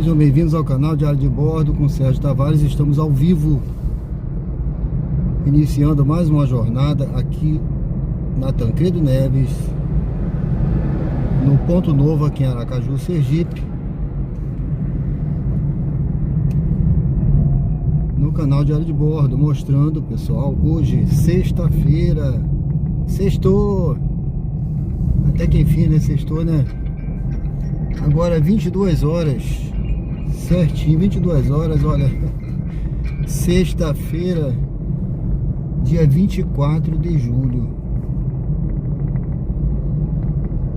Sejam bem-vindos ao canal Diário de Bordo com Sérgio Tavares. Estamos ao vivo, iniciando mais uma jornada aqui na Tancredo Neves, no Ponto Novo aqui em Aracaju, Sergipe, no canal Diário de Bordo, mostrando, pessoal, hoje, sexta-feira, sextou, até que enfim, né, sextou, né? Agora 22 horas, certinho, 22 horas, olha, sexta-feira, dia 24 de julho.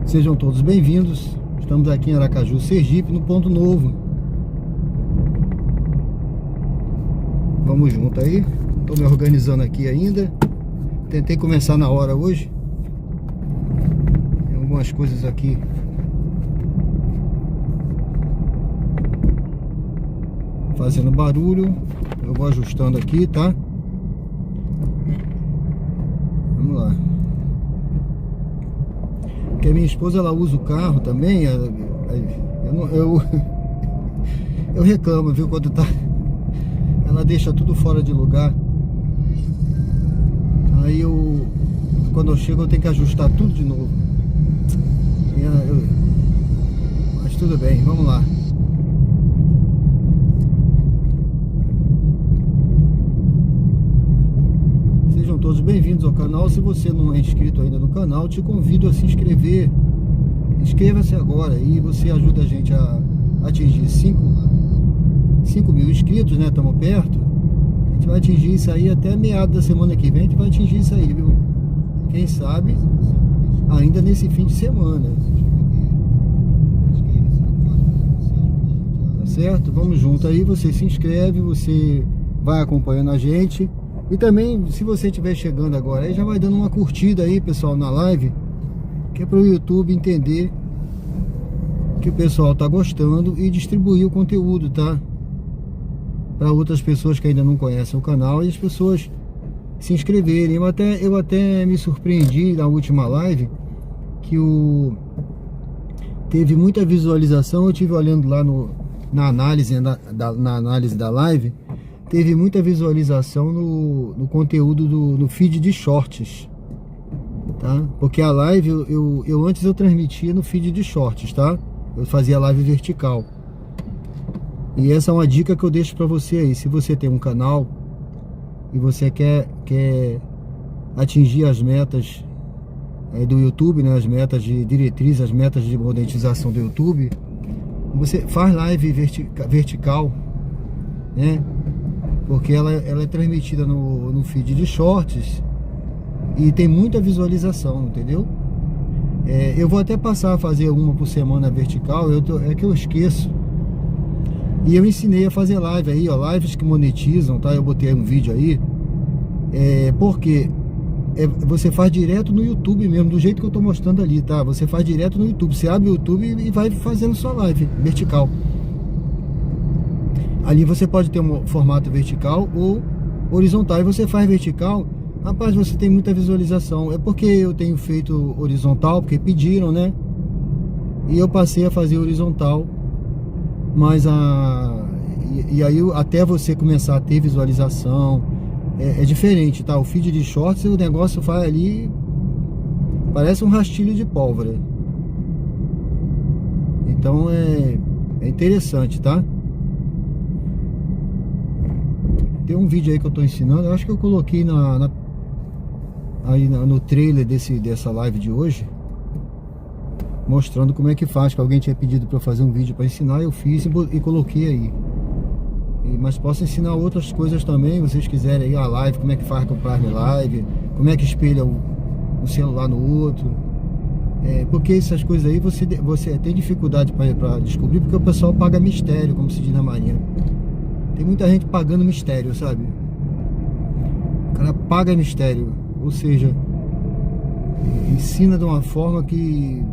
Sejam todos bem-vindos. Estamos aqui em Aracaju, Sergipe, no Ponto Novo. Vamos junto aí. Estou me organizando aqui ainda. Tentei começar na hora hoje. Tem algumas coisas aqui fazendo barulho. Eu vou ajustando aqui, tá? Vamos lá. Porque a minha esposa, ela usa o carro também. Eu reclamo, viu? Quando tá, ela deixa tudo fora de lugar. Aí quando eu chego, eu tenho que ajustar tudo de novo. Mas tudo bem, vamos lá. Sejam todos bem-vindos ao canal. Se você não é inscrito ainda no canal, te convido a se inscrever. Inscreva-se agora e você ajuda a gente a atingir 5 mil inscritos, né? Estamos perto. A gente vai atingir isso aí até meados da semana que vem. A gente vai atingir isso aí, viu? Quem sabe ainda nesse fim de semana. Tá certo? Vamos junto aí. Você se inscreve, você vai acompanhando a gente. E também, se você estiver chegando agora, aí já vai dando uma curtida aí, pessoal, na live, que é para o YouTube entender que o pessoal tá gostando e distribuir o conteúdo, tá? Para outras pessoas que ainda não conhecem o canal e as pessoas se inscreverem. Eu até me surpreendi na última live que teve muita visualização. Eu tive olhando lá na análise da live. Teve muita visualização no conteúdo no feed de shorts, tá? Porque a live, antes eu transmitia no feed de shorts, tá? Eu fazia live vertical. E essa é uma dica que eu deixo pra você aí. Se você tem um canal e você quer atingir as metas do YouTube, né? As metas de diretriz, as metas de monetização do YouTube, você faz live vertical, né? Porque ela é transmitida no feed de shorts e tem muita visualização, entendeu? Eu vou até passar a fazer uma por semana vertical, é que eu esqueço. E eu ensinei a fazer live aí, ó, lives que monetizam, tá? Eu botei um vídeo aí, porque você faz direto no YouTube mesmo, do jeito que eu tô mostrando ali, tá? Você faz direto no YouTube, você abre o YouTube e vai fazendo sua live vertical. Ali você pode ter um formato vertical ou horizontal. E você faz vertical, rapaz, você tem muita visualização. É porque eu tenho feito horizontal, porque pediram, né? E eu passei a fazer horizontal. Mas e aí até você começar a ter visualização, é diferente, tá? O feed de shorts, o negócio faz ali, parece um rastilho de pólvora. Então é interessante, tá? Tem um vídeo aí que eu tô ensinando, eu acho que eu coloquei no trailer dessa live de hoje, mostrando como é que faz, que alguém tinha pedido para eu fazer um vídeo para ensinar, eu fiz e coloquei aí. Mas posso ensinar outras coisas também, se vocês quiserem aí, a live, como é que faz com o Prime Live, como é que espelha o celular no outro. Porque essas coisas aí você tem dificuldade para descobrir, porque o pessoal paga mistério, como se diz na marinha. Tem muita gente pagando mistério, sabe? O cara paga mistério, ou seja, ensina de uma forma que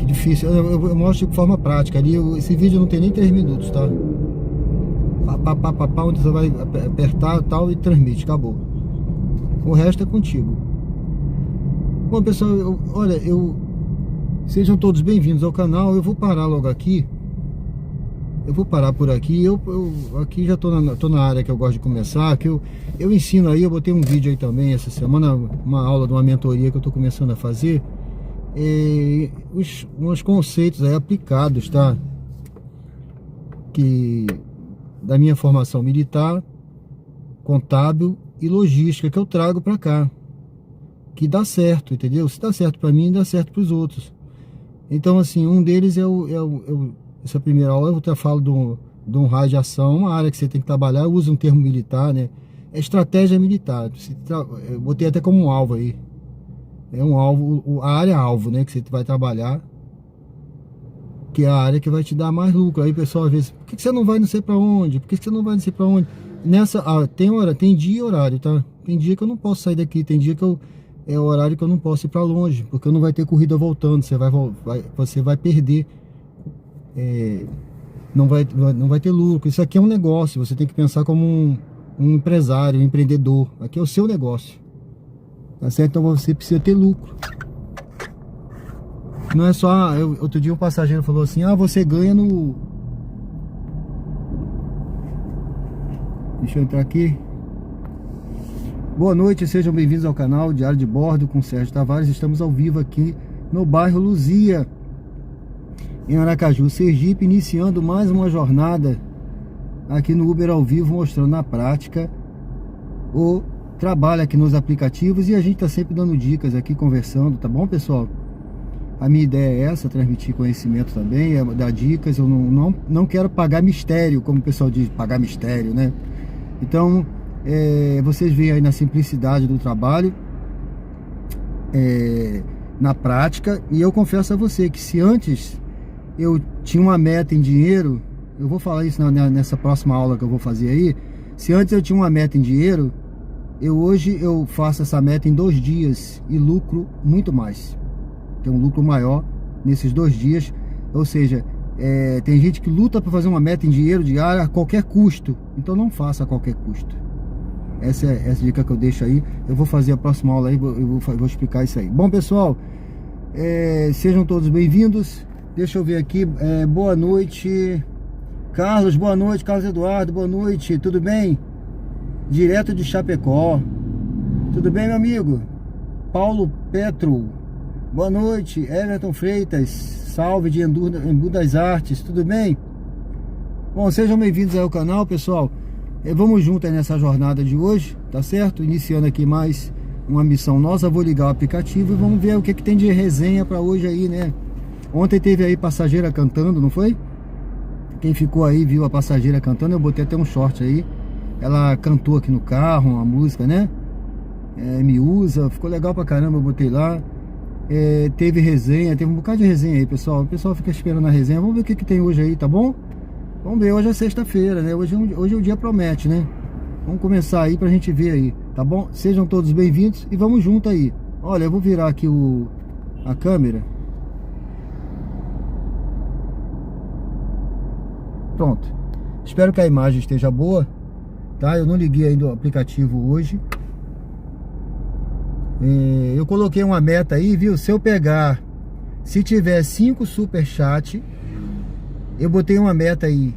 difícil. Eu mostro de forma prática. Ali, esse vídeo não tem nem 3 minutos, tá? Onde você vai apertar tal e transmite, acabou. O resto é contigo. Bom, pessoal, olha, sejam todos bem-vindos ao canal. Eu vou parar logo aqui, eu vou parar por aqui. Eu aqui já tô na área que eu gosto de começar, que eu ensino aí. Eu botei um vídeo aí também essa semana, uma aula de uma mentoria que eu tô começando a fazer. Uns conceitos aí aplicados, tá? Que da minha formação militar, contábil e logística que eu trago para cá, que dá certo, entendeu? Se dá certo para mim, dá certo para os outros. Então, assim, um deles essa primeira aula eu falo de um raio de ação, uma área que você tem que trabalhar. Eu uso um termo militar, né? É estratégia militar. Eu botei até como um alvo aí. É um alvo, a área alvo, né? Que você vai trabalhar, que é a área que vai te dar mais lucro. Aí o pessoal às vezes, por que você não vai não sei para onde? Por que você não vai não sei para onde? Tem dia e horário, tá? Tem dia que eu não posso sair daqui, tem dia que é o horário que eu não posso ir para longe, porque não vai ter corrida voltando, você vai perder, não vai ter lucro. Isso aqui é um negócio, você tem que pensar como um empresário, um empreendedor. Aqui é o seu negócio, tá certo? Então você precisa ter lucro. Não é só, outro dia um passageiro falou assim, você ganha no... Deixa eu entrar aqui. Boa noite, sejam bem-vindos ao canal Diário de Bordo com Sérgio Tavares. Estamos ao vivo aqui no bairro Luzia, em Aracaju, Sergipe, iniciando mais uma jornada aqui no Uber ao vivo, mostrando na prática o trabalho aqui nos aplicativos. E a gente está sempre dando dicas aqui, conversando, tá bom, pessoal? A minha ideia é essa, transmitir conhecimento também, dar dicas. Eu não quero pagar mistério, como o pessoal diz, pagar mistério, né? Então, vocês veem aí na simplicidade do trabalho, na prática. E eu confesso a você que se antes eu tinha uma meta em dinheiro, eu vou falar isso nessa próxima aula que eu vou fazer aí. Se antes eu tinha uma meta em dinheiro, hoje eu faço essa meta em 2 dias e lucro muito mais. Tem um lucro maior nesses 2 dias. Ou seja, tem gente que luta para fazer uma meta em dinheiro diário a qualquer custo. Então não faça a qualquer custo. Essa é a dica que eu deixo aí. Eu vou fazer a próxima aula aí, eu vou explicar isso aí. Bom, pessoal, sejam todos bem-vindos. Deixa eu ver aqui, boa noite Carlos, boa noite Carlos Eduardo, boa noite, tudo bem? Direto de Chapecó, tudo bem, meu amigo? Paulo Petro, boa noite. Everton Freitas, salve de Embu das Artes, tudo bem? Bom, sejam bem-vindos ao canal, pessoal. Vamos juntos aí nessa jornada de hoje, tá certo? Iniciando aqui mais uma missão nossa. Vou ligar o aplicativo e vamos ver o que tem de resenha para hoje aí, né? Ontem teve aí passageira cantando, não foi? Quem ficou aí viu a passageira cantando. Eu botei até um short aí. Ela cantou aqui no carro, uma música, né? Me usa, ficou legal pra caramba, eu botei lá. Teve resenha, teve um bocado de resenha aí, pessoal. O pessoal fica esperando a resenha. Vamos ver o que tem hoje aí, tá bom? Vamos ver, hoje é sexta-feira, né? Hoje o dia promete, né? Vamos começar aí pra gente ver aí, tá bom? Sejam todos bem-vindos e vamos junto aí. Olha, eu vou virar aqui a câmera. Pronto. Espero que a imagem esteja boa, tá? Eu não liguei ainda o aplicativo hoje. Eu coloquei uma meta aí, viu? Se eu pegar, se tiver 5 superchat, eu botei uma meta aí.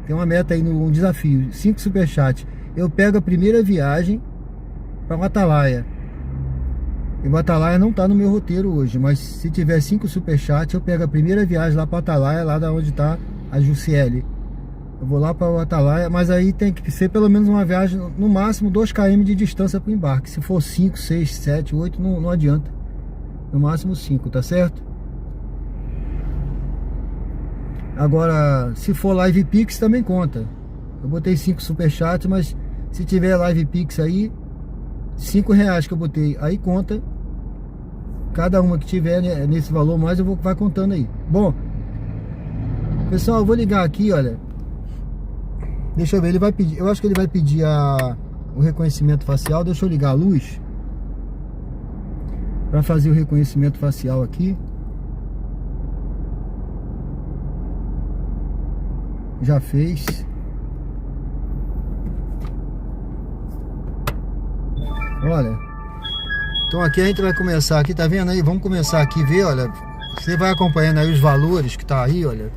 Tem uma meta aí no desafio, 5 superchat. Eu pego a primeira viagem para o Atalaia. E o Atalaia não tá no meu roteiro hoje, mas se tiver 5 superchat, eu pego a primeira viagem lá para o Atalaia, lá da onde tá a Jussiele. Eu vou lá para o Atalaia, mas aí tem que ser pelo menos uma viagem, no máximo 2 km de distância para o embarque. Se for 5, 6, 7, 8, não adianta. No máximo 5, tá certo? Agora, se for Live Pix também conta. Eu botei 5 superchats, mas se tiver Live Pix aí, R$5 que eu botei, aí conta. Cada uma que tiver, né, nesse valor mais, vai contando aí. Bom, pessoal, eu vou ligar aqui, olha. Deixa eu ver, ele vai pedir, eu acho que ele vai pedir o reconhecimento facial. Deixa eu ligar a luz para fazer o reconhecimento facial aqui. Já fez. Olha, então aqui a gente vai começar aqui, tá vendo aí? Vamos começar aqui, ver, olha. Você vai acompanhando aí os valores que tá aí, olha.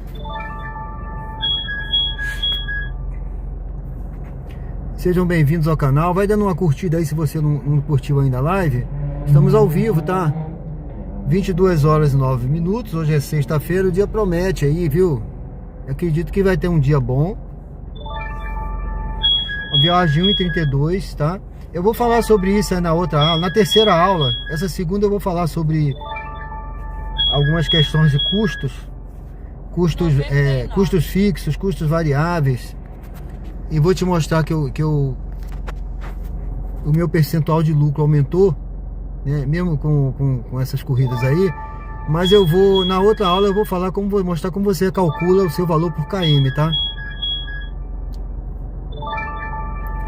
Sejam bem-vindos ao canal. Vai dando uma curtida aí se você não curtiu ainda a live. Estamos ao vivo, tá? 22 horas e 9 minutos. Hoje é sexta-feira, o dia promete aí, viu? Eu acredito que vai ter um dia bom. Uma viagem 1h32, tá? Eu vou falar sobre isso aí na outra aula, na terceira aula. Essa segunda eu vou falar sobre algumas questões de custos fixos, custos variáveis. E vou te mostrar que o meu percentual de lucro aumentou, né? Mesmo com essas corridas aí. Mas eu vou, na outra aula eu vou falar vou mostrar como você calcula o seu valor por km, tá?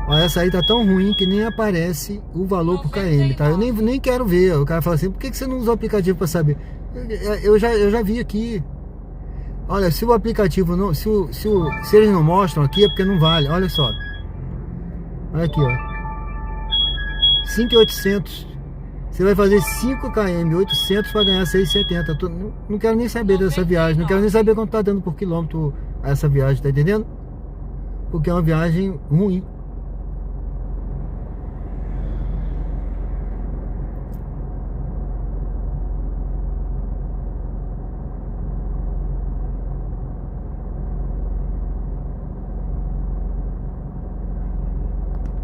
Ó, essa aí tá tão ruim que nem aparece o valor por km, tá? Eu nem quero ver. O cara fala assim, por que você não usa o aplicativo para saber? Eu já vi aqui. Olha, se o aplicativo não, se eles não mostram aqui é porque não vale. Olha só. Olha aqui, ó. 5.800. Você vai fazer 5 km, 800 para ganhar 6,70. Não quero nem saber dessa viagem. Não quero nem saber quanto tá dando por quilômetro essa viagem, tá entendendo? Porque é uma viagem ruim.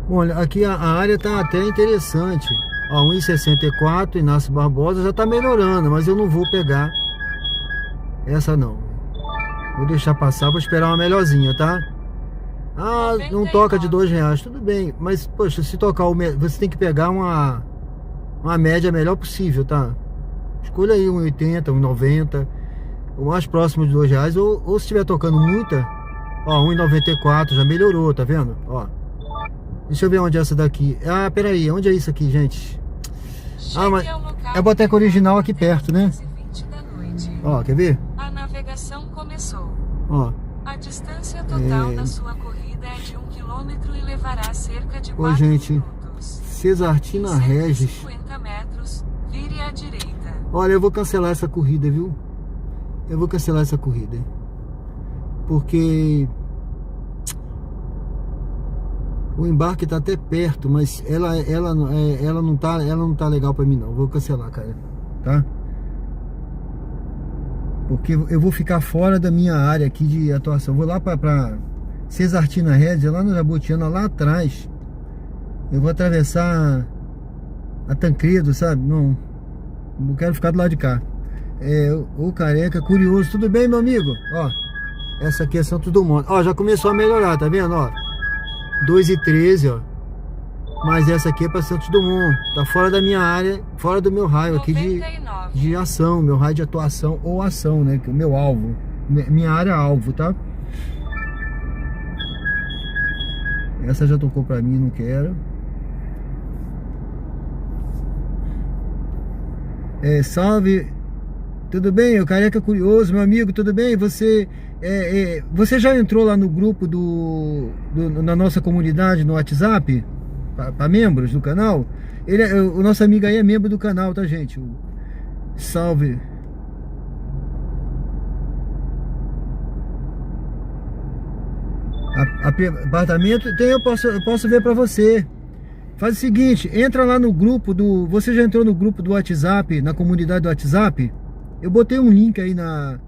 Olha, aqui a área tá até interessante. Ó, 1,64, Inácio Barbosa já tá melhorando, mas eu não vou pegar essa não. Vou deixar passar, vou esperar uma melhorzinha, tá? Ah, não toca de R$2, tudo bem. Mas, poxa, se tocar você tem que pegar uma média melhor possível, tá? Escolha aí 1,80, 1,90, o mais próximo de R$2. Ou se estiver tocando muita, ó, 1,94 já melhorou, tá vendo? Ó. Deixa eu ver onde é essa daqui. Ah, peraí, onde é isso aqui, gente? Ah, mas é a Boteca Original aqui perto, né? Ó, quer ver? A navegação começou. Ó. A distância total da sua corrida é de 1 km e levará cerca de 4 gente, minutos. Cesartina Regis. 50 metros, vire à direita. Olha, eu vou cancelar essa corrida, viu? Eu vou cancelar essa corrida. Porque o embarque tá até perto, mas ela não tá legal pra mim não. Vou cancelar, cara, tá? Porque eu vou ficar fora da minha área aqui de atuação. Vou lá pra Cesartina Regis, lá no Jabutiana, lá atrás. Eu vou atravessar a Tancredo, sabe? Não quero ficar do lado de cá. O Careca, curioso. Tudo bem, meu amigo? Ó, essa aqui é Santos Dumont. Ó, já começou a melhorar, tá vendo? Ó, 2,13, ó. Mas essa aqui é para Santos Dumont. Tá fora da minha área, fora do meu raio aqui de ação, meu raio de atuação ou ação, né? Que o meu alvo, minha área alvo, tá? Essa já tocou para mim, não quero. Salve. Tudo bem? O Careca Curioso, meu amigo, tudo bem? Você já entrou lá no grupo na nossa comunidade no WhatsApp? Para membros do canal? O nosso amigo aí é membro do canal, tá, gente? Salve. Apartamento? Tem, eu posso ver para você. Faz o seguinte, entra lá no grupo Você já entrou no grupo do WhatsApp, na comunidade do WhatsApp? Eu botei um link aí na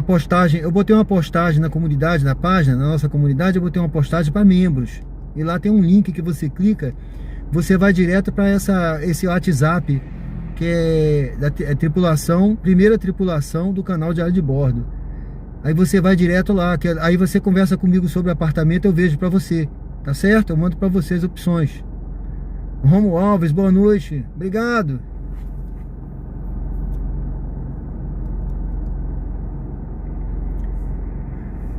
postagem. Eu botei uma postagem na comunidade, na página, na nossa comunidade. Eu botei uma postagem para membros. E lá tem um link que você clica, você vai direto para esse WhatsApp, que é da tripulação, primeira tripulação do canal Diário de Bordo. Aí você vai direto lá, aí você conversa comigo sobre apartamento, eu vejo para você, tá certo? Eu mando para você as opções. Romo Alves, boa noite, obrigado.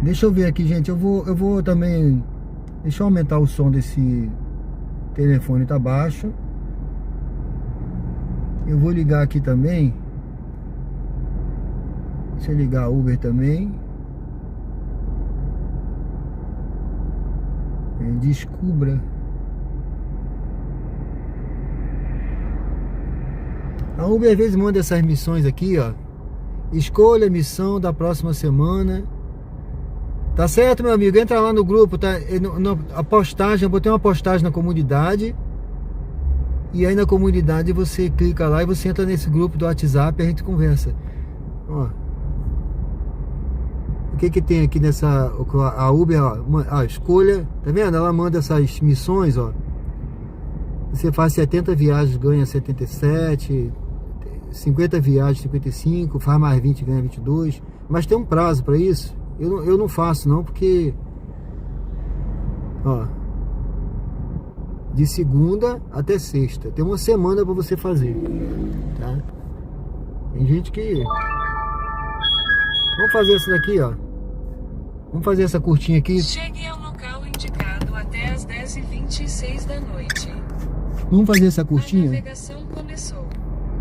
Deixa eu ver aqui, gente, eu vou também. Deixa eu aumentar o som desse telefone, tá baixo. Eu vou ligar aqui também. Deixa eu ligar a Uber também. Descubra. A Uber às vezes manda essas missões aqui, ó. Escolha a missão da próxima semana. Tá certo, meu amigo? Entra lá no grupo, tá? A postagem, eu botei uma postagem na comunidade. E aí na comunidade você clica lá e você entra nesse grupo do WhatsApp e a gente conversa. Ó. O que que tem aqui nessa... A Uber, ó, escolha... Tá vendo? Ela manda essas missões, ó. Você faz 70 viagens, ganha 77... 50 viagens, 55... Faz mais 20, ganha 22... Mas tem um prazo pra isso. Eu não faço não, porque... Ó... De segunda até sexta. Tem uma semana pra você fazer. Tá? Tem gente que... Vamos fazer essa daqui, ó. Vamos fazer essa curtinha aqui. Chegue ao local indicado até as 10h26 da noite. Vamos fazer essa curtinha? A navegação começou.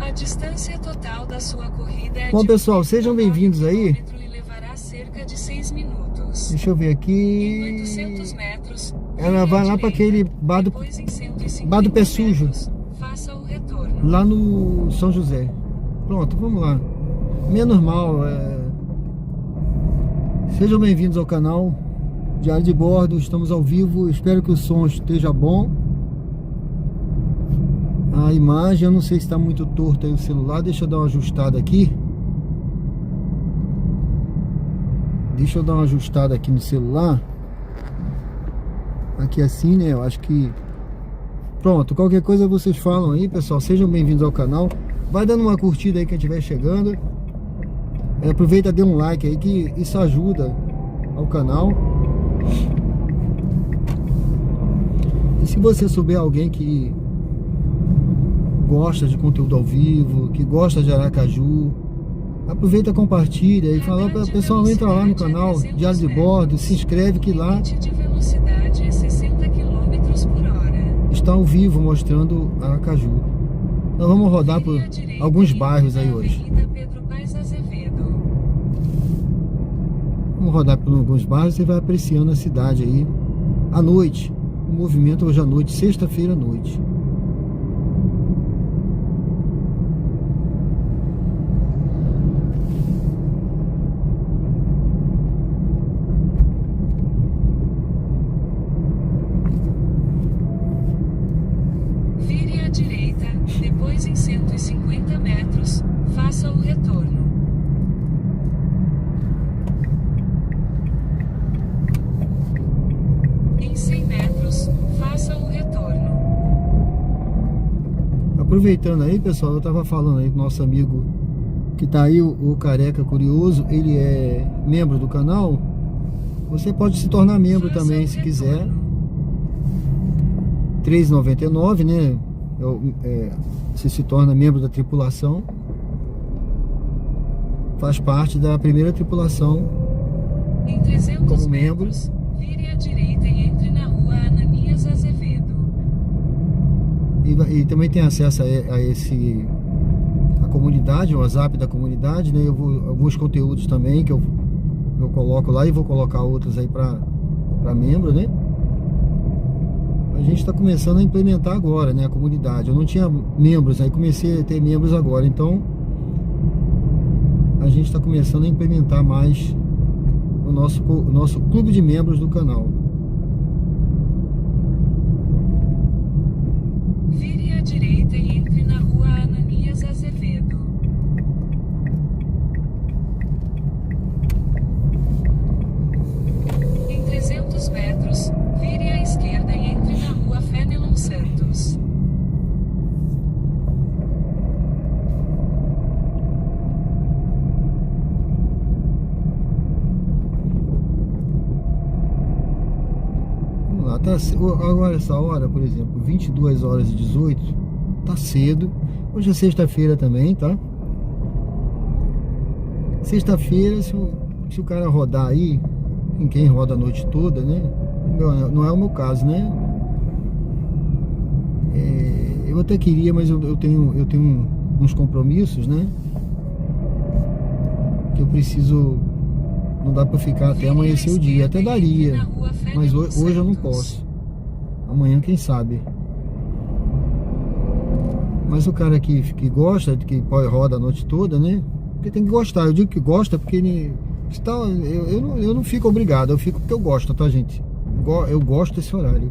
A distância total da sua corrida é Bom, de pessoal, sejam bem-vindos aí. E levará cerca de 6 minutos. Deixa eu ver Em aqui. 800 metros, Ela vai lá para aquele bar do Pé Sujo. Faça o retorno. Lá no São José. Pronto, vamos lá. Meia normal. Sejam bem-vindos ao canal Diário de Bordo. Estamos ao vivo. Espero que o som esteja bom. A imagem, eu não sei se está muito torto aí o celular. Deixa eu dar uma ajustada aqui. Deixa eu dar uma ajustada aqui no celular. Aqui assim, né? Eu acho que... Pronto, qualquer coisa vocês falam aí, pessoal. Sejam bem-vindos ao canal. Vai dando uma curtida aí quem estiver chegando. Aproveita, dê um like aí, que isso ajuda ao canal. E se você souber alguém que gosta de conteúdo ao vivo, que gosta de Aracaju, aproveita, compartilha e fala para o pessoal, entra lá no canal Diário de Bordo, se inscreve que lá de velocidade é 60 km/h. está ao vivo mostrando Aracaju. Nós vamos rodar por alguns bairros aí hoje. Vamos rodar por alguns bairros e vai apreciando a cidade aí à noite. O movimento hoje à noite, sexta-feira à noite. Vire à direita, depois em 150 metros, faça o retorno. Em 100 metros, faça o retorno. Aproveitando aí, pessoal, eu tava falando aí com nosso amigo que tá aí, o Careca Curioso. Ele é membro do canal. Você pode se tornar membro também, se quiser. R$3,99, né? Você se torna membro da tripulação. Faz parte da primeira tripulação Em 300 como membro. metros, vire à direita e entre na rua Ananias Azevedo. E também tem acesso a comunidade, o WhatsApp da comunidade, né? Alguns conteúdos também que eu coloco lá, e vou colocar outros aí para membro, né? A gente está começando a implementar agora, né, a comunidade. Eu não tinha membros, aí comecei a ter membros agora. Então a gente está começando a implementar mais o nosso clube de membros do canal. Vire à direita e entre na rua Ananias Azevedo. Em 300 metros, vire à esquerda e entre na rua Fenelon Santos. Vamos lá, agora essa hora, por exemplo, 22h18, tá cedo. Hoje é sexta-feira também, tá? Sexta-feira, se o cara rodar aí, em quem roda a noite toda, né? Não é o meu caso, né? Eu até queria, mas eu tenho uns compromissos, né? Que eu preciso. Não dá pra ficar até amanhecer o dia. Até daria, mas hoje eu não posso. Amanhã, quem sabe. Mas o cara que gosta, que roda a noite toda, né? Porque tem que gostar. Eu digo que gosta porque Então, eu não fico obrigado, eu fico porque eu gosto, tá, gente? Eu gosto desse horário.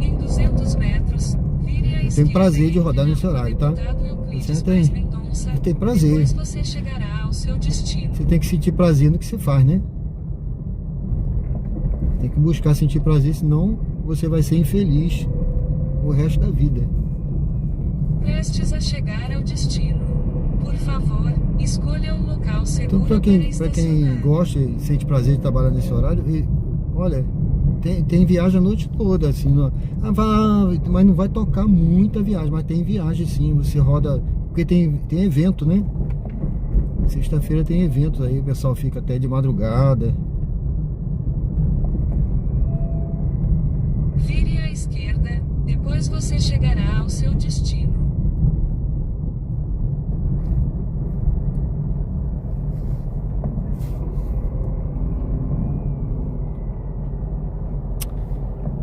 Em 200 metros, vire à Tenho esquerda prazer de e rodar entre nesse na horário, Rua tá? Deputado Euclides Você Braz tem, Mendonça. você tem prazer. Depois você chegará ao seu destino. Você tem que sentir prazer no que você faz, né? Tem que buscar sentir prazer, senão você vai ser infeliz o resto da vida. Prestes a chegar ao destino. Por favor, escolha um local seguro Então, para quem estacionar. gosta e sente prazer de trabalhar nesse horário, olha, tem viagem a noite toda, assim, mas não vai tocar muita viagem, mas tem viagem sim, você roda, porque tem evento, né? Sexta-feira tem eventos aí, o pessoal fica até de madrugada. Vire à esquerda, depois você chegará ao seu destino.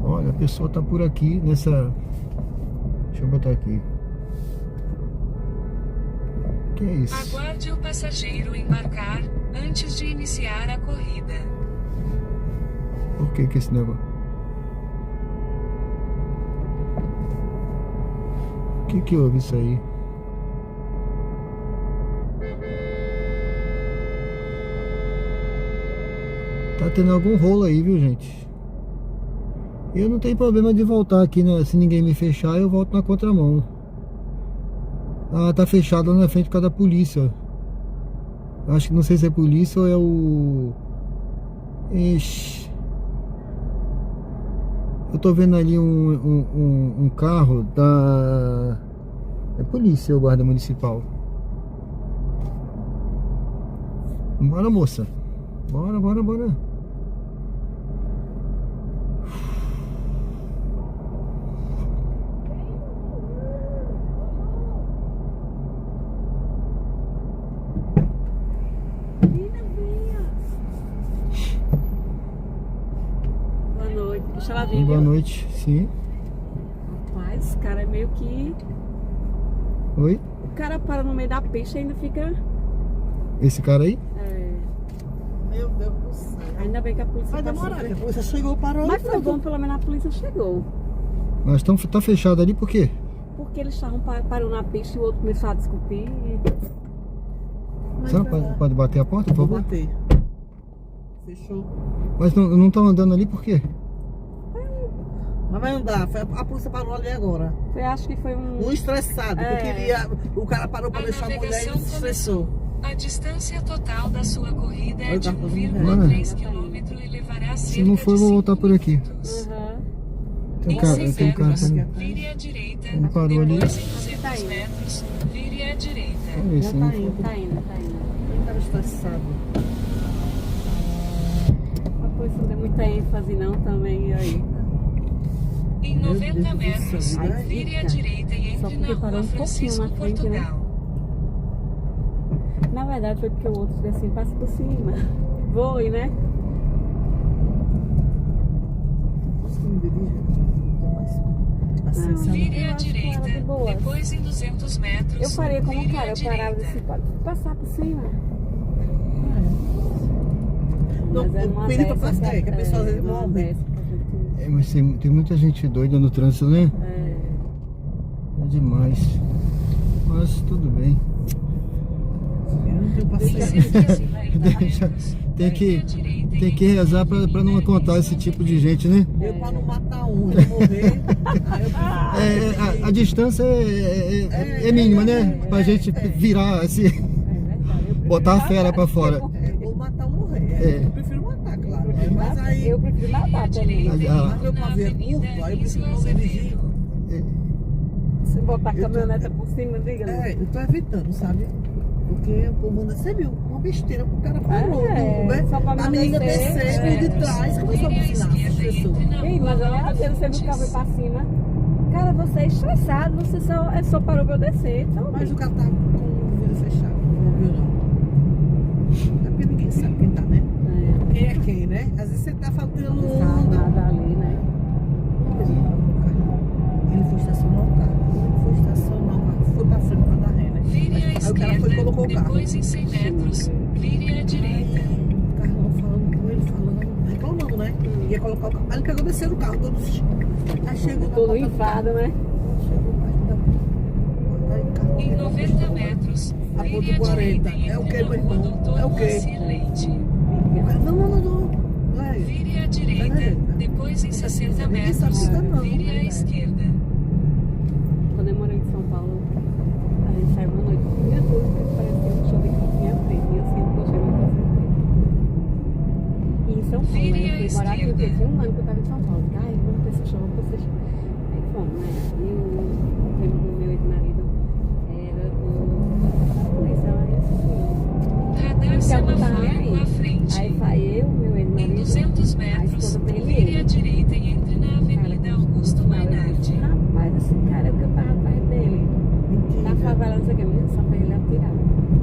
Olha, a pessoa tá por aqui nessa... Deixa eu botar aqui. Que é isso? Aguarde o passageiro embarcar antes de iniciar a corrida. Por que esse negócio? O que houve isso aí? Tá tendo algum rolo aí, viu, gente? Eu não tenho problema de voltar aqui, né? Se ninguém me fechar, eu volto na contramão. Ah, tá fechado lá na frente por causa da polícia. Acho que não sei se é polícia ou é o... Ixi. Eu tô vendo ali um carro da... É polícia ou guarda municipal. Bora, moça. Bora. Boa noite, deixa ela vir. Boa noite, sim. Rapaz, o cara é meio que... Oi? O cara para no meio da pista e ainda fica... Esse cara aí? É... Meu Deus do céu. Ainda bem que a polícia Vai passou. demorar, que a polícia chegou, parou. Mas foi bom, pelo menos a polícia chegou. Mas tá fechado ali por quê? Porque eles estavam parando na pista e o outro começou a discutir. Você não pode bater a porta, por Vou favor? bater. Fechou. Mas não estão andando ali por quê? Mas vai andar. A polícia parou ali agora. Eu acho que foi um... Um estressado, É. que queria... O cara parou pra A deixar a mulher e navegação ele se estressou. A distância total da sua corrida é Olha, de tá fazendo 1,3 km e levará cerca Se não for, eu de vou voltar 5 por aqui. minutos. Aham. Tem um Em cara, 100 tem um cara metros, também. vire à direita, Ele parou ali. depois em 200 metros, vire à direita. Vamos ver Já se tá não indo. Tá indo. Ele tava estressado. A polícia não deu muita ênfase não também, e aí? Em Meu 90 Deus do metros, céu, vai. vire à direita e Só entre porque na parou rua um pouquinho Francisco, na frente, né? Portugal. Na verdade foi porque o outro disse assim, passa por cima. Foi, né? Posso que me dirige? Não tem mais paciência. Vire Eu à acho que era direita, de boa. depois em 200 metros, Eu faria como vire cara, à eu parava e direita. disse, pode passar por cima. Não, Mas era uma pedir pra dessa passar, que a pessoa às vezes uma morre. dessa pra gente- É, mas tem muita gente doida no trânsito, né? É. É demais. Mas tudo bem. Eu não tenho paciência. Cerca de 50 Deixa- metros, tem vire à direita Tem e que entre rezar na pra não Avenida encontrar esse tipo de gente, né? Eu pra não matar um, eu morrer. Aí eu prefiro. A distância é mínima, né? Pra gente virar assim, É verdade. Eu prefiro botar a matar fera pra do que fora. morrer. Ou matar ou morrer. É. Eu prefiro matar, claro. Eu prefiro Mas matar- aí. Eu prefiro matar também. Mas, Mas meu pavê é curto, aí eu prefiro não dirigir. Se botar a Eu tô- caminhoneta por cima, diga. É, eu tô evitando, sabe? Porque o povo anda, você viu, uma besteira, o cara parou É, no Uber, só pra a não menina descer, descer, é. o de trás começou a buzinar as pessoas. Ei, mas olha a você viu que o carro foi pra cima. Cara, você é estressado, você só parou pra eu descer. Então, Mas o cara tá com o vidro fechado, não viu não. É porque ninguém sabe quem tá, né? Quem é quem, né? Às vezes você tá faltando não sabe onda. nada ali, né? Ele foi estacionar o carro. Ele foi estacionar o carro, foi pra frente pra dar ré, né? Vire à Aí o cara foi e colocou o esquerda, carro. Depois em 100 metros, vire à direita. O carro falando com ele, reclamando, né? Ia colocar o carro. Aí ele pegou, desceu do carro, todo. Aí chegou na Todo porta do enfado, carro. né? Chegou Em 90 metros, A vire ponto à 40. direita e É o entre quê, na meu rua irmão? Doutor É o quê? Moacir Leite. Não é. Vire à direita, depois em 60 Ninguém sabe metros, se tá não. vire à esquerda. Quando eu morei em São Paulo, a gente saiu uma noite. Minha dúvida parecia um show que tinha frente. E eu sempre gostei muito dessa frente. E em São Paulo, Vire né? à Eu fui morar aqui, eu esquerda. tinha um ano que eu estava em São Paulo. Ai, vamos ter esse show, vamos ter esse show. Aí fomos, né? E o primo do meu ex-marido era do polícia lá e assim. Radar semafórico à frente. Aí vai eu, meu Em ex-marido. 200 a metros, esposa dele e vire ele. à direita e entre na Avenida Augusto Mainardi. Rapaz, esse cara é o que eu tava atrás dele. Na Mentira. favela, não sei o que, menino, só pra ele atirar.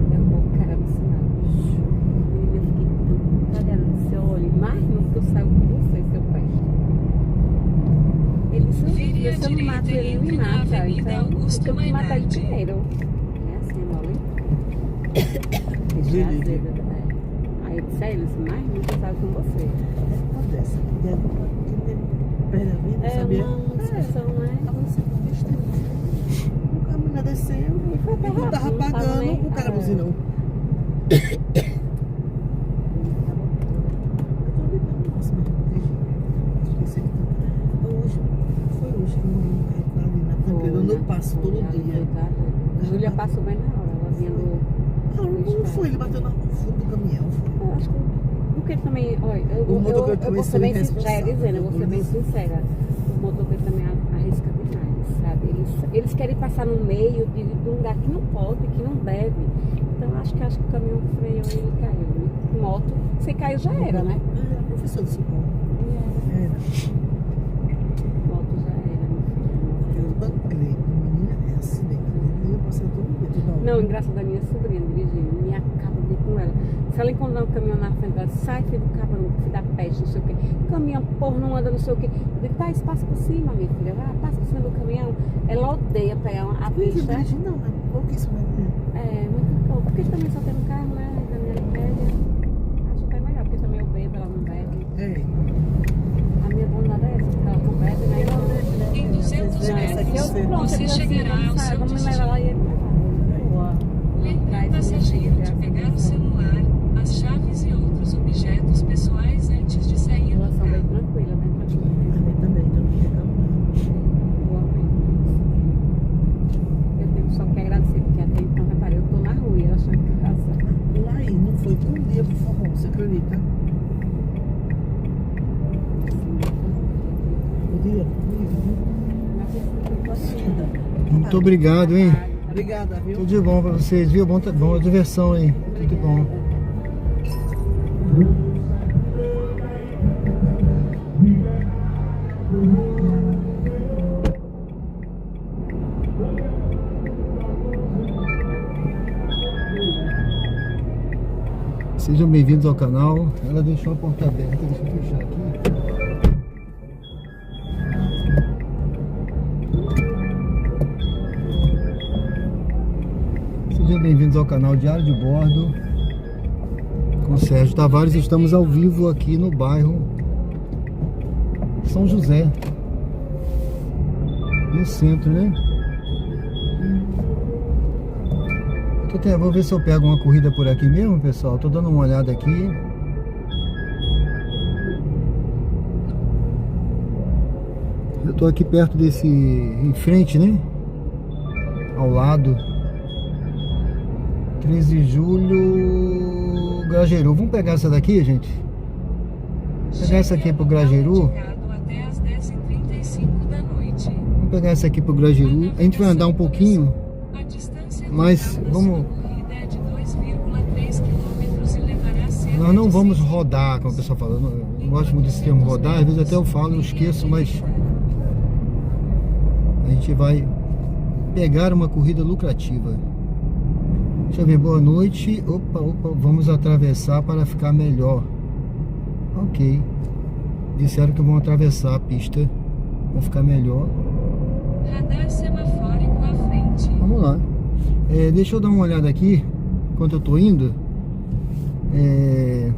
Derrubou o cara no sinal. Menino, eu fiquei tão calhada no seu olho. Mais nunca eu saio com você, seu peste. Ele disse, Vire à se eu não mato direita e ele, me entre na mata. Avenida Então, eu Augusto tenho que matar ele Mainardi. primeiro. É assim, mole. Vire. Aí eu disse a ele, mais nunca eu saio com você. Acontece. Perde a vida, É sabia? uma discussão, né? Tava assim, besteira. A menina desceu. E foi até Quando rápido, tava não tava pagando, nem- o cara Ah, buzinou. Eu passo todo dia. Júlia passou bem na hora, ela vinha do. Não foi, ele bateu no fundo do caminhão. Eu acho que. Porque também, olha, O motoqueiro eu também vou ser foi bem sincera, já ia irresponsável, dizendo, eu vou ser bem por isso. sincera. O motoqueiro também arrisca demais, sabe? Eles querem passar no meio de um lugar que não pode, que não deve. Então acho que o caminhão freou e ele caiu. E moto, você caiu já era, né? É, professor de socorro. Era. Moto já era, meu filho. Eu banquei. Menina, é acidente. Eu ia passar todo dia, toda hora. Não, engraçado da minha sobrinha dirigindo, me acaba de ir com ela. Se ela encontrar um caminhão na frente, ela sai, filho do cabrão, filho da peste, não sei o quê. Caminhão, porra, não anda, não sei o quê. Eu digo, passa por cima, minha filha, vai, passa por cima do caminhão. Ela odeia pegar a pista. Dirigir não, é pouquíssimo. É, muito pouco. Porque também só tem um carro, né? Daniela pede. Acho que é melhor, porque também eu bebo, ela não bebe. É. A minha bondade é essa, porque ela não bebe, né? Em 200 metros, você chegará ao seu Vamos levar lá e ele vai lá. Lembre o passageiro de pegar o celular, as chaves e outros objetos pessoais antes de sair do Relação bem carro. tranquila, bem tranquila. Eu também, então não fica Eu amei. Eu tenho só que agradecer, porque até então, reparei, eu tô na rua e ela achando que tá certo. Lá aí, não foi um dia pro forró, você acredita? Um dia? Muito obrigado, hein? Obrigada, viu? Tudo de bom pra vocês, viu? Boa diversão aí. Tudo de bom. Sejam bem-vindos ao canal. Ela deixou a porta aberta, deixa eu fechar aqui. Sejam bem-vindos ao canal Diário de Bordo com o Sérgio Tavares. Estamos ao vivo aqui no bairro São José, no centro, né? Vou ver se eu pego uma corrida por aqui mesmo, pessoal. Tô dando uma olhada aqui. Eu tô aqui perto desse, em frente, né? Ao lado. 13 de julho, Grajaú. Vamos pegar essa daqui, gente? Pegar essa aqui pro Grajaú. Até às 10h35 da noite. Vamos pegar essa aqui pro Grajaú. A gente vai andar um pouquinho, A distância mas total da vamos. sua corrida é de 2,3 km e levará cerca Nós não de vamos 6 rodar, como o pessoal fala. Eu não gosto muito desse termo rodar. Às vezes até eu falo, eu esqueço, mas a gente vai pegar uma corrida lucrativa. Deixa eu ver, boa noite. Opa, vamos atravessar para ficar melhor. Ok. Disseram que vão atravessar a pista para ficar melhor. Radar semafórico à frente. Vamos lá. Deixa eu dar uma olhada aqui. enquanto eu tô indo. Deixa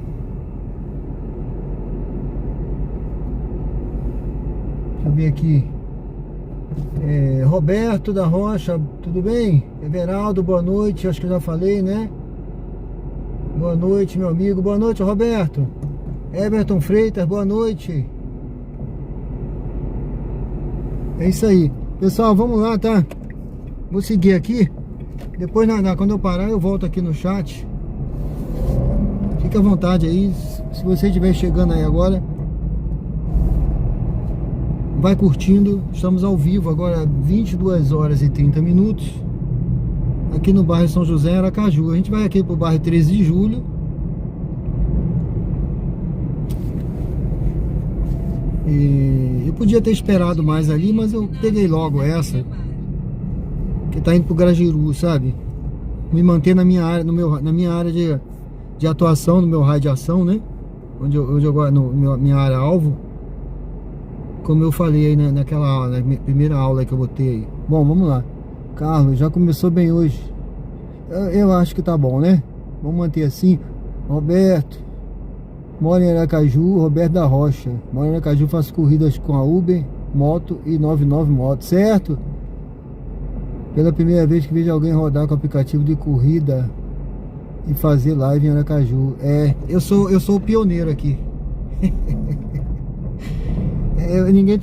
eu ver aqui. Roberto da Rocha, tudo bem? Everaldo, boa noite, acho que eu já falei, né? Boa noite, meu amigo, boa noite, Roberto. Everton Freitas, boa noite. É isso aí. Pessoal, vamos lá, tá? Vou seguir aqui. Depois, quando eu parar, eu volto aqui no chat. Fique à vontade aí. Se você estiver chegando aí agora, vai curtindo. Estamos ao vivo agora, 22 horas e 30 minutos. Aqui no bairro São José, Aracaju. A gente vai aqui pro bairro 13 de Julho. E eu podia ter esperado mais ali, mas eu peguei logo essa, que tá indo pro Grajaú, sabe? Me manter na minha área, na minha área de atuação, no meu raio de ação, né? Onde eu minha área alvo. Como eu falei aí naquela aula, na primeira aula que eu botei aí. Bom, vamos lá. Carlos, já começou bem hoje. Eu acho que tá bom, né? Vamos manter assim. Roberto, moro em Aracaju, Roberto da Rocha. Moro em Aracaju, faço corridas com a Uber, moto e 99 moto, certo? Pela primeira vez que vejo alguém rodar com o aplicativo de corrida e fazer live em Aracaju. Eu sou o pioneiro aqui. Ninguém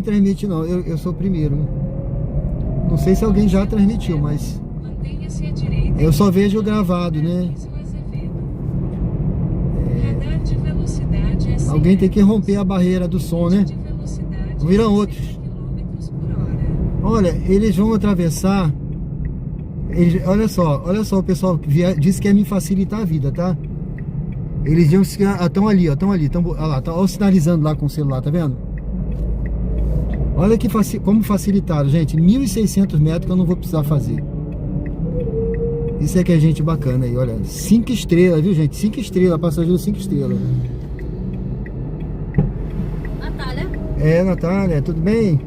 transmite não, eu sou o primeiro. Não sei se alguém já transmitiu, mas eu só vejo gravado, né? Alguém tem que romper a barreira do som, né? Viram outros. Olha, eles vão atravessar. Olha só, o pessoal disse que ia me facilitar a vida, tá? Eles estão ali, ó, olha lá, ó, sinalizando lá com o celular, tá vendo? Olha como facilitaram, gente. 1.600 metros que eu não vou precisar fazer. Isso é que é gente bacana aí, olha. 5 estrelas, viu, gente? 5 estrelas, passageiro 5 estrelas. Natália? Natália, tudo bem?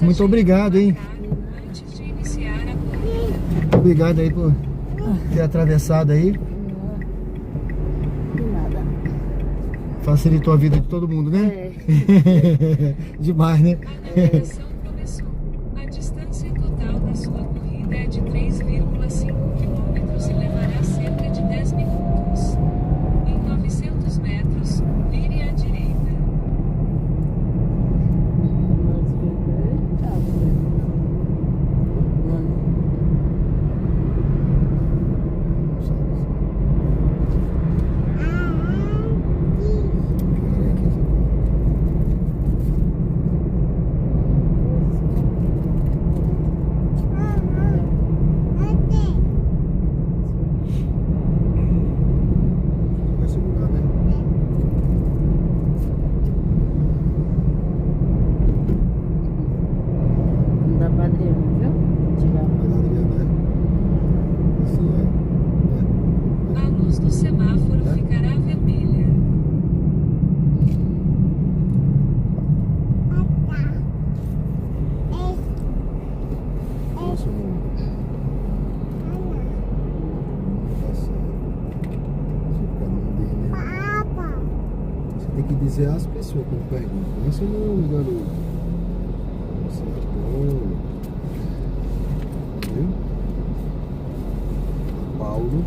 Muito obrigado, hein? Obrigado aí por ter atravessado aí. Facilitou a vida de todo mundo, né? Demais, né? A navegação começou. A distância total da sua corrida é de 3,5 km e levará cerca de 10 minutos. Em 900 metros, vire à direita. Tem que dizer às pessoas quando perguntam. Como é seu nome, garoto? Você é bom. Viu? Paulo.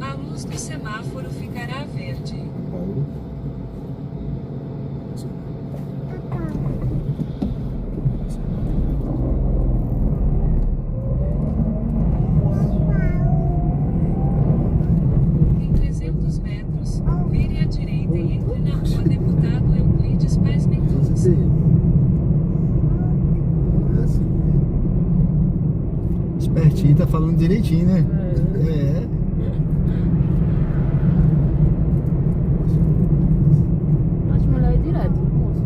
A luz do semáforo ficará verde. Paulo. Em 300 metros, vire à direita e entre na rua Deputado Euclides Paz Mendonça. Espertinho, tá falando direitinho, né? Acho melhor ir direto, moço.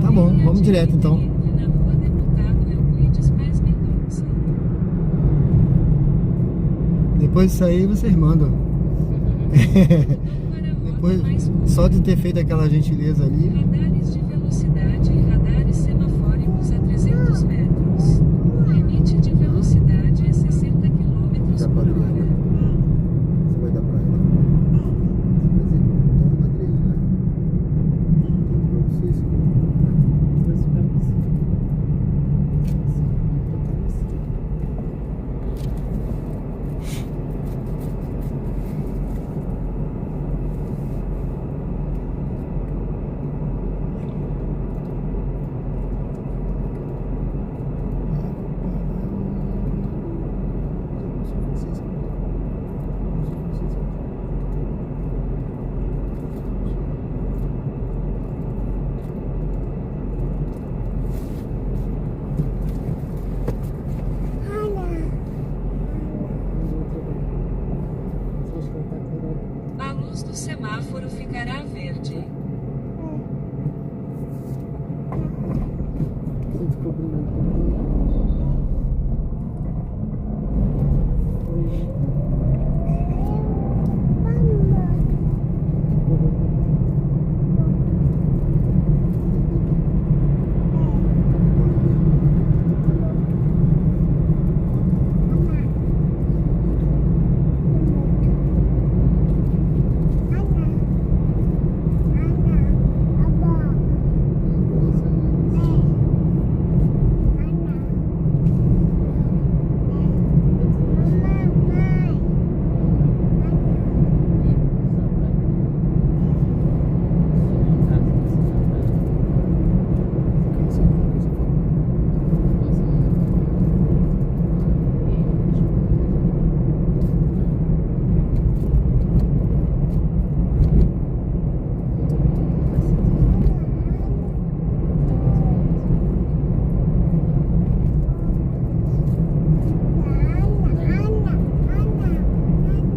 Tá bom, vamos direto então. Entre na rua Deputado Euclides Paz Mendonça. Depois disso aí vocês mandam. Depois, mais curta. só de ter feito aquela gentileza ali. Radares de velocidade e radares semafóricos a 300 metros. O limite de velocidade é 60 km Dá pra por abrir, hora. né? Você vai dar pra ela. Você vai dizer, toma, Adriana. Pra você, sim. Trouxe pra você. A luz do semáforo ficará verde. Você descobriu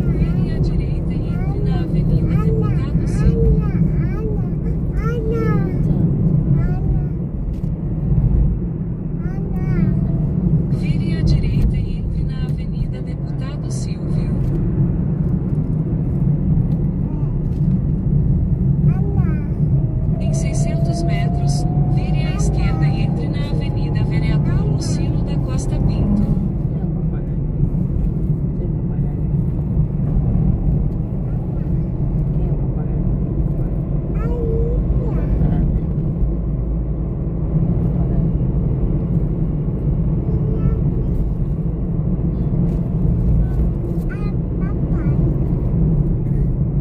Vire à direita e entre na Avenida Deputado Silvio. Vire à direita e entre na Avenida Deputado Silvio. Em 600 metros, vire à esquerda e entre na Avenida Vereador Lucilo da Costa Pinto.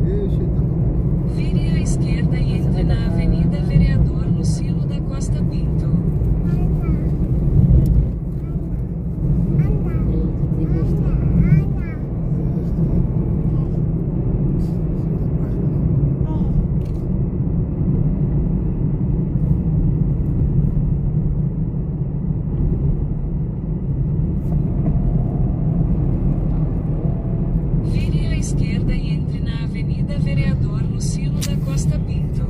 Ixi, então. Vire à esquerda e entre na Avenida Vereador Lucilo da Costa Pinto. Vire à esquerda e entre na Avenida Vereador Lucilo da Costa Pinto.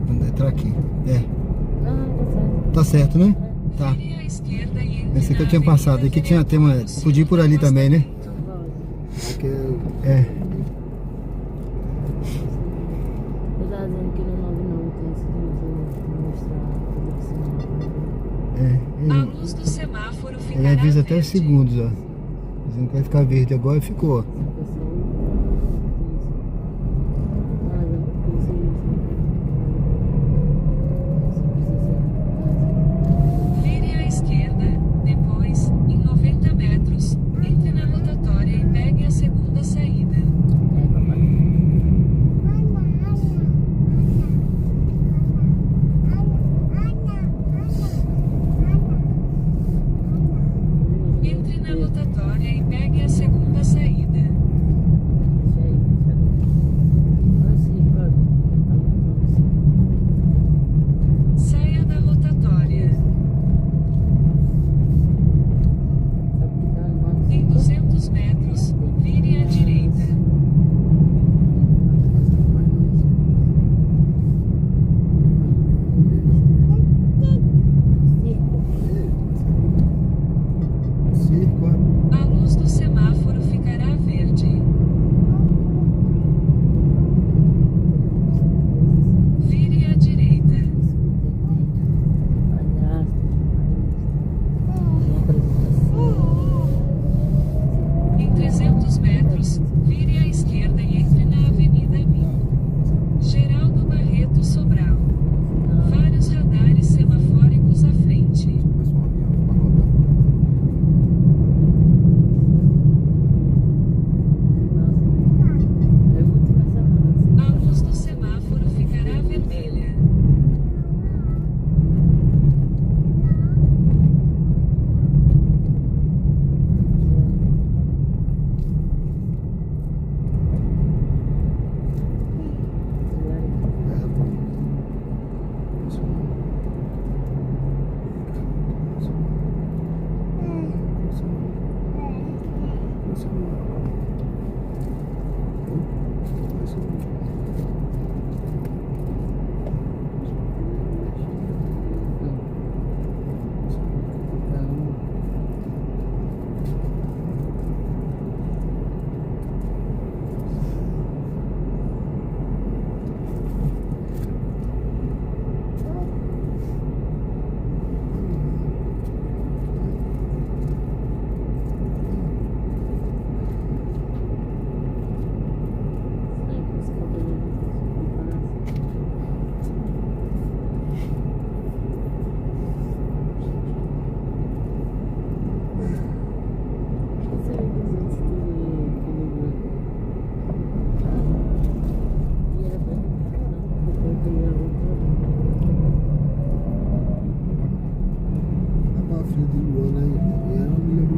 Vamos entrar aqui. É. Tá certo, né? Tá. Vire à esquerda e entre Esse aqui eu na tinha Avenida passado. Aqui tinha Vereador uma. Lucilo Podia ir por da ali Costa também, né? Pinto. Porque é. Eu tava dizendo que no 99 tem esse de mostrar tudo É. A luz do semáforo Ele ficará avisa até verde. segundos, ó. Dizendo que vai ficar verde agora e ficou. Vire à esquerda, depois, em 90 metros, entre na rotatória e pegue a segunda saída. Entre na rotatória e pegue a segunda saída. Saia da rotatória. Em 200 metros, vire à direita. Circo, ó. A luz do semáforo ficará verde.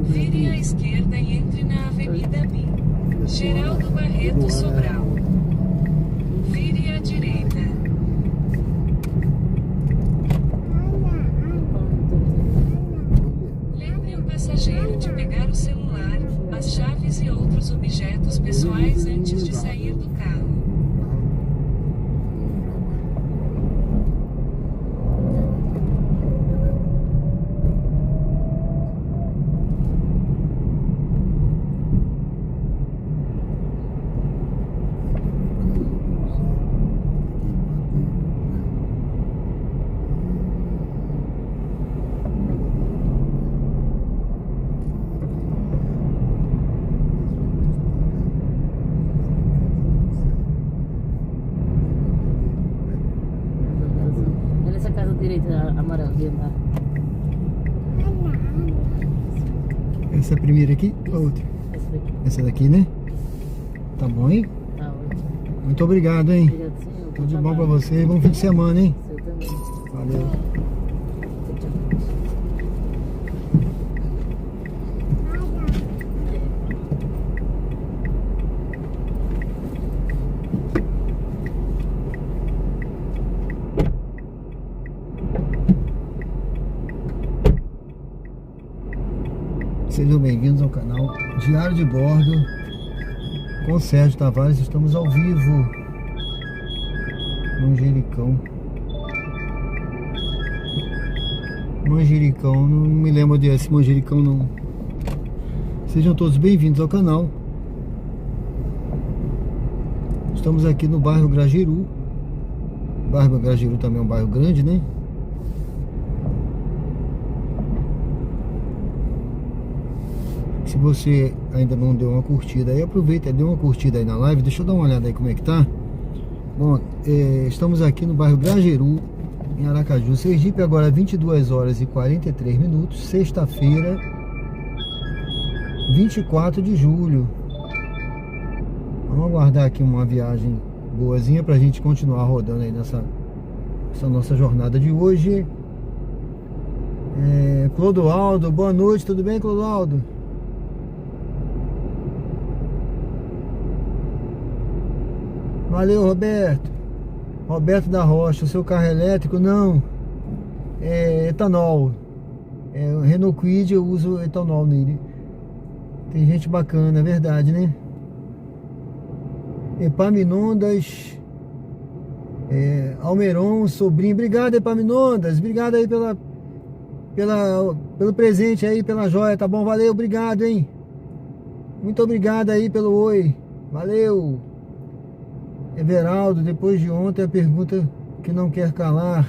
Vire à esquerda e entre na Avenida B. Geraldo Barreto Sobral. Vire à direita. Lembre o passageiro de pegar o celular, as chaves e outros objetos pessoais antes de sair do carro. Nessa casa direita amarela, lá. Essa é a primeira aqui ou a outra? Essa daqui. Essa daqui, né? Tá bom, hein? Tá ótimo. Muito obrigado, hein? Obrigado, senhor. Tudo de bom pra você. Bom fim de semana, hein? Seu também. Valeu. Sejam bem-vindos ao canal Diário de Bordo com Sérgio Tavares. Estamos ao vivo, Manjericão. Manjericão, não me lembro desse Manjericão não. Sejam todos bem-vindos ao canal. Estamos aqui no bairro Grajeru. O bairro Grajeru também é um bairro grande, né? Se você ainda não deu uma curtida aí, aproveita e dê uma curtida aí na live. Deixa eu dar uma olhada aí como é que tá. Bom, estamos aqui no bairro Grajeru, em Aracaju, Sergipe. Agora 22 horas e 43 minutos, sexta-feira, 24 de julho. Vamos aguardar aqui uma viagem boazinha pra gente continuar rodando aí nessa nossa jornada de hoje. Clodoaldo, boa noite, tudo bem, Clodoaldo? Valeu, Roberto. Roberto da Rocha, o seu carro elétrico? Não, é etanol. O Renault Kwid, eu uso etanol nele. Tem gente bacana, é verdade, né? Epaminondas, Almeron, sobrinho. Obrigado, Epaminondas. Obrigado aí pelo presente aí, pela joia, tá bom? Valeu, obrigado, hein? Muito obrigado aí pelo oi. Valeu. Everaldo, depois de ontem, a pergunta que não quer calar: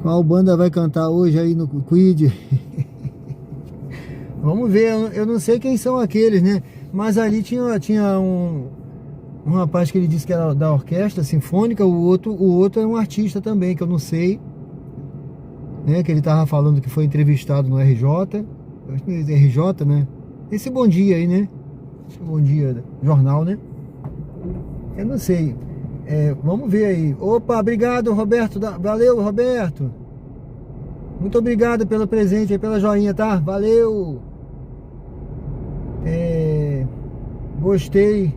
qual banda vai cantar hoje aí no Kwid? Vamos ver, eu não sei quem são aqueles, né? Mas ali tinha um rapaz que ele disse que era da orquestra sinfônica. O outro é um artista também, que eu não sei, né? Que ele tava falando que foi entrevistado no RJ. RJ, né? Esse Bom Dia aí, né? Esse Bom Dia jornal, né? Eu não sei. Vamos ver aí. Opa, obrigado, Roberto. Valeu, Roberto. Muito obrigado pelo presente aí, pela joinha, tá? Valeu. Gostei.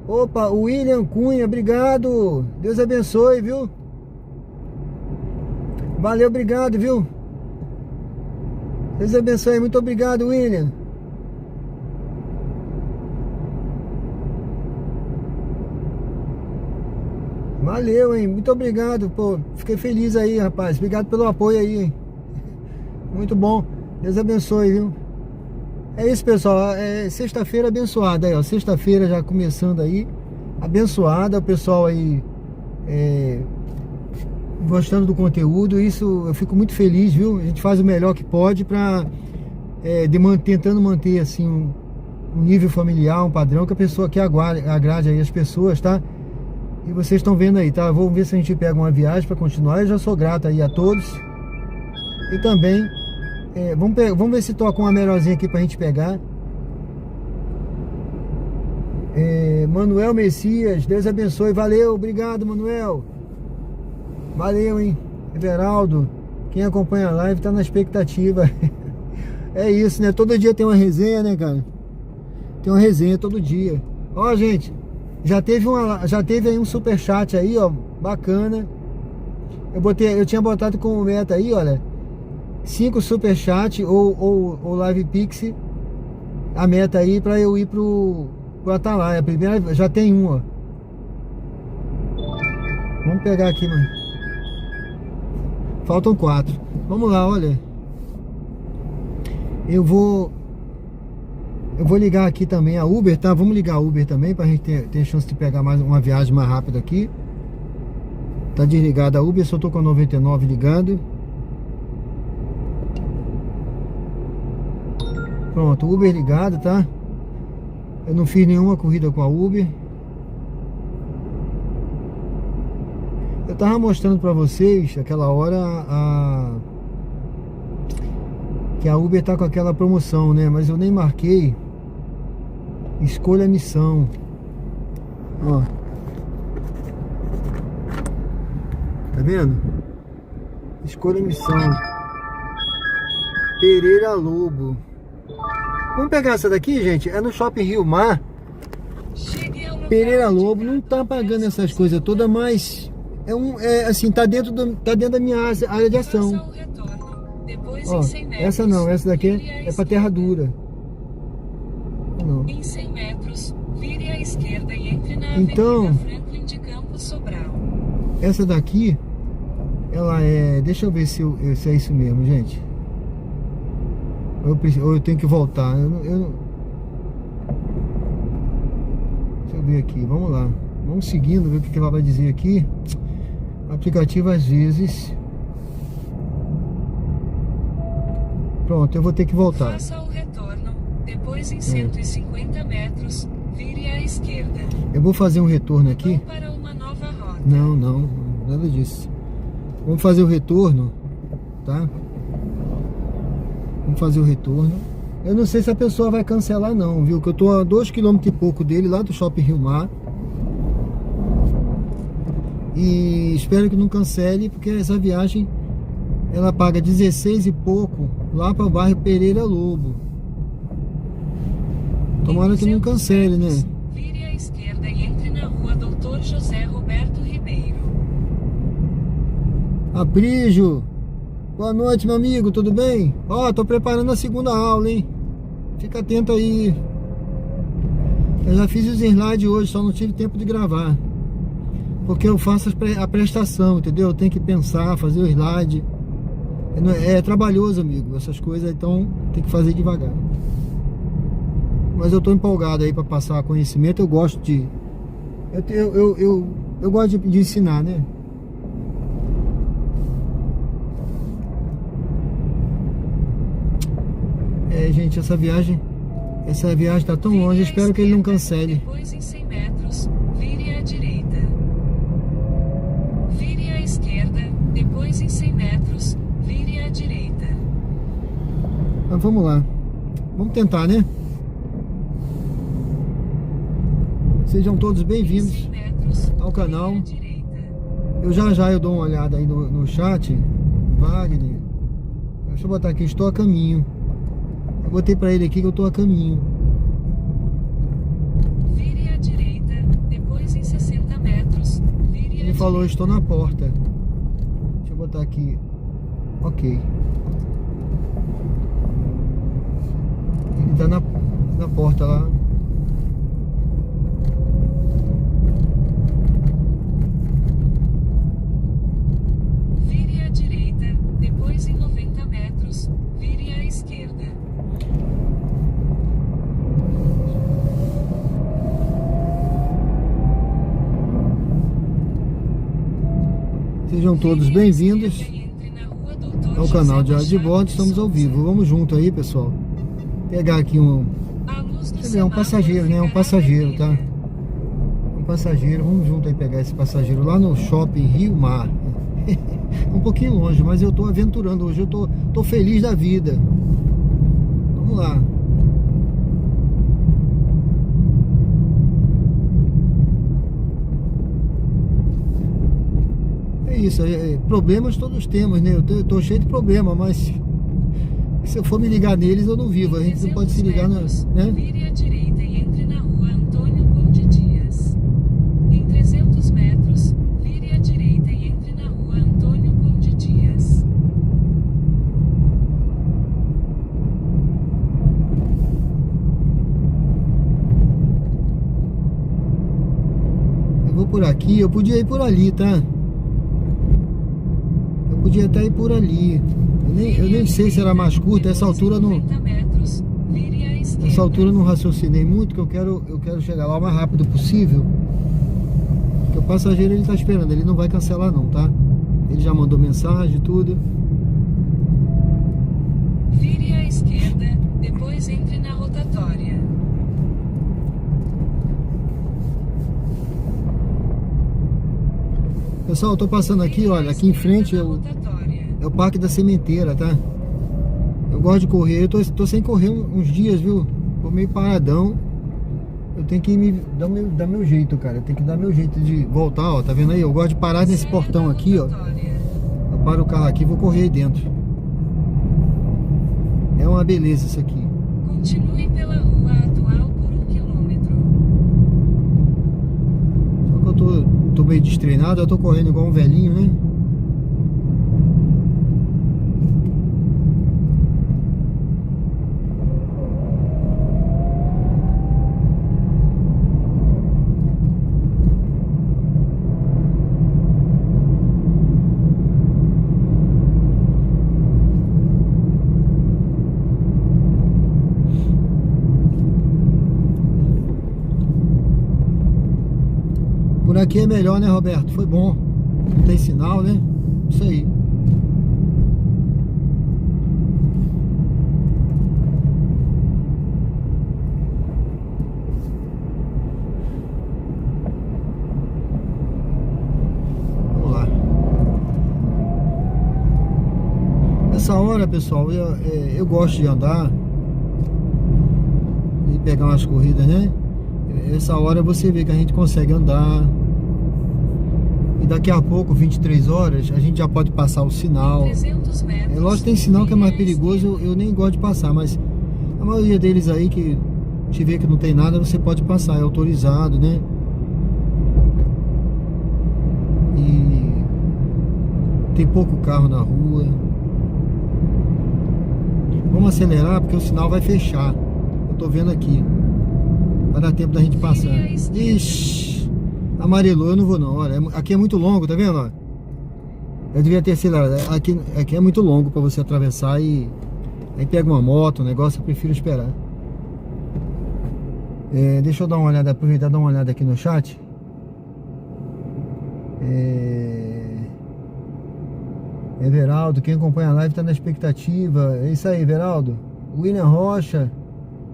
Opa, o William Cunha, obrigado. Deus abençoe, viu? Valeu, obrigado, viu? Deus abençoe. Muito obrigado, William. Valeu, hein? Muito obrigado, pô. Fiquei feliz aí, rapaz. Obrigado pelo apoio aí, hein? Muito bom. Deus abençoe, viu? É isso, pessoal. É sexta-feira abençoada aí, ó. Sexta-feira já começando aí. Abençoada. O pessoal aí gostando do conteúdo. Isso eu fico muito feliz, viu? A gente faz o melhor que pode pra tentando manter assim um nível familiar, um padrão que a pessoa que agrade aí as pessoas, tá? E vocês estão vendo aí, tá? Vamos ver se a gente pega uma viagem para continuar. Eu já sou grato aí a todos. E também, vamos ver se toca uma melhorzinha aqui pra gente pegar. Manuel Messias, Deus abençoe. Valeu, obrigado, Manuel. Valeu, hein? Everaldo, quem acompanha a live tá na expectativa. É isso, né? Todo dia tem uma resenha, né, cara? Tem uma resenha todo dia. Ó, gente, já teve aí um superchat aí, ó, bacana. Eu tinha botado como meta aí, olha, 5 superchat ou live pix, a meta aí pra eu ir pro Atalaia. A primeira já tem um, ó. Vamos pegar aqui, mano. Faltam 4. Vamos lá, olha. Eu vou ligar aqui também a Uber, tá? Vamos ligar a Uber também pra gente ter chance de pegar mais uma viagem mais rápida aqui. Tá desligada a Uber, só tô com a 99 ligando. Pronto, Uber ligado, tá? Eu não fiz nenhuma corrida com a Uber. Eu tava mostrando pra vocês aquela hora que a Uber tá com aquela promoção, né? Mas eu nem marquei. Escolha a missão. Ó. Tá vendo? Escolha a missão. Pereira Lobo. Vamos pegar essa daqui, gente? É no Shopping Rio Mar. Pereira Lobo. Não tá pagando essas coisas todas, mas assim, tá dentro da minha área de ação. Ó, essa não, essa daqui é pra terra dura. Não. Em 100 metros, vire à esquerda e entre na Então, Avenida Franklin de Campos Sobral. Essa daqui, ela é... Deixa eu ver se é isso mesmo, gente. Ou eu tenho que voltar. Deixa eu ver aqui, vamos lá. Vamos seguindo, ver o que ela vai dizer aqui. O aplicativo às vezes... Pronto, eu vou ter que voltar. Faça o retorno. Depois em 150 metros, vire à esquerda. Eu vou fazer um retorno aqui. Vão para uma nova rota. Não, nada disso. Vamos fazer o retorno, tá? Vamos fazer o retorno. Eu não sei se a pessoa vai cancelar não, viu? Que eu tô a 2 km e pouco dele, lá do Shopping Rio Mar. E espero que não cancele, porque essa viagem ela paga 16 e pouco lá para o bairro Pereira Lobo. Tomara que não cancele, né? Vire à esquerda e entre na rua Doutor José Roberto Ribeiro. Aprígio, boa noite, meu amigo, tudo bem? Ó, tô preparando a segunda aula, hein? Fica atento aí. Eu já fiz os slides hoje, só não tive tempo de gravar. Porque eu faço a prestação, entendeu? Eu tenho que pensar, fazer o slide. É trabalhoso, amigo, essas coisas, então tem que fazer devagar. Mas eu tô empolgado aí para passar conhecimento. Eu gosto de... Eu gosto de ensinar, né? Gente, essa viagem tá tão longe. Espero que ele não cancele. Depois em 100 metros, vire à direita. Vire à esquerda. Depois em 100 metros, vire à direita. Mas vamos lá. Vamos tentar, né? Sejam todos bem-vindos ao canal. Eu já dou uma olhada aí no chat. Wagner, deixa eu botar aqui, estou a caminho. Eu botei pra ele aqui que eu tô a caminho. Vire à direita, depois em 60 metros, vire à Ele falou, direita. estou na porta. Deixa eu botar aqui. Ok. tá na porta lá. Vire à direita, depois em 90 metros, vire à esquerda. Sejam todos bem-vindos ao canal Diário de Bordo. Estamos ao vivo. Vamos junto aí, pessoal. Pegar aqui um passageiro, né? Um passageiro, tá? Um passageiro. Vamos junto aí pegar esse passageiro lá no shopping Rio Mar. Um pouquinho longe, mas eu tô aventurando hoje. Eu tô feliz da vida. Vamos lá. É isso, problemas todos temos, né? Eu tô cheio de problema, mas se eu for me ligar neles, eu não vivo. A gente não pode se ligar, né? Vire à direita e entre na rua Antônio Conde Dias. Em 300 metros, vire à direita e entre na rua Antônio Conde Dias. Eu vou por aqui, eu podia ir por ali, tá? Podia até ir por ali. Eu nem sei se era mais curta. Essa altura não raciocinei muito, que eu quero chegar lá o mais rápido possível. Porque o passageiro ele tá esperando, ele não vai cancelar não, tá? Ele já mandou mensagem e tudo. Vire à esquerda, depois entre na rotatória. Pessoal, eu tô passando aqui, olha, aqui em frente é o Parque da Sementeira, tá? Eu gosto de correr, eu tô sem correr uns dias, viu? Tô meio paradão. Eu tenho que dar meu jeito, cara. Eu tenho que dar meu jeito de voltar, ó. Tá vendo aí? Eu gosto de parar nesse portão aqui, ó. Eu paro o carro aqui e vou correr aí dentro. É uma beleza isso aqui. Continue pela rua atual por 1 quilômetro. Só que eu tô meio destreinado, eu tô correndo igual um velhinho, né? Por aqui é melhor, né, Roberto? Foi bom. Não tem sinal, né? Isso aí. Vamos lá. Essa hora, pessoal, eu gosto de andar e pegar umas corridas, né? Essa hora você vê que a gente consegue andar. E daqui a pouco, 23 horas, a gente já pode passar o sinal. 300 metros, Lógico que tem sinal que é mais perigoso, eu nem gosto de passar, mas a maioria deles aí que te vê que não tem nada, você pode passar, é autorizado, né? E tem pouco carro na rua. Vamos acelerar porque o sinal vai fechar. Eu tô vendo aqui. Vai dar tempo da gente passar. Ixi, amarelou, eu não vou não. Olha, aqui é muito longo, tá vendo? Ó? Eu devia ter acelerado. Aqui é muito longo pra você atravessar e aí pega uma moto, um negócio, eu prefiro esperar. Deixa eu dar uma olhada, aproveitar e dar uma olhada aqui no chat. Everaldo, quem acompanha a live tá na expectativa. É isso aí, Everaldo. William Rocha,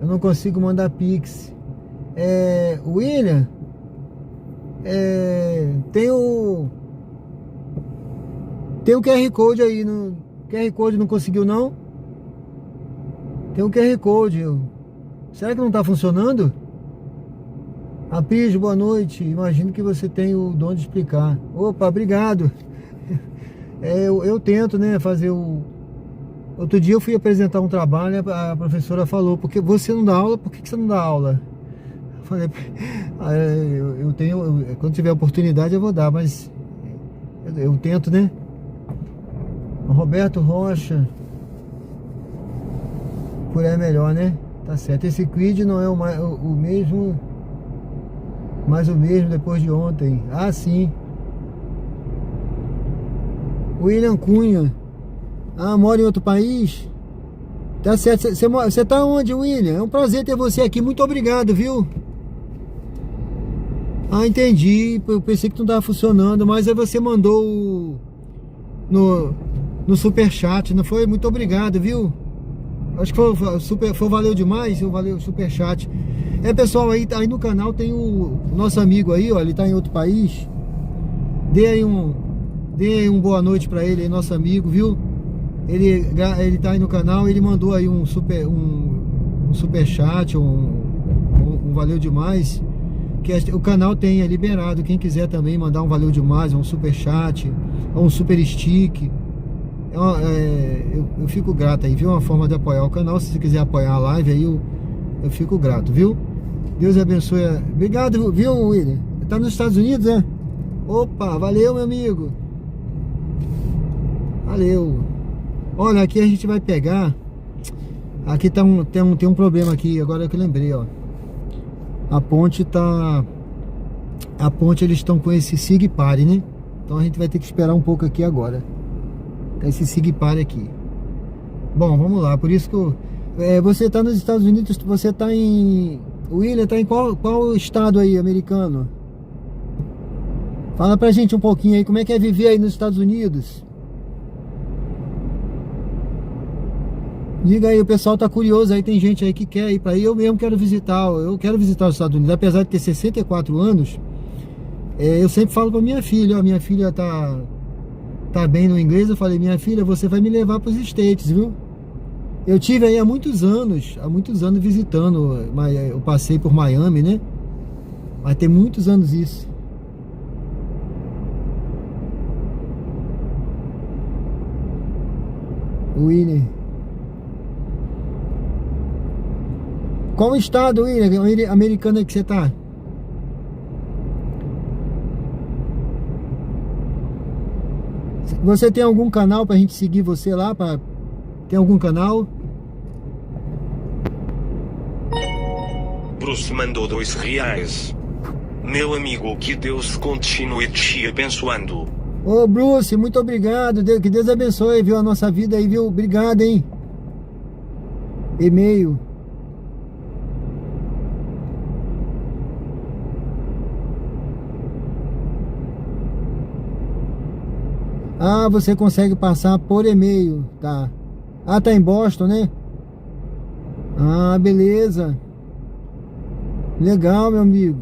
eu não consigo mandar pix. William, tem o QR Code aí. No QR Code não conseguiu não? Tem um QR Code. Será que não tá funcionando? Apis, boa noite. Imagino que você tem o dom de explicar. Opa, obrigado. Eu tento, né, fazer o... Outro dia eu fui apresentar um trabalho, a professora falou, porque você não dá aula, por que você não dá aula? Eu falei, eu tenho, quando tiver oportunidade eu vou dar, mas eu tento, né? Roberto Rocha, por aí é melhor, né? Tá certo, esse Quid não é o mesmo, mais o mesmo depois de ontem. Ah, sim. William Cunha. Ah, mora em outro país? Tá certo, você tá onde, William? É um prazer ter você aqui, muito obrigado, viu? Ah, entendi, eu pensei que não tava funcionando, mas aí você mandou no superchat, não foi? Muito obrigado, viu? Acho que foi valeu demais, valeu o superchat. Pessoal, aí no canal tem o nosso amigo aí, ó, ele tá em outro país. Dê aí um boa noite pra ele aí, nosso amigo, viu? Ele tá aí no canal, ele mandou aí um superchat, um valeu demais. Que o canal tenha liberado, quem quiser também mandar um valeu demais, um superchat, ou um super stick. Eu fico grato aí, viu? Uma forma de apoiar o canal. Se você quiser apoiar a live aí, eu fico grato, viu? Deus abençoe. Obrigado, viu, William? Tá nos Estados Unidos, né? Opa, valeu, meu amigo. Valeu. Olha, aqui a gente vai pegar. Aqui tem um problema aqui, agora que eu lembrei, ó. A ponte eles estão com esse SIGPARE, né? Então a gente vai ter que esperar um pouco aqui agora. Esse SIGPARE aqui. Bom, vamos lá. Por isso que você tá nos Estados Unidos, você tá em... O William tá em qual estado aí, americano? Fala pra gente um pouquinho aí, como é que é viver aí nos Estados Unidos? Diga aí, o pessoal tá curioso aí, tem gente aí que quer ir pra aí. Eu mesmo quero visitar, os Estados Unidos. Apesar de ter 64 anos, eu sempre falo pra minha filha, ó, minha filha tá bem no inglês. Eu falei, minha filha, você vai me levar pros States, viu? Eu tive aí há muitos anos visitando, eu passei por Miami, né? Mas tem muitos anos isso. William. Qual estado, William, americano é que você tá? Você tem algum canal pra gente seguir você lá? Tem algum canal? Bruce mandou R$2. Meu amigo, que Deus continue te abençoando. Ô Bruce, muito obrigado. Que Deus abençoe, viu, a nossa vida aí, viu? Obrigado, hein? E-mail. Ah, você consegue passar por e-mail, tá? Ah, tá em Boston, né? Ah, beleza. Legal, meu amigo.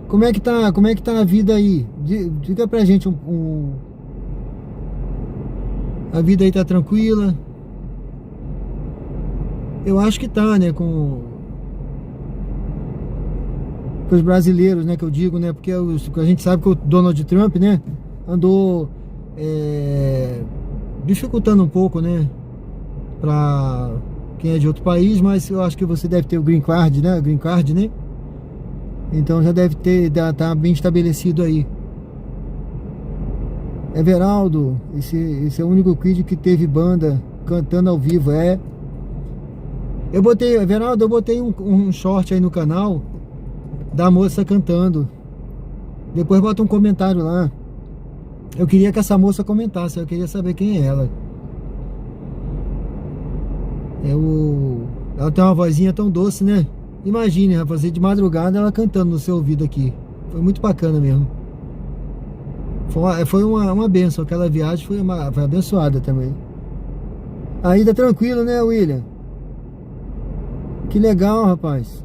Como é que tá a vida aí? Diga pra gente A vida aí tá tranquila? Eu acho que tá, né? Com os brasileiros, né? Que eu digo, né? Porque a gente sabe que o Donald Trump, né? Andou dificultando um pouco, né? Pra quem é de outro país, mas eu acho que você deve ter o Green Card, né? Green Card, né? Então já deve tá bem estabelecido aí. Everaldo, esse é o único vídeo que teve banda cantando ao vivo, Everaldo, eu botei um short aí no canal da moça cantando. Depois bota um comentário lá. Eu queria que essa moça comentasse, eu queria saber quem é ela. Ela tem uma vozinha tão doce, né? Imagine, rapaz, de madrugada ela cantando no seu ouvido aqui. Foi muito bacana mesmo. Foi uma benção, aquela viagem foi abençoada também. Ainda tranquilo, né, William? Que legal, rapaz.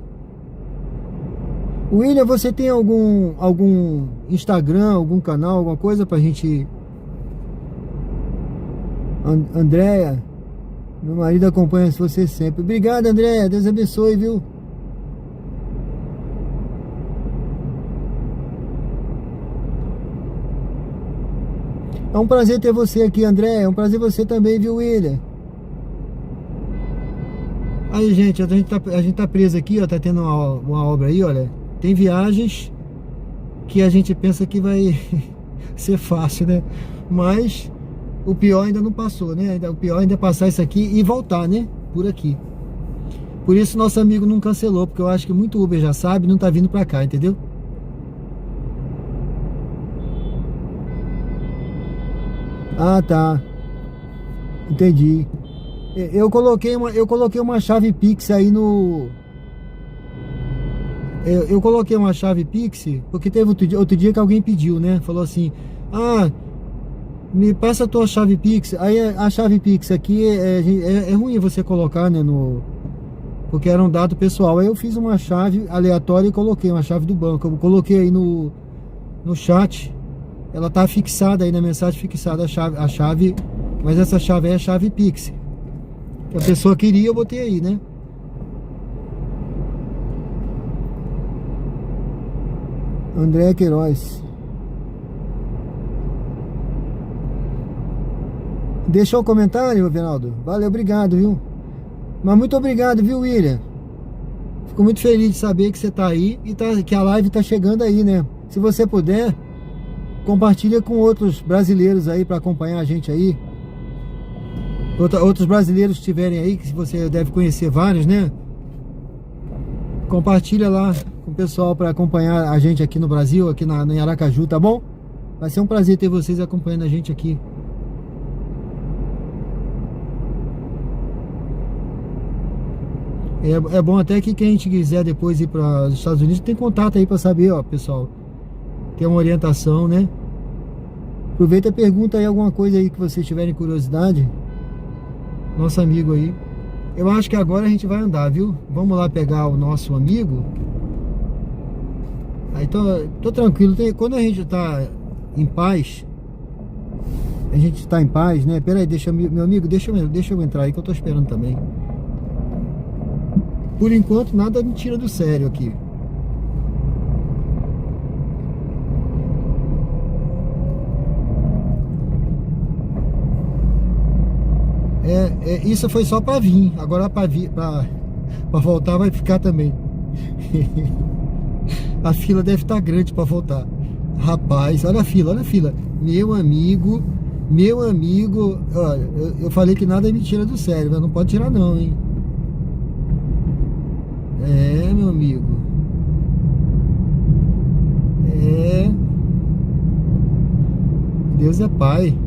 William, você tem algum Instagram, algum canal, alguma coisa pra gente... Andréia, meu marido acompanha você sempre. Obrigado, Andréia, Deus abençoe, viu? É um prazer ter você aqui, Andréia. É um prazer você também, viu, William? Aí, gente, a gente tá preso aqui, ó. Tá tendo uma obra aí, olha. Tem viagens que a gente pensa que vai ser fácil, né? Mas o pior ainda não passou, né? O pior ainda é passar isso aqui e voltar, né? Por aqui. Por isso nosso amigo não cancelou, porque eu acho que muito Uber já sabe, não tá vindo pra cá, entendeu? Ah, tá. Entendi. Eu coloquei uma chave Pix aí no... Eu coloquei uma chave Pix, porque teve outro dia que alguém pediu, né? Falou assim, ah, me passa a tua chave Pix. Aí a chave Pix aqui é ruim você colocar, né? Porque era um dado pessoal. Aí eu fiz uma chave aleatória e coloquei uma chave do banco. Eu coloquei aí no chat. Ela tá fixada aí na mensagem, fixada a chave, mas essa chave é a chave Pix. Que a pessoa queria, eu botei aí, né? André Queiroz. Deixou o comentário, Vinaldo? Valeu, obrigado, viu? Mas muito obrigado, viu, William? Fico muito feliz de saber que você tá aí e que a live tá chegando aí, né? Se você puder, compartilha com outros brasileiros aí para acompanhar a gente aí. Outros brasileiros que estiverem aí, que você deve conhecer vários, né? Compartilha lá com o pessoal para acompanhar a gente aqui no Brasil, aqui em Aracaju, tá bom? Vai ser um prazer ter vocês acompanhando a gente aqui. É bom até que quem a gente quiser depois ir para os Estados Unidos tem contato aí para saber, ó, pessoal. Tem uma orientação, né? Aproveita e pergunta aí alguma coisa aí que vocês tiverem curiosidade. Nosso amigo aí. Eu acho que agora a gente vai andar, viu? Vamos lá pegar o nosso amigo. Aí tô tranquilo. Quando a gente tá em paz, a gente tá em paz, né? Pera aí, meu amigo, deixa eu entrar aí que eu tô esperando também. Por enquanto, nada me tira do sério aqui. Isso foi só para vir. Agora para voltar vai ficar também. A fila deve estar grande para voltar. Rapaz, olha a fila. Meu amigo, olha, eu falei que nada me tira do sério, mas não pode tirar não, hein? Meu amigo. Deus é pai.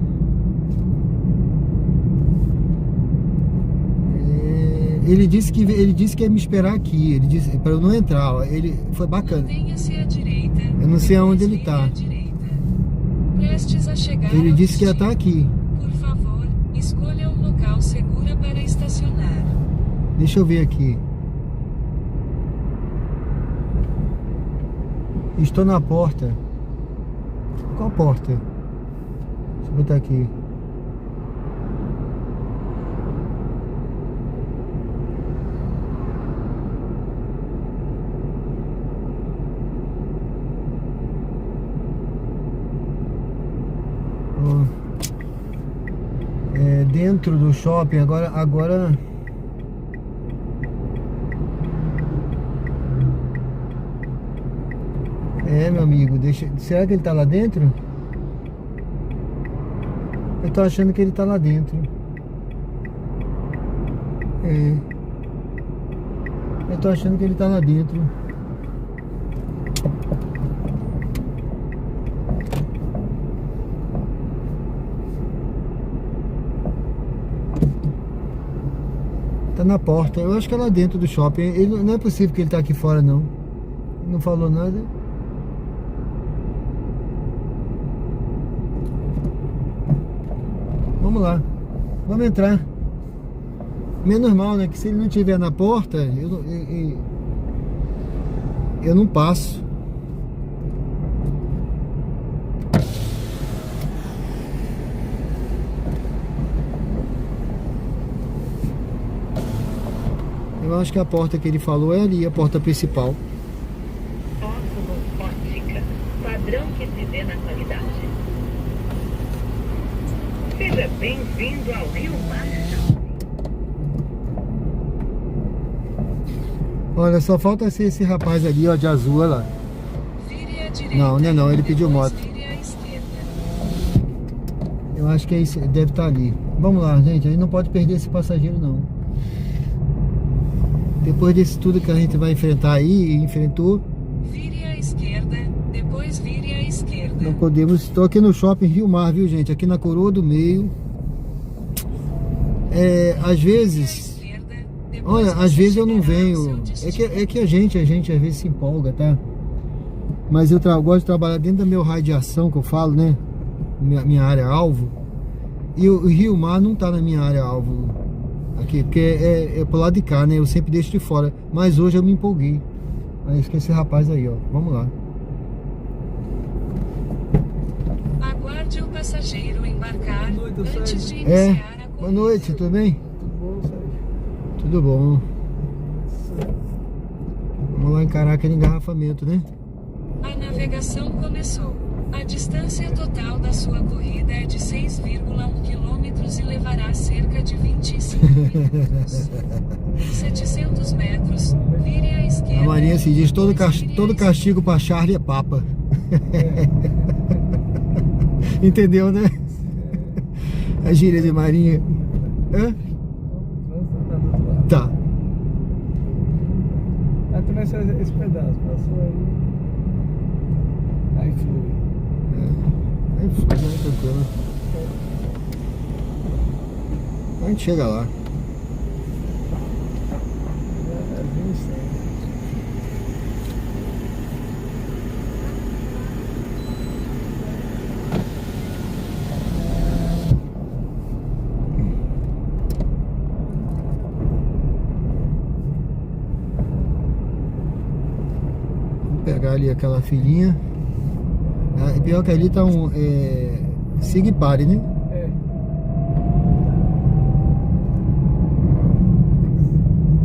Ele disse que ia me esperar aqui. Ele disse para eu não entrar. Ó. Ele foi bacana. Mantenha-se à direita. Eu não sei aonde ele tá. Prestes a chegar Ele ao disse que ia estar destino. aqui. Por favor, escolha um local seguro para estacionar. Deixa eu ver aqui. Estou na porta. Qual porta? Deixa eu botar aqui. Dentro do shopping, agora meu amigo, será que ele tá lá dentro? Eu tô achando que ele tá lá dentro. Eu tô achando que ele tá lá dentro. Tá na porta, eu acho que é lá dentro do shopping. Não é possível que ele tá aqui fora não. Não falou nada. Vamos lá. Vamos entrar. Menos mal, né? Que se ele não estiver na porta, eu não passo. Eu acho que a porta que ele falou é ali, a porta principal. Óculos ótica, padrão que se vê na qualidade. Seja bem-vindo ao Rio Mar. Olha, só falta ser esse rapaz ali, ó, de azul, olha lá. Vire à direita. Não, ele pediu Depois moto. vire à esquerda. Eu acho que é isso, deve estar ali. Vamos lá, gente, a gente não pode perder esse passageiro, não. Depois disso tudo que a gente vai enfrentar aí, e enfrentou, Vire à esquerda, depois vire à esquerda. não podemos... Estou aqui no Shopping Rio Mar, viu, gente? Aqui na Coroa do Meio. Às vezes... Olha, às vezes eu não venho. É que a gente às vezes se empolga, tá? Mas eu gosto de trabalhar dentro do meu raio de ação, que eu falo, né? Minha área alvo. E o Rio Mar não tá na minha área alvo aqui, porque é pro lado de cá, né? Eu sempre deixo de fora. Mas hoje eu me empolguei. Aí esqueci esse rapaz aí, ó. Vamos lá. Aguarde o passageiro embarcar Boa noite, antes de Sérgio. iniciar a corrida. Boa noite, tudo bem? Tudo bom, Sérgio? Tudo bom. Vamos lá encarar aquele engarrafamento, né? A navegação começou. A distância total da sua corrida é de 6,1 km e levará cerca de 25 minutos. 700 metros, vire à esquerda. A Marinha se diz, todo depois vire à castigo pra Charlie é papa. Entendeu, né? A gíria de Marinha. Hã? Tá. Até nesse esse pedaço, passou aí. Aí flui. Aí foi, né? Tranquilo. A gente chega lá. Vamos pegar ali aquela filhinha. E pior que ali tá um siga e pare, né? É.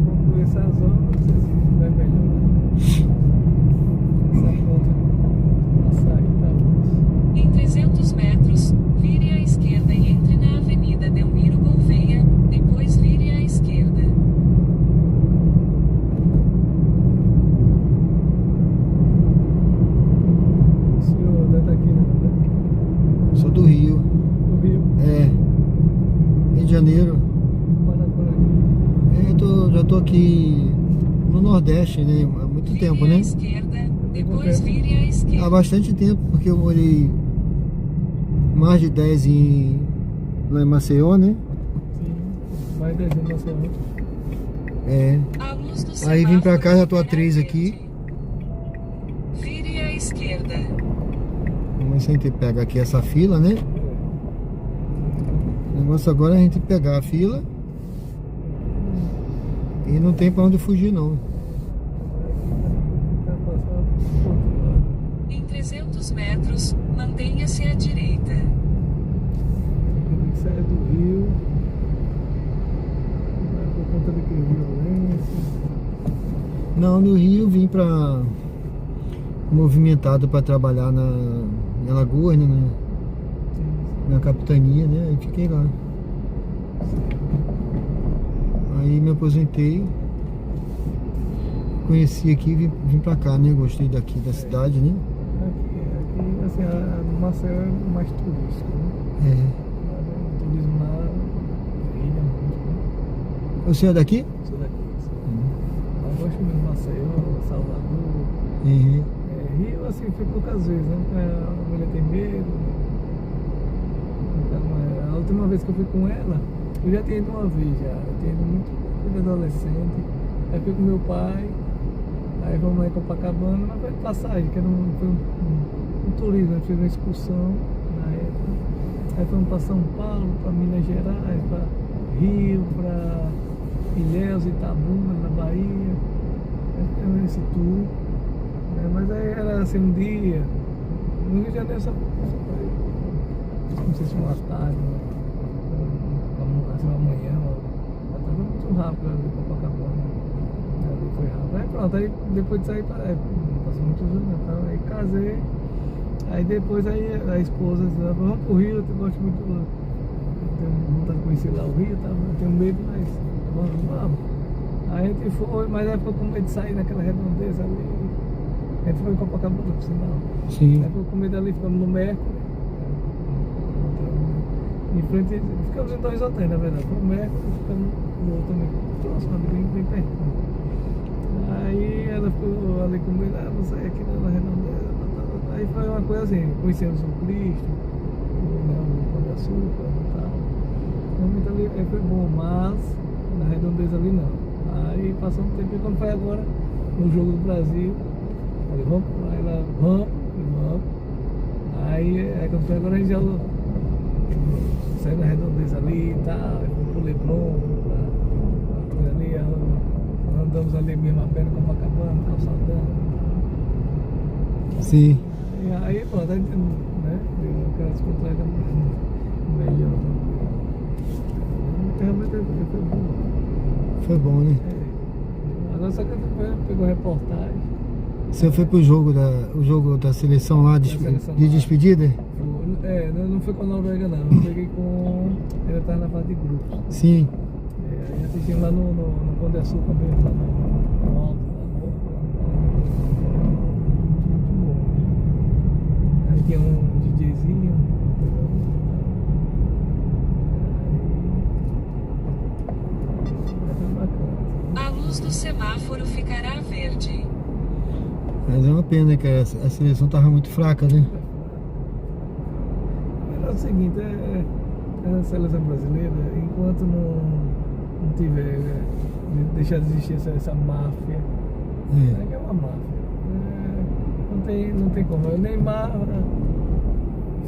Vamos por essa zona, não sei se vai melhorar. Essa ponta açaí tá. Em 300 metros, vire à esquerda e entre na Avenida Delmiro Gouveia, depois vire à esquerda. O senhor não é daqui, né? Sou do Rio. Do Rio. Rio de Janeiro. Para por aqui. Eu já tô aqui no Nordeste, né? Há muito Vire tempo, à né? esquerda, depois vire à esquerda. Há bastante tempo, porque eu morei mais de 10 lá em Maceió, né? Sim. Mais 10 anos na semana. À luz do Aí vim pra cá, já tô semáforo a 3 verde. aqui. Vire à esquerda. Vamos sempre pegar aqui essa fila, né? O negócio agora é a gente pegar a fila. E não tem pra onde fugir, não. Vai passar pro outro lado. Em 300 metros, mantenha-se à direita. Ele que sai do Rio. Vai por conta daquele violência. Não, no Rio vim pra... movimentado pra trabalhar na Alagoas, né? Na capitania, né? Aí fiquei lá. Aí me aposentei. Conheci aqui e vim pra cá, né? Gostei daqui da cidade, né? Aqui assim, a Maceió é mais turística, né? O turismo lá brilha muito, né? Você é daqui? Sou daqui. Eu gosto mesmo de Maceió, Salvador. Uhum. Rio, assim, fui poucas vezes, né? Porque a mulher tem medo. Então, a última vez que eu fui com ela, eu já tinha ido uma vez já. Eu tinha ido muito quando adolescente. Aí fui com meu pai. Aí vamos lá em Copacabana, mas foi de passagem, que era foi um turismo, a gente fez uma excursão na época. Aí fomos para São Paulo, para Minas Gerais, para Rio, para Ilhéus, Itabuna, na Bahia. Aí ficamos nesse tour. Mas aí era assim um dia. No Rio de Janeiro só foi, não sei se uma tarde, uma manhã, foi muito rápido ali em Copacabana. Ali foi rápido. Aí pronto, aí depois de sair, passou muitos anos, então, aí casei. Aí depois aí a esposa disse, vamos pro Rio, eu gosto muito, eu tenho vontade de conhecer lá o Rio, tá? Eu tenho medo, mas vamos. Aí a gente foi, mas aí ficou com medo de sair naquela redondeza ali. A gente foi em Copacabana, por sinal. Sim. Aí ficou com medo ali, ficamos no Mercury. Em frente, ficamos em dois hotéis, na verdade. Foi o Mercury, ficamos no outro também, próximo, bem perto. coisa assim, conhecendo o São Cristo, né, o Pão de Açúcar e tal. Realmente ali foi bom, mas na Redondeza ali não. Aí passou um tempo e quando foi agora, no jogo do Brasil, falei, vamos, aí ela, vamos. Aí quando foi agora a gente já saiu da Redondeza ali e tal, fomos pro Leblon, ali, andamos ali mesmo a pé no Copacabana, calçadão. Sim. E aí, pô, tá entendendo, né? Deu aquela descontraída melhor. Realmente foi bom. Foi bom, né? Agora só que eu pegou reportagem. Você foi pro jogo da seleção lá de despedida? Não foi com a Noruega não, eu peguei com. Ele tava na fase de grupos. Sim. Aí assistimos lá no Pão de Açúcar mesmo, lá no alto, muito bom. Aí tinha um DJzinho. Foi bacana. A luz do semáforo ficará verde. Mas é uma pena que a seleção tava muito fraca, né? É o seguinte, a seleção brasileira, enquanto não tiver deixar de existir essa máfia, que é uma máfia, não tem como. O Neymar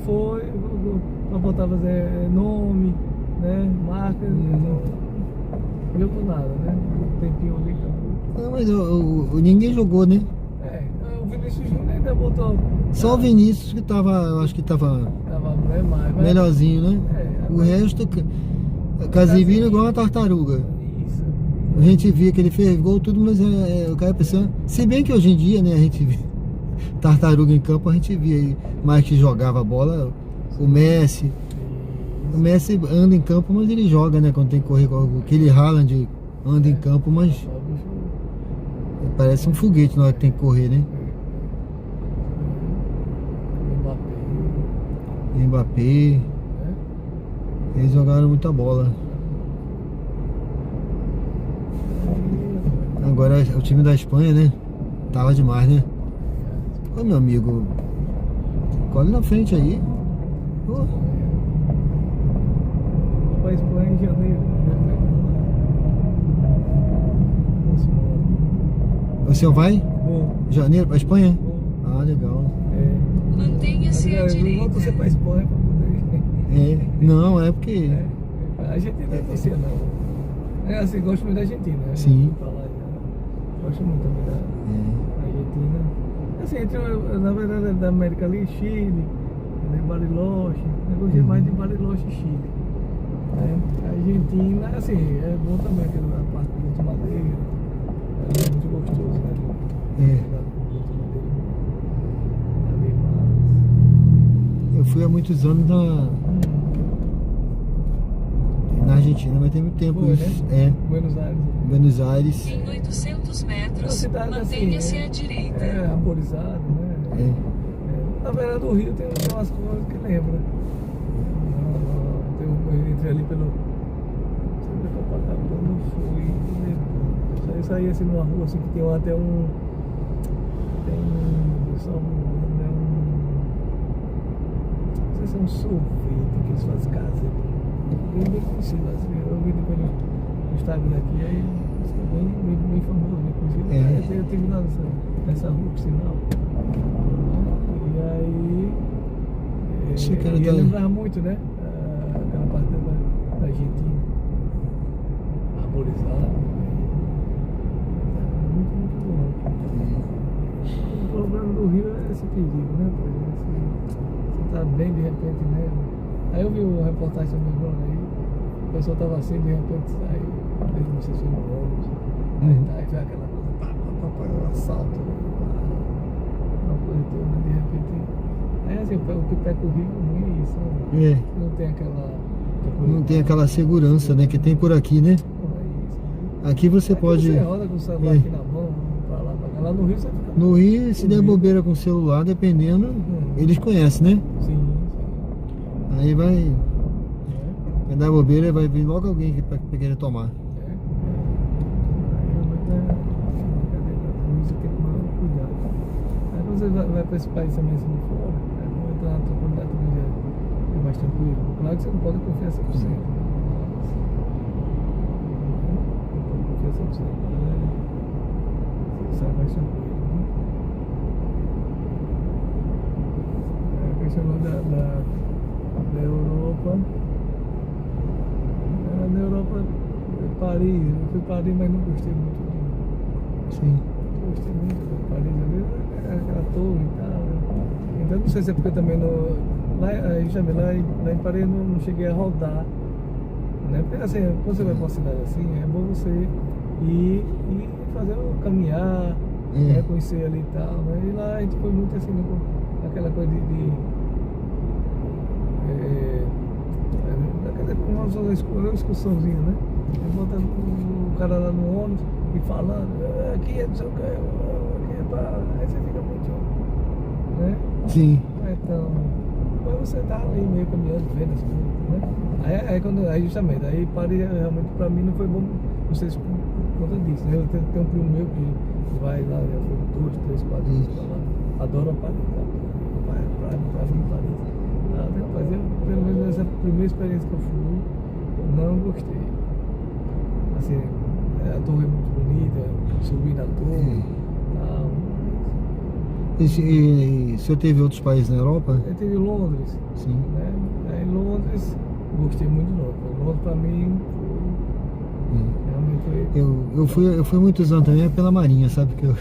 foi para botar fazer nome, né, marca, não deu por nada, né? Um tempinho ali acabou. Não, mas ninguém jogou, né? O Vinícius Júnior ainda botou. Só o Vinícius que tava, eu acho que tava mais, melhorzinho, né? O resto, Casemiro igual uma tartaruga. Isso. A gente via que ele fez gol, tudo, mas o cara pensando. Se bem que hoje em dia, né, a gente vê tartaruga em campo, a gente via aí mais que jogava bola, o Messi. O Messi anda em campo, mas ele joga, né? Quando tem que correr, aquele Haaland anda em campo, mas parece um foguete na hora que tem que correr, né? Mbappé. Eles jogaram muita bola. Agora o time da Espanha, né? Tava demais, né? Ô, meu amigo, colhe na frente aí. Ô. Pra Espanha em janeiro. O senhor vai? Bom. Janeiro pra Espanha? Bom. Ah, legal. Mantenha-se à Vamos torcer pra direita. Espanha pra poder. Não, é porque. A Argentina não torcia não. Assim, gosto muito da Argentina. Né? Sim. Pra lá, gosto muito também da Argentina. Assim, entre, na verdade, da América ali, Chile, né? Bariloche. Eu gostei mais de Bariloche e Chile. A Argentina, assim, é bom também aquela parte do Porto Madeira. É muito gostoso, né? Eu fui há muitos anos na Argentina, mas tem muito tempo Foi, isso. né? Buenos Aires. Buenos Aires. Em 800 metros, Cidade, mantenha-se assim, à direita. arborizado, né? Na verdade do Rio tem umas coisas que lembra. Entrei ali pelo Copacabana, não fui. Eu saí assim numa rua assim que tem até um. Tem só não sei se é um sorvete que eles fazem casa. Bem conhecido assim. Eu vi depois no Instagram aqui, aí bem famoso, bem conhecido. Eu tive lá nessa rua, por sinal. E aí. Ia lembrar muito, né? Aquela parte da Argentina. Arborizada. Muito bom. O problema do Rio é esse perigo, né? Você tá bem de repente, né? Aí eu vi uma reportagem também agora aí. O pessoal tava assim, de repente sai, não sei se foi no ônibus. Aí foi aquela coisa, assalto, uma coisa toda, de repente. Aí assim, o que pega o Rio não é isso, né? Não tem aquela. Não tem aquela segurança, né? Que tem por aqui, né? Aqui você pode. Você roda com o celular aqui na mão, pra lá, pra cá. Lá no Rio você fica. No Rio, se der bobeira com o celular, dependendo, eles conhecem, né? Sim. Aí vai dar bobeira, vai vir logo alguém aqui pra querer tomar. Você tem que tomar cuidado. Aí quando você vai para esse país também assim de fora, outra comunidade também é mais tranquilo. Claro que você não pode confiar 100%. Mas, não pode confiar 100%, mas você sai mais tranquilo. A questão da Europa. Na Europa, Paris, eu fui Paris, mas não gostei muito. Sim. Gostei muito de Paris, às vezes aquela torre e tal. Né? Então não sei se é porque também lá em Paris eu não cheguei a rodar. Né? Porque assim, quando você vai para uma cidade assim, é bom você ir e fazer caminhar, né? Conhecer ali e tal. Né? E lá a gente foi muito assim, aquela coisa uma excursãozinha, né? Bota o cara lá no ônibus e falando, aqui é não sei o que, aqui é pra... Aí você fica muito, né? Sim. Então, mas você tá ali meio caminhando, vendo as coisas, né? Aí justamente, aí Paris realmente pra mim não foi bom, não sei se por conta disso, né? Eu tenho um primo meu que vai lá, já foi 2, 3, 4 vezes pra lá, adora Paris, vai pra mim Paris. Mas eu, pelo menos nessa primeira experiência que eu fui, não gostei. Assim, a torre é muito bonita, subir na torre e tal. E o senhor teve outros países na Europa? Eu tive Londres. Sim. Né? Aí em Londres, gostei muito de Londres. Londres pra mim realmente foi. Eu fui muitos anos também pela Marinha, sabe? Que eu...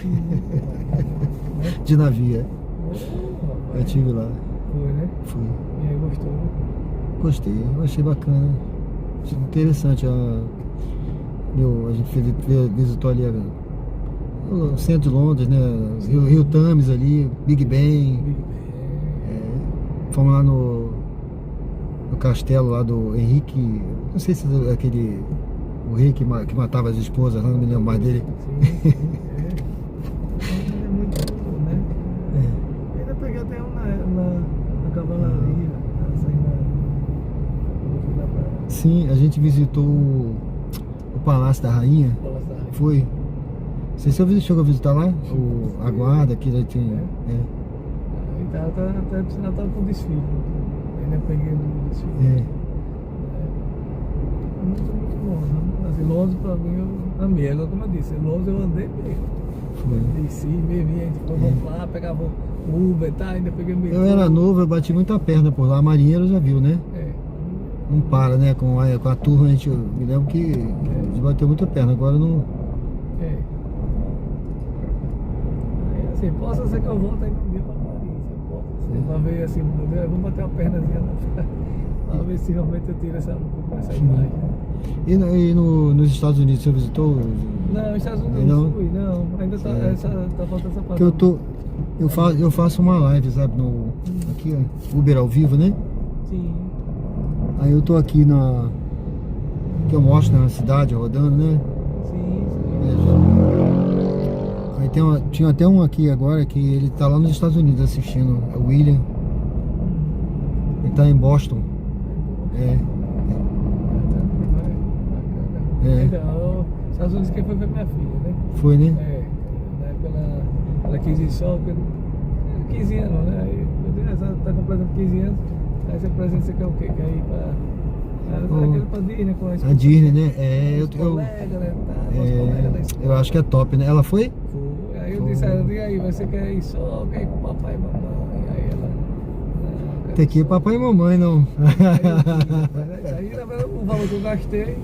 de navio. Eu estive lá. Foi, né? Fui. E aí gostou? Gostei, eu achei bacana. Achei interessante. A gente visitou ali o centro de Londres, né? Rio Thames ali, Big Ben. Fomos lá no castelo lá do Henrique. Não sei se é aquele. O rei que matava as esposas, não me lembro mais dele. Sim, é muito bom, né? Ainda peguei até na cavalaria, Sim, a gente visitou o Palácio da Rainha. Foi. Não sei se você chegou a visitar lá? A guarda que já tinha. Até por sinal tava com desfile. Ainda peguei no desfile. Muito bom, né? Assim, Londres pra mim eu amei. Agora, como eu disse, Londres eu andei mesmo. Desci mesmo, a gente foi lá, pegava o Uber e tá, ainda peguei meio. Eu era novo, eu bati muita perna por lá. A marinheiro já viu, né? Não para, né? Com a turma, a gente, eu me lembro que a gente bateu muita perna, agora não. Aí, assim, possa ser que eu volte ainda um dia pra Paris. Possa ser, pra ver assim, vamos bater uma pernazinha lá. Pra ver se realmente eu tiro essa imagem. E nos Estados Unidos você visitou? Não, nos Estados Unidos não fui, não. Ainda tá faltando essa parte. Porque eu faço uma live, sabe? Aqui, ó, Uber ao vivo, né? Sim. Aí eu tô aqui que eu mostro na cidade, rodando, né? Sim. Aí tinha até um aqui agora que ele tá lá nos Estados Unidos assistindo, é o William. Ele tá em Boston. Então, Estados Unidos quem foi minha filha, né? Foi, né? Na época ela quis ir só, 15 anos, né? Aí, ela tá completando 15 anos, aí você presente, você quer o quê? Quer ir pra Disney com a Disney, né? Colega, né? Colega da escola. Eu acho que é top, né? Ela foi? Foi. Aí eu disse, e aí, você quer ir só, quer ir com papai e mamãe? Aí ela... Tem que ir papai e mamãe, não. Aí na verdade o valor que eu gastei,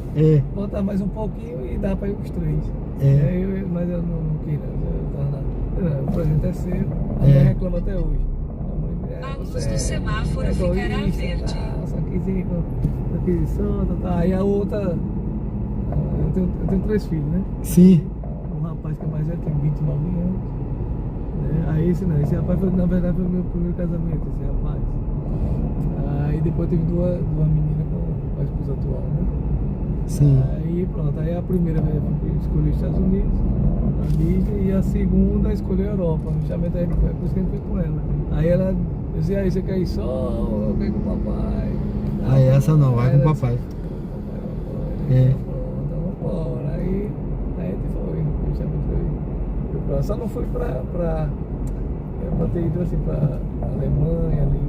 botar mais um pouquinho e dá pra ir os 3. Mas eu não quis, o presente é seu, a mãe reclama até hoje. A luz do semáforo ficará verde. Só quis ir tá. Aí a outra, eu tenho 3 filhos, né? Sim. Um rapaz que é mais velho, tem 29 anos. Aí esse rapaz foi, na verdade, foi o meu primeiro casamento, esse rapaz. Aí depois teve duas meninas com a esposa atual, né? Sim. Aí pronto, aí a primeira escolheu os Estados Unidos, a Disney, e a segunda escolheu a Europa. Justamente aí, por isso que a gente foi com ela. Aí ela dizia, aí você quer ir só ou quer ir com o papai? Aí essa não, vai com o papai. Pronto, vamos embora. Aí a gente foi, justamente foi. Só não fui pra ter ido assim pra Alemanha ali.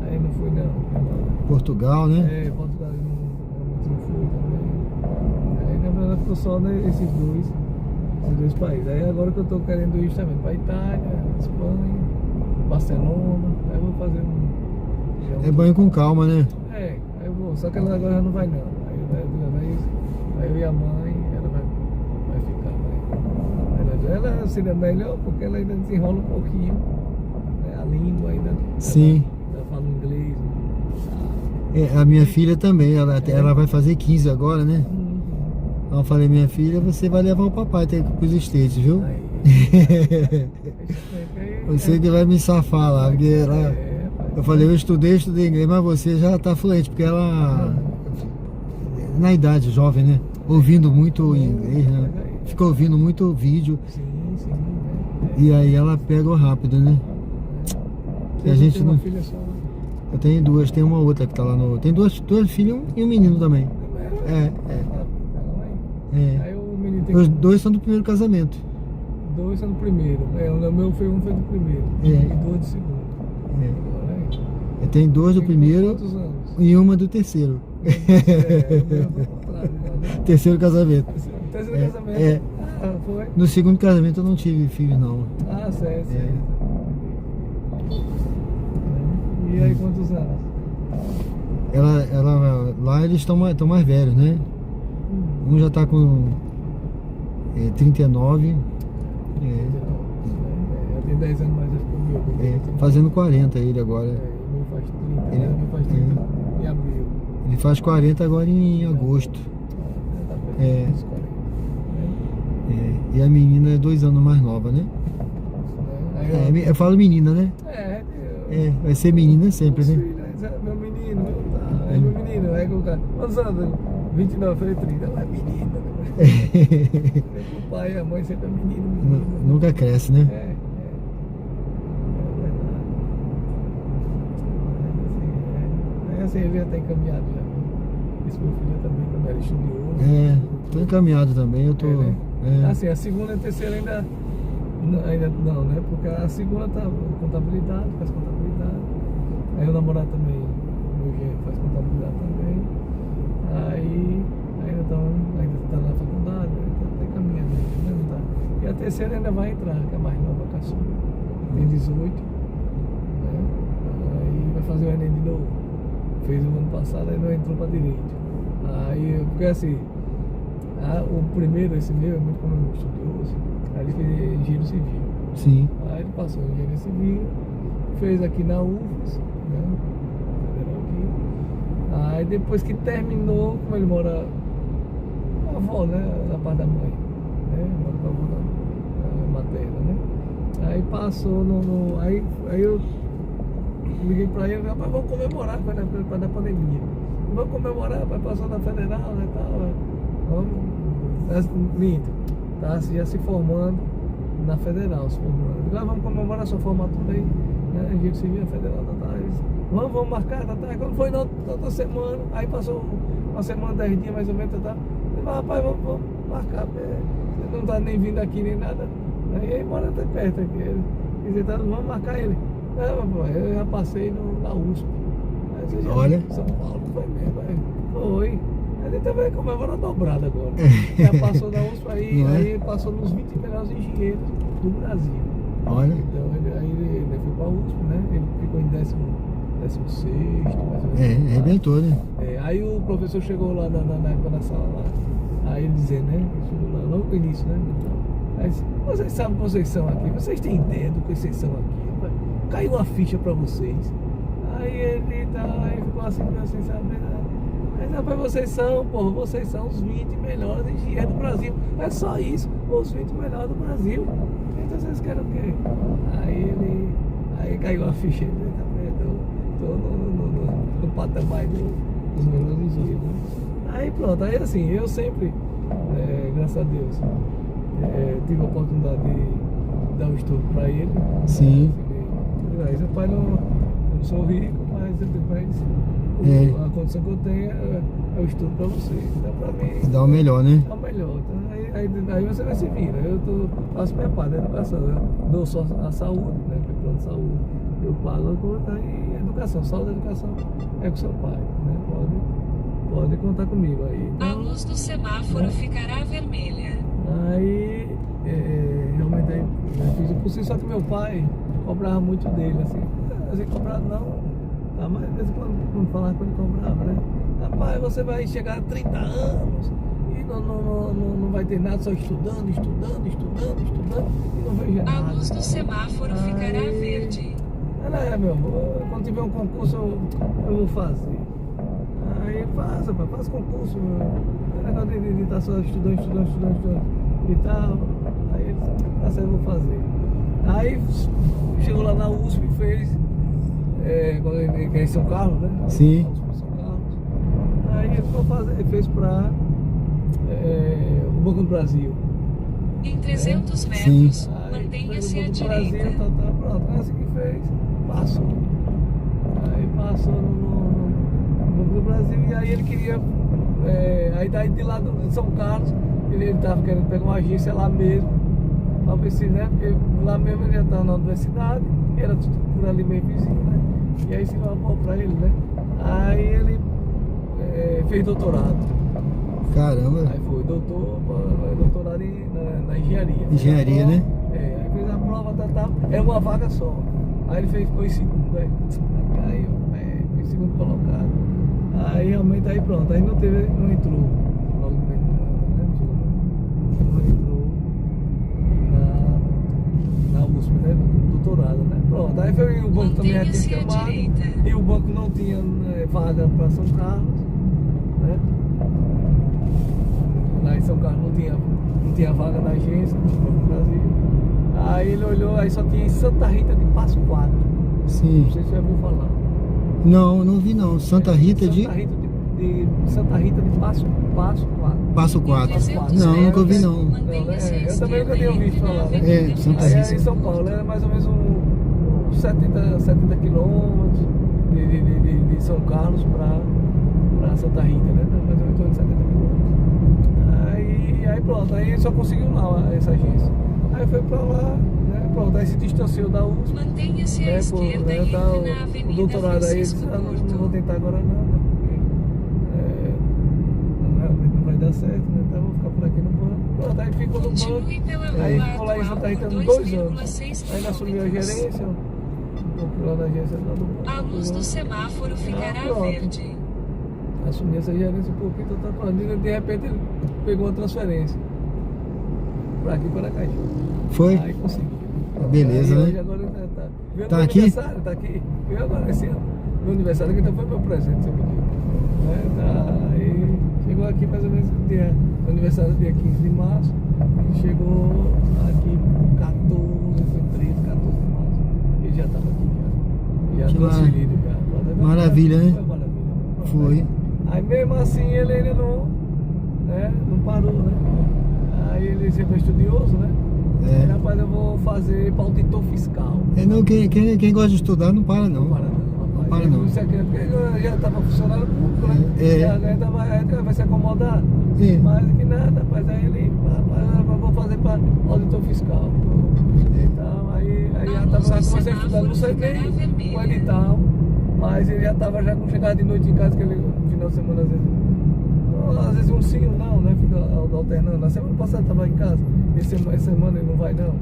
Aí não fui não. Portugal, né? É, Portugal não fui também. Aí na verdade ficou só nesses dois países. Aí agora que eu tô querendo ir também pra Itália, Espanha, Barcelona. Aí eu vou fazer É banho com calma, né? aí eu vou, só que ela agora já não vai não. Aí eu e a mãe, ela vai ficar. Ela seria melhor porque ela ainda desenrola um pouquinho, né? A língua ainda. Sim. Ela fala inglês. A minha filha também, ela vai fazer 15 agora, né? Então eu falei, minha filha, você vai levar o papai até pros States, viu? Você que vai me safar lá, porque ela... Eu falei, eu estudei inglês, mas você já tá fluente, porque ela... Na idade jovem, né? Ouvindo muito inglês, né? Fica ouvindo muito vídeo. Sim. E aí ela pega rápido, né? E a gente não... Filha só. Eu tenho duas, tem uma outra que tá lá no... Tem duas filhas e um menino também. É. Aí o menino tem Os dois são do primeiro casamento. 2 são do primeiro. O meu foi do primeiro. É. E 2 do segundo. Eu tenho 2 do primeiro Quantos anos? e uma do terceiro. O meu foi o contrário, né? Terceiro casamento. Terceiro casamento. É. Foi? No segundo casamento eu não tive filhos, não. Certo. E aí, quantos anos? Lá eles estão mais velhos, né? Um já tá com 39. Já tem 10 anos mais que o meu. Fazendo 40 ele agora. O meu faz 30. Ele- O meu faz 30 em abril. Ele faz 40 agora em agosto. É. E a menina é 2 anos mais nova, né? Eu falo menina, né? Vai ser menina sempre, né? Meu menino, meu menino, aí o cara, quantos anos? 29, eu falei 30, ela é menina. O pai e a mãe sempre é menino. Nunca cresce, né? É verdade. Assim, ele já tem caminhado já. Esse meu filho também, como era estudioso. Tô encaminhado também, eu tô... Assim, a segunda e a terceira ainda não, né? Porque a segunda tá contabilidade, faz contabilidade. Aí o namorado também, meu genro, faz contabilidade também. Aí ainda tá na faculdade, tá caminhando, né? Não tá. E a terceira ainda vai entrar, que é a mais nova, a caçula. Tem 18, né? Aí vai fazer o Enem de novo. Fez o ano passado, aí não entrou pra direito. Aí, porque assim, o primeiro, esse meu, é muito como estudioso. Aí ele fez engenheiro civil. Sim. Aí ele passou em engenharia civil, fez aqui na UFES, né? Federal aqui. Aí depois que terminou, como ele mora com a avó, né? Na parte da mãe, né? Mora com a avó materna, né? Aí passou aí eu liguei pra ele, rapaz, vamos comemorar, foi na época da pandemia. Vamos comemorar, rapaz, passou na federal, né? Vamos. Minto. Tá já se formando na federal, se formando. Agora vamos comemorar sua formatura aí, né? Engenheiro civil na federal, vamos marcar, Quando foi na outra semana, aí passou uma semana, 10 dias mais ou menos, tá? Rapaz, vamos marcar, você não tá nem vindo aqui nem nada. Aí mora até perto aqui. E tá, vamos marcar ele. Eu já passei na USP. Olha. São Paulo, foi mesmo, foi. Ele também comemora dobrado agora. Já passou da USP aí passou nos 20 melhores engenheiros do Brasil. Olha. Então ele foi pra USP, né? Ele ficou em 16º, mais ou menos. Arrebentou, né? Aí o professor chegou lá na sala lá. Aí ele dizendo, né? Chegou lá, logo no início, né? Aí disse, vocês sabem que vocês são aqui, vocês têm ideia do que vocês são aqui? Caiu uma ficha pra vocês. Aí ele ficou assim, sabe? Mas rapaz, vocês são os 20 melhores engenheiros do Brasil. É só isso, os 20 melhores do Brasil. Então vocês querem o quê? Aí caiu a ficha, tô no patamar dos melhores engenheiros. Aí pronto, aí assim, eu sempre, graças a Deus, tive a oportunidade de dar um estudo para ele. Sim. Meu pai eu não sou rico, mas a condição que eu tenho é o estudo para você. Então, para mim. Dá o melhor, né? Dá o melhor. Então, aí você vai se vira. Eu faço minha parte da educação. Eu dou só a saúde, né? Plano de saúde. Eu pago a conta e educação, só da educação é com seu pai, né? Pode contar comigo aí. A Então, luz do semáforo ficará vermelha. aí, realmente aí, eu fiz o possível, só que meu pai cobrava muito dele, assim, cobrava não, tá, mas às vezes quando falava com ele cobrava, né? Rapaz, você vai chegar a 30 anos e não vai ter nada, só estudando, e não vejo A nada. luz do semáforo ficará Aí- verde. Ela meu amor, quando tiver um concurso eu vou fazer. Aí faça concurso. É negócio de estar só estudando e tal. Aí ele disse, eu vou fazer. Aí chegou lá na USP e fez, quando ele quer em São Carlos, né? Sim. São Carlos. Aí ele fez para o Banco do Brasil. Em 300 Sim. metros, Aí mantenha-se à fez o Banco do Brasil, direita. pronto, é assim que fez, passou. Aí passou no Banco do Brasil e aí ele queria, aí daí de lá de São Carlos, ele estava querendo pegar uma agência lá mesmo, para ver se, né, porque lá mesmo ele já estava na universidade, e era tudo por ali meio vizinho, né, e aí se falou para ele, né, aí ele fez doutorado. Caramba. Aí foi doutorado na engenharia. Engenharia, né? Aí fez a prova, é uma vaga só. Aí ele ficou em segundo, aí foi em segundo colocado. Aí realmente, aí pronto, aí não entrou. Logo não entrou na USP, né? No doutorado, né? Pronto, aí foi o banco também já Mantenha-se tinha à chamado. direita. E o banco não tinha vaga para São Carlos, né? Lá em São Carlos não tinha vaga na agência, no Banco do Brasil. Aí ele olhou, aí só tinha em Santa Rita de Passo Quatro. Sim. Não sei se você já ouviu falar. Não vi não. Santa Rita de Santa Rita de Passo Quatro. Passo 4. Não, nunca ouvi não. Mantenha-se à Eu também nunca esquerda tinha ouvido falar, né? É, Santa Aí Rita. era em São Paulo, era mais ou menos uns 70 quilômetros de São Carlos para Santa Rita, né? Mais ou menos 70 quilômetros. Aí pronto, aí ele só conseguiu lá essa agência. Aí foi pra lá, né? Pronto, aí se distanciou da USP. Mantenha-se à Né, esquerda e tá entre na o Avenida doutorado aí, ele disse, Francisco não vou Porto. tentar agora não, né? Porque realmente não vai dar certo, né? Então eu vou ficar por aqui no banco. Pronto, aí ficou no banco. Continue pela Aí rua ficou lá em Santa atual Rita por uns 2 anos. 2,6 Aí ele assumiu a quilômetros. gerência, um pouco lá na agência lá do banco. A luz do semáforo ficará pronto. verde. Assumi essa gerência um pouquinho, tá falando. De repente ele pegou uma transferência pra aqui, para Caju. Foi? Aí conseguiu. Beleza, Aí né? hoje agora tá. Veio Tá meu aqui? aniversário, tá aqui. Veio agora esse ano. Meu aniversário aqui, então foi meu presente, você pediu. Aí chegou aqui mais ou menos meu aniversário dia 15 de março. E chegou aqui 14, foi 13, 14 de março. Ele já estava aqui já. Já Que transferido já. Maravilha, né? Foi maravilha. Pronto, Foi. Aí mesmo assim ele não parou, né? Aí ele sempre é estudioso, né? Aí, É. rapaz, eu vou fazer para auditor fiscal. Não, quem gosta de estudar não para não. Não para não, rapaz. Para não. Isso aqui, porque eu já estava funcionário público, né? É. Já vai se acomodar. É. Mais que nada, rapaz. Aí ele, rapaz, eu vou fazer para auditor fiscal. Então, aí já comecei a estudar, não sei nem o edital, mas ele já estava já com chegada de noite em casa, que ele no final de semana às vezes um sim, um não, né? Fica alternando. Na semana passada estava em casa, essa semana ele não vai não.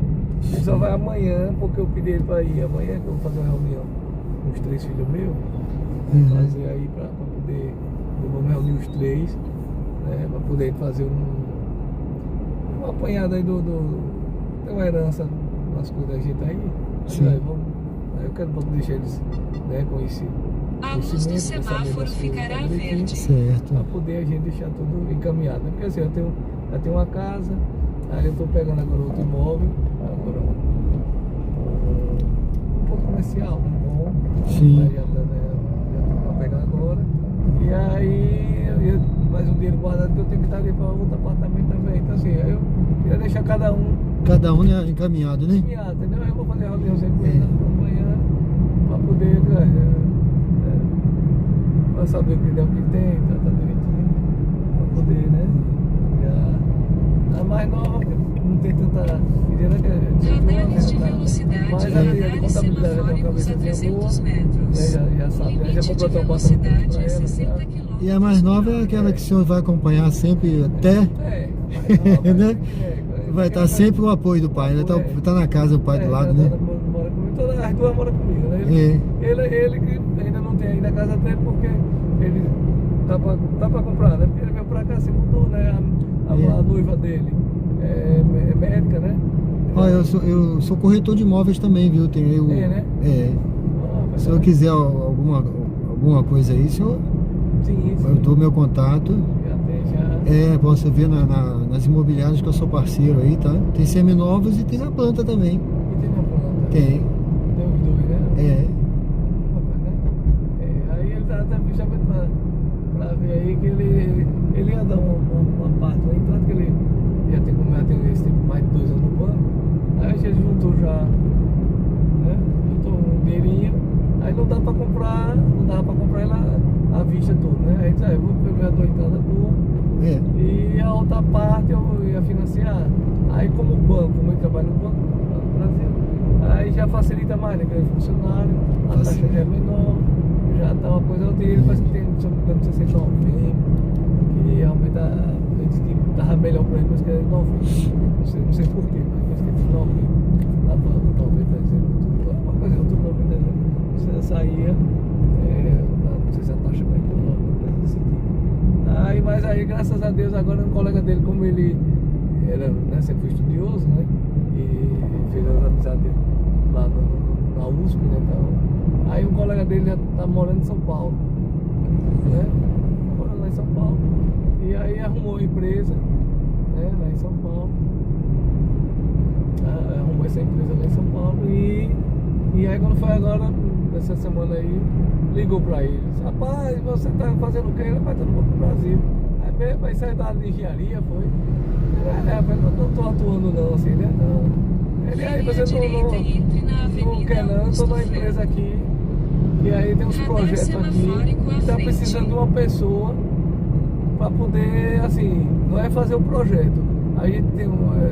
Ele só vai amanhã, porque eu pedi ele para ir amanhã, que eu vou fazer uma reunião com os 3 filhos meus. Fazer aí para poder, eu vou me reunir os 3, né? Para poder fazer uma apanhada aí tem uma herança, umas coisas da gente aí. Sim. Aí eu quero deixar eles, né, com esse A luz do semáforo ficará verde. Certo. para poder a gente deixar tudo encaminhado, né? Porque assim, eu tenho uma casa, aí eu estou pegando agora outro imóvel, agora um pouco comercial, né? Bom. Sim. Aí já estou para pegar agora. E aí, mais um dinheiro guardado que eu tenho que estar ali para outro apartamento também. Então assim, aí eu queria deixar cada um Cada um né, encaminhado, né? encaminhado, entendeu? Aí eu vou fazer a reunião sempre amanhã para poder, para saber o que tem, tá direitinho, para poder, né? A mais nova, não tem tanta. Radares de velocidade Mas e a radares semafóricos a 300 metros. já sabe, já Limite comprou de até um botão velocidade pra é ela. 60 km. E a mais nova é aquela que o senhor vai acompanhar sempre até, né? Vai estar sempre o apoio do pai, né? Tá na casa o pai do lado, né? Mora comigo, as duas moram comigo, né? Ele que ainda não tem ainda a casa dele porque ele tá pra comprar, né? Porque ele veio pra cá, se mudou, né? A noiva dele é médica, né? Ó, eu sou corretor de imóveis também, viu? Né? Se eu quiser alguma coisa aí, senhor, Sim. eu dou meu contato. Já tem, Posso ver nas imobiliárias que eu sou parceiro aí, tá? Tem seminovos e tem na planta também. E tem na planta? Tem. Tem os dois, né? Aí ele tá justamente pra ver aí que ele ia dar uma parte, uma entrada que ele já tem esse tempo, mais de 2 anos no banco. Aí a gente juntou já, né? Juntou um dinheirinho. Aí não dá pra comprar, não dava pra comprar ela à vista toda, né? Aí disse, eu vou pegar a tua entrada boa. E a outra parte eu ia financiar. Aí como ele trabalha no banco no Brasil, aí já facilita mais, né? Que é funcionário, a taxa já é menor, já tá uma coisa, ele parece que tem, se eu não me engano, 69, que realmente ele disse que tava melhor pra ele, parece que era 90. Não sei porquê, mas parece que é 90. Dá pra 90 dezembro, uma coisa, outro 90 dezembro. Você saía, não sei se a taxa vai embora, uma coisa desse tipo. Mas aí, graças a Deus, agora um colega dele, como ele era, né, sempre foi estudioso, né? E fez as amizades dele lá na USP, né? Então, aí um colega dele já tá morando em São Paulo, né? Tá morando lá em São Paulo. E aí arrumou uma empresa, né? Lá em São Paulo. Arrumou essa empresa lá em São Paulo e aí quando foi agora, essa semana aí, ligou pra ele, disse, rapaz, você tá fazendo o quê? Ele vai todo mundo pro Brasil. Aí vai sair da área de engenharia, foi? Rapaz, não tô atuando não, assim, né? Não. Ele, aí você não quer não, eu tô numa empresa aqui, e aí tem uns projetos aqui, e tá precisando de uma pessoa pra poder, assim, não é fazer o projeto. A gente tem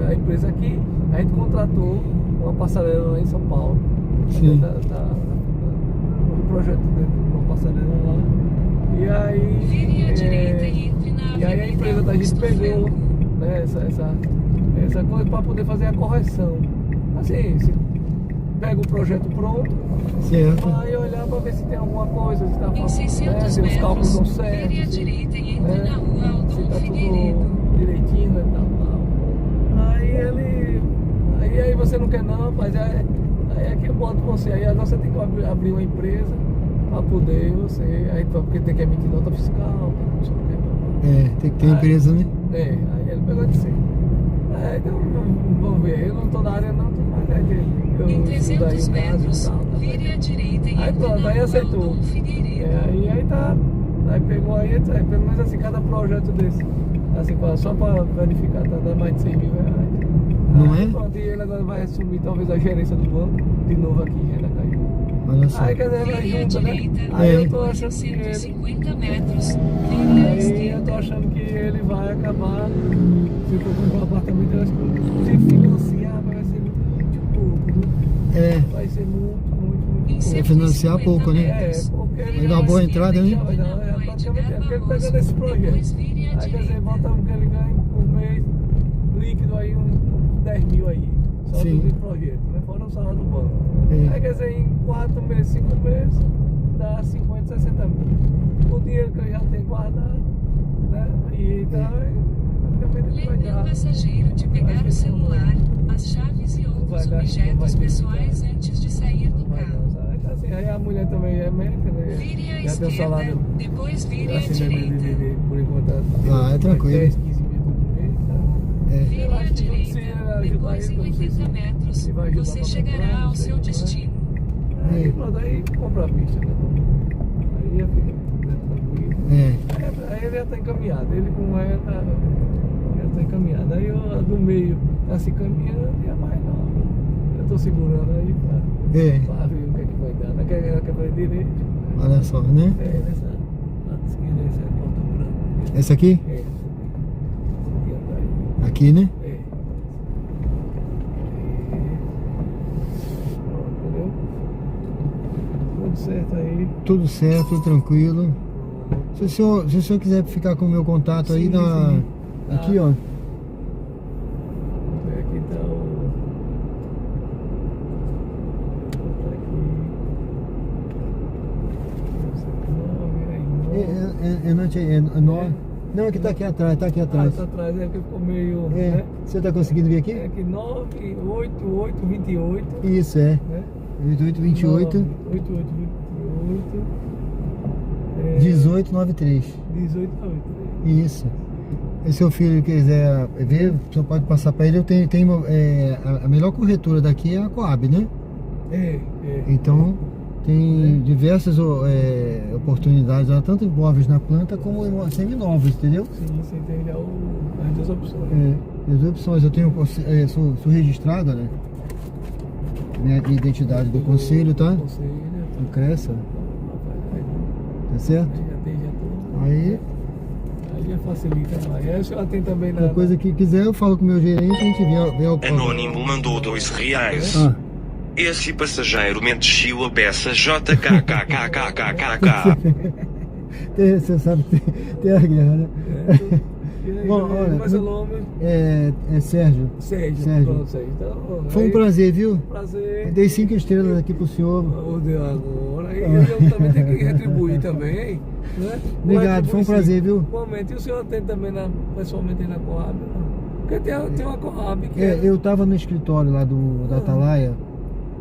a empresa aqui, a gente contratou uma passarela lá em São Paulo. Sim. Um projeto dentro de uma passarela lá. E aí a empresa da gente pegou, né, essa coisa para poder fazer a correção. Assim, se pega o projeto pronto, certo, vai olhar para ver se tem alguma coisa, se tá Em 600 se os cálculos estão certos, vire à direita e entre né, na rua Aldon se tá Figueiredo. tudo direitinho e tal. Aí você não quer não, rapaz, aí é que eu boto você, aí agora você tem que abrir uma empresa para poder porque tem que emitir nota fiscal, não sei o que. tem que ter empresa, né? Aí ele pegou de si. Então, vamos ver, eu não tô na área não, mas Em 300 metros, vire à direita e aí entre pronto, na aí rua aceitou. Aldon Figueiredo. Aí tá, aí pegou aí, pelo menos assim, cada projeto desse, assim, só para verificar, tá dando mais de 100 mil reais. Não é? Pronto, e ele agora vai assumir talvez a gerência do banco, de novo aqui em Aracaju. Olha só. Aí quer dizer, vai Vire à junto, né? direita, Aí eu tô achando que 150 metros, vire à Aí eu esquerda. tô achando que ele vai acabar, se for comprar um apartamento, eu acho que se financiar vai ser muito pouco, né? Vai ser muito Em É financiar 150 pouco, né? metros, Porque vire Vai dar à uma boa esquerda entrada, e né? vai entre dar, na rua praticamente, Edgar porque ele Barroso. pega nesse projeto. Depois vire à Aí quer dizer, direita. botamos que ele ganha por mês líquido aí uns 10 mil aí, só Sim. do projeto, né? Fora o salário do banco. É. Aí quer dizer, em 4 meses, 5 meses, dá 50, 60 mil. O dinheiro que ele já tem guardado, né? E então, praticamente ele vai Lembre ao dar. passageiro de pegar o celular, as chaves e outros vai dar, objetos vai ter pessoais antes de sair do Vai carro. não, sabe? Então, assim, aí a mulher também é médica, né? Vire à Já tem o esquerda, salário depois vire à assim, direita. por enquanto. É tranquilo. 10, 15 mil por mês, tá? Vire Eu à acho que não direita, precisa ajudar depois ele, em não sei 80 metros, se vai ajudar você pra chegará comprar, não ao sei, seu né? destino. Aí pronto, aí compra a vista, né? Aí já fica tranquilo. Aí ele já tá encaminhado, ele com ela já tá encaminhado. Aí a do meio tá se caminhando e a mais nova. Eu tô segurando aí pra ver o que é que vai dar. Ela quer fazer direito. Olha só, né? Nessa lá de esquerda, essa é Porto Branco. Essa aqui? Essa aqui atrás. Aqui, né? certo aí. Tudo certo, tudo tranquilo. Se o senhor quiser ficar com o meu contato aí, Sim, sim. aqui, ó. Aqui tá o... Não, aqui tá aqui atrás, tá aqui atrás. Tá atrás, é que ficou meio... É, né? você tá conseguindo vir aqui? É aqui 98828, Isso, é. né? 8828 8828 1893. 1893. Isso. Se seu filho quiser ver, você pode passar para ele. Eu tenho a melhor corretora daqui é a Coab, né? É. Então tem diversas oportunidades, tanto imóveis na planta como seminovos, entendeu? Sim, você tem já as duas opções. As duas opções. Eu tenho, sou registrado, né? Minha identidade do conselho, tá? Conselho, Do Cressa. Tá certo? já tem tudo. Aí, Já facilita mais. Aí o senhor tem também na... qualquer coisa que quiser, eu falo com o meu gerente, a gente vê o Anônimo mandou R$2. Ah, Esse passageiro mentiu a peça JKKKKKKK. você sabe que tem a guerra, né? E aí, Bom, olha, mas o nome? É Sérgio. Sérgio. Pronto, Sérgio. Então, Foi um aí, prazer, viu? prazer. Eu dei 5 estrelas aqui pro senhor. Oh, Deus, agora. Aí eu também tenho que retribuir também, hein? Né? Obrigado, foi um prazer, viu? Igualmente. E o senhor tem também pessoalmente aí na Coab? Não? Porque tem uma Coab que Eu tava no escritório lá da Atalaia.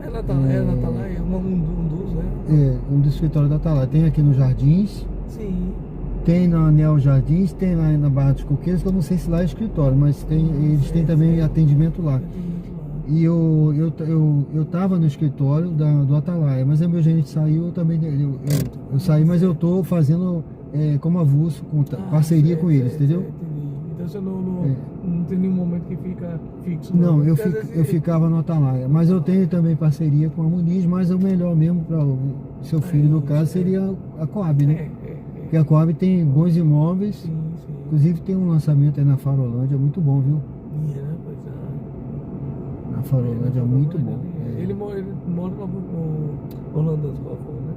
É na Atalaia, um dos, né? Um dos escritórios da Atalaia. Tem aqui nos Jardins, Sim. tem na Anel Jardins, tem lá na Barra dos Coqueiros, que eu não sei se lá é escritório, mas eles têm também atendimento lá. E eu tava no escritório do Atalaia, mas aí meu gerente saiu, eu saí, mas eu tô fazendo como avulso, parceria com eles, entendeu? Entendi. Então você não tem nenhum momento que fica fixo. Não, eu Porque às vezes- ficava no Atalaia, mas eu tenho também parceria com a Muniz, mas o melhor mesmo para o seu filho, no caso, seria a Coab, né? Porque a Coab tem bons imóveis, Sim. inclusive tem um lançamento aí na Farolândia, muito bom, viu? Minha, né? Pois é. Na Farolândia é muito bom. Ele mora no Orlando das Cofas, né?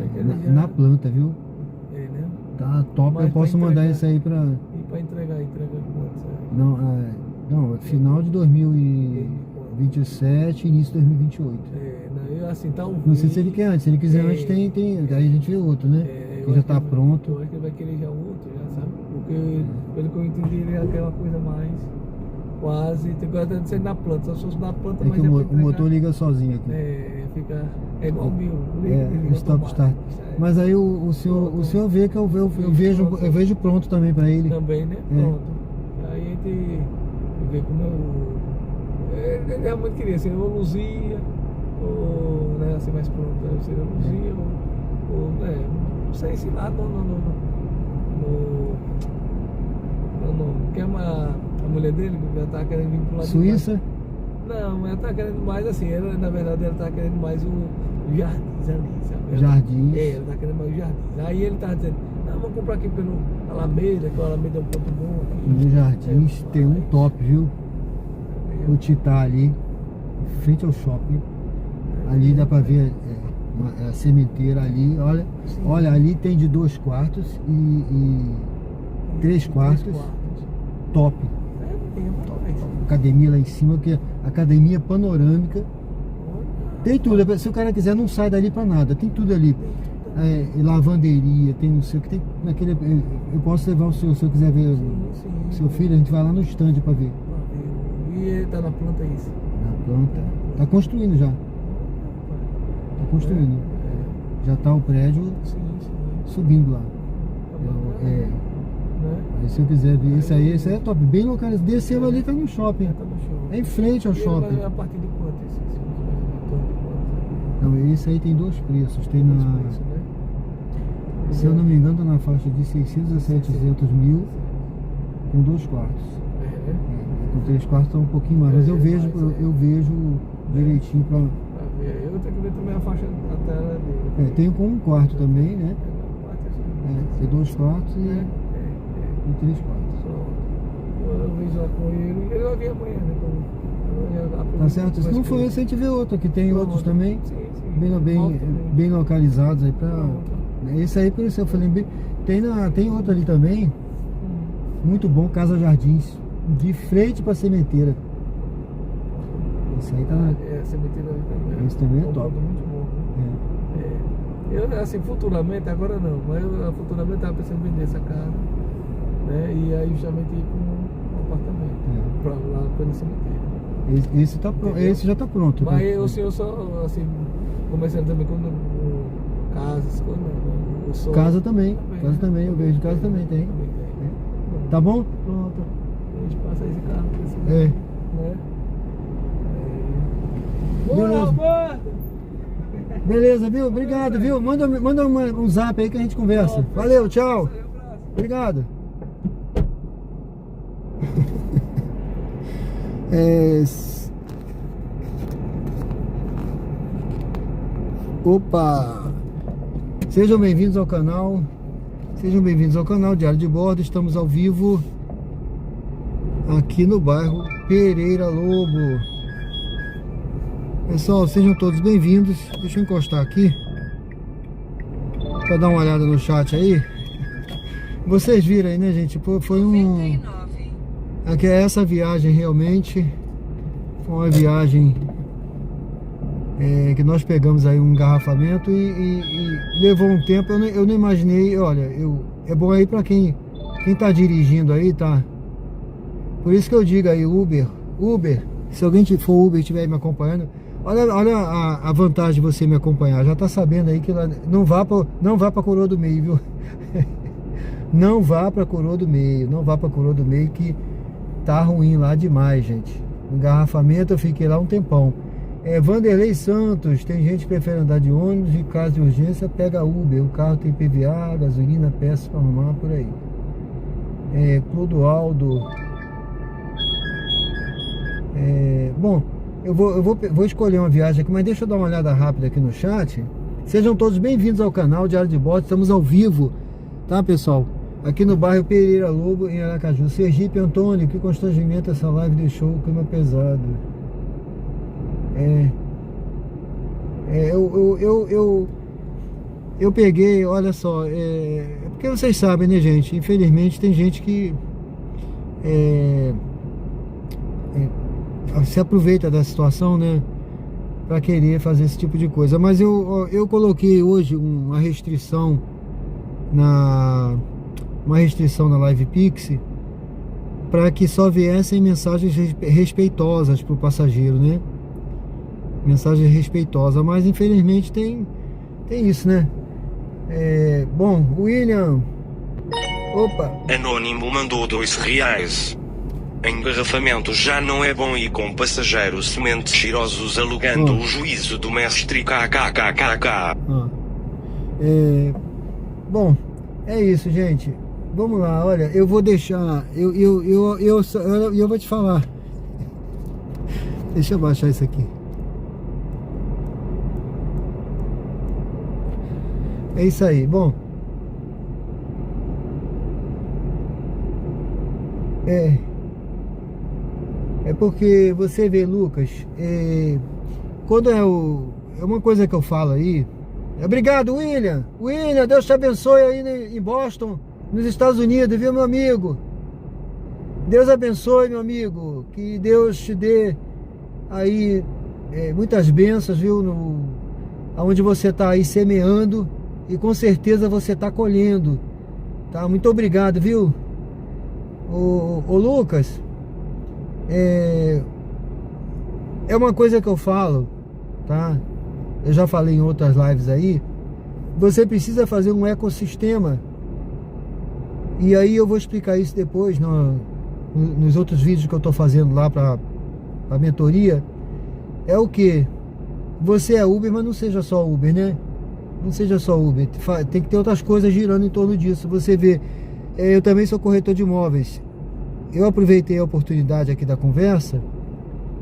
Aí que ele já- Na planta, viu? né? Tá top, Mas eu posso pra mandar entregar. isso aí pra... E pra entrega quantos? Não, final de 2027, início de 2028. Eu assim, tá um. Não sei se ele quer antes, se ele quiser antes, tem, aí a gente vê outro, né? Que já tá pronto. Eu acho que ele vai querer já outro, já sabe? Porque, pelo que eu entendi, ele já quer uma coisa mais. Quase. Tem coisa de ser na planta, só se fosse na planta, É mas que já pra o entregar, motor liga sozinho aqui. fica. É igual o meu. O stop start. Mas aí o senhor vê que eu vejo pronto também pra ele. Também, né? Pronto. Aí a gente vê como ele realmente queria ser uma Luzia, ou né, assim mais pronto, seria Luzia, ou não sei se lá que é a mulher dele, que já tá querendo vir pro lado Suíça? de baixo. Não, ela tá querendo mais assim, na verdade ela tá querendo mais o Jardins ali, sabe? Jardins. Ela tá querendo mais o Jardins. Aí ele tá dizendo, não, vamos comprar aqui pelo Alameda, que o Alameda é um ponto bom aqui. No Jardins tem um top, viu? O Titá ali, em frente ao shopping. Ali dá pra ver a sementeira ali. Olha, ali tem de 2 quartos e 3 quartos. Top. Academia lá em cima, que é academia panorâmica. Tem tudo. Se o cara quiser, não sai dali pra nada. Tem tudo ali. Lavanderia, tem não sei o que tem naquele. Eu posso levar o seu, se eu quiser ver o seu filho, a gente vai lá no stand pra ver. E ele tá na planta isso? Na planta. Tá construindo já. Tá construindo. Já tá o prédio subindo lá. Aí se eu quiser ver esse aí é top. Bem localizado. Desceu ali, tá no shopping. É em frente ao shopping. A partir de quanto esse? Não, esse aí tem 2 preços. Tem na. Se eu não me engano, tá na faixa de 600 a 700 mil com 2 quartos. Com 3 quartos tá um pouquinho mais. Mas eu vejo direitinho pra. Eu tenho que ver também a faixa da tela dele. Tem com 1 quarto também, né? Tem 2 quartos e 3 quartos. Eu vejo lá com ele vai vir amanhã, né? Tá certo? Se não for esse, a gente vê outro. Aqui tem outros também. Sim. bem localizados aí pra... Esse aí, por isso eu falei, tem outro ali também, muito bom, Casa Jardins, de frente pra sementeira. Esse aí tá... A sementeira ali também. Esse também é um top. muito bom. Eu, assim, futuramente, agora não, mas eu futuramente tava pensando em vender essa casa, né? E aí justamente ir para um apartamento, pra lá pela cemitério. Esse tá pronto, esse já tá pronto. Mas o senhor só, assim, começando também com casas, casa também, eu vejo casa também, tem. Tá bom? Pronto, a gente passa esse carro pra esse É. né? Beleza. Beleza, viu? Obrigado, viu? Manda um zap aí que a gente conversa. Valeu, tchau. Obrigado. Opa! Sejam bem-vindos ao canal. Sejam bem-vindos ao canal Diário de Bordo. Estamos ao vivo aqui no bairro Pereira Lobo. Pessoal, sejam todos bem-vindos. Deixa eu encostar aqui para dar uma olhada no chat aí. Vocês viram aí, né, gente? Foi 99. Aqui é essa viagem realmente. Foi uma viagem que nós pegamos aí um engarrafamento e levou um tempo. Eu não imaginei. Olha, é bom aí para quem tá dirigindo aí, tá? Por isso que eu digo aí, Uber, se alguém for Uber e estiver me acompanhando, olha a vantagem de você me acompanhar. Já tá sabendo aí que lá, não vá pra Coroa do Meio, viu? Não vá pra Coroa do Meio, que tá ruim lá demais, gente. Engarrafamento, eu fiquei lá um tempão. Vanderlei Santos, tem gente que prefere andar de ônibus, em caso de urgência pega Uber, o carro tem PVA, gasolina, peças para arrumar, por aí. Clodoaldo. Bom, eu vou escolher uma viagem aqui, mas deixa eu dar uma olhada rápida aqui no chat. Sejam todos bem-vindos ao canal Diário de Bordo, estamos ao vivo, tá, pessoal? Aqui no bairro Pereira Lobo, em Aracaju. Sergipe. Antônio, que constrangimento essa live deixou o clima pesado. Eu peguei, olha só, porque vocês sabem, né, gente? Infelizmente tem gente que se aproveita da situação, né, para querer fazer esse tipo de coisa. Mas eu coloquei hoje uma restrição na Live Pix, para que só viessem mensagens respeitosas para o passageiro, né? Mensagem respeitosa, mas infelizmente tem isso, né? Bom, William, opa, Anônimo mandou R$2. Engarrafamento já não é bom e com passageiros sementes cheirosos alugando o juízo do mestre kkkk. Bom, é isso, gente. Vamos lá, olha, eu vou deixar, eu vou te falar. Deixa eu baixar isso aqui. É isso aí, bom. É porque você vê, Lucas, quando é uma coisa que eu falo aí. Obrigado, William. William, Deus te abençoe aí em Boston, nos Estados Unidos, viu, meu amigo? Deus abençoe, meu amigo. Que Deus te dê aí muitas bênçãos, viu? Aonde você está aí semeando. E com certeza você está colhendo, tá? Muito obrigado, viu? Ô Lucas, é uma coisa que eu falo, tá? Eu já falei em outras lives aí. Você precisa fazer um ecossistema. E aí eu vou explicar isso depois nos outros vídeos que eu tô fazendo lá para a mentoria. É o que? Você é Uber, mas não seja só Uber, né? Não seja só Uber, tem que ter outras coisas girando em torno disso. Você vê, eu também sou corretor de imóveis. Eu aproveitei a oportunidade aqui da conversa,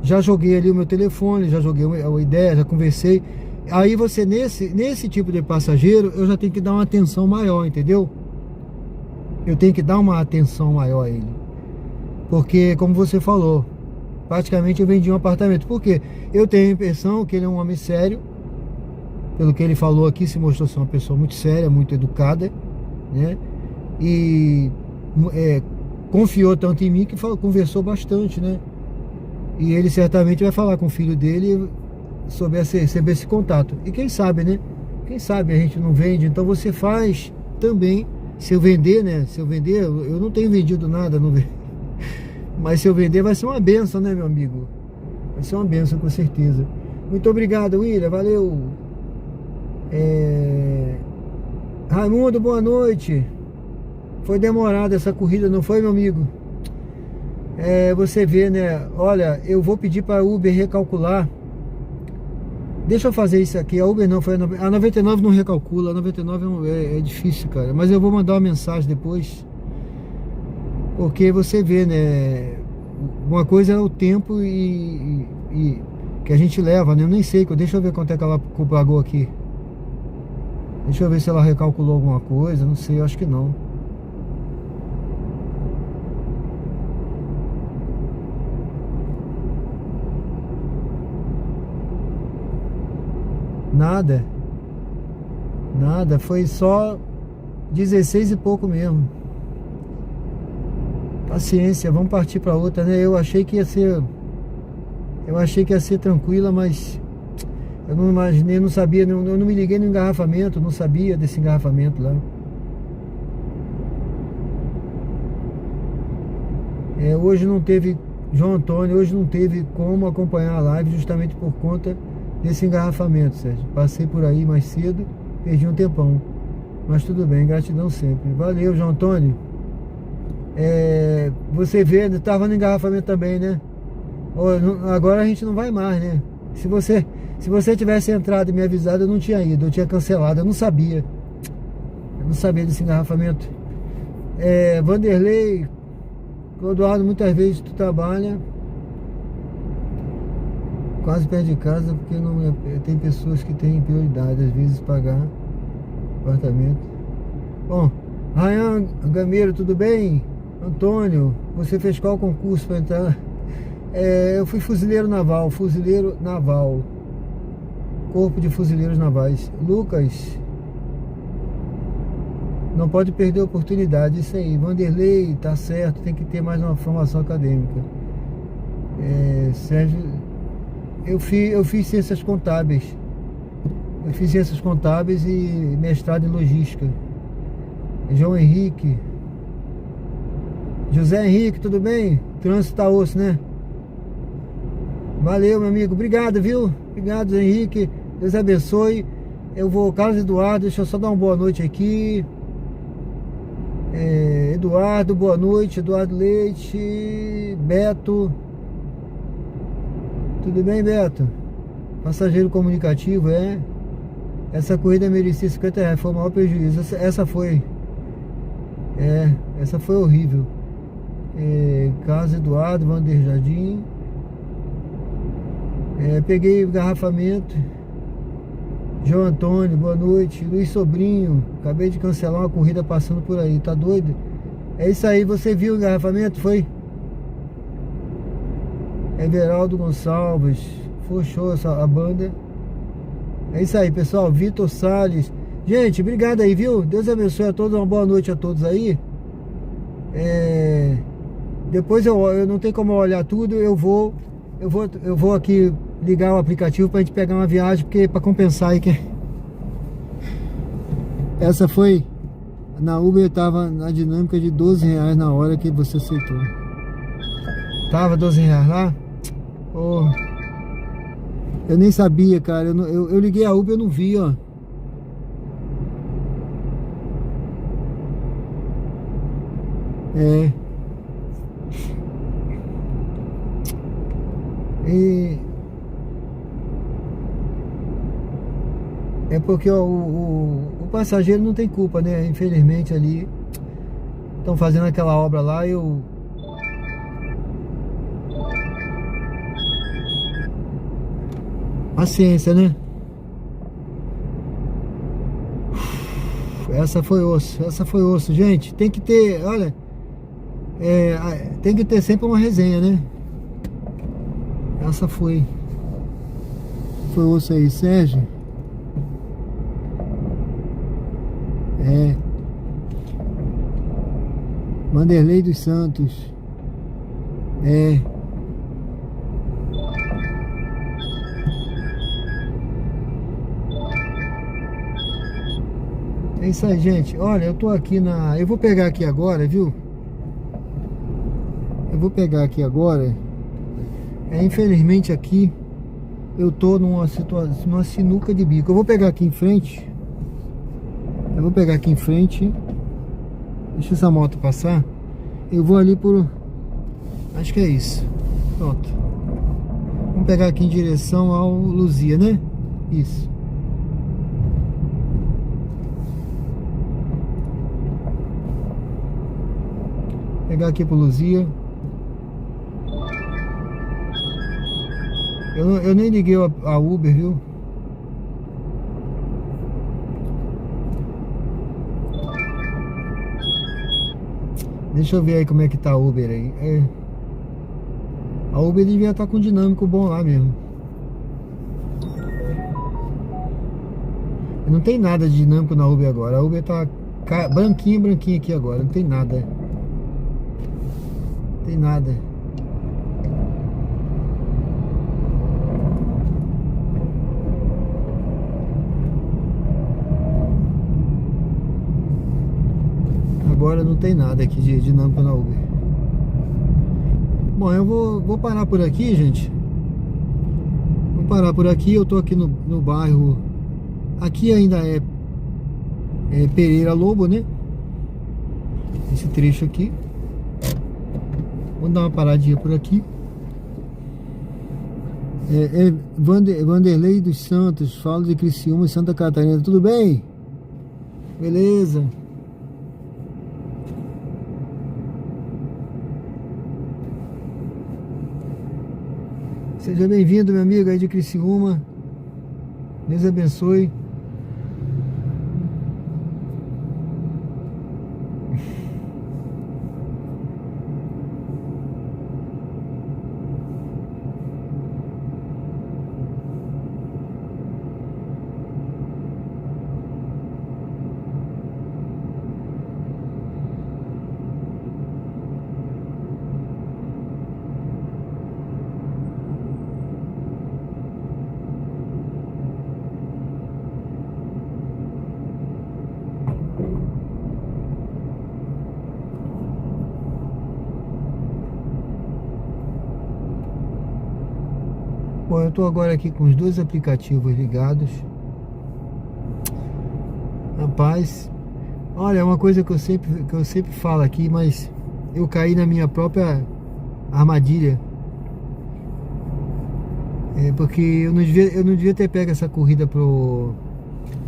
já joguei ali o meu telefone, já joguei a ideia, já conversei. Aí você, nesse tipo de passageiro, eu já tenho que dar uma atenção maior, entendeu? Eu tenho que dar uma atenção maior a ele. Porque, como você falou, praticamente eu vendi um apartamento. Por quê? Eu tenho a impressão que ele é um homem sério, Pelo que ele falou aqui, se mostrou ser uma pessoa muito séria, muito educada, né? E confiou tanto em mim que conversou bastante, né? E ele certamente vai falar com o filho dele sobre esse contato. E quem sabe, né? Quem sabe a gente não vende, então você faz também. Se eu vender, né? Se eu vender, eu não tenho vendido nada, não vendo. Mas se eu vender vai ser uma benção, né, meu amigo? Vai ser uma benção, com certeza. Muito obrigado, William, valeu. Raimundo, boa noite. Foi demorada essa corrida, não foi, meu amigo? Você vê, né? Olha, eu vou pedir para a Uber recalcular. Deixa eu fazer isso aqui. A Uber não, foi a 99 não recalcula. A 99 é difícil, cara. Mas eu vou mandar uma mensagem depois. Porque você vê, né? Uma coisa é o tempo e que a gente leva, né? Eu nem sei. Deixa eu ver quanto é que ela pagou aqui. Deixa eu ver se ela recalculou alguma coisa. Não sei, eu acho que não. Nada, foi só 16 e pouco mesmo. Paciência, vamos partir para outra, né? Eu achei que ia ser tranquila, mas eu não imaginei, não sabia, eu não me liguei no engarrafamento, não sabia desse engarrafamento lá. Hoje não teve, João Antônio, hoje não teve como acompanhar a live justamente por conta desse engarrafamento, Sérgio. Passei por aí mais cedo, perdi um tempão. Mas tudo bem, gratidão sempre. Valeu, João Antônio. Você vê, estava no engarrafamento também, né? Agora a gente não vai mais, né? Se você tivesse entrado e me avisado, eu não tinha ido, eu tinha cancelado, eu não sabia. Eu não sabia desse engarrafamento. Vanderlei, Clodoaldo, muitas vezes tu trabalha quase perto de casa, porque tem pessoas que têm prioridade, às vezes pagar apartamento. Bom, Rayan Gameiro, tudo bem? Antônio, você fez qual concurso para entrar? Eu fui fuzileiro naval, Corpo de Fuzileiros Navais. Lucas, não pode perder a oportunidade, isso aí. Vanderlei, tá certo, tem que ter mais uma formação acadêmica. Sérgio, eu fiz ciências contábeis. Eu fiz ciências contábeis e mestrado em logística. João Henrique, José Henrique, tudo bem? Trânsito tá osso, né? Valeu, meu amigo, obrigado, viu? Obrigado, José Henrique, Deus abençoe. Carlos Eduardo, deixa eu só dar uma boa noite aqui. Eduardo, boa noite. Eduardo Leite, Beto, tudo bem, Beto? Passageiro comunicativo, essa corrida merecia R$50, foi o maior prejuízo. Essa foi horrível. Carlos Eduardo, Vander Jardim. Peguei o engarrafamento. João Antônio, boa noite. Luiz Sobrinho, acabei de cancelar uma corrida passando por aí, tá doido? É isso aí, você viu o engarrafamento, foi? Everaldo Gonçalves, foi show a banda. É isso aí, pessoal. Vitor Salles. Gente, obrigado aí, viu? Deus abençoe a todos, uma boa noite a todos aí. Depois eu não tenho como olhar tudo, eu vou aqui ligar o aplicativo pra gente pegar uma viagem, porque para compensar aí que essa foi na Uber, tava na dinâmica de R$12 na hora que você aceitou. Tava R$12 lá? Eu nem sabia, cara. Eu liguei a Uber, eu não vi, ó. Porque o passageiro não tem culpa, né? Infelizmente ali estão fazendo aquela obra lá, paciência, né? Essa foi osso, gente. Tem que ter, olha, tem que ter sempre uma resenha, né? Essa foi osso aí, Sérgio. É. Vanderlei dos Santos. É. É isso aí, gente. Olha, eu tô aqui na... Eu vou pegar aqui agora, viu? Eu vou pegar aqui agora. Infelizmente aqui eu tô numa situação, numa sinuca de bico. Eu vou pegar aqui em frente. Eu vou pegar aqui em frente. Deixa essa moto passar. Eu vou ali por... Acho que é isso. Pronto. Vamos pegar aqui em direção ao Luzia, né? Isso. Pegar aqui pro Luzia. Eu nem liguei a Uber, viu? Deixa eu ver aí como é que tá a Uber aí. A Uber devia estar com um dinâmico bom lá mesmo. Não tem nada de dinâmico na Uber agora. A Uber tá branquinha aqui agora. Não tem nada. Não tem nada. Agora não tem nada aqui de dinâmico na Uber. Bom, eu vou parar por aqui, gente. Vou parar por aqui. Eu tô aqui no bairro. Aqui ainda é Pereira Lobo, né? Esse trecho aqui. Vamos dar uma paradinha por aqui. Vanderlei dos Santos. Falo de Criciúma e Santa Catarina. Tudo bem? Beleza. Seja bem-vindo, meu amigo aí de Criciúma. Deus abençoe. Bom, eu tô agora aqui com os dois aplicativos ligados. Rapaz, olha, é uma coisa que eu sempre falo aqui, mas eu caí na minha própria armadilha. Porque eu não devia ter pego essa corrida pro...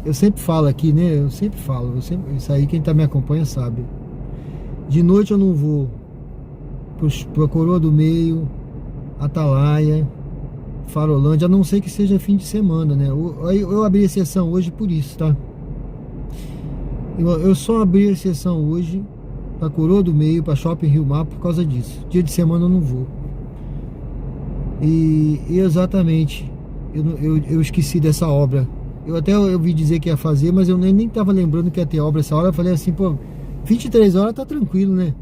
Eu sempre falo aqui, né? Isso aí quem tá me acompanha sabe. De noite eu não vou pro Coroa do Meio, Atalaia, Farolândia, a não ser que seja fim de semana, né? Eu abri a sessão hoje por isso, tá? Eu só abri a sessão hoje pra Coroa do Meio, pra Shopping Rio Mar por causa disso. Dia de semana eu não vou. E exatamente, eu esqueci dessa obra. Eu até ouvi dizer que ia fazer, mas eu nem tava lembrando que ia ter obra essa hora. Eu falei assim, pô, 23 horas tá tranquilo, né?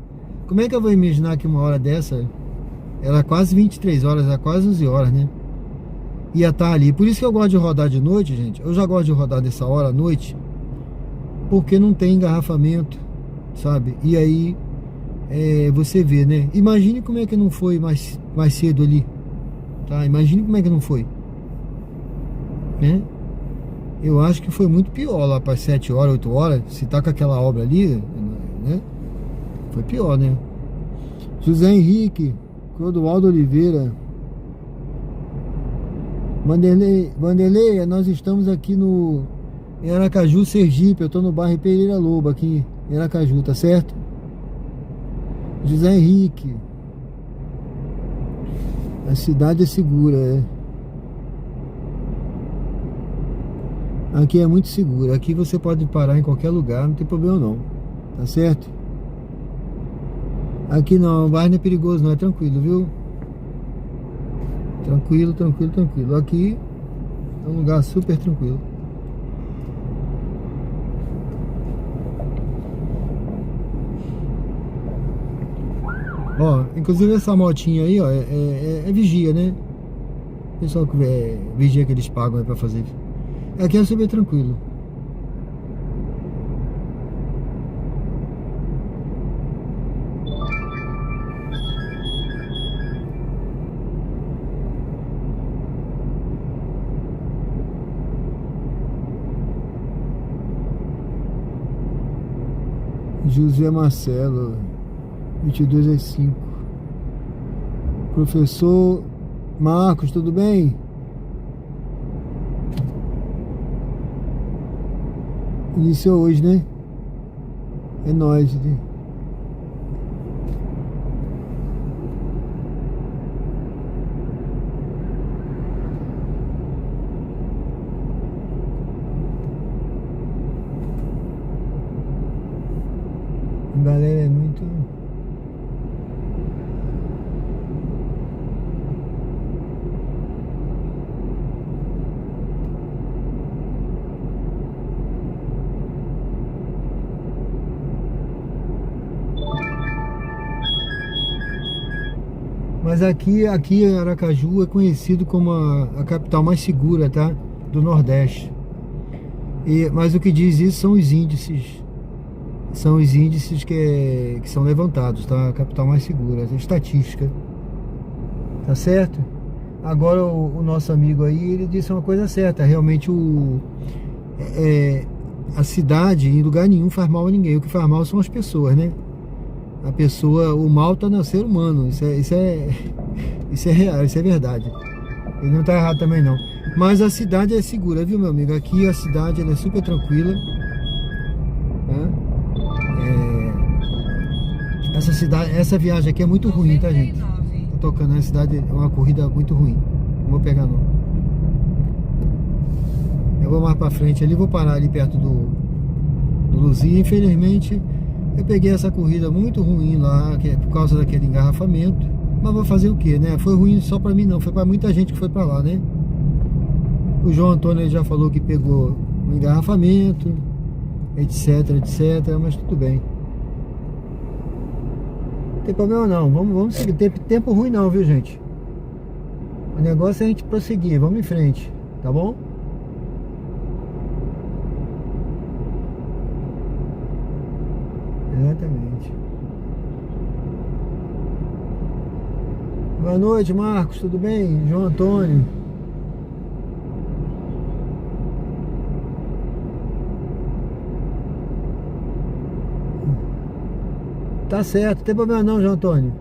Como é que eu vou imaginar que uma hora dessa, era quase 23 horas, era quase 11 horas, né? Ia estar ali. Por isso que eu gosto de rodar de noite, gente. Eu já gosto de rodar dessa hora à noite, porque não tem engarrafamento, sabe? E aí, você vê, né? Imagine como é que não foi mais cedo ali, tá? Imagine como é que não foi, né? Eu acho que foi muito pior lá para 7 horas, 8 horas. Se tá com aquela obra ali, né? Foi pior, né? José Henrique, Clodoaldo Oliveira, Vanderlei, nós estamos aqui em Aracaju, Sergipe. Eu tô no bairro Pereira Lobo, aqui em Aracaju, tá certo? José Henrique, a cidade é segura, Aqui é muito seguro. Aqui você pode parar em qualquer lugar, não tem problema não, tá certo? Aqui não, o bairro não é perigoso não, é tranquilo, viu? Tranquilo. Aqui é um lugar super tranquilo. Ó, inclusive essa motinha aí, ó, é vigia, né? Pessoal que vigia que eles pagam aí pra fazer. Aqui é super tranquilo. José Marcelo, 22/5. Professor Marcos, tudo bem? Iniciou hoje, né? É nóis, né? A galera é muito... Mas aqui Aracaju é conhecido como a capital mais segura, tá? Do Nordeste. Mas o que diz isso são os índices. São os índices que são levantados, tá? A capital mais segura, a estatística. Tá certo? Agora o nosso amigo aí, ele disse uma coisa certa. Realmente a cidade em lugar nenhum faz mal a ninguém. O que faz mal são as pessoas, né? A pessoa, o mal tá no ser humano. Isso é real, isso é verdade. Ele não tá errado também não. Mas a cidade é segura, viu, meu amigo? Aqui a cidade ela é super tranquila. Né? Essa viagem aqui é muito ruim, tá, gente? Tô tocando na cidade, é uma corrida muito ruim. Não vou pegar não. Eu vou mais pra frente ali, vou parar ali perto do Luzia. Infelizmente, eu peguei essa corrida muito ruim lá, que é por causa daquele engarrafamento. Mas vou fazer o que, né? Foi ruim só pra mim não, foi pra muita gente que foi pra lá, né? O João Antônio ele já falou que pegou um engarrafamento, etc, mas tudo bem. Não tem problema não, vamos seguir. Tem tempo ruim não, viu, gente? O negócio é a gente prosseguir, vamos em frente, tá bom? Exatamente. Boa noite, Marcos, tudo bem? João Antônio. Tá certo, não tem problema não, João Antônio.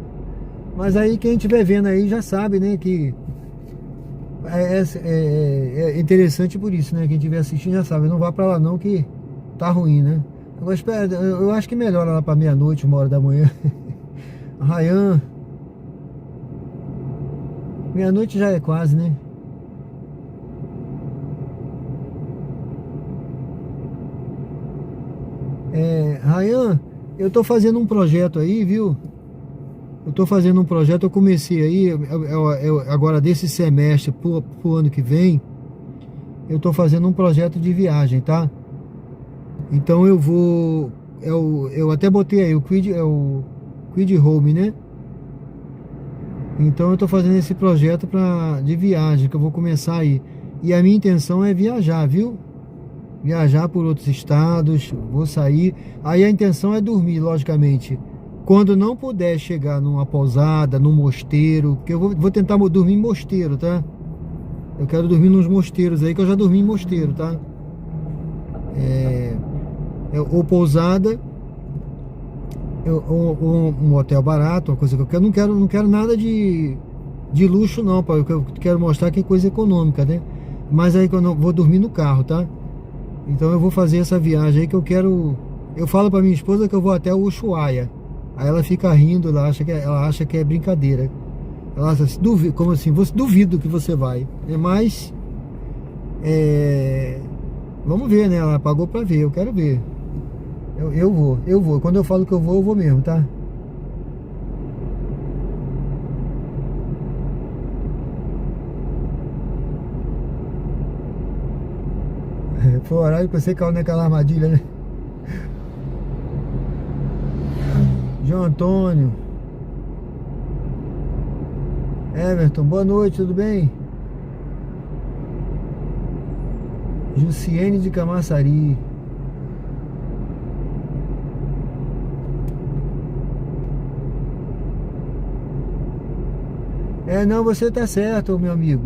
Mas aí quem estiver vendo aí já sabe, né, que é interessante por isso, né? Quem estiver assistindo já sabe, não vá pra lá não que tá ruim, né? Agora espera, eu acho que melhora lá pra meia-noite, 1h da manhã. Rayan. Meia-noite já é quase, né? Rayan, eu tô fazendo um projeto aí, viu? Eu tô fazendo um projeto, eu comecei aí, agora desse semestre pro ano que vem, eu tô fazendo um projeto de viagem, tá? Então eu vou, eu até botei aí, o Quid Home, né? Então eu tô fazendo esse projeto de viagem, que eu vou começar aí. E a minha intenção é viajar, viu? Viajar por outros estados, vou sair. Aí a intenção é dormir, logicamente. Quando não puder chegar numa pousada, num mosteiro, porque eu vou tentar dormir em mosteiro, tá? Eu quero dormir nos mosteiros aí, que eu já dormi em mosteiro, tá? Ou pousada, ou um hotel barato, uma coisa que eu quero. Não quero nada de luxo não, pá. Eu quero mostrar que é coisa econômica, né? Mas aí eu vou dormir no carro, tá? Então eu vou fazer essa viagem aí que eu quero. Eu falo pra minha esposa que eu vou até o Ushuaia. Aí ela fica rindo, ela acha que é brincadeira. Ela acha assim, como assim? Duvido que você vai. Mas vamos ver, né? Ela pagou pra ver, eu quero ver. Eu vou. Quando eu falo que eu vou mesmo, tá? Foi o horário que você caiu naquela armadilha, né? João Antônio. Everton, boa noite, tudo bem? Jussiene de Camaçari. Não, você tá certo, meu amigo.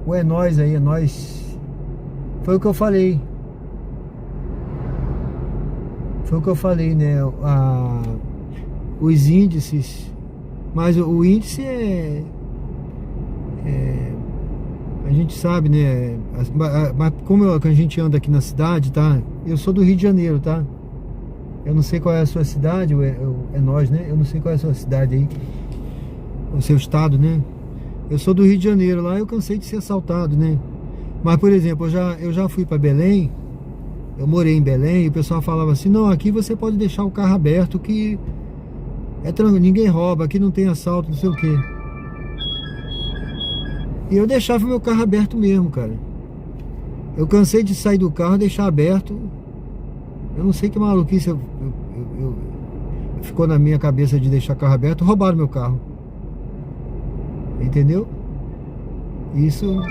O é nós aí, é nós. Foi o que eu falei. Foi o que eu falei, né? Os índices. Mas o índice a gente sabe, né? Mas como a gente anda aqui na cidade, tá? Eu sou do Rio de Janeiro, tá? Eu não sei qual é a sua cidade, é nós, né? Eu não sei qual é a sua cidade aí, o seu estado, né? Eu sou do Rio de Janeiro, lá eu cansei de ser assaltado, né? Mas, por exemplo, eu já fui para Belém, eu morei em Belém, e o pessoal falava assim, não, aqui você pode deixar o carro aberto que ninguém rouba, aqui não tem assalto, não sei o quê. E eu deixava o meu carro aberto mesmo, cara. Eu cansei de sair do carro e deixar aberto. Eu não sei que maluquice ficou na minha cabeça de deixar o carro aberto. Roubaram meu carro. Entendeu? Isso.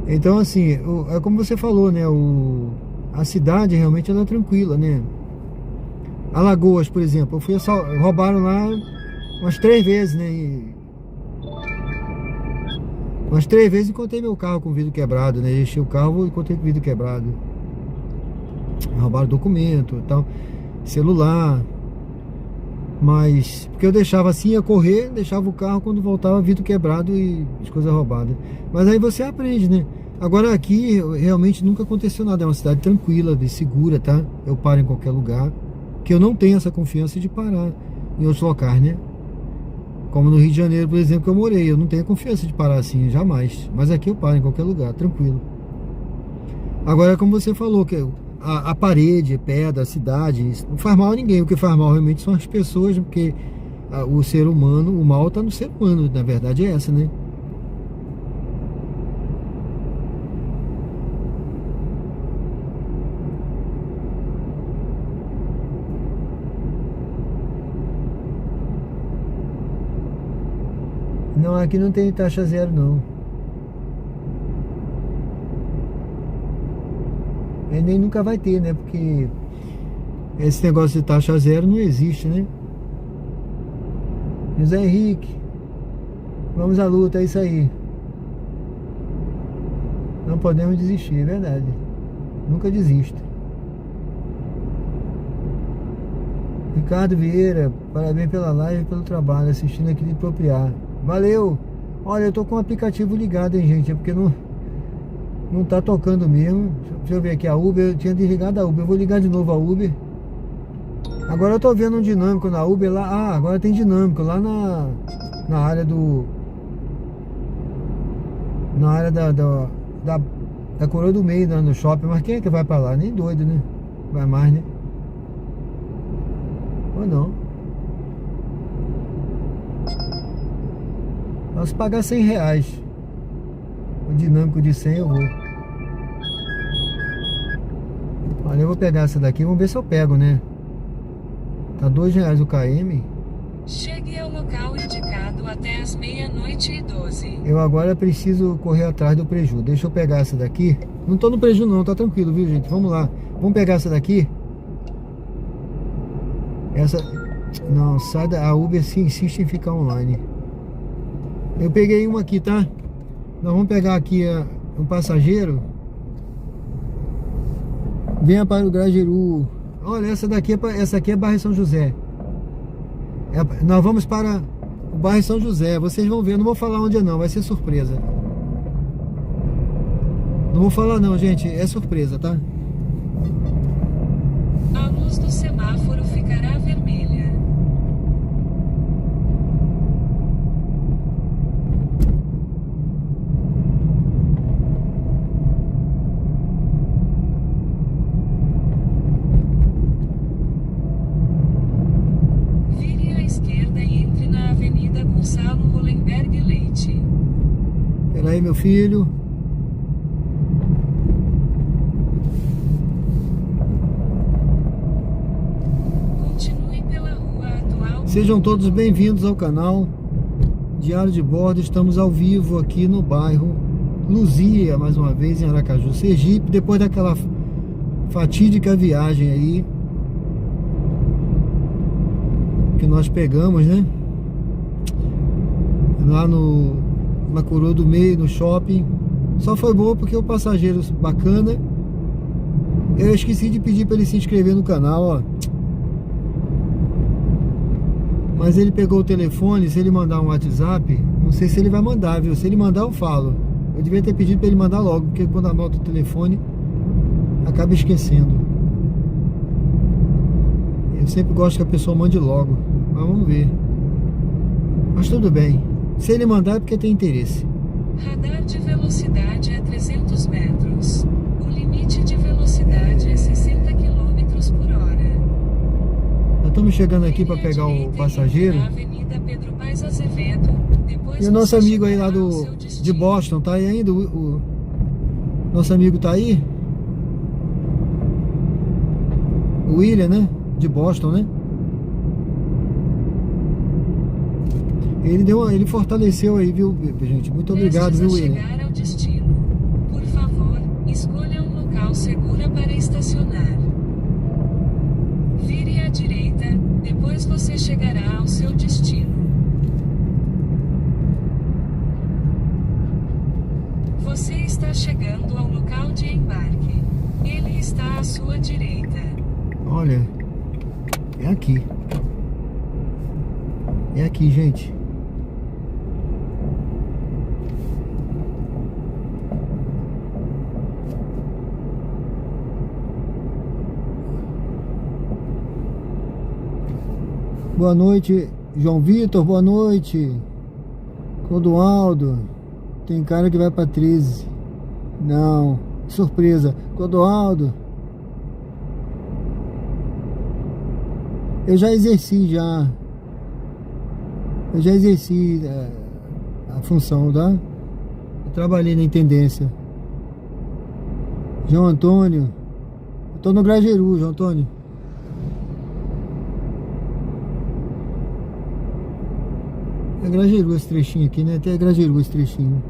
Então, assim, é como você falou, né? A cidade realmente ela é tranquila, né? Alagoas, por exemplo, roubaram lá umas 3 vezes, né? Umas 3 vezes encontrei meu carro com o vidro quebrado, né? Enchi o carro e encontrei com o vidro quebrado. Roubaram documento e tal, celular. Mas, porque eu deixava assim, ia correr, deixava o carro, quando voltava vidro quebrado e as coisas roubadas. Mas aí você aprende, né? Agora aqui realmente nunca aconteceu nada, é uma cidade tranquila, segura, tá? Eu paro em qualquer lugar, que eu não tenho essa confiança de parar em outros locais, né? Como no Rio de Janeiro, por exemplo, que eu morei, eu não tenho confiança de parar assim, jamais. Mas aqui eu paro em qualquer lugar, tranquilo. Agora, como você falou, que a parede, pedra, a cidade, isso não faz mal a ninguém. O que faz mal realmente são as pessoas, porque o ser humano, o mal está no ser humano, na verdade é essa, né? Não, aqui não tem taxa zero, não. Nem nunca vai ter, né? Porque esse negócio de taxa zero não existe, né? José Henrique, vamos à luta, é isso aí. Não podemos desistir, é verdade. Nunca desista. Ricardo Vieira, parabéns pela live e pelo trabalho, assistindo aqui de Propriar. Valeu! Olha, eu tô com o aplicativo ligado, hein, gente? É porque não tá tocando mesmo. Deixa eu ver aqui, a Uber, eu tinha desligado a Uber. Eu vou ligar de novo a Uber. Agora eu tô vendo um dinâmico na Uber lá. Ah, agora tem dinâmico lá na área do... Na área da Coroa do Meio, né, no shopping. Mas quem é que vai pra lá? Nem doido, né? Vai mais, né? Ou não? Posso pagar R$100. O dinâmico de 100 eu vou. Olha, eu vou pegar essa daqui. Vamos ver se eu pego, né? Tá R$2 o KM. Chegue ao local indicado até as 00:12. Eu agora preciso correr atrás do preju. Deixa eu pegar essa daqui. Não tô no preju não, tá tranquilo, viu, gente? Vamos lá. Vamos pegar essa daqui. Essa... Não, sai da... A Uber se insiste em ficar online. Eu peguei uma aqui, tá? Nós vamos pegar aqui um passageiro. Venha para o Grajaú. Olha, essa aqui é bairro São José. Nós vamos para o bairro São José. Vocês vão ver, eu não vou falar onde é não, vai ser surpresa. Não vou falar não, gente, é surpresa, tá? A luz do semáforo ficará vermelha. Vire à esquerda e entre na Avenida Gonçalo Hollenberg Leite. Peraí, meu filho. Continue pela rua atual. Sejam todos bem-vindos ao canal. Diário de bordo, estamos ao vivo aqui no bairro Luzia, mais uma vez em Aracaju, Sergipe, depois daquela fatídica viagem aí que nós pegamos, né? Lá na Coroa do Meio, no shopping. Só foi bom porque o passageiro bacana. Eu esqueci de pedir para ele se inscrever no canal, ó. Mas ele pegou o telefone, se ele mandar um WhatsApp, não sei se ele vai mandar, viu? Se ele mandar, eu falo. Eu devia ter pedido para ele mandar logo, porque quando anota o telefone, acaba esquecendo. Eu sempre gosto que a pessoa mande logo. Mas vamos ver. Mas tudo bem. Se ele mandar é porque tem interesse. Radar de velocidade é 300 metros. O limite de velocidade é 60 km por hora. Nós estamos chegando aqui para pegar o passageiro. Avenida Pedro Paes Azevedo. E o nosso amigo aí lá de Boston, tá aí ainda? O nosso amigo tá aí? O William, né? De Boston, né? Ele fortaleceu aí, viu, gente? Muito obrigado, viu, William? Chegar ao destino. Por favor, escolha um local seguro para estacionar. Vire à direita, depois você chegará ao seu destino. Você está chegando ao local de embarque. Ele está à sua direita. Olha, é aqui. É aqui, gente. Boa noite, João Vitor, boa noite. Clodoaldo, tem cara que vai para 13. Não, surpresa. Clodoaldo, eu já exerci a função, tá? Eu trabalhei na intendência. João Antônio, eu tô no Grajeru, João Antônio. É Grajeru esse trechinho aqui, né? Até Grajeru esse trechinho.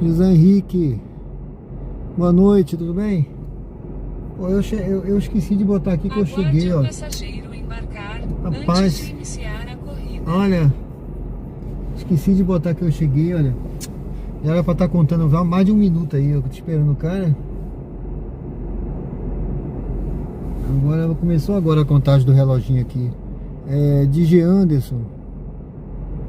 José Henrique, boa noite, tudo bem? Pô, eu esqueci de botar aqui que eu cheguei, ó. Rapaz, antes de iniciar a corrida. Olha, esqueci de botar que eu cheguei, olha. Já era pra estar contando mais de 1 minuto aí, eu tô esperando o cara. Agora, começou agora a contagem do reloginho aqui. DJ Anderson,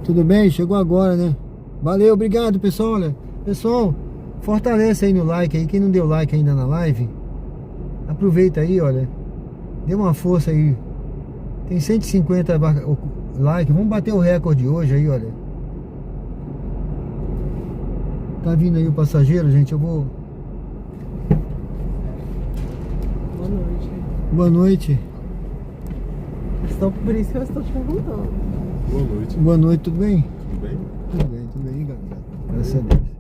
tudo bem? Chegou agora, né? Valeu, obrigado, pessoal, olha. Pessoal, fortalece aí no like aí. Quem não deu like ainda na live, aproveita aí, olha. Dê uma força aí. Tem 150 likes. Vamos bater o recorde hoje aí, olha. Tá vindo aí o passageiro, gente. Eu vou... Boa noite. Boa noite. Só por isso que eu estou te perguntando. Boa noite. Boa noite, tudo bem? Tudo bem? Tudo bem, galera. Graças a Deus.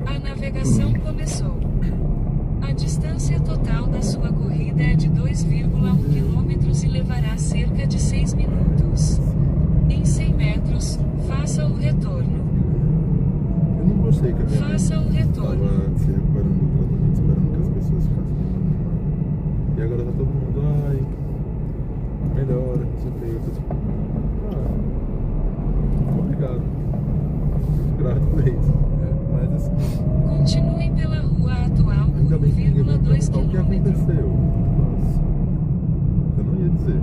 A navegação começou. A distância total da sua corrida é de 2,1 km e levará cerca de 6 minutos. Em 100 metros, faça o retorno. Eu não gostei que a minha Faça o retorno. estava se recuperando do tratamento, esperando que as pessoas ficassem normal. E agora tá todo mundo, ai, melhora, não sei o que. Eu tô tipo, obrigado. Muito grato por isso. Mas assim, Continue pela rua atual por ainda bem que ninguém vai 1,2 perguntar o que km. aconteceu. Nossa, eu não ia dizer.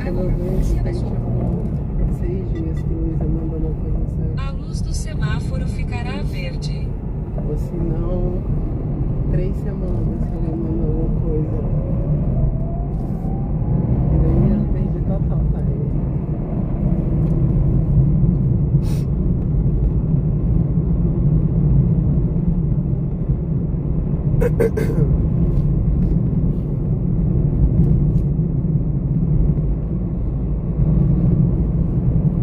Quando eu vejo, tem 6 dias que Luísa mandou uma coisa certa. A luz do semáforo ficará verde. Ou se não, 3 semanas que ele mandou uma coisa. E daí eu perdi total, tá?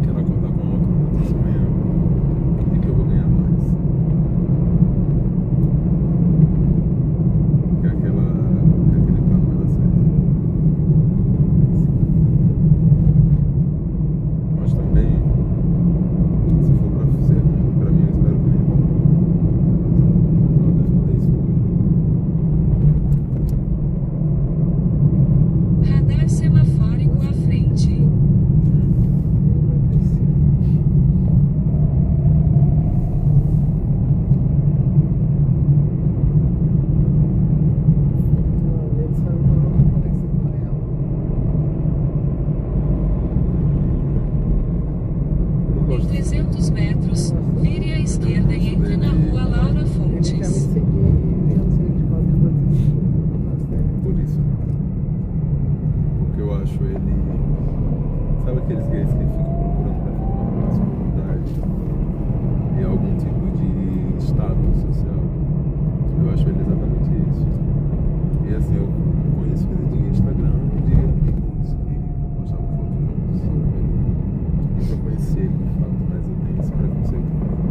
Quero acordar com uma outra notícia amanhã e que eu vou ganhar mais. Que é aquele plano vai dar certo. Mas também, se for pra ser ruim pra mim, eu espero que ele bom. Eu devo fazer isso hoje. Radar semafórico à frente. Eu não Em gosto 300 metros, vire à esquerda e entre na rua Laura Ele já me Fontes. seguiu e eu não sei de qual eu por isso. Porque eu acho ele. Sabe aqueles gays que ficam procurando pra formar uma masculinidade e algum tipo de status social? Eu acho ele exatamente isso. E assim, eu conheço ele de Instagram e de amigos que postavam fotos juntos. Eu nunca conheci ele de fato, mas eu tenho esse preconceito com ele.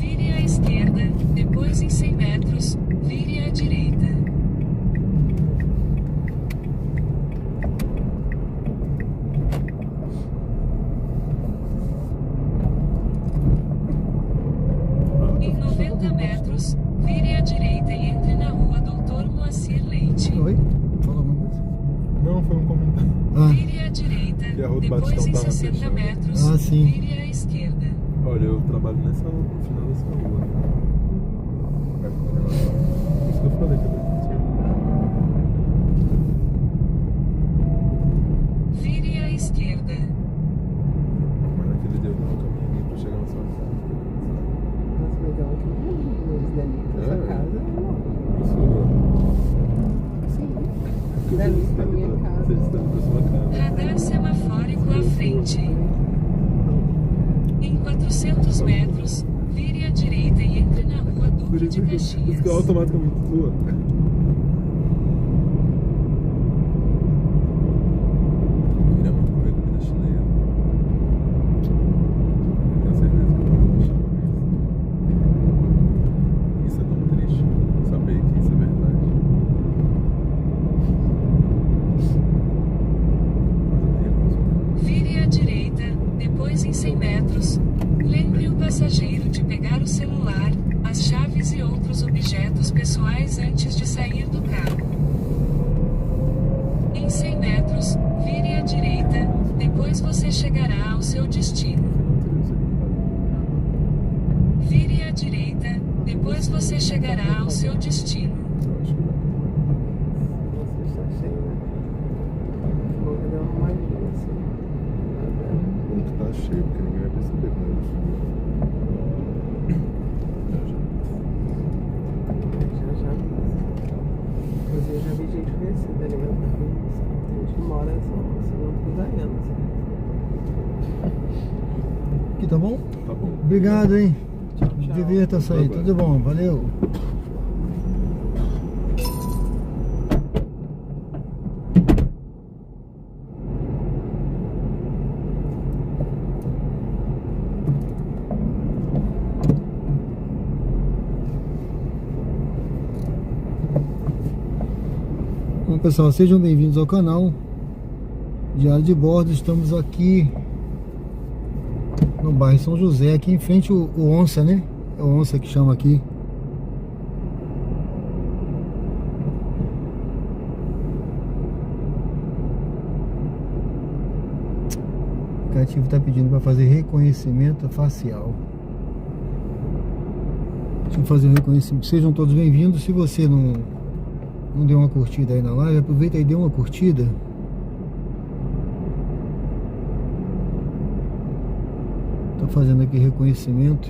Vire à esquerda, depois em 100 metros, vire à direita. Em 90 metros, vire à direita e entre na rua Doutor Moacir Leite. Oi? Fala alguma coisa. Não, foi um comentário. Ah, Vire à direita, E a rua do depois Batistão em tava 60 fechada. metros, Ah, sim. vire à esquerda. Olha, eu trabalho no final dessa rua. Perto do relatório. Por isso que eu falei que eu Vire à esquerda. Mas naquele dia eu tava caminhando pra chegar na sua casa. Nossa, mas é outro mundo dali. Essa casa é enorme. Sim. Dali pra minha casa. Você está pra sua casa. Radar semafórico à frente. Em 400 metros, vire à direita e entre na rua Por Duque isso de que Caxias. eu automaticamente sua. Eu queria muito comer comida chilena. Eu tenho certeza que eu não vou achar uma vez. Isso é tão triste, saber que isso é verdade. Mas eu tenho consumir. Vire à direita, depois em 100 metros. Lembre o passageiro de pegar o celular, as chaves e outros objetos pessoais antes de sair do carro. Em 100 metros, vire à direita, depois você chegará ao seu destino. Vire à direita, depois você chegará ao seu destino. Eu acho que vai. Você está cheio, né? Vou dar uma arrumadinha assim. Bom que tá cheio, porque ninguém vai perceber quando ele subir. Já. Inclusive, eu já vi gente conhecida ali, mas tem gente que mora só Daianas. aqui, tá bom? Tá bom. Obrigado, hein? Tchau, tchau. Divirta-se aí, Bye, bye. tudo bom, valeu. Bom, pessoal, sejam bem-vindos ao canal Diário de Bordo. Estamos aqui no bairro São José, aqui em frente o Onça, né? É o Onça que chama aqui. O aplicativo está pedindo para fazer reconhecimento facial. Deixa eu fazer o reconhecimento. Sejam todos bem-vindos. Se você não não deu uma curtida aí na live, aproveita e dê uma curtida. Tô fazendo aqui reconhecimento.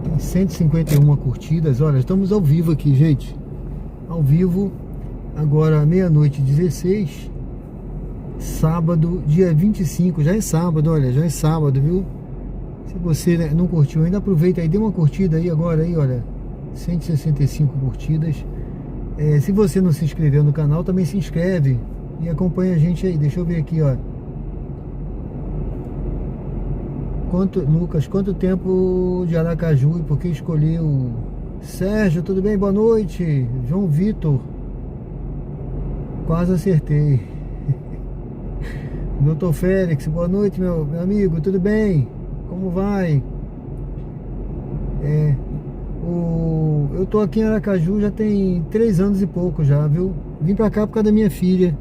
Tem 151 curtidas. Olha, estamos ao vivo aqui, gente. Ao vivo, agora meia-noite 16. Sábado, dia 25, já é sábado, olha, já é sábado, viu? Se você não curtiu ainda, aproveita aí, dê uma curtida aí agora, aí, olha, 165 curtidas. Se você não se inscreveu no canal, também se inscreve e acompanha a gente aí. Deixa eu ver aqui, ó. Lucas, quanto tempo de Aracaju e por que escolheu? Sérgio, tudo bem? Boa noite. João Vitor, quase acertei. Doutor Félix, boa noite, meu amigo, tudo bem? Como vai? Eu tô aqui em Aracaju já tem 3 anos e pouco já, viu? Vim pra cá por causa da minha filha.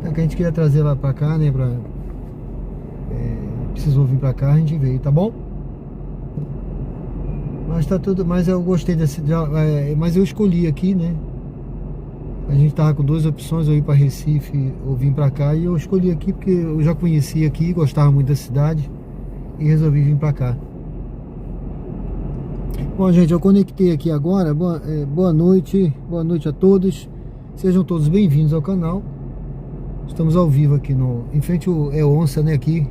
Tá, que a gente queria trazer lá pra cá, né? Precisou vir pra cá, a gente veio, tá bom? Mas tá tudo, mas eu gostei desse, mas eu escolhi aqui, né? A gente tava com 2 opções, eu ir para Recife ou vir para cá, e eu escolhi aqui porque eu já conhecia aqui, gostava muito da cidade e resolvi vir para cá. Bom, gente, eu conectei aqui agora. Boa noite a todos. Sejam todos bem-vindos ao canal. Estamos ao vivo aqui em frente ao Onça, né, aqui.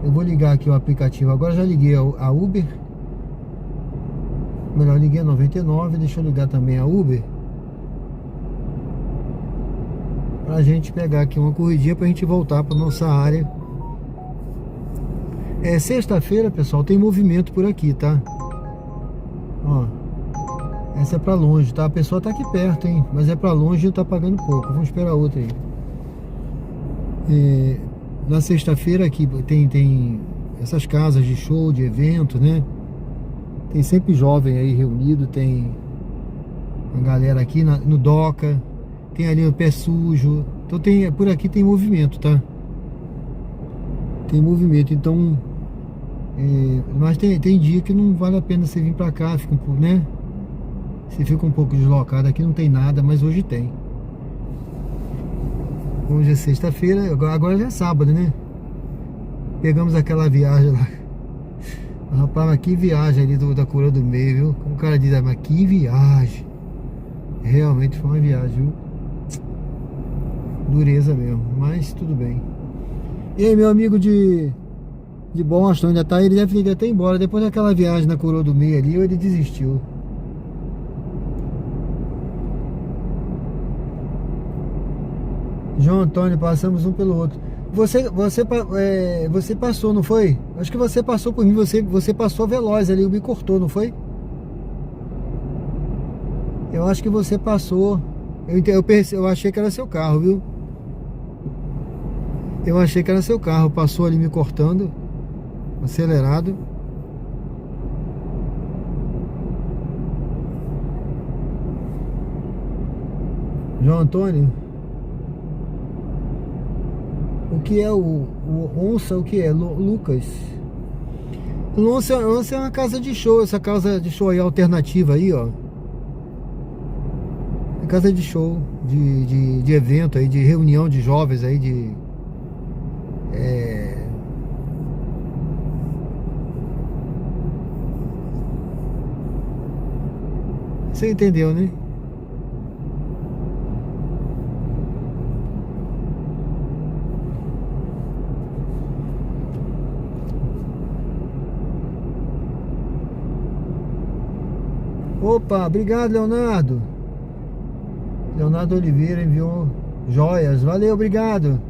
Eu vou ligar aqui o aplicativo. Agora já liguei a Uber. Melhor, liguei a 99, deixa eu ligar também a Uber. Pra gente pegar aqui uma corridinha pra gente voltar pra nossa área. Sexta-feira, pessoal, tem movimento por aqui, tá? Ó, essa é pra longe, tá? A pessoa tá aqui perto, hein? Mas é pra longe e tá pagando pouco. Vamos esperar outra aí. Na sexta-feira aqui tem essas casas de show, de evento, né? Tem sempre jovem aí reunido, tem uma galera aqui no Doca. Tem ali o Pé Sujo. Então por aqui tem movimento, tá? Tem movimento, então mas tem dia que não vale a pena você vir pra cá, fica né? Você fica um pouco deslocado, aqui não tem nada, mas hoje tem. Hoje é sexta-feira, agora já é sábado, né? Pegamos aquela viagem lá. Rapaz, mas que viagem ali da Coroa do Meio, viu? Como o cara diz, mas que viagem. Realmente foi uma viagem, viu? Dureza mesmo, mas tudo bem. E aí, meu amigo de Boston, ainda tá? Ele deve ir até embora. Depois daquela viagem na Coroa do Meio ali, ele desistiu. João Antônio, passamos um pelo outro. Você passou, não foi? Acho que você passou por mim. Você passou veloz ali, me cortou, não foi? Eu acho que você passou. Eu achei que era seu carro, viu? Eu achei que era seu carro. Passou ali me cortando. Acelerado. João Antônio. O que é o Onça? O que é? Lucas. O Onça é uma casa de show. Essa casa de show aí alternativa aí, ó. Casa de show, de evento aí, de reunião de jovens aí, Você entendeu, né? Opa, obrigado, Leonardo. Leonardo Oliveira enviou joias. Valeu, obrigado.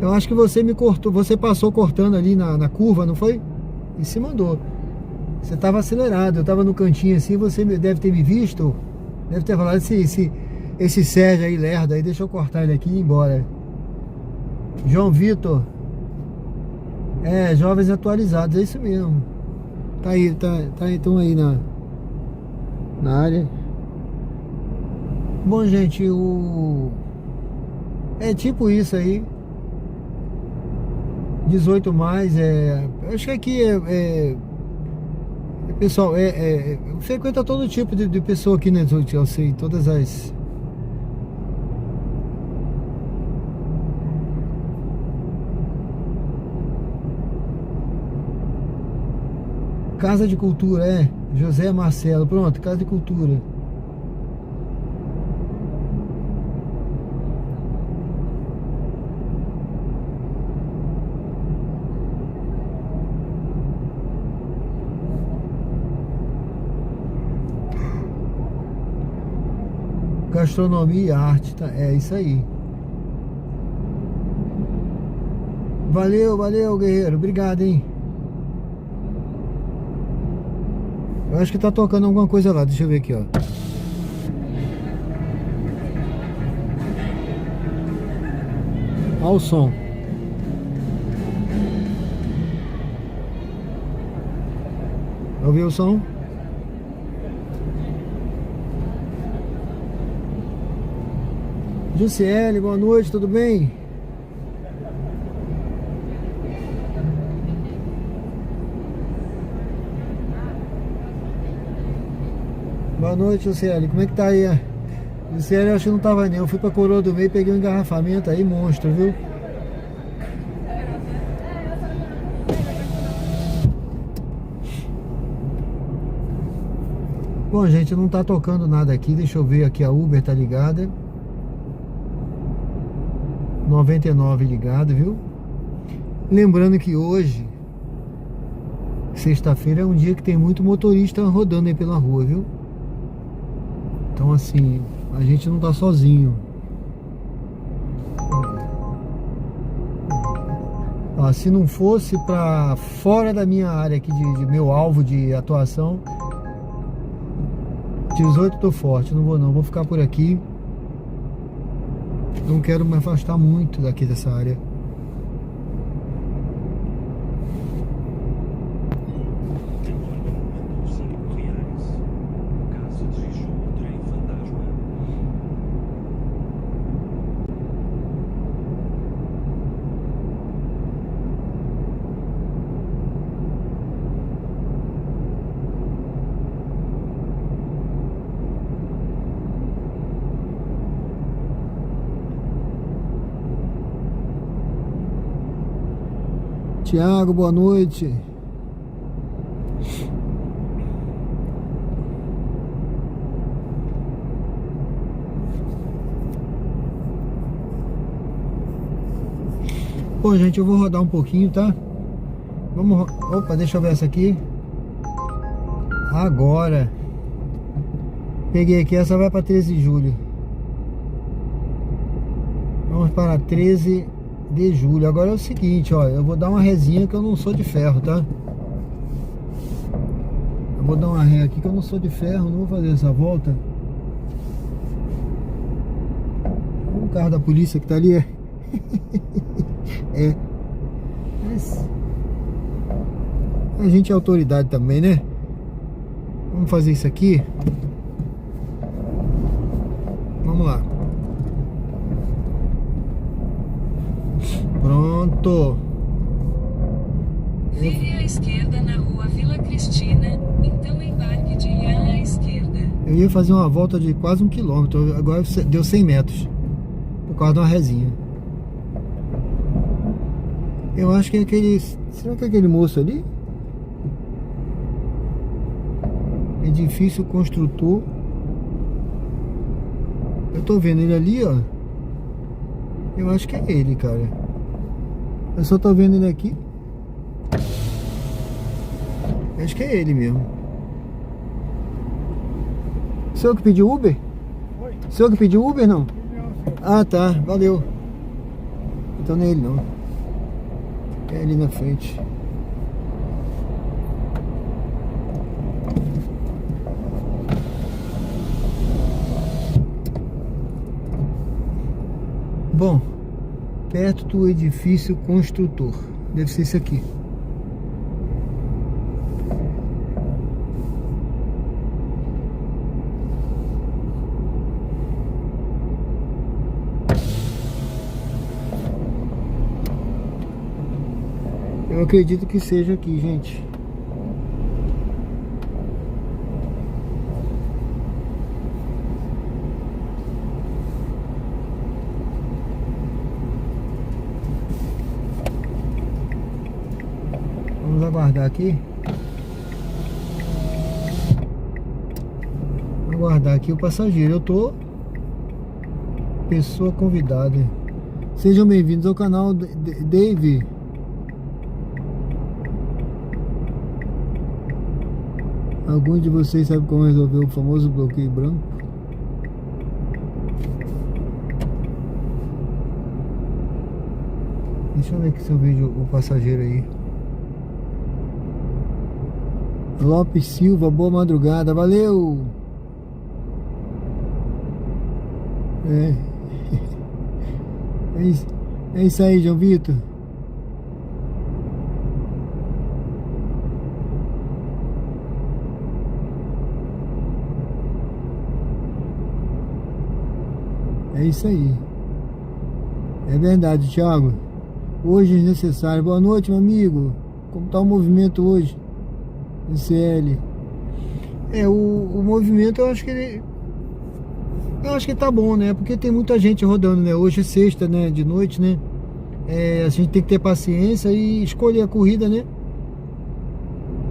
Eu acho que você me cortou. Você passou cortando ali na curva, não foi? E se mandou. Você estava acelerado. Eu estava no cantinho assim. Você deve ter me visto. Deve ter falado esse Sérgio aí, lerdo aí. Deixa eu cortar ele aqui e ir embora. João Vitor. É, jovens atualizados, é isso mesmo. Tá aí, então aí na área. Bom, gente, é tipo isso aí. 18 mais, acho que aqui pessoal, frequenta todo tipo de pessoa aqui, né? Eu sei, todas as... Casa de Cultura, José Marcelo, pronto, Casa de Cultura. Gastronomia e arte, tá? É isso aí. Valeu, guerreiro. Obrigado, hein? Eu acho que tá tocando alguma coisa lá. Deixa eu ver aqui, ó. Olha o som. Ouviu o som? Jussiele, boa noite, tudo bem? Boa noite, Jussiele, como é que tá aí? Jussiele, eu acho que não tava nem, eu fui pra Coroa do Meio, peguei um engarrafamento aí, monstro, viu? Bom, gente, não tá tocando nada aqui, deixa eu ver aqui, a Uber tá ligada. 99 ligado, viu? Lembrando que hoje, sexta-feira, é um dia que tem muito motorista rodando aí pela rua, viu? Então assim, a gente não tá sozinho. Ó, se não fosse pra fora da minha área aqui, de meu alvo de atuação, 18 tô forte, não vou ficar por aqui. Não quero me afastar muito daqui dessa área. Tiago, boa noite. Bom, gente, eu vou rodar um pouquinho, tá? Vamos... Opa, deixa eu ver essa aqui. Agora. Peguei aqui, essa vai para 13 de julho. Vamos para 13 de julho. Agora é o seguinte, ó, eu vou dar uma rezinha que eu não sou de ferro, tá? Eu vou dar uma ré aqui que eu não sou de ferro, não vou fazer essa volta. O carro da polícia que tá ali Mas a gente é autoridade também, né? Vamos fazer isso aqui. Vamos lá. Pronto. Vire à esquerda na rua Vila Cristina, então embarque de Ian à esquerda. Eu ia fazer uma volta de quase 1 quilômetro, agora deu 100 metros, por causa de uma resinha. Eu acho que é aquele... Será que é aquele moço ali? Edifício construtor. Eu tô vendo ele ali, ó. Eu acho que é ele, cara. Eu só tô vendo ele aqui. Acho que é ele mesmo. O senhor que pediu Uber? Oi? O senhor que pediu Uber, não? Ah, tá. Valeu. Então não é ele, não. É ali na frente. Bom, perto do edifício construtor. Deve ser isso aqui. Eu acredito que seja aqui, gente. Vamos aguardar aqui. Aguardar aqui o passageiro. Eu tô pessoa convidada. Sejam bem-vindos ao canal Dave. Alguns de vocês sabem como resolver o famoso bloqueio branco? Deixa eu ver aqui se eu vejo o passageiro aí. Lopes Silva, boa madrugada, valeu! É isso aí, João Vitor. É isso aí. É verdade, Thiago. Hoje é necessário. Boa noite, meu amigo. Como tá o movimento hoje? CL. O movimento eu acho que ele tá bom, né? Porque tem muita gente rodando, né? Hoje é sexta, né? De noite, né? A gente tem que ter paciência e escolher a corrida, né?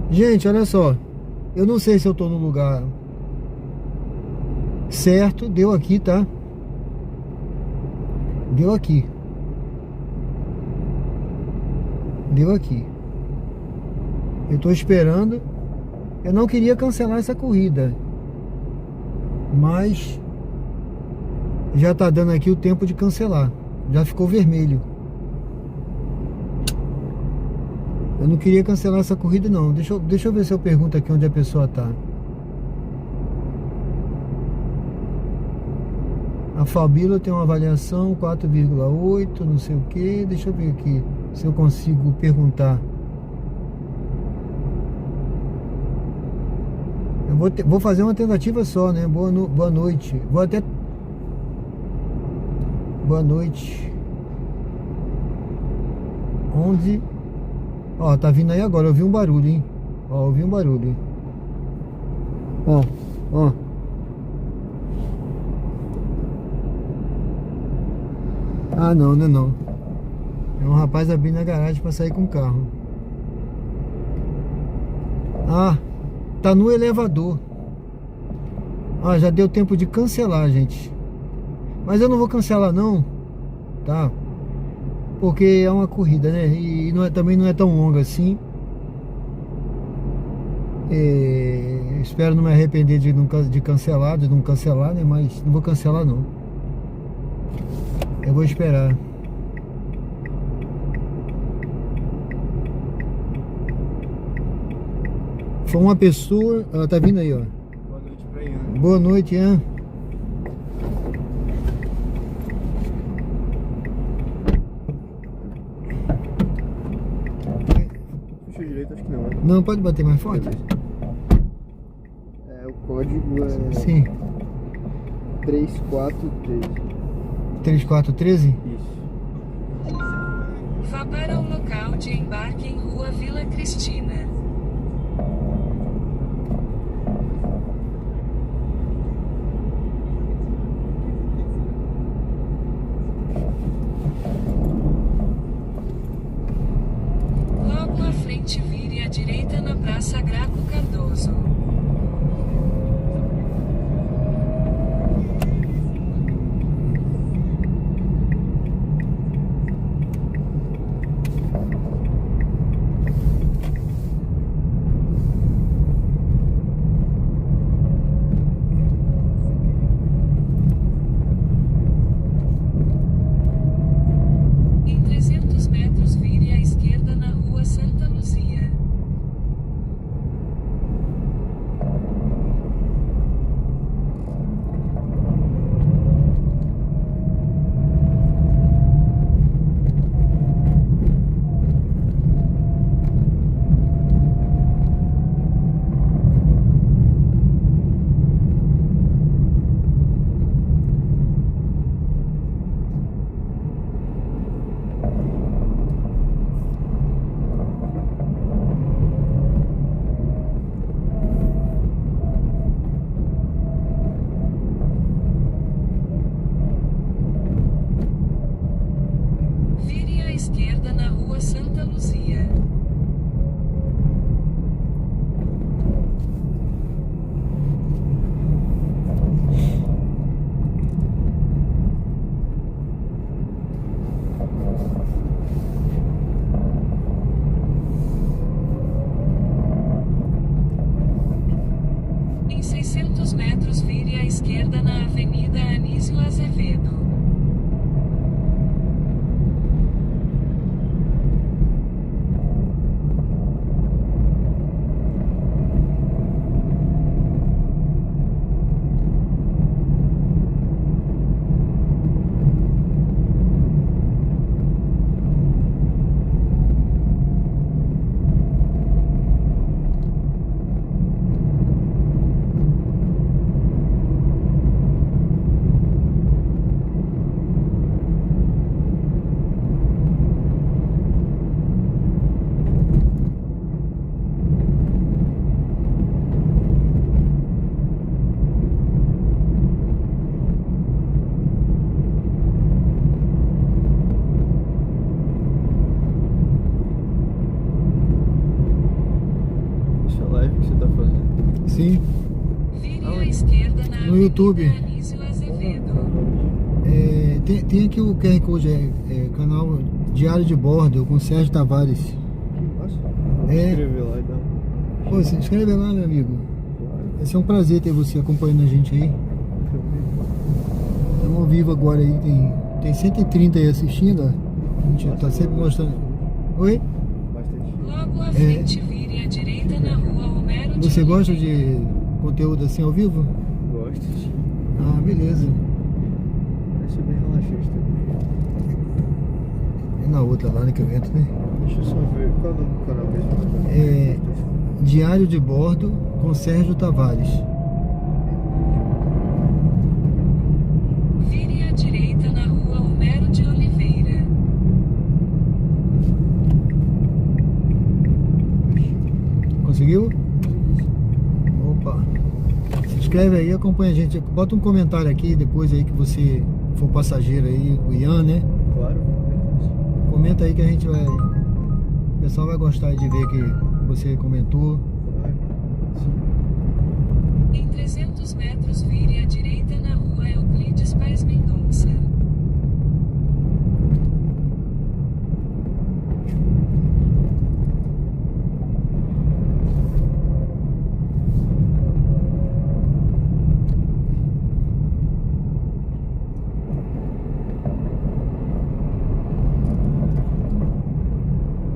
Gente, olha só. Eu não sei se eu tô no lugar certo. Deu aqui, tá? Deu aqui. Deu aqui. Eu tô esperando. Eu não queria cancelar essa corrida, mas já tá dando aqui o tempo de cancelar. Já ficou vermelho. Eu não queria cancelar essa corrida não. Deixa eu ver se eu pergunto aqui onde a pessoa tá. A Fabíola tem uma avaliação 4,8, não sei o que. Deixa eu ver aqui se eu consigo perguntar. Eu vou fazer uma tentativa só, né? Boa noite. Vou até... Boa noite. 11. Ó, tá vindo aí agora. Eu ouvi um barulho, hein? Ó, ouvi um barulho. Ó. Ah, não, né? Não. É um rapaz abrindo a garagem pra sair com o carro. Ah, tá no elevador. Ah, já deu tempo de cancelar, gente. Mas eu não vou cancelar não, tá? Porque é uma corrida, né? E também não é tão longa assim. Espero não me arrepender de não cancelar, né? Mas não vou cancelar não. Eu vou esperar. Foi uma pessoa... Ela tá vindo aí, ó. Boa noite pra Ian. Boa noite, Ian. Puxa direito, acho que não, né? Não, pode bater mais forte? O código é... Sim. 3413. 3413? Isso. Vá para o local de embarque em Rua Vila Cristina. Logo à frente, vire à direita na Praça Graco Cardoso. Em 300 metros, vire à esquerda na Rua Santa Luzia. esquerda na rua Santa Luzia. Em 600 metros vire à esquerda na Avenida Anísio Azevedo. Essa live que você tá fazendo? Sim, Vire à esquerda na No YouTube. Avenida Anísio Azevedo. tem aqui o QR Code, canal Diário de Bordo com Sérgio Tavares. Que massa. É. Escrever lá e dar Pô, se inscreve lá, meu amigo. claro. Vai ser um prazer ter você acompanhando a gente aí. Estamos ao vivo agora aí, tem 130 aí assistindo, ó. A gente tá sempre mostrando. Oi? Bastante. Logo à frente, vire à direita na rua Homero de Você gosta Oliveira. de conteúdo assim ao vivo? Gosto, sim. Ah, beleza. Vai ser bem relaxante também. É na outra lá, né, que eu entro, né? Deixa eu só ver. Qual é o nome do canal mesmo? É Diário de Bordo com Sérgio Tavares. Vire à direita na rua Homero de Oliveira. Conseguiu? Opa. Se inscreve aí, acompanha a gente. Bota um comentário aqui depois aí que você for passageiro aí, o Ian, né? Claro. Comenta aí que a gente vai... O pessoal vai gostar de ver que você comentou. Claro. Sim. Em 300 metros, vire à direita na rua Euclides Paes Mendonça.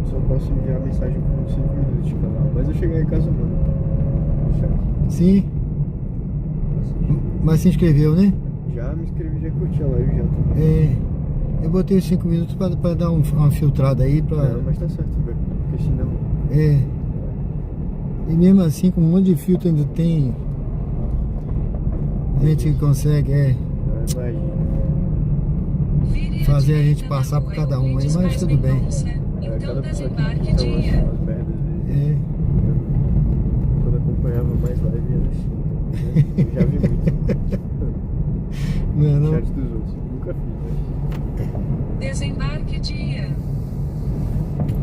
Só posso enviar mensagem por 5 minutos de canal. Mas eu cheguei em casa, mano. Sim, mas se inscreveu, né? Já me inscrevi, já curti a live já também. É, eu botei os 5 minutos para dar uma filtrada aí. Não, mas tá certo, velho. Porque senão. É. E mesmo assim, com um monte de filtro ainda tem gente que consegue, Vai. Vire à fazer a gente direita passar na por rua cada um aí, Euclides mas Paes tudo bem. Mendonça. Então Cada pessoa desembarque que de Ian. umas merdas aí. É. Quando eu acompanhava mais live era assim. Né? Eu já vi muito. Não é não? Chat dos outros. Nunca fiz, Desembarque de Ian.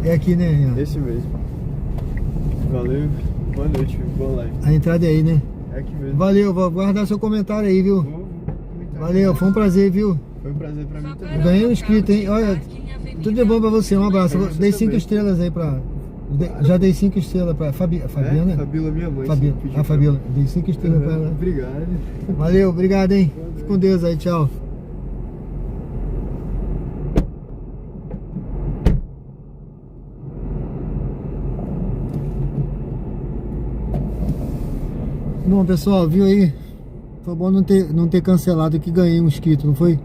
É aqui, né, Ian? mas. Esse mesmo. Valeu. Boa noite, boa live. A entrada é aí, né? É aqui mesmo. Valeu, vou guardar seu comentário aí, viu? Vou comentar. Valeu, foi um prazer, viu? Foi um prazer pra mim Vá também. para Ganhei um o inscrito, hein? local de Olha, embarque em Avenida tudo de bom pra você, um abraço. Pra você Dei 5 também. estrelas aí pra... Já dei 5 estrelas pra Fabiana. É? Fabíola, minha mãe. Fabiola. pediu A pra- Fabiola. Dei 5 estrelas pra ela. Obrigado. Valeu, obrigado, hein? Fique com Deus aí, tchau. Bom, pessoal, viu aí? Foi bom não ter cancelado que ganhei um inscrito, não foi?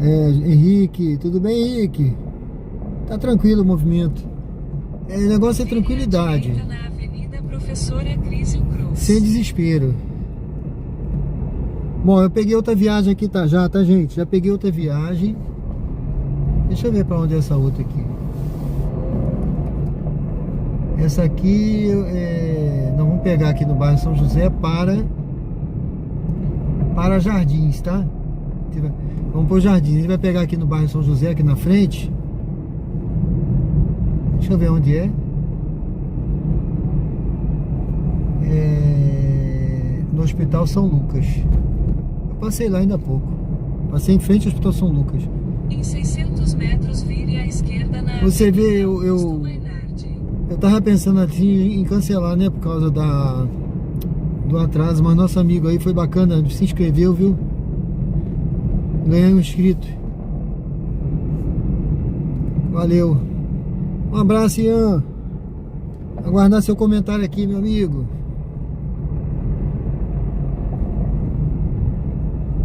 Henrique, tudo bem, Henrique? Tá tranquilo o movimento. O negócio é Vire à tranquilidade, direita na Avenida Professora Crísio Cruz. sem desespero. Bom, eu peguei outra viagem aqui, tá? Tá, gente? Já peguei outra viagem. Deixa eu ver pra onde é essa outra aqui. Essa aqui, nós vamos pegar aqui no bairro São José para Jardins, tá? Vamos pro Jardins. A gente vai pegar aqui no bairro São José, aqui na frente. Deixa eu ver onde é. No Hospital São Lucas. Eu passei lá ainda há pouco. Passei em frente ao Hospital São Lucas. Em 600 metros, vire à esquerda na Você vê, Augusto eu Mainardi. tava pensando assim em cancelar, né? Por causa do atraso. Mas nosso amigo aí foi bacana, se inscreveu, viu? Ganhei um inscrito. Valeu. Um abraço, Ian. Aguardar seu comentário aqui, meu amigo.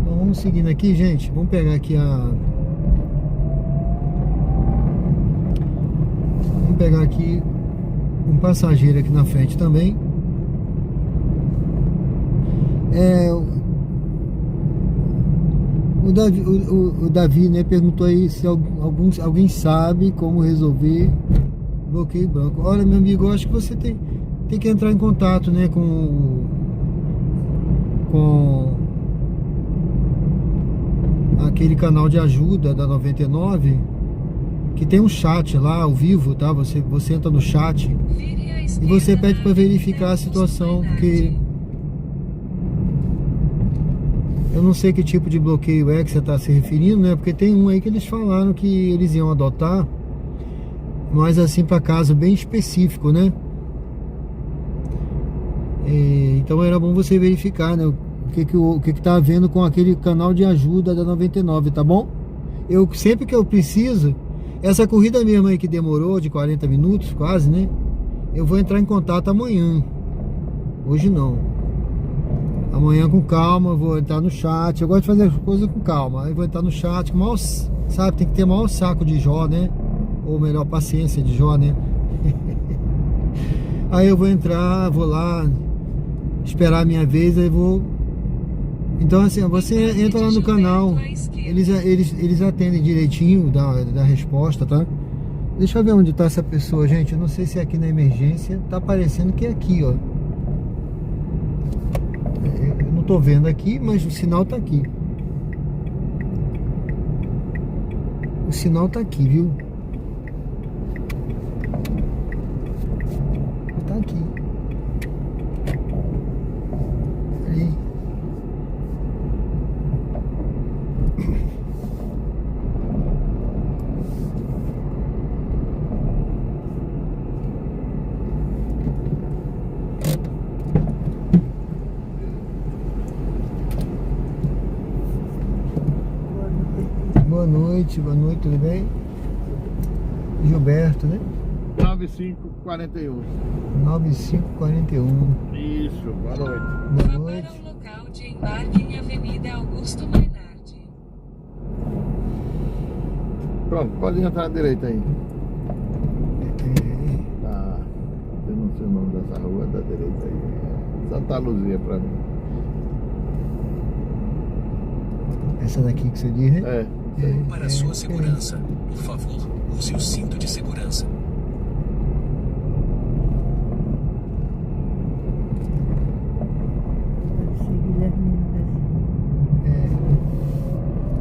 Então, vamos seguindo aqui, gente. Vamos pegar aqui Vamos pegar aqui um passageiro aqui na frente também. O Davi, né, perguntou aí se alguém sabe como resolver bloqueio branco. Olha, meu amigo, eu acho que você tem que entrar em contato, né, com aquele canal de ajuda da 99, que tem um chat lá ao vivo, tá? Você entra no chat Vire à e esquerda você pede na para verificar a Augusto situação, porque Mainardi. eu não sei que tipo de bloqueio é que você está se referindo, né? Porque tem um aí que eles falaram que eles iam adotar, mas assim para caso bem específico, né? Então era bom você verificar, né? O que tá havendo com aquele canal de ajuda da 99, tá bom? Eu sempre que eu preciso, essa corrida mesmo aí que demorou de 40 minutos, quase, né? Eu vou entrar em contato amanhã. Hoje não. Amanhã com calma, eu vou entrar no chat. Eu gosto de fazer as coisas com calma. Aí vou entrar no chat com maior, sabe, tem que ter o maior saco de Jó, né? Ou melhor, paciência de Jó, né? Aí eu vou entrar, vou lá, esperar a minha vez, aí vou. Então assim, você entra lá no canal, eles atendem direitinho da resposta, tá? Deixa eu ver onde tá essa pessoa, gente. Eu não sei se é aqui na emergência. Tá parecendo que é aqui, ó. Eu não tô vendo aqui, mas o sinal tá aqui. O sinal tá aqui, viu? Tá aqui. Aí. Boa noite, tudo bem? Gilberto, né? 9541. 9541. Isso, boa noite. Boa Vá noite. para o local de embarque em Avenida Augusto Mainardi. Pronto, pode entrar à direita aí. Tá. Eu não sei o nome dessa rua da direita aí. Santa Luzia pra mim. Essa daqui que você diz, né? É. Para sua segurança, por favor, use o cinto de segurança.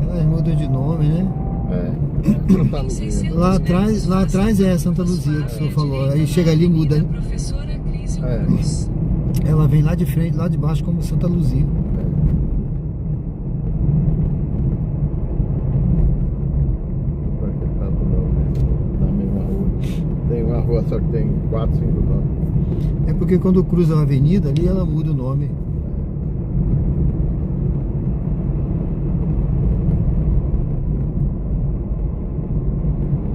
Elas mudam de nome, né? É. Santa Luzia. Lá atrás é Santa Luzia que o senhor falou. Aí chega ali e muda, né? Professora Cris É. Cruz. Ela vem lá de frente, lá de baixo como Santa Luzia. Pra que tá tudo na mesma rua. Tem uma rua só que tem 4, 5 nomes. É porque quando cruza uma avenida ali, ela muda o nome.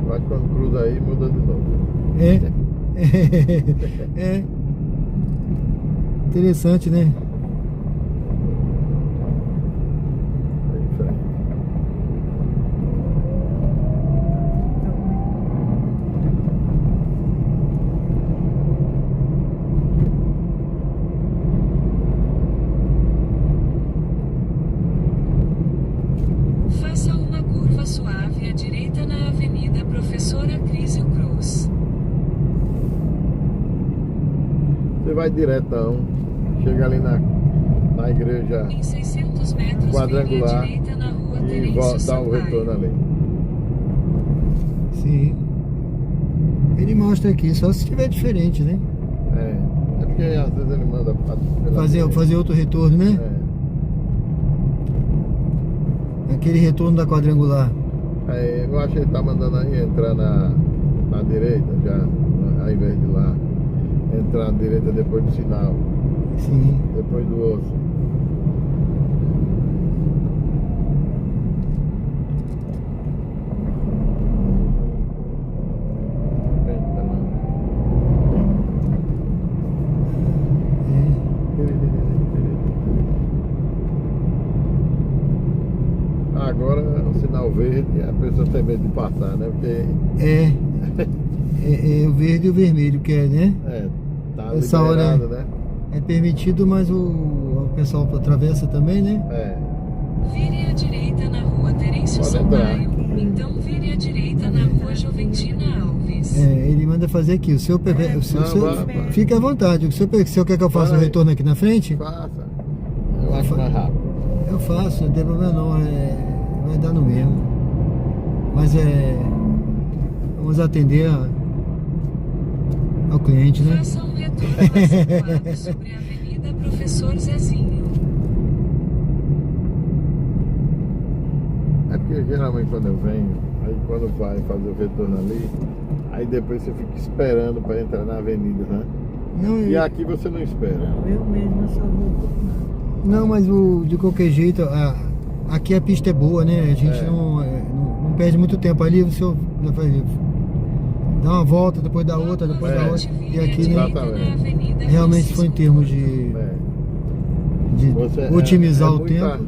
Mas quando cruza aí, muda de novo. É. Interessante, né? É diferente. Faça uma curva suave à direita na Avenida Professora Cris Cruz. Você vai diretão, chega ali na igreja Em 600 metros, quadrangular vire à direita na Rua e Tenente dá o Sampaio. retorno ali. Sim. Ele mora mostra aqui, só se estiver diferente, né? É porque às vezes ele manda Fazer outro retorno, né? Aquele retorno da quadrangular. Eu acho que ele tá mandando aí entrar na direita já, ao invés de lá. Entrar na direita depois do sinal. Sim. Depois do osso. Agora o sinal verde, a pessoa tem medo de passar, né? Porque é o verde e o vermelho que é, né? Tá essa liberado, hora né? É permitido, mas o pessoal atravessa também, né? Vire à direita na rua Terêncio Sampaio, então vire à direita na rua Juventina Alves. Ele manda fazer aqui, o seu fique à vontade, o senhor quer que eu faça o retorno aqui na frente? Faça, eu acho mais rápido. Eu faço, não tem problema não, vai dar no mesmo. Mas vamos atender ao cliente, né? Faça um retorno sobre a Avenida Professor Zezinho. É porque geralmente quando eu venho, aí quando vai fazer o retorno ali, aí depois você fica esperando para entrar na avenida, né? Não, e aqui você não espera. Eu mesmo só vou. Não, mas de qualquer jeito, aqui a pista é boa, né? A gente não perde muito tempo ali, o senhor dá uma volta, depois dá outra, depois dá outra. E aqui, né, realmente foi em termos de otimizar o tempo.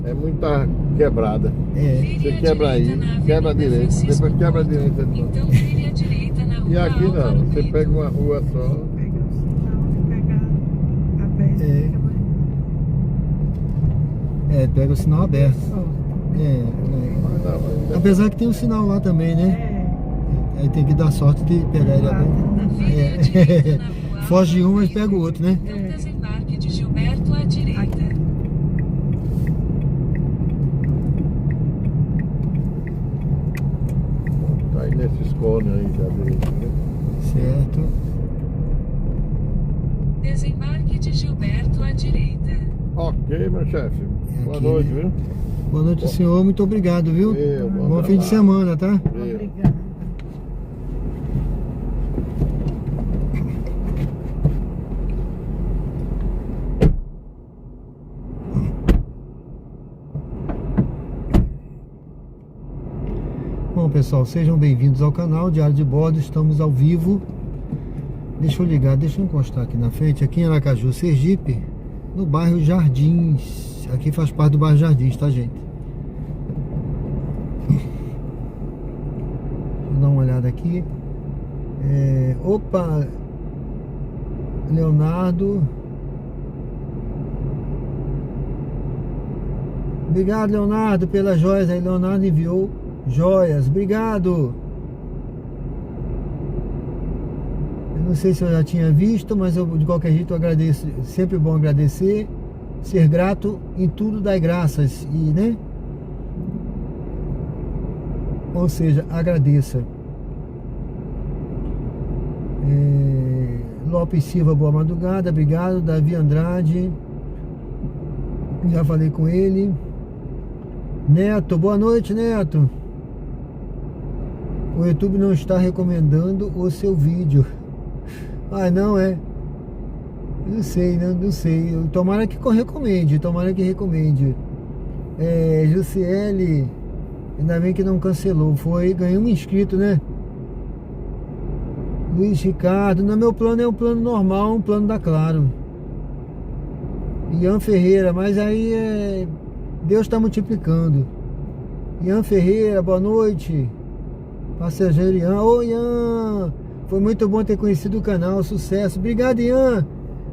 É muita quebrada. Você quebra aí, quebra a direita, depois quebra a direita de novo. Então vire à direita na rua E aqui não, você pega uma rua só. Pega o sinal aberto. Apesar que tem um sinal lá também, né? Aí tem que dar sorte de pegar ele aberto. Foge de um, mas pega o outro, né? Então desembarque de Gilberto à direita. Tá aí nesses cones aí da direita, né? Certo. Desembarque de Gilberto à direita. Ok, meu chefe. Boa noite, viu? Boa noite, senhor. Muito obrigado, viu? Bom fim de semana, tá? Obrigada. Bom, pessoal, sejam bem-vindos ao canal Diário de Bordo. Estamos ao vivo. Deixa eu ligar, deixa eu encostar aqui na frente, aqui em Aracaju, Sergipe, no bairro Jardins. Aqui faz parte do bairro Jardins, tá, gente? Vou dar uma olhada aqui. Opa! Leonardo. Obrigado, Leonardo, pelas joias aí. Leonardo enviou joias. Obrigado! Não sei se eu já tinha visto, mas eu de qualquer jeito eu agradeço. Sempre bom agradecer, ser grato em tudo, dai graças, e né? Ou seja, agradeça. Lopes Silva, boa madrugada, obrigado. Davi Andrade, já falei com ele. Neto, boa noite, Neto. O YouTube não está recomendando o seu vídeo. Ah, não é? Não sei, não sei. Tomara que recomende, Jussiele, ainda bem que não cancelou. Ganhou um inscrito, né? Luiz Ricardo, no meu plano é um plano normal, um plano da Claro. Ian Ferreira, mas aí Deus está multiplicando. Ian Ferreira, boa noite. Passageiro Ian, Ian. Foi muito bom ter conhecido o canal, sucesso. Obrigado, Ian.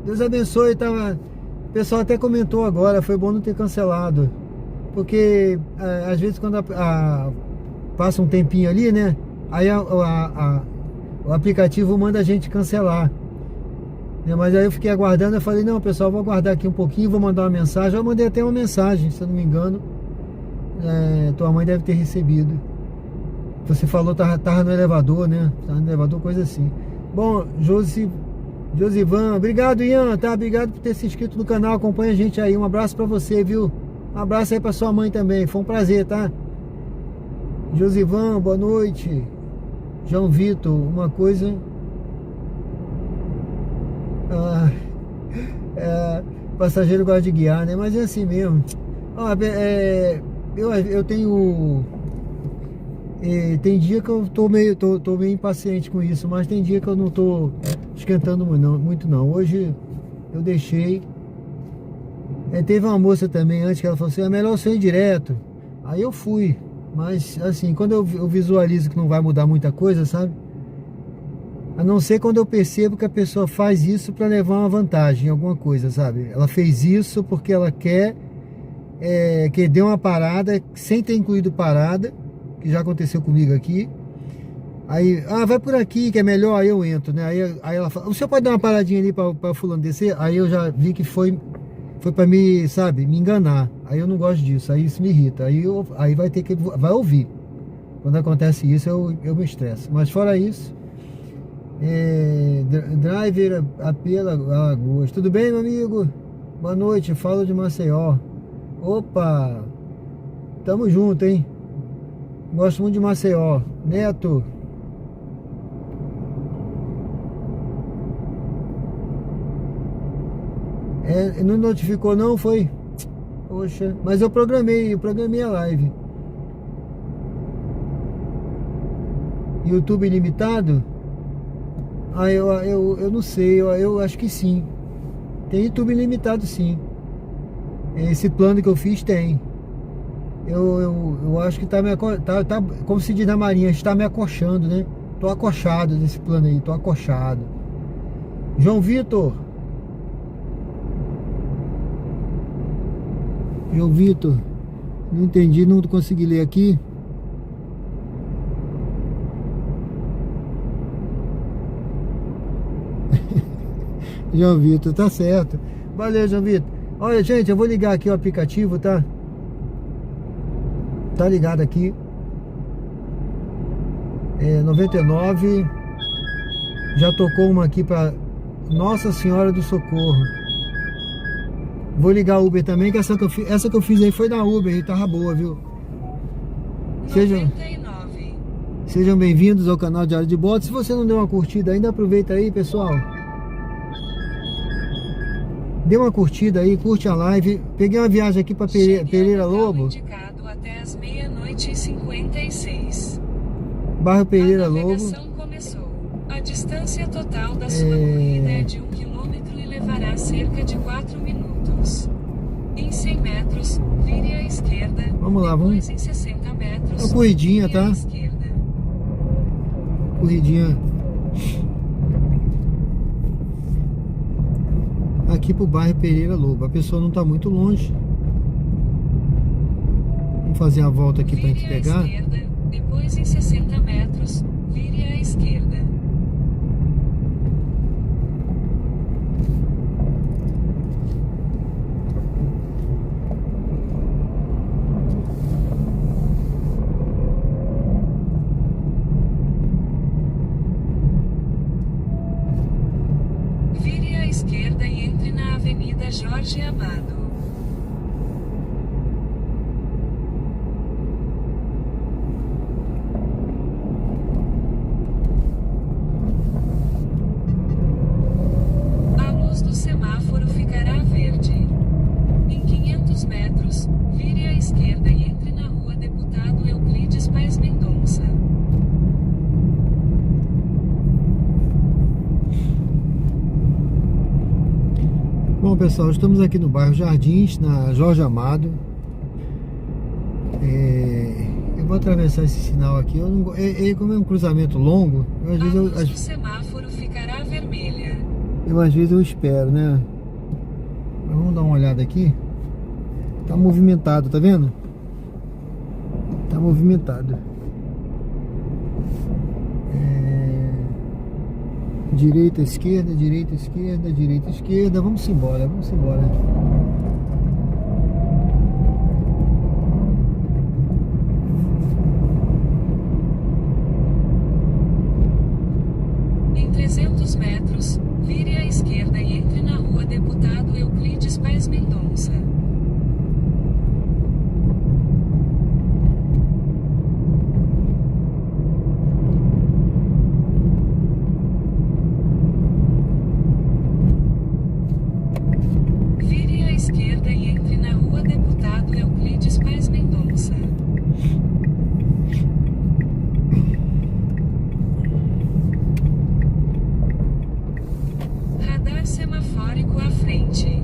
Deus abençoe. O pessoal até comentou agora, foi bom não ter cancelado. Porque às vezes quando passa um tempinho ali, né? Aí o aplicativo manda a gente cancelar. Mas aí eu fiquei aguardando, eu falei, não, pessoal, vou aguardar aqui um pouquinho, vou mandar uma mensagem. Eu mandei até uma mensagem, se eu não me engano. Tua mãe deve ter recebido. Você falou, tava no elevador, né? Tava no elevador, coisa assim. Bom, Josivan, obrigado, Ian, tá? Obrigado por ter se inscrito no canal, acompanha a gente aí. Um abraço pra você, viu? Um abraço aí pra sua mãe também, foi um prazer, tá? Josivan, boa noite. João Vitor, uma coisa... passageiro gosta de guiar, né? Mas é assim mesmo. Eu tenho... tem dia que eu tô meio impaciente com isso, mas tem dia que eu não tô esquentando muito não. Hoje eu deixei. Teve uma moça também antes que ela falou assim, é melhor você ir direto. Aí eu fui, mas assim, quando eu visualizo que não vai mudar muita coisa, sabe? A não ser quando eu percebo que a pessoa faz isso para levar uma vantagem, alguma coisa, sabe? Ela fez isso porque ela quer que dê uma parada sem ter incluído parada, que já aconteceu comigo aqui. Aí, vai por aqui que é melhor, aí eu entro, né? Aí ela fala, o senhor pode dar uma paradinha ali para fulano descer? Aí eu já vi que foi para me, sabe, me enganar. Aí eu não gosto disso, aí isso me irrita. Aí vai ouvir. Quando acontece isso, eu me estresso. Mas fora isso, driver apela Alagoas. Tudo bem, meu amigo? Boa noite, falo de Maceió. Opa, tamo junto, hein? Gosto muito de Maceió. Neto. Não notificou não, foi? Poxa, mas eu programei a live. YouTube ilimitado? Eu não sei, eu acho que sim. Tem YouTube ilimitado sim. Esse plano que eu fiz tem. Eu acho que tá como se diz na Marinha, está me acochando, né? Tô acochado nesse plano aí, tô acochado. João Vitor, não entendi, não consegui ler aqui. João Vitor, tá certo. Valeu, João Vitor. Olha, gente, eu vou ligar aqui o aplicativo, tá? Tá ligado aqui. 99. Já tocou uma aqui pra Nossa Senhora do Socorro. Vou ligar a Uber também, que essa que eu fiz aí foi da Uber e tava boa, viu? 99. Sejam bem-vindos ao canal Diário de Bordo. Se você não deu uma curtida ainda, aproveita aí, pessoal. Dê uma curtida aí, curte a live. Peguei uma viagem aqui para Pereira Lobo. Indicado até as 00:56. Bairro Pereira Lobo. A navegação começou. A distância total da sua corrida é de 1 km e levará cerca de 4 minutos. Em 100 metros, vire à esquerda. Vamos lá, vamos. Em 60 metros, uma corridinha, tá? à esquerda. Corridinha. Aqui pro bairro Pereira Lobo. A pessoa não tá muito longe. Vamos fazer a volta aqui pra gente pegar. Esquerda, depois em 60 metros, vire à esquerda. Vire à esquerda e entre na Avenida Jorge Amado. A luz do semáforo ficará verde. Em 500 metros, vire à esquerda e entre na Rua Deputado Euclides Paes Mendonça. Bom, pessoal, estamos aqui no bairro Jardins, na Jorge Amado. Eu vou atravessar esse sinal aqui. Como é um cruzamento longo, às vezes a luz do semáforo ficará vermelha. Às vezes eu espero, né? Mas vamos dar uma olhada aqui. Tá movimentado, tá vendo? Tá movimentado. Direita, esquerda, direita, esquerda, direita, esquerda. Vamos embora, vamos embora. 300 metros, vire à esquerda e entre na rua Deputado Euclides Paes Mendonça. Vire à esquerda e entre na rua Deputado Euclides Paes Mendonça. Radar semafórico à frente.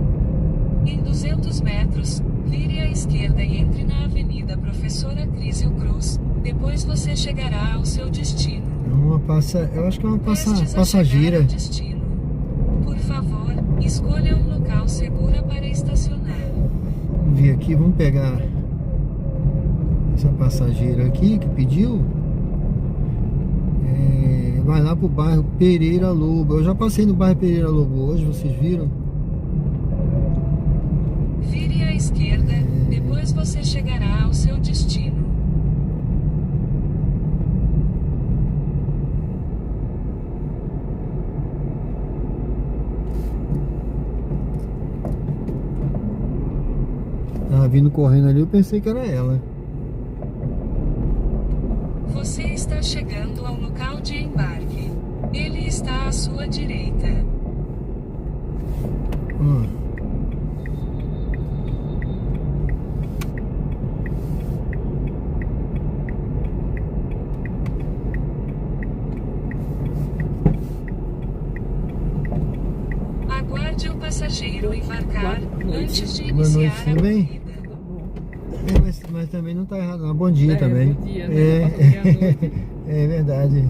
Em 200 metros, vire à esquerda e entre na Avenida Professora Crísio Cruz. Depois você chegará ao seu destino. Eu acho que é uma Prestes a chegar passageira. ao destino. Por favor, escolha um local seguro para estacionar. Vamos ver aqui, vamos pegar essa passageira aqui que pediu. Vai lá pro bairro Pereira Lobo. Eu já passei no bairro Pereira Lobo hoje, vocês viram? Vire à esquerda, depois você chegará ao seu destino. Tava vindo correndo ali, eu pensei que era ela. Você está chegando ao local de embarque. Ele está à sua direita. Aguarde o passageiro embarcar antes de Boa noite, iniciar a tudo bem? corrida. Mas também não tá errado, não. Bom dia também. Bom dia, né? É verdade.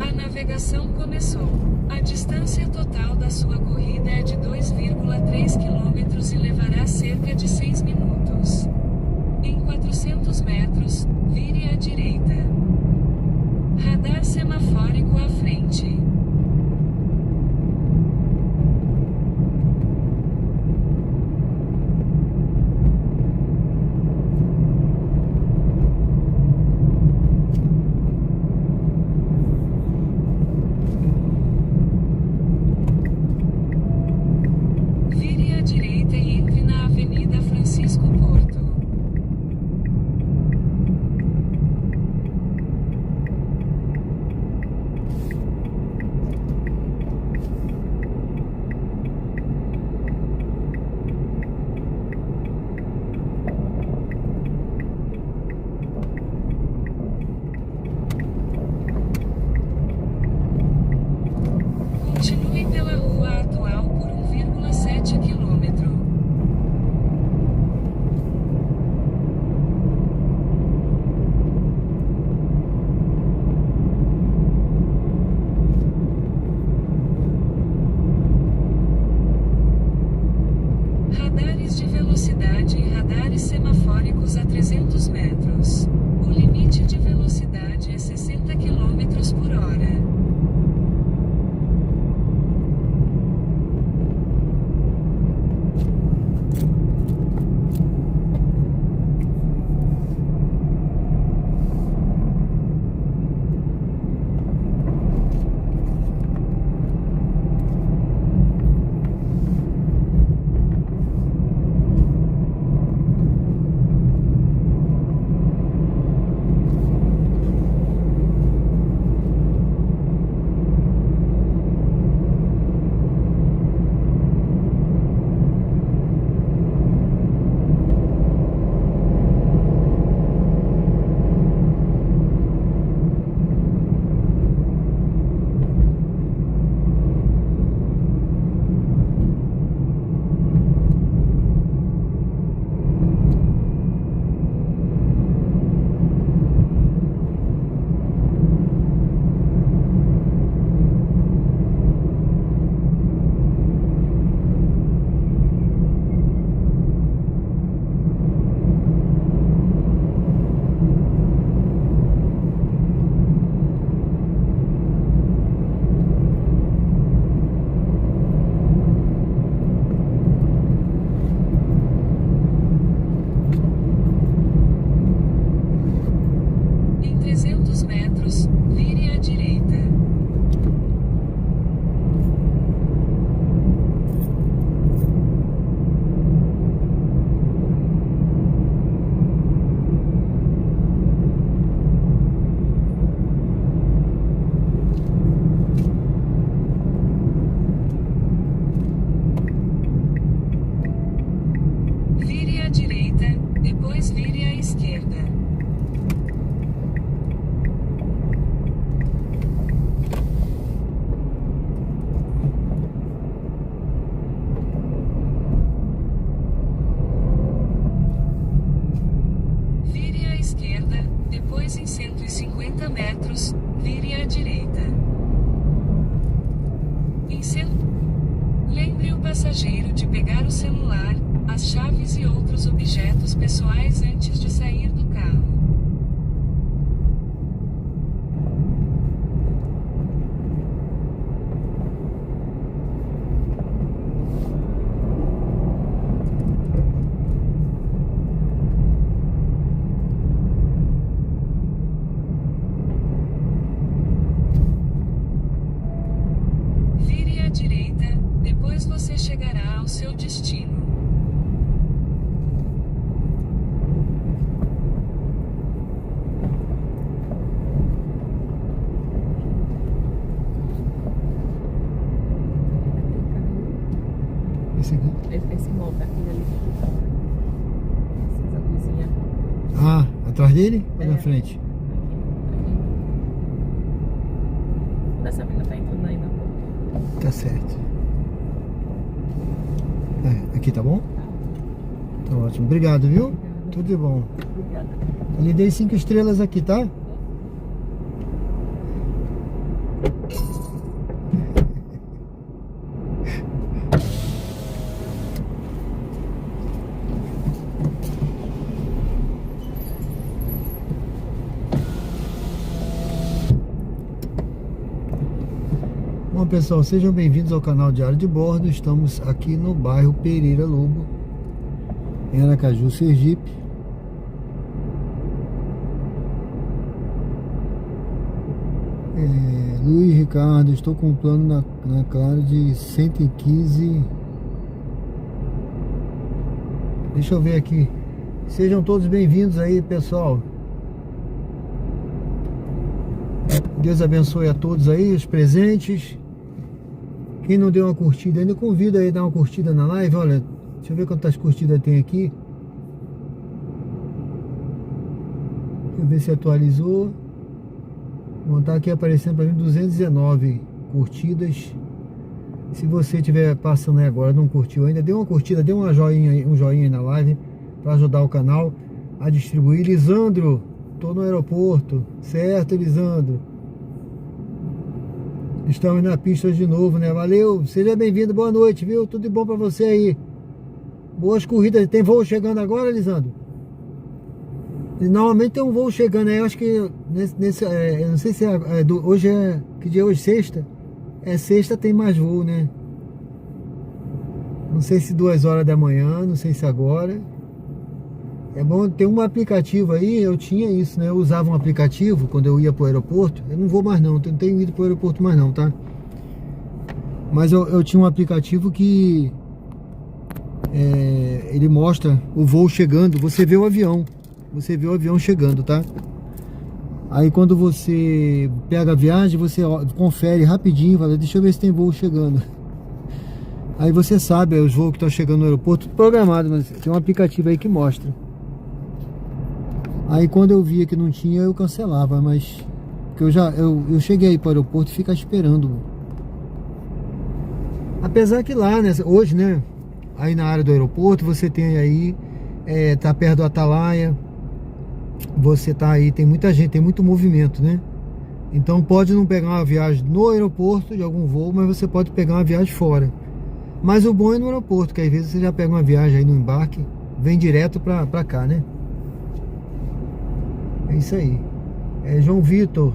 A navegação começou. A distância total da sua corrida é de 2,3 km e levará cerca de 6 minutos. Em 400 metros, vire à direita. Radar semafórico à frente. Vire à direita e entre na Avenida Francisco Porto. Continue pela rua atual por 1,7 km. Radares de velocidade e radares semafóricos a 300 metros. O limite de velocidade é 60 km por hora. depois vire à esquerda. Vire à esquerda, depois em 150 metros, vire à direita. Lembre o passageiro de pegar o celular, as chaves e outros objetos pessoais antes de sair do carro. Vire à direita, depois você chegará ao seu destino. Esse aqui. Esse monta, aquele ali. Essa luzinha. Ah, atrás dele ou É. na frente? Essa menina tá entrando aí na porta. Tá certo. É, aqui tá bom? Tá ótimo. Obrigado, viu? Tudo de bom. Obrigada. Eu lhe dei 5 estrelas aqui, tá? Bom, pessoal, sejam bem-vindos ao canal Diário de Bordo. Estamos aqui no bairro Pereira Lobo, em Aracaju, Sergipe. Luiz Ricardo, estou com um plano na Claro de 115. Deixa eu ver aqui. Sejam todos bem-vindos aí, pessoal. Deus abençoe a todos aí, os presentes. Quem não deu uma curtida ainda, convido aí a dar uma curtida na live. Olha, deixa eu ver quantas curtidas tem aqui. Deixa eu ver se atualizou. Bom, tá aqui aparecendo para mim 219 curtidas. Se você estiver passando aí agora, não curtiu ainda, dê uma curtida, dê uma joinha, um joinha aí na live para ajudar o canal a distribuir. Lisandro, tô no aeroporto, certo, Lisandro? Estamos na pista de novo, né? Valeu, seja bem-vindo, boa noite, viu? Tudo de bom pra você aí. Boas corridas. Tem voo chegando agora, Lisandro? Normalmente tem um voo chegando aí, eu acho que eu não sei se hoje é, que dia é hoje? Sexta? É sexta, tem mais voo, né? Não sei se 2 horas da manhã, não sei se agora. É bom ter um aplicativo aí, eu tinha isso, né? Eu usava um aplicativo quando eu ia pro aeroporto. Eu não vou mais não, não tenho ido pro aeroporto mais não, tá? Mas eu tinha um aplicativo que ele mostra o voo chegando, você vê o avião. Você vê o avião chegando, tá? Aí quando você pega a viagem, você confere rapidinho, fala, deixa eu ver se tem voo chegando. Aí você sabe os voos que estão chegando no aeroporto, tudo programado, mas tem um aplicativo aí que mostra. Aí quando eu via que não tinha, eu cancelava, mas porque eu cheguei aí para o aeroporto e ficar esperando. Apesar que lá, né, hoje, né, aí na área do aeroporto, você tem aí, tá perto do Atalaia, você tá aí, tem muita gente, tem muito movimento, né? Então pode não pegar uma viagem no aeroporto de algum voo, mas você pode pegar uma viagem fora. Mas o bom é no aeroporto, que às vezes você já pega uma viagem aí no embarque, vem direto pra cá, né? É isso aí. João Vitor.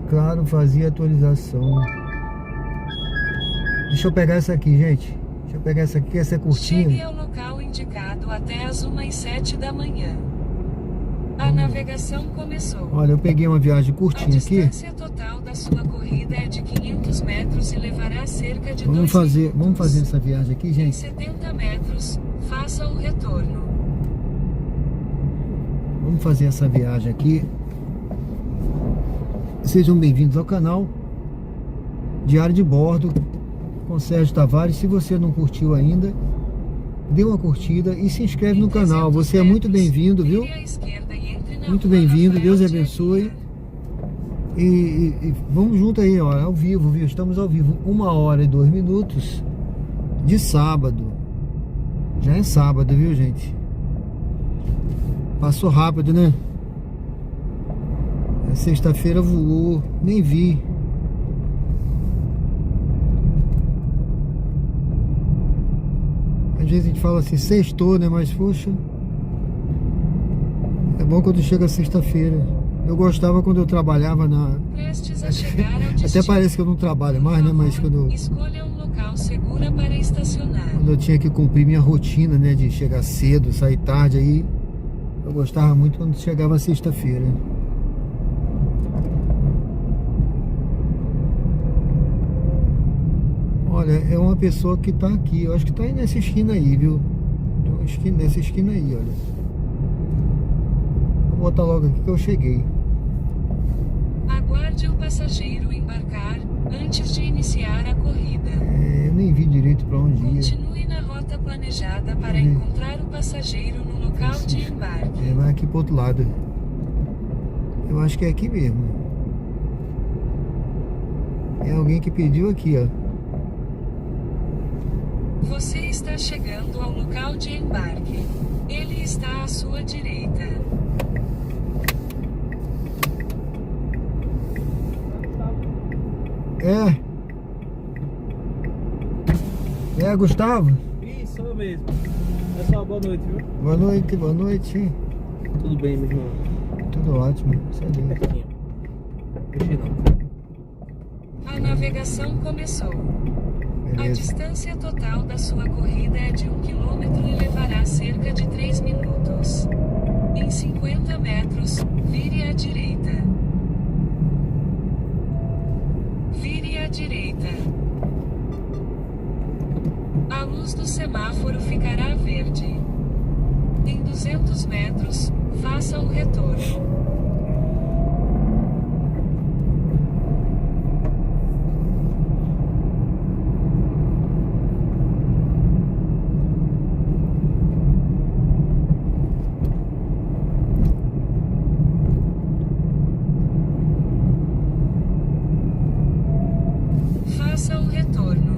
Claro, fazia atualização. Deixa eu pegar essa aqui, gente. Deixa eu pegar essa aqui, essa é curtinha. Chegue ao local indicado até as 1h07 da manhã. A navegação começou. Olha, eu peguei uma viagem curtinha aqui. A distância total da sua corrida é de 500 metros e levará cerca de 2 Vamos fazer essa viagem aqui, Em gente. 70 metros, faça o retorno. Vamos fazer essa viagem aqui. Sejam bem-vindos ao canal Diário de Bordo com Sérgio Tavares. Se você não curtiu ainda, dê uma curtida e se inscreve no canal. Você é muito bem-vindo, viu? Muito bem-vindo, Deus abençoe. E vamos junto aí, ó, ao vivo, viu? Estamos ao vivo, 1h02 de sábado. Já é sábado, viu, gente? Passou rápido, né? A sexta-feira voou, nem vi. Às vezes a gente fala assim, sextou, né? Mas, poxa, é bom quando chega sexta-feira. Eu gostava quando eu trabalhava na... Até parece que eu não trabalho mais, né? Mas quando... Escolha um local seguro para estacionar. Quando eu tinha que cumprir minha rotina, né? De chegar cedo, sair tarde, aí... Eu gostava muito quando chegava sexta-feira. Olha, é uma pessoa que tá aqui. Eu acho que tá aí nessa esquina aí, viu? Nessa esquina aí, olha. Vou botar logo aqui que eu cheguei. Aguarde o passageiro embarcar antes de iniciar a corrida. Eu nem vi direito pra onde ia. Continue na rota planejada para encontrar o passageiro no local de embarque. Vai aqui pro outro lado. Eu acho que é aqui mesmo. É alguém que pediu aqui, ó. Você está chegando ao local de embarque. Ele está à sua direita. É, Gustavo? Isso, sou eu mesmo. Pessoal, boa noite, viu? Boa noite, boa noite. Tudo bem, meu irmão? Tudo ótimo, excelente. A navegação começou. Beleza. A distância total da sua corrida é de 1 km e levará cerca de 3 minutos. Em 50 metros, vire à direita. Vire à direita. A luz do semáforo ficará verde. Em 200 metros, faça o retorno. Faça o retorno.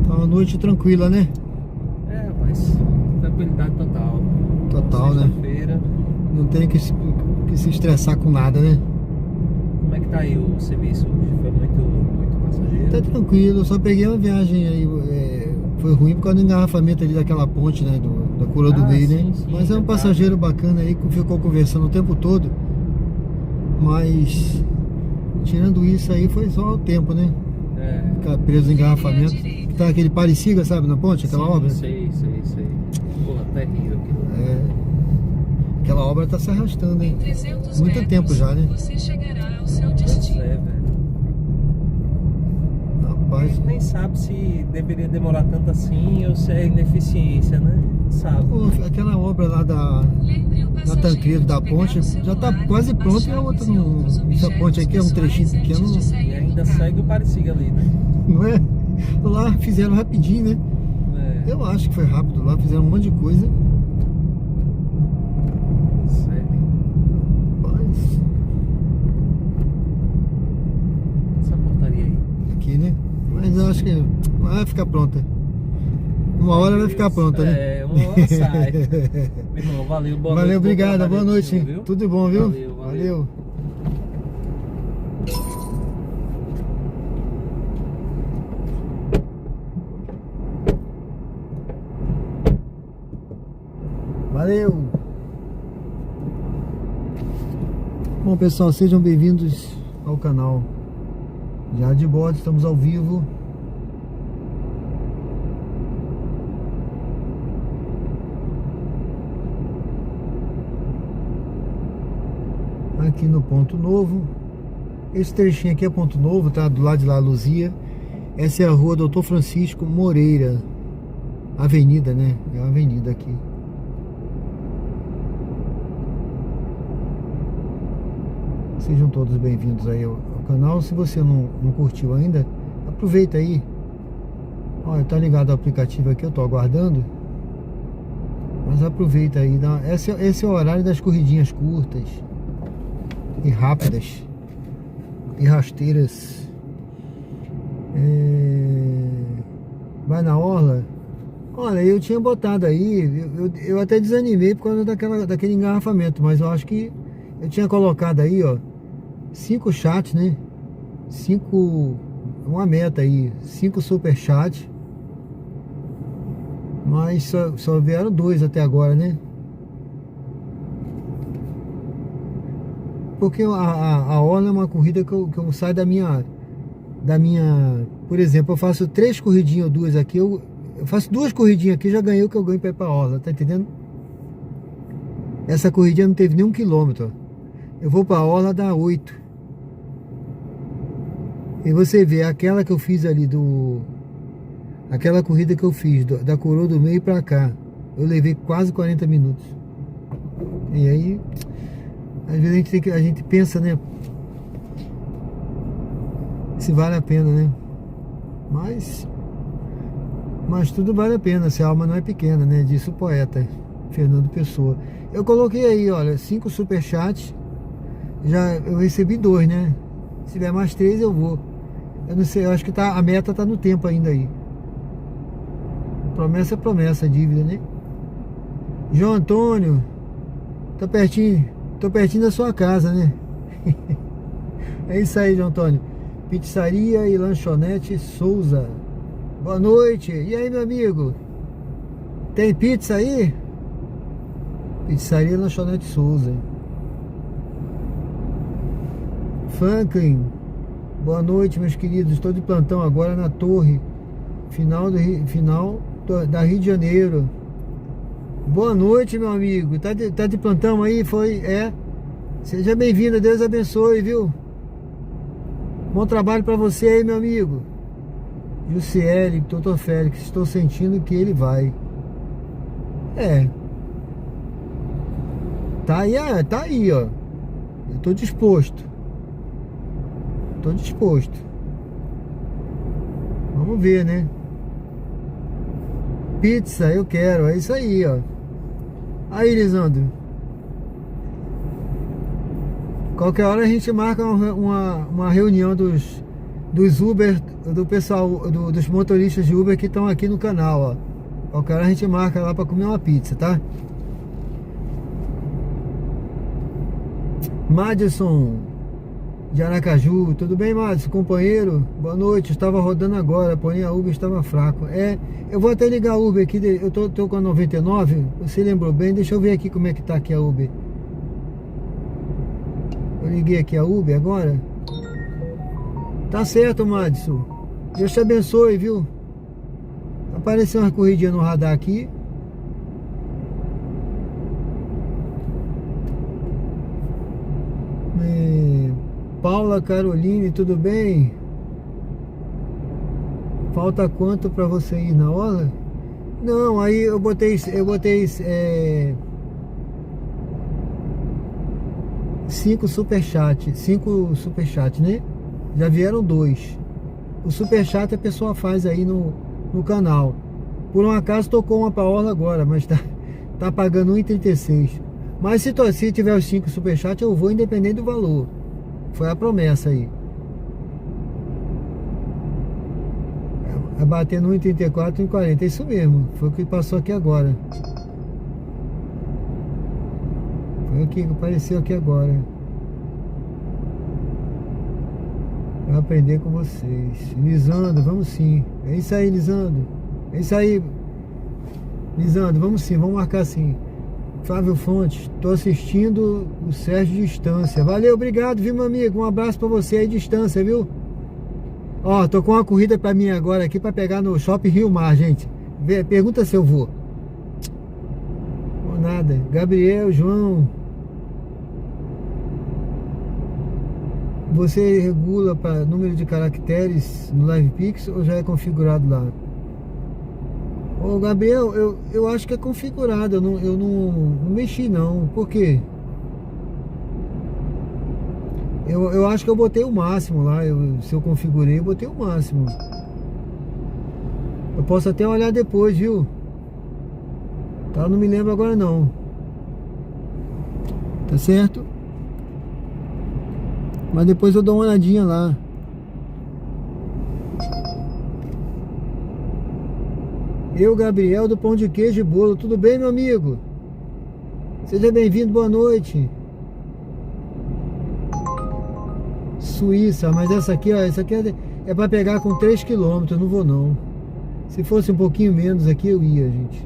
Uma noite tranquila, né? É, rapaz, tranquilidade total. Total, né? Sexta-feira. Não tem que se estressar com nada, né? Como é que tá aí o serviço? Foi muito passageiro? Tá tranquilo, eu só peguei uma viagem aí, foi ruim por causa do engarrafamento ali daquela ponte, né? Da Coroa do Meio, né? Sim, Mas é um passageiro bacana aí que ficou conversando o tempo todo. Mas tirando isso aí foi só o tempo, né? Ficar preso no engarrafamento. Tá aquele Parisiga, sabe, na ponte, aquela obra? Sei. Pô, terrível aquilo. Aquela obra tá se arrastando, hein? 300 Muito metros, tempo já, né? Você chegará ao seu destino. Velho. Rapaz, Nem sabe se deveria demorar tanto assim ou se é ineficiência, né? Sabe. pô, aquela obra lá na Tancredo da ponte já tá quase pronta e a outra não. Essa ponte aqui é um trechinho pequeno, E ainda segue o Parisiga ali, né? não é? Lá fizeram rapidinho, né? Eu acho que foi rápido lá, fizeram um monte de coisa. Rapaz, Essa portaria aí. aqui, né? Mas eu acho que vai ficar pronta. Uma hora vai ficar pronta, né? Uma hora sai. Meu irmão, valeu, boa noite. Valeu, obrigado, boa noite. Senhor, viu? Tudo bom, viu? Valeu. Valeu! Bom, pessoal, sejam bem-vindos ao canal Diário de Bordo. Estamos ao vivo. Aqui no Ponto Novo. Esse trechinho aqui é Ponto Novo, tá? Do lado de lá, Luzia. Essa é a rua Doutor Francisco Moreira. avenida, né? É uma avenida aqui. Sejam todos bem-vindos aí ao canal. Se você não curtiu ainda, aproveita aí. Olha, tá ligado ao aplicativo aqui, eu tô aguardando. Mas aproveita aí. Esse é o horário das corridinhas curtas e rápidas e rasteiras. Vai na orla. Olha, eu tinha botado aí, eu até desanimei por causa daquele engarrafamento, mas eu acho que eu tinha colocado aí, ó, 5 chats, né? 5, uma meta aí, 5 super chats. Mas só vieram 2 até agora, né? Porque a orla é uma corrida que eu saio da minha... Por exemplo, eu faço 3 corridinhas ou 2 aqui, eu faço 2 corridinhas aqui, já ganhei o que eu ganho pra ir pra orla, tá entendendo? Essa corridinha não teve nem 1 quilômetro, ó. Eu vou pra orla, dá 8. E você vê, aquela que eu fiz ali aquela corrida que eu fiz da Coroa do Meio pra cá, eu levei quase 40 minutos. E aí, às vezes a gente pensa, né, se vale a pena, né? Mas tudo vale a pena, se a alma não é pequena, né? Disse o poeta Fernando Pessoa. Eu coloquei aí, olha, 5 superchats. Já eu recebi 2, né? Se tiver mais 3 eu vou. Eu não sei, eu acho que a meta tá no tempo ainda aí. Promessa é promessa, dívida, né? João Antônio, tô pertinho da sua casa, né? É isso aí, João Antônio. Pizzaria e Lanchonete Souza. Boa noite. E aí, meu amigo? Tem pizza aí? Pizzaria e Lanchonete Souza. Franklin. Boa noite, meus queridos. Estou de plantão agora na torre. Final da Rio de Janeiro. Boa noite, meu amigo. Tá de plantão aí? Seja bem-vindo. Deus abençoe, viu? Bom trabalho pra você aí, meu amigo. Jussiele, Doutor Félix. Estou sentindo que ele vai. Tá aí, ó. Eu tô disposto. Vamos ver, né? Pizza, eu quero. É isso aí, ó. Aí, Lisandro. Qualquer hora a gente marca uma reunião dos Uber, do pessoal, dos motoristas de Uber que estão aqui no canal, ó. Qualquer hora a gente marca lá pra comer uma pizza, tá? Madison de Aracaju, tudo bem, Madison, companheiro? Boa noite, estava rodando agora, porém a Uber estava fraco. Eu vou até ligar a Uber aqui, eu tô com a 99, você lembrou bem, deixa eu ver aqui como é que tá aqui a Uber. Eu liguei aqui a Uber agora. Tá certo, Madison. Deus te abençoe, viu? Apareceu uma corridinha no radar aqui. Paula Caroline, tudo bem? Falta quanto pra você ir na orla? Não, aí eu botei 5 superchat, né? Já vieram 2. O superchat a pessoa faz aí no canal. Por um acaso tocou uma pra orla agora, mas tá pagando 1,36. Mas se tiver os 5 superchats, eu vou independente do valor. Foi a promessa aí. É bater no 1,34 e 1,40. É isso mesmo. Foi o que passou aqui agora. Foi o que apareceu aqui agora. Vou aprender com vocês. Lisandro, vamos sim. É isso aí, Lisandro. É isso aí. Lisandro, vamos sim. Vamos marcar sim. Flávio Fontes, tô assistindo o Sérgio Distância. Valeu, obrigado, viu, meu amigo? Um abraço pra você aí, Distância, viu? Ó, tô com uma corrida pra mim agora aqui pra pegar no Shopping Rio Mar, gente. Pergunta se eu vou. Ou nada. Gabriel, João. Você regula para número de caracteres no LivePix ou já é configurado lá? Ô Gabriel, eu acho que é configurado, eu não mexi não. Por quê? Eu acho que eu botei o máximo lá. Se eu configurei, eu botei o máximo. Eu posso até olhar depois, viu? Tá, não me lembro agora não. Tá certo? Mas depois eu dou uma olhadinha lá. Eu, Gabriel, do Pão de Queijo e Bolo. Tudo bem, meu amigo? Seja bem-vindo, boa noite. Suíça, mas essa aqui, ó, essa aqui é pra pegar com 3 km, eu não vou não. Se fosse um pouquinho menos aqui, eu ia, gente.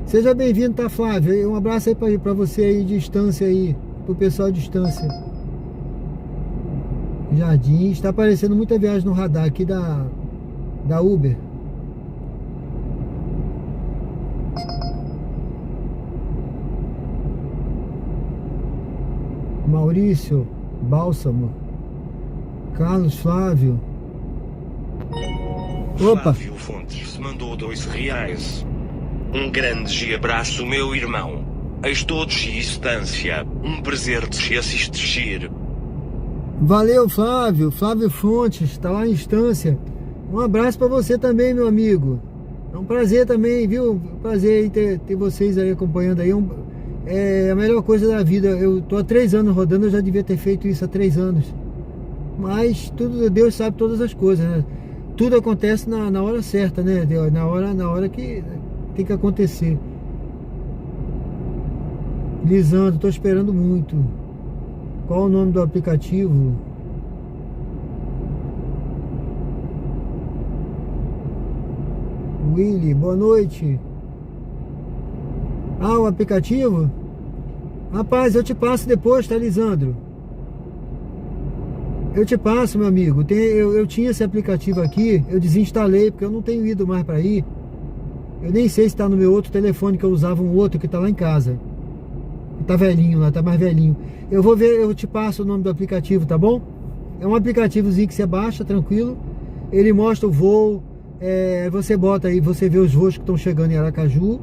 Seja bem-vindo, tá, Flávio? Um abraço aí pra você aí, de distância aí, pro pessoal de distância. Jardim, está aparecendo muita viagem no radar aqui da Uber. Maurício, Bálsamo, Carlos, Flávio. Opa! Flávio Fontes mandou R$2. Um grande abraço, meu irmão. Estou de distância. Um prazer te assistir. Valeu, Flávio. Flávio Fontes, está lá em distância. Um abraço para você também, meu amigo. É um prazer também, viu? Prazer aí ter vocês aí acompanhando aí. É a melhor coisa da vida. Eu tô há 3 anos rodando, eu já devia ter feito isso há 3 anos. Mas tudo, Deus sabe todas as coisas, né? Tudo acontece na hora certa, né? Na hora que tem que acontecer. Lisandro, tô esperando muito. Qual o nome do aplicativo? Willy, boa noite. Ah, o aplicativo? Rapaz, eu te passo depois, tá, Lisandro? Eu te passo, meu amigo. Eu tinha esse aplicativo aqui, eu desinstalei, porque eu não tenho ido mais para aí. Eu nem sei se tá no meu outro telefone, que eu usava um outro que tá lá em casa. Tá velhinho lá, tá mais velhinho. Eu vou ver, eu te passo o nome do aplicativo, tá bom? É um aplicativozinho que você baixa, tranquilo. Ele mostra o voo. Você bota aí, você vê os voos que estão chegando em Aracaju.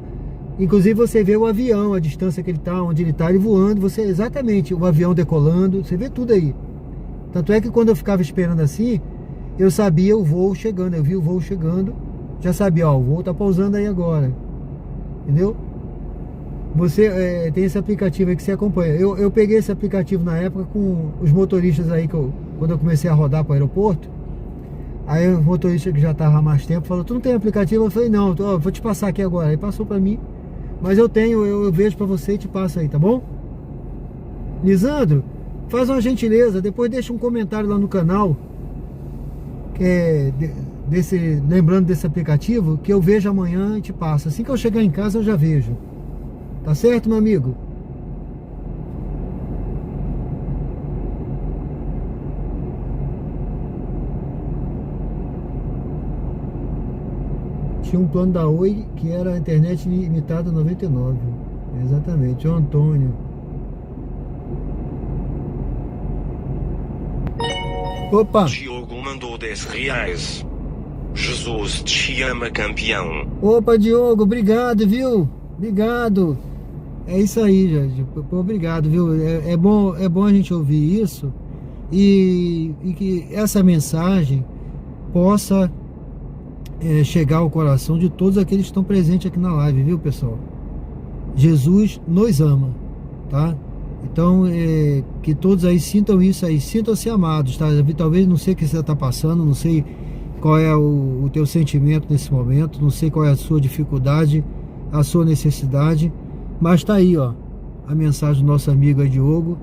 Inclusive você vê o avião, a distância que ele tá, onde ele tá, ele voando. Você exatamente, o avião decolando. Você vê tudo aí. Tanto é que quando eu ficava esperando assim, eu sabia o voo chegando. Eu vi o voo chegando. Já sabia, ó, o voo tá pousando aí agora. Entendeu? Você tem esse aplicativo aí que você acompanha. Eu peguei esse aplicativo na época com os motoristas aí, quando eu comecei a rodar para o aeroporto. Aí o motorista que já estava há mais tempo falou: tu não tem aplicativo? Eu falei: não, vou te passar aqui agora. Aí passou para mim. Mas eu tenho, eu vejo para você e te passo aí, tá bom? Lisandro, faz uma gentileza, depois deixa um comentário lá no canal, lembrando desse aplicativo, que eu vejo amanhã e te passo. Assim que eu chegar em casa eu já vejo. Tá certo, meu amigo? Tinha um plano da Oi que era a internet limitada 99. Exatamente, o Antônio. Opa! Diogo mandou R$10. Jesus te ama, campeão. Opa, Diogo, obrigado, viu? Obrigado. É isso aí, gente. Obrigado, viu? É bom a gente ouvir isso e que essa mensagem possa chegar ao coração de todos aqueles que estão presentes aqui na live, viu, pessoal? Jesus nos ama, tá? Então, que todos aí sintam isso aí, sintam-se amados, tá? Talvez não sei o que você está passando, não sei qual é o teu sentimento nesse momento, não sei qual é a sua dificuldade, a sua necessidade, mas tá aí, ó, a mensagem do nosso amigo aí, Diogo,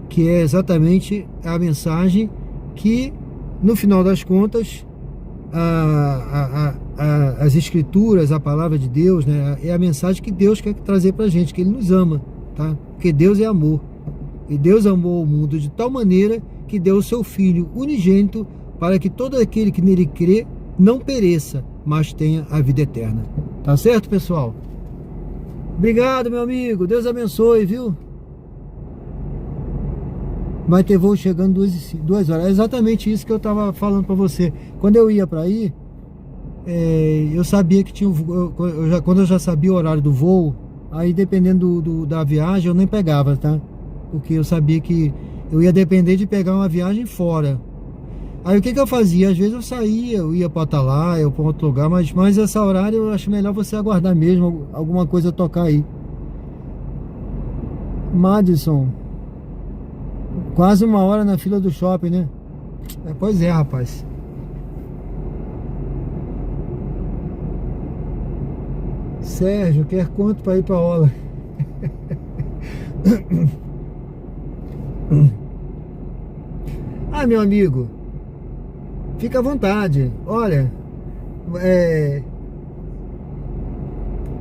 que é exatamente a mensagem que, no final das contas, as escrituras, a palavra de Deus, né, é a mensagem que Deus quer trazer pra gente, que Ele nos ama, tá? Porque Deus é amor, e Deus amou o mundo de tal maneira que deu o seu Filho unigênito para que todo aquele que nele crê não pereça, mas tenha a vida eterna. Tá certo, pessoal? Obrigado, meu amigo. Deus abençoe, viu? Vai ter voo chegando 2 horas. É exatamente isso que eu tava falando pra você. Quando eu ia pra aí, eu sabia que tinha quando eu já sabia o horário do voo, aí dependendo da viagem eu nem pegava, tá? Porque eu sabia que eu ia depender de pegar uma viagem fora. Aí o que eu fazia? Às vezes eu saía, eu ia para Atalaia, eu para outro lugar, mas esse horário eu acho melhor você aguardar mesmo, alguma coisa tocar aí. Madison, quase 1 hora na fila do shopping, né? Pois é, rapaz. Sérgio, quer quanto para ir para aula? Ah, meu amigo, fica à vontade. Olha,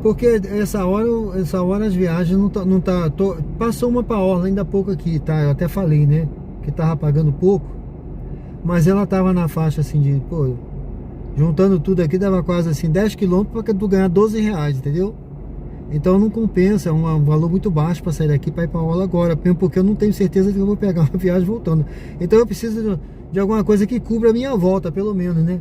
porque essa hora as viagens não tá passou uma para orla ainda há pouco aqui, tá? Eu até falei, né? Que tava pagando pouco, mas ela tava na faixa assim de, pô, juntando tudo aqui dava quase assim 10 km para tu ganhar R$12, entendeu? Então não compensa, é um valor muito baixo para sair daqui para ir para a aula agora, mesmo porque eu não tenho certeza de que eu vou pegar uma viagem voltando. Então eu preciso de alguma coisa que cubra a minha volta, pelo menos, né?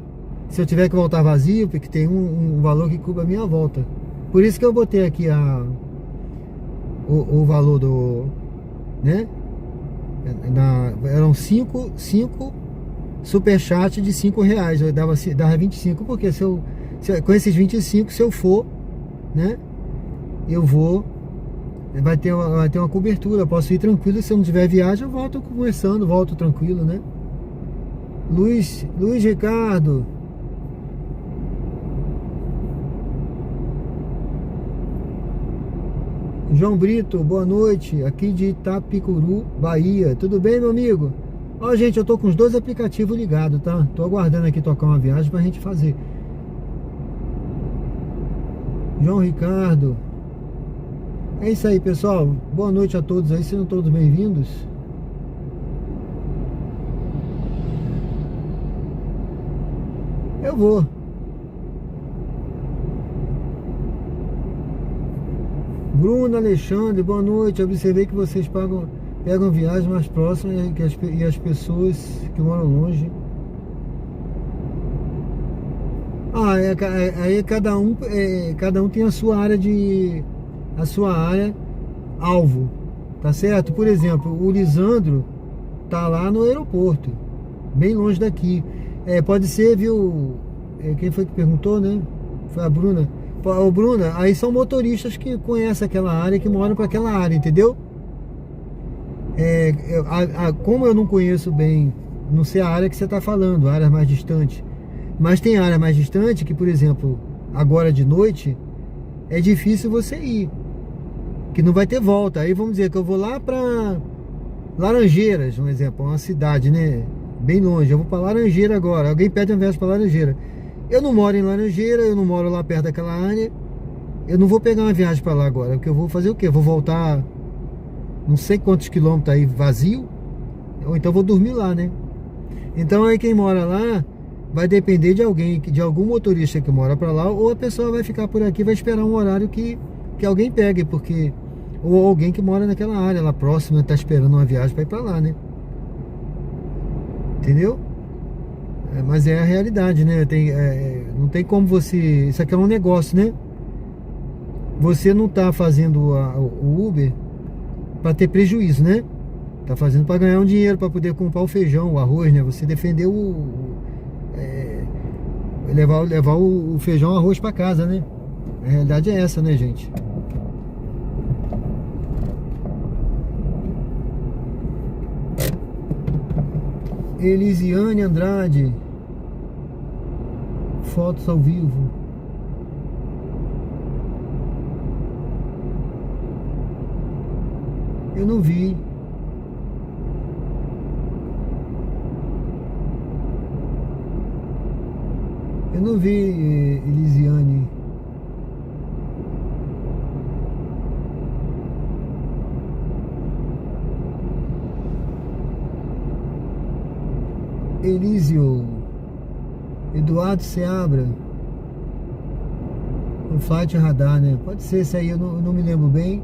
Se eu tiver que voltar vazio, porque tem um valor que cubra a minha volta. Por isso que eu botei aqui o valor do, né? Eram 5 superchat de R$5, eu dava 25, porque com esses 25, se eu for, né? Eu vou, vai ter uma cobertura, eu posso ir tranquilo. Se eu não tiver viagem, eu volto conversando, volto tranquilo, né? Luiz Ricardo, João Brito, boa noite, aqui de Itapicuru, Bahia. Tudo bem, meu amigo? Ó, gente, eu tô com os 2 aplicativos ligados, tá? Tô aguardando aqui tocar uma viagem pra gente fazer. João Ricardo. É isso aí, pessoal. Boa noite a todos aí, sejam todos bem-vindos. Eu vou. Bruno Alexandre, boa noite. Observei que vocês pegam viagens mais próximas e as pessoas que moram longe. Aí cada um tem a sua área alvo, tá certo? Por exemplo, o Lisandro tá lá no aeroporto, bem longe daqui. Pode ser, viu? Quem foi que perguntou, né? Foi a Bruna. Ô, Bruna, aí são motoristas que conhecem aquela área, que moram para aquela área, entendeu? Como eu não conheço bem, não sei a área que você tá falando, área mais distante. Mas tem área mais distante que, por exemplo, agora de noite, é difícil você ir, que não vai ter volta. Aí vamos dizer que eu vou lá para Laranjeiras, um exemplo, uma cidade, né? Bem longe. Eu vou para Laranjeira agora. Alguém pede uma viagem para Laranjeira. Eu não moro em Laranjeira, eu não moro lá perto daquela área. Eu não vou pegar uma viagem para lá agora, porque eu vou fazer o quê? Eu vou voltar não sei quantos quilômetros aí vazio, ou então vou dormir lá, né? Então aí quem mora lá vai depender de algum motorista que mora para lá, ou a pessoa vai ficar por aqui, vai esperar um horário que alguém pegue, porque ou alguém que mora naquela área lá próxima está esperando uma viagem para ir para lá, né? Entendeu? Mas é a realidade, né? Não tem como você... Isso aqui é um negócio, né? Você não tá fazendo o Uber para ter prejuízo, né? Tá fazendo para ganhar um dinheiro, para poder comprar o feijão, o arroz, né? Você defendeu levar o feijão, o arroz para casa, né? A realidade é essa, né, gente? Elisiane Andrade, fotos ao vivo. Eu não vi. Eu não vi, Elisiane. Elísio, Eduardo Seabra, o Flight Radar, né? Pode ser esse aí, eu não me lembro bem.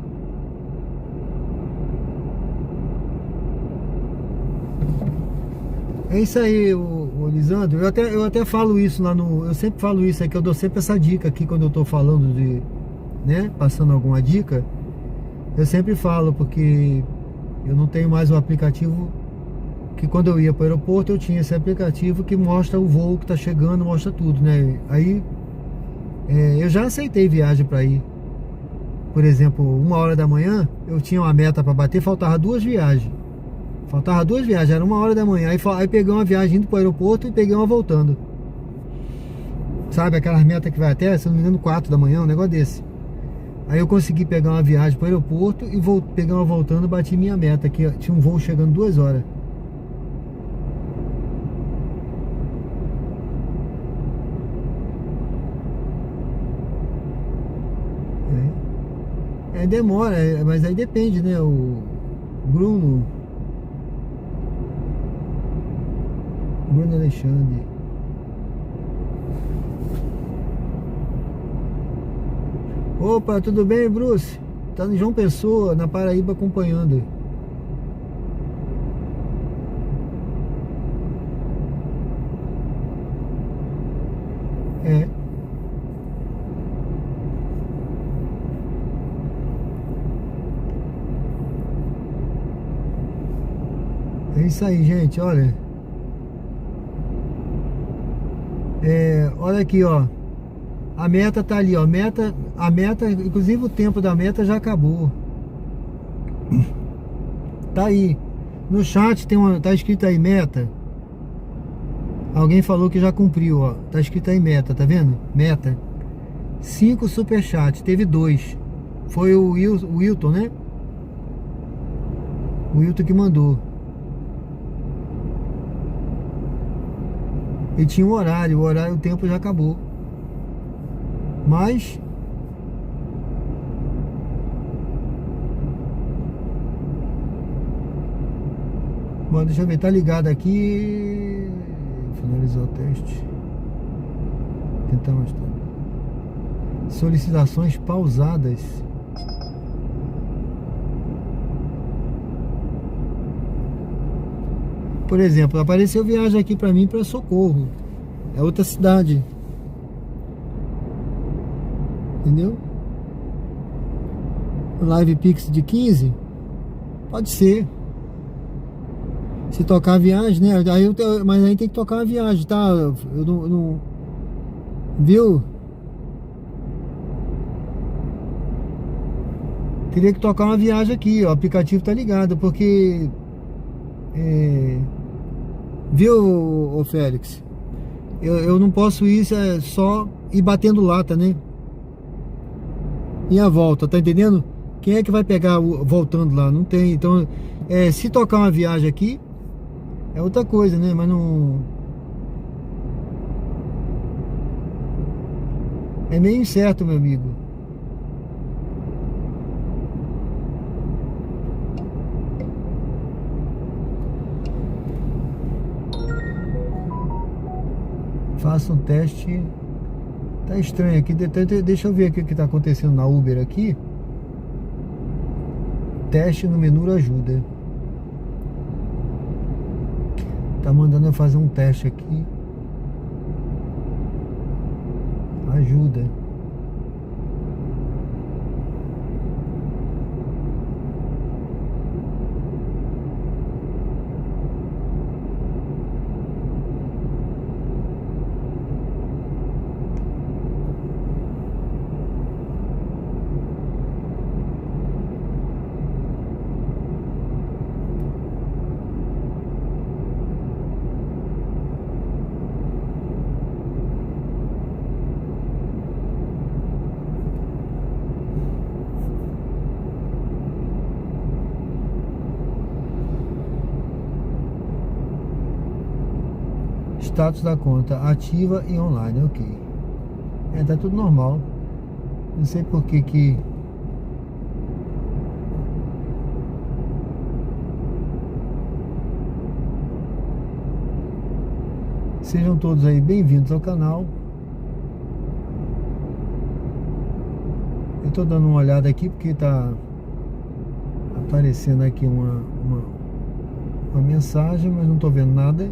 É isso aí, o Ô, Lisandro, eu até falo isso lá no... Eu sempre falo isso, é que eu dou sempre essa dica aqui quando eu tô falando de... né? Passando alguma dica. Eu sempre falo, porque eu não tenho mais o aplicativo que quando eu ia para o aeroporto eu tinha esse aplicativo que mostra o voo que tá chegando, mostra tudo, né? Aí eu já aceitei viagem para ir. Por exemplo, 1h da manhã eu tinha uma meta para bater, faltava 2 viagens. Faltava 2 viagens, era 1h da manhã. Aí peguei uma viagem indo para o aeroporto e peguei uma voltando. Sabe, aquelas metas que vai até, se não me engano, 4 da manhã, um negócio desse. Aí eu consegui pegar uma viagem para o aeroporto e pegar uma voltando e bati minha meta, que tinha um voo chegando 2 horas. Demora, mas aí depende, né? O Bruno Alexandre. Opa, tudo bem, Bruce? Tá no João Pessoa, na Paraíba, acompanhando. É isso aí, gente, olha. Olha aqui, ó. A meta tá ali, ó. A meta, inclusive o tempo da meta já acabou. Tá aí. No chat tá escrito aí meta. Alguém falou que já cumpriu, ó. Tá escrito aí meta, tá vendo? Meta. 5 superchats, teve 2. Foi o Wilton, né? O Wilton que mandou. E tinha um horário, o tempo já acabou. Mas bom, deixa eu ver, tá ligado aqui. Finalizou o teste. Tentar mostrar. Solicitações pausadas. Por exemplo, apareceu viagem aqui pra mim pra Socorro. É outra cidade. Entendeu? Live Pix de 15? Pode ser. Se tocar a viagem, né? Mas aí tem que tocar a viagem, tá? Eu não... Viu? Teria que tocar uma viagem aqui, ó. O aplicativo tá ligado, porque... Viu, ô Félix? Eu não posso ir só ir batendo lata, né? E a volta, tá entendendo? Quem é que vai pegar voltando lá? Não tem. Então, se tocar uma viagem aqui, é outra coisa, né? Mas não... É meio incerto, meu amigo. Faça um teste. Tá estranho aqui. Deixa eu ver aqui o que tá acontecendo na Uber aqui. Teste no menu ajuda. Tá mandando eu fazer um teste aqui. Ajuda. Status da conta ativa e online, ok. Tá tudo normal. Não sei por que Sejam todos aí bem-vindos ao canal. Eu tô dando uma olhada aqui porque tá aparecendo aqui uma mensagem, mas não tô vendo nada.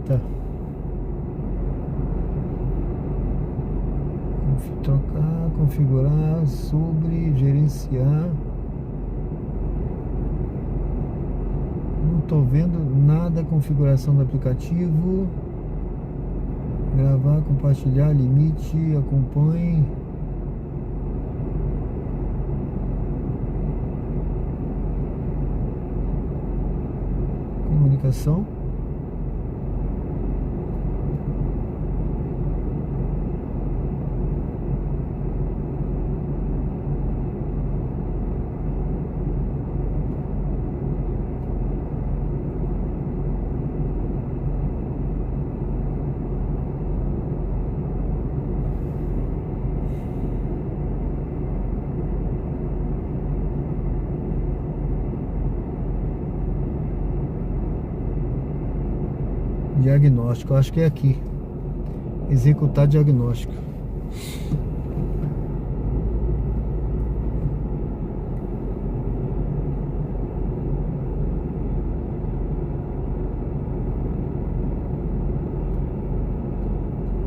tá. Trocar, configurar, sobre, gerenciar. Não tô vendo nada. Configuração do aplicativo. Gravar, compartilhar, limite, acompanhe. Comunicação. Diagnóstico, acho que é aqui. Executar diagnóstico.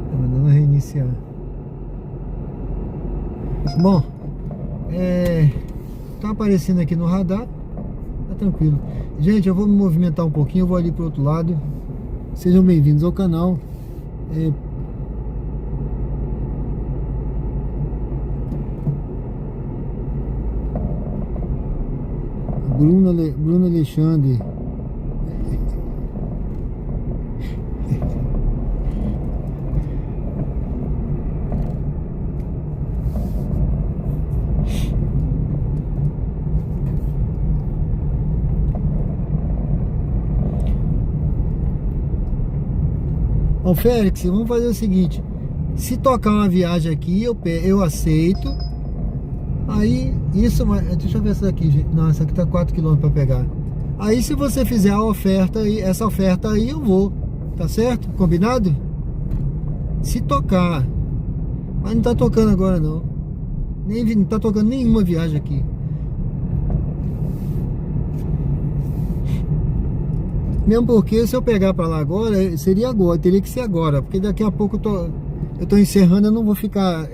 Tá mandando reiniciar. Bom, tá aparecendo aqui no radar. Tá tranquilo. Gente, eu vou me movimentar um pouquinho. Eu vou ali pro outro lado. Sejam bem-vindos ao canal. Bruno Alexandre. Ô Félix, vamos fazer o seguinte: se tocar uma viagem aqui, eu aceito. Aí, isso, deixa eu ver essa daqui, gente. Não, essa aqui tá 4 km para pegar. Aí, se você fizer a oferta aí, essa oferta aí, eu vou. Tá certo? Combinado? Se tocar. Mas não tá tocando agora, não. Não tá tocando nenhuma viagem aqui. Mesmo porque se eu pegar para lá agora, seria agora, teria que ser agora, porque daqui a pouco eu tô encerrando, eu não vou ficar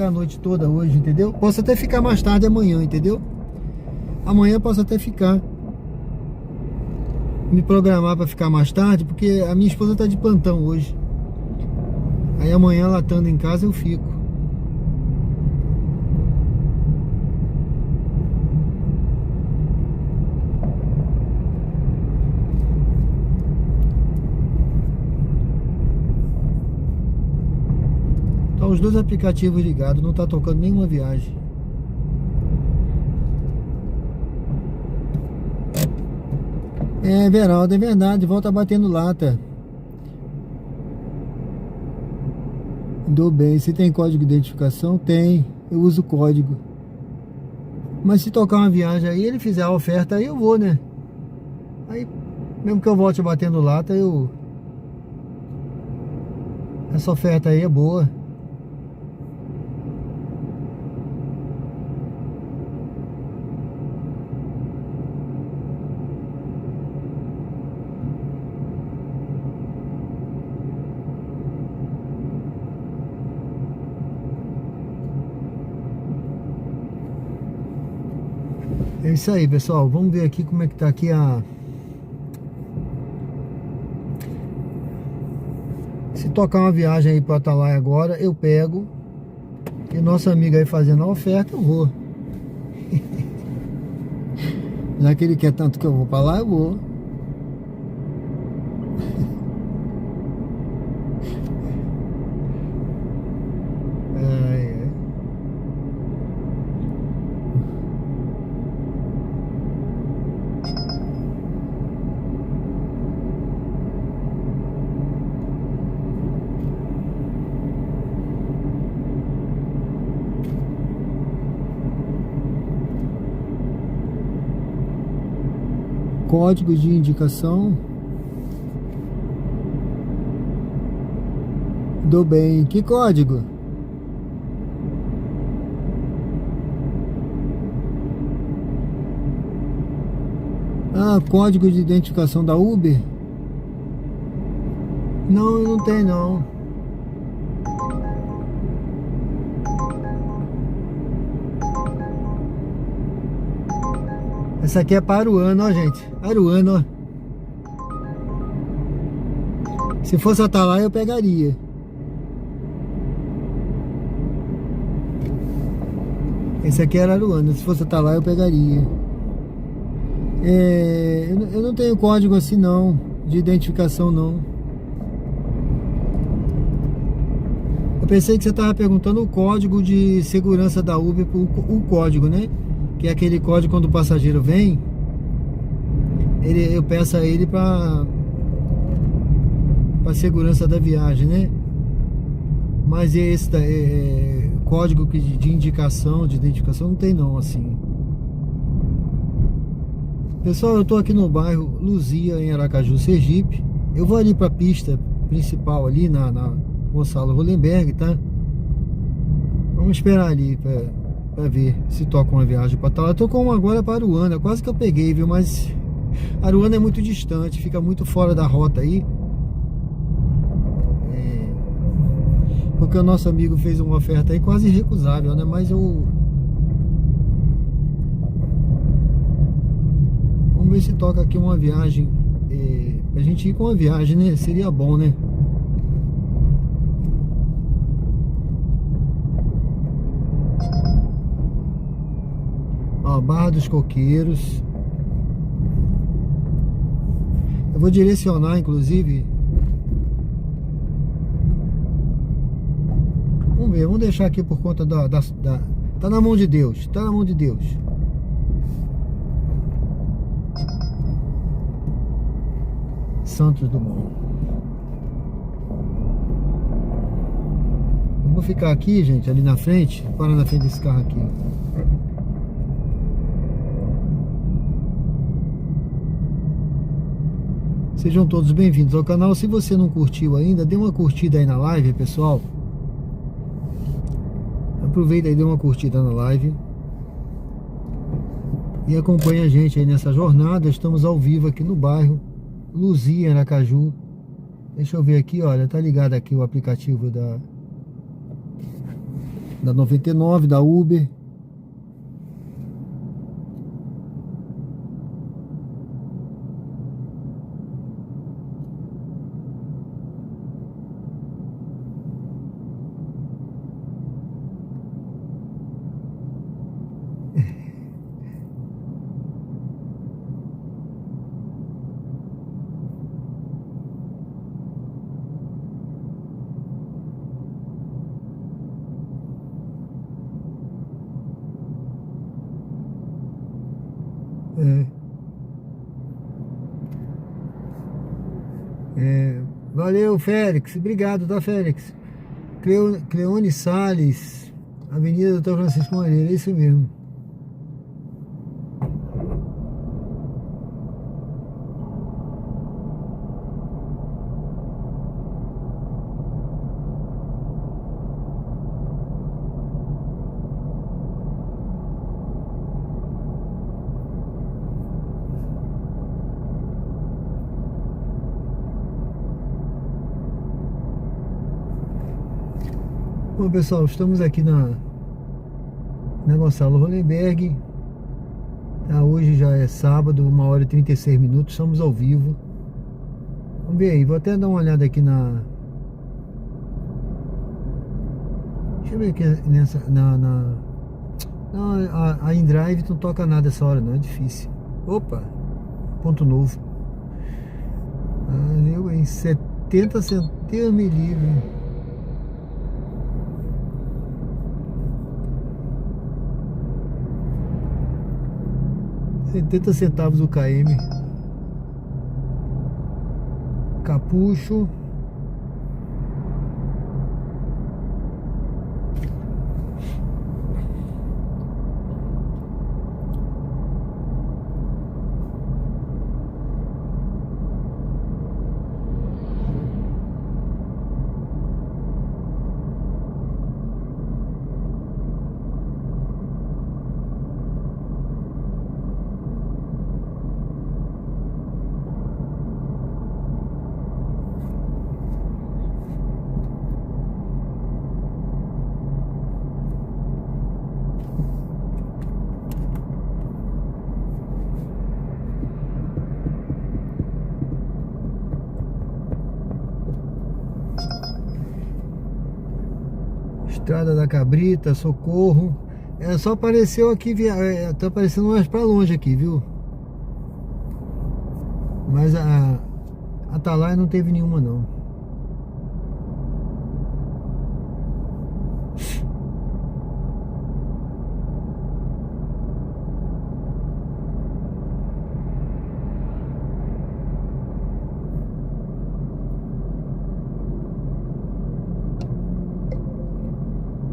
a noite toda hoje, entendeu? Posso até ficar mais tarde amanhã, entendeu? Amanhã posso até ficar, me programar para ficar mais tarde, porque a minha esposa tá de plantão hoje. Aí amanhã ela estando em casa eu fico. Os dois aplicativos ligados, não tá tocando nenhuma viagem. Veraldo, é verdade, volta batendo lata. Dou bem, se tem código de identificação? Tem, eu uso o código. Mas se tocar uma viagem aí, ele fizer a oferta, aí eu vou, né? Aí, mesmo que eu volte batendo lata, essa oferta aí é boa. É isso aí, pessoal. Vamos ver aqui como é que tá aqui se tocar uma viagem aí para Atalaia agora, eu pego. E nosso amigo aí fazendo a oferta, eu vou. Já que ele quer tanto que eu vou para lá, eu vou. Código de indicação. Do bem, que código? Ah, código de identificação da Uber. Não, não tem não. Essa aqui é para Aruana, ó, gente. Aruana, ó. Se fosse Atalaia, eu pegaria. Esse aqui era Aruana. Se fosse Atalaia, eu pegaria. Eu não tenho código assim, não. De identificação, não. Eu pensei que você estava perguntando o código de segurança da Uber, o código, né? Que é aquele código quando o passageiro vem, eu peço a ele para segurança da viagem, né? Mas esse código de indicação, de identificação, não tem não, assim. Pessoal, eu tô aqui no bairro Luzia, em Aracaju, Sergipe. Eu vou ali para a pista principal ali na Gonçalo Hollenberg, tá? Vamos esperar ali para ver se toca uma viagem para tal. Eu tô com uma agora para Aruana, quase que eu peguei, viu? Mas Aruana é muito distante, fica muito fora da rota aí. Porque o nosso amigo fez uma oferta aí quase irrecusável, né? Mas vamos ver se toca aqui uma viagem. Pra gente ir com uma viagem, né? Seria bom, né? Ó, Barra dos Coqueiros. Eu vou direcionar, inclusive. Vamos ver, vamos deixar aqui por conta tá na mão de Deus, tá na mão de Deus. Santos Dumont. Eu vou ficar aqui, gente, ali na frente, parar na frente desse carro aqui. Sejam todos bem-vindos ao canal. Se você não curtiu ainda, dê uma curtida aí na live, pessoal. Aproveita e dê uma curtida na live e acompanhe a gente aí nessa jornada. Estamos ao vivo aqui no bairro Luzia, Aracaju. Deixa eu ver aqui, olha, tá ligado aqui o aplicativo da 99, da Uber. Valeu, Félix. Obrigado, tá, Félix? Cleone Salles, Avenida Dr. Francisco Moreira, é isso mesmo. Bom, pessoal, estamos aqui na Gonçalo Hollenberg. Hoje já é sábado, 1h36, estamos ao vivo. Vamos ver aí, vou até dar uma olhada aqui deixa eu ver aqui nessa. Não, a InDrive não toca nada essa hora, não, é difícil. Opa, ponto novo. Eu em 70 centavos, Deus me livre. 70 centavos o km. Capucho. Estrada da Cabrita, Socorro. Só apareceu aqui, tá aparecendo mais pra longe aqui, viu? Mas a Atalaia não teve nenhuma não.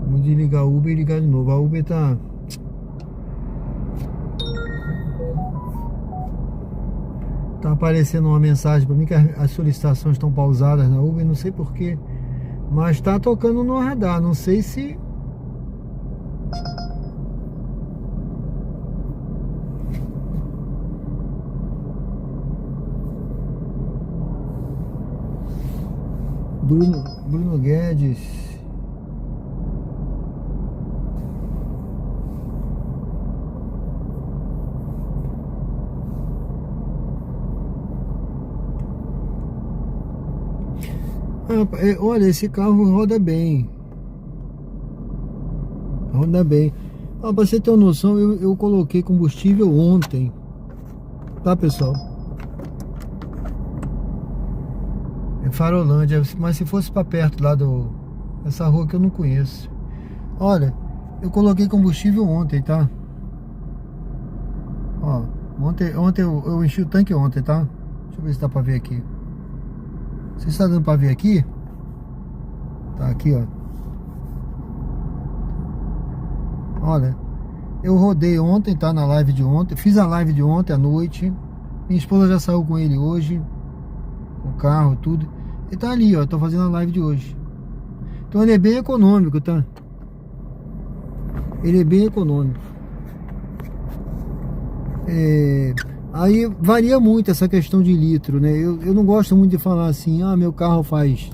Vamos desligar o Uber e ligar de novo. A Uber tá aparecendo uma mensagem para mim que as solicitações estão pausadas na Uber, não sei porquê, mas tá tocando no radar, não sei se Bruno Guedes. Olha, esse carro roda bem. Roda bem. Pra você ter uma noção, eu coloquei combustível ontem. Tá, pessoal? É Farolândia. Mas se fosse pra perto lá essa rua que eu não conheço. Olha, eu coloquei combustível ontem, tá? Ó, ontem eu enchi o tanque ontem, tá? Deixa eu ver se dá pra ver aqui. Você está dando para ver aqui? Tá aqui, ó. Olha, eu rodei ontem, tá? Na live de ontem. Fiz a live de ontem à noite. Minha esposa já saiu com ele hoje. Com o carro, tudo. Ele tá ali, ó. Tô fazendo a live de hoje. Então ele é bem econômico, tá? Ele é bem econômico. Aí varia muito essa questão de litro, né? Eu não gosto muito de falar assim, meu carro faz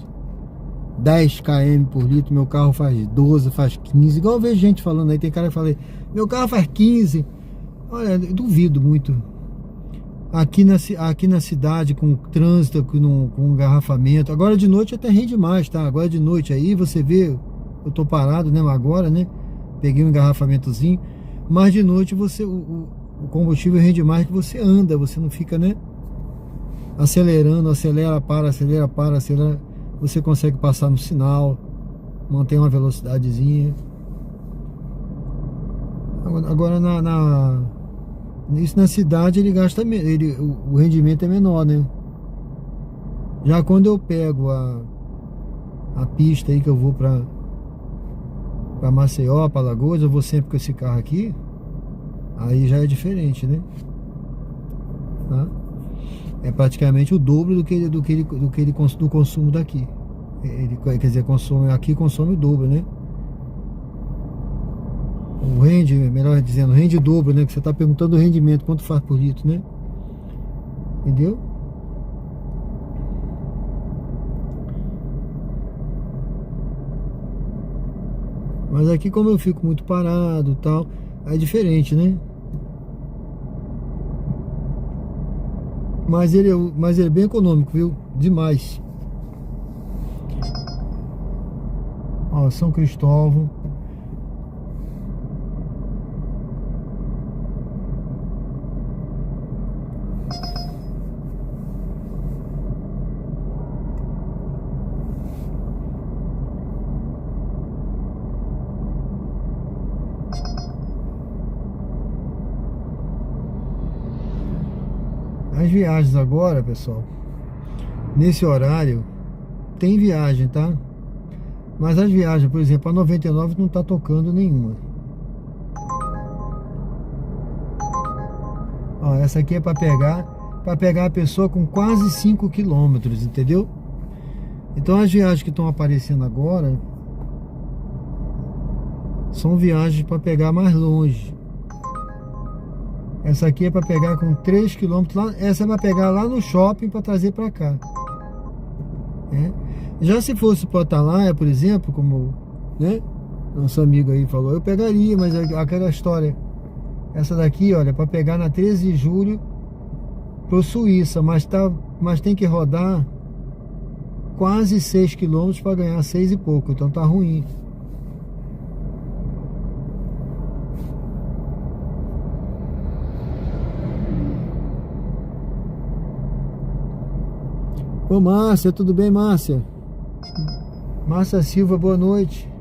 10 km por litro, meu carro faz 12, faz 15. Igual eu vejo gente falando aí, tem cara que fala, meu carro faz 15. Olha, eu duvido muito. Aqui na cidade, com trânsito, com engarrafamento. Agora de noite até rende mais, tá? Agora de noite aí, você vê, eu tô parado, né? Agora, né? Peguei um engarrafamentozinho. Mas de noite o combustível rende mais que você anda, você não fica, né? Acelerando, acelera, para. Você consegue passar no sinal, mantém uma velocidadezinha. Agora isso na cidade ele gasta o rendimento é menor, né? Já quando eu pego a pista aí que eu vou pra Maceió, pra Alagoas, eu vou sempre com esse carro aqui. Aí já é diferente, né? Tá? É praticamente o dobro do consumo daqui. Quer dizer, consome o dobro, né? Melhor dizendo, rende o dobro, né? Que você tá perguntando o rendimento, quanto faz por litro, né? Entendeu? Mas aqui, como eu fico muito parado e tal, é diferente, né? Mas ele é bem econômico, viu? Demais. Ó, São Cristóvão. As viagens agora, pessoal, nesse horário tem viagem, tá? Mas as viagens, por exemplo, a 99 não tá tocando nenhuma. Ó, essa aqui é para pegar a pessoa com quase 5 quilômetros, entendeu? Então as viagens que estão aparecendo agora são viagens para pegar mais longe. Essa aqui é para pegar com 3 km lá. Essa é para pegar lá no shopping para trazer para cá. Já se fosse para Atalaia, por exemplo, como, né, nosso amigo aí falou, eu pegaria, mas aquela história. Essa daqui, olha, para pegar na 13 de julho pro Suíça, mas tem que rodar quase 6 km para ganhar 6 e pouco, então tá ruim. Ô Márcia, tudo bem, Márcia? Márcia Silva, boa noite.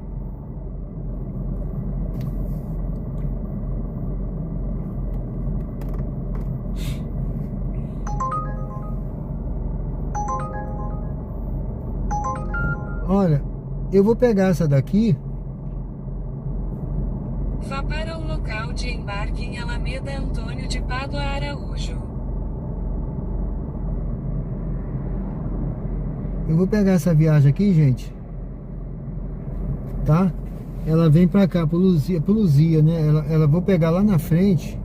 Olha, eu vou pegar essa daqui. Vá para o local de embarque em Alameda Antônio de Pádua Araújo. Eu vou pegar essa viagem aqui, gente. Tá? Ela vem pra cá, pro Luzia, né? Ela vou pegar lá na frente.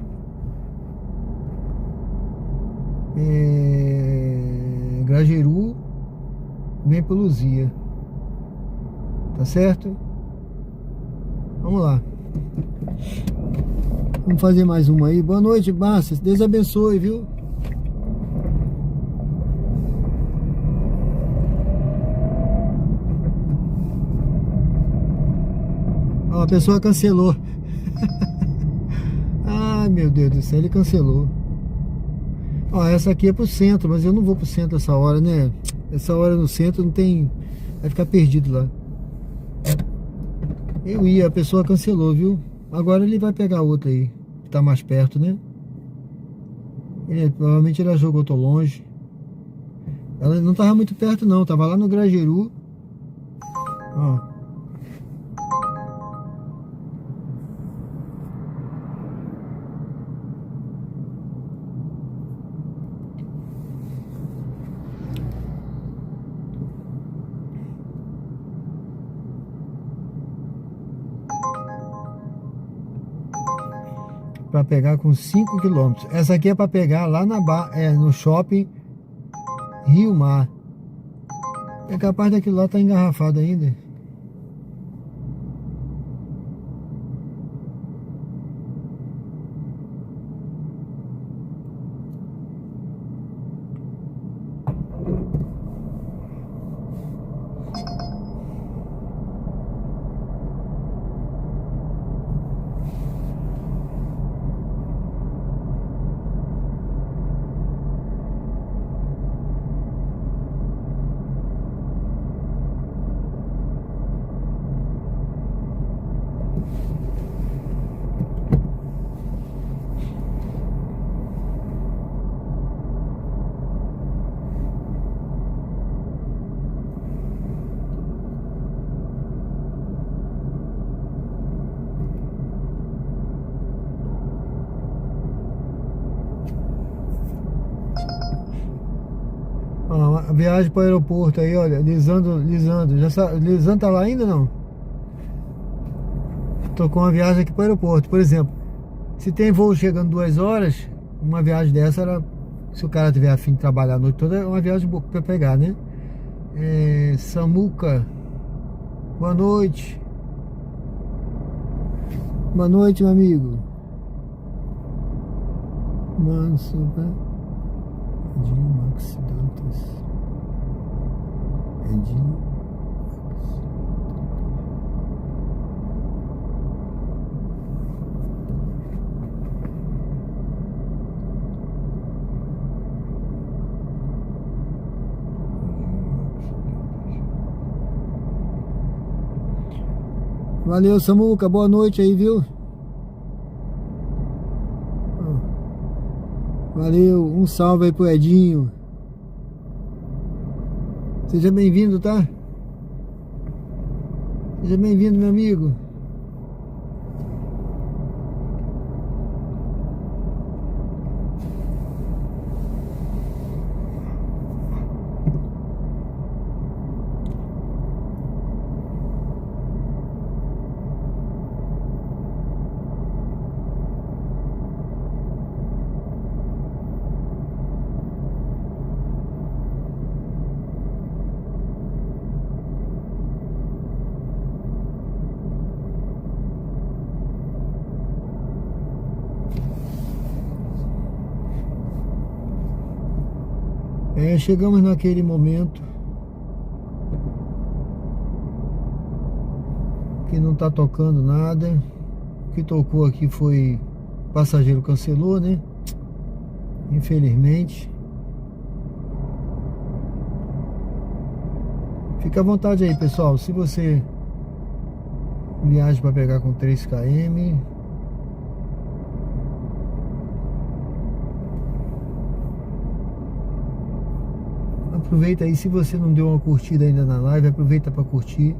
Grajeru. Vem pro Luzia. Tá certo? Vamos lá. Vamos fazer mais uma aí. Boa noite, Márcia. Deus abençoe, viu? Ó, a pessoa cancelou. Ai, meu Deus do céu, ele cancelou. Ó, essa aqui é pro centro, mas eu não vou pro centro essa hora, né? Essa hora no centro não tem... Vai ficar perdido lá. Eu ia, a pessoa cancelou, viu? Agora ele vai pegar outra aí, que tá mais perto, né? Provavelmente ela jogou, eu tô longe. Ela não tava muito perto não, tava lá no Grajeru. Ó. Para pegar com 5 km. Essa aqui é para pegar lá no shopping Rio Mar. É capaz daquilo lá tá engarrafado ainda. A viagem para o aeroporto aí, olha, Lisandro, Lisandro tá lá ainda não? Tô com uma viagem aqui para o aeroporto, por exemplo, se tem voo chegando 2 horas, uma viagem dessa era, se o cara tiver a fim de trabalhar a noite toda, é uma viagem boa para pegar, né? Samuca, boa noite. Boa noite, meu amigo. Manso, né? Edinho Maxi Dantas. Edinho Maxi. Valeu, Samuca, boa noite aí, viu? Valeu, um salve aí pro Edinho. Seja bem-vindo, tá? Seja bem-vindo, meu amigo. Chegamos naquele momento que não tá tocando nada. O que tocou aqui foi passageiro cancelou, né? Infelizmente. Fica à vontade aí, pessoal. Se você viaja para pegar com 3 km, aproveita aí. Se você não deu uma curtida ainda na live, aproveita para curtir.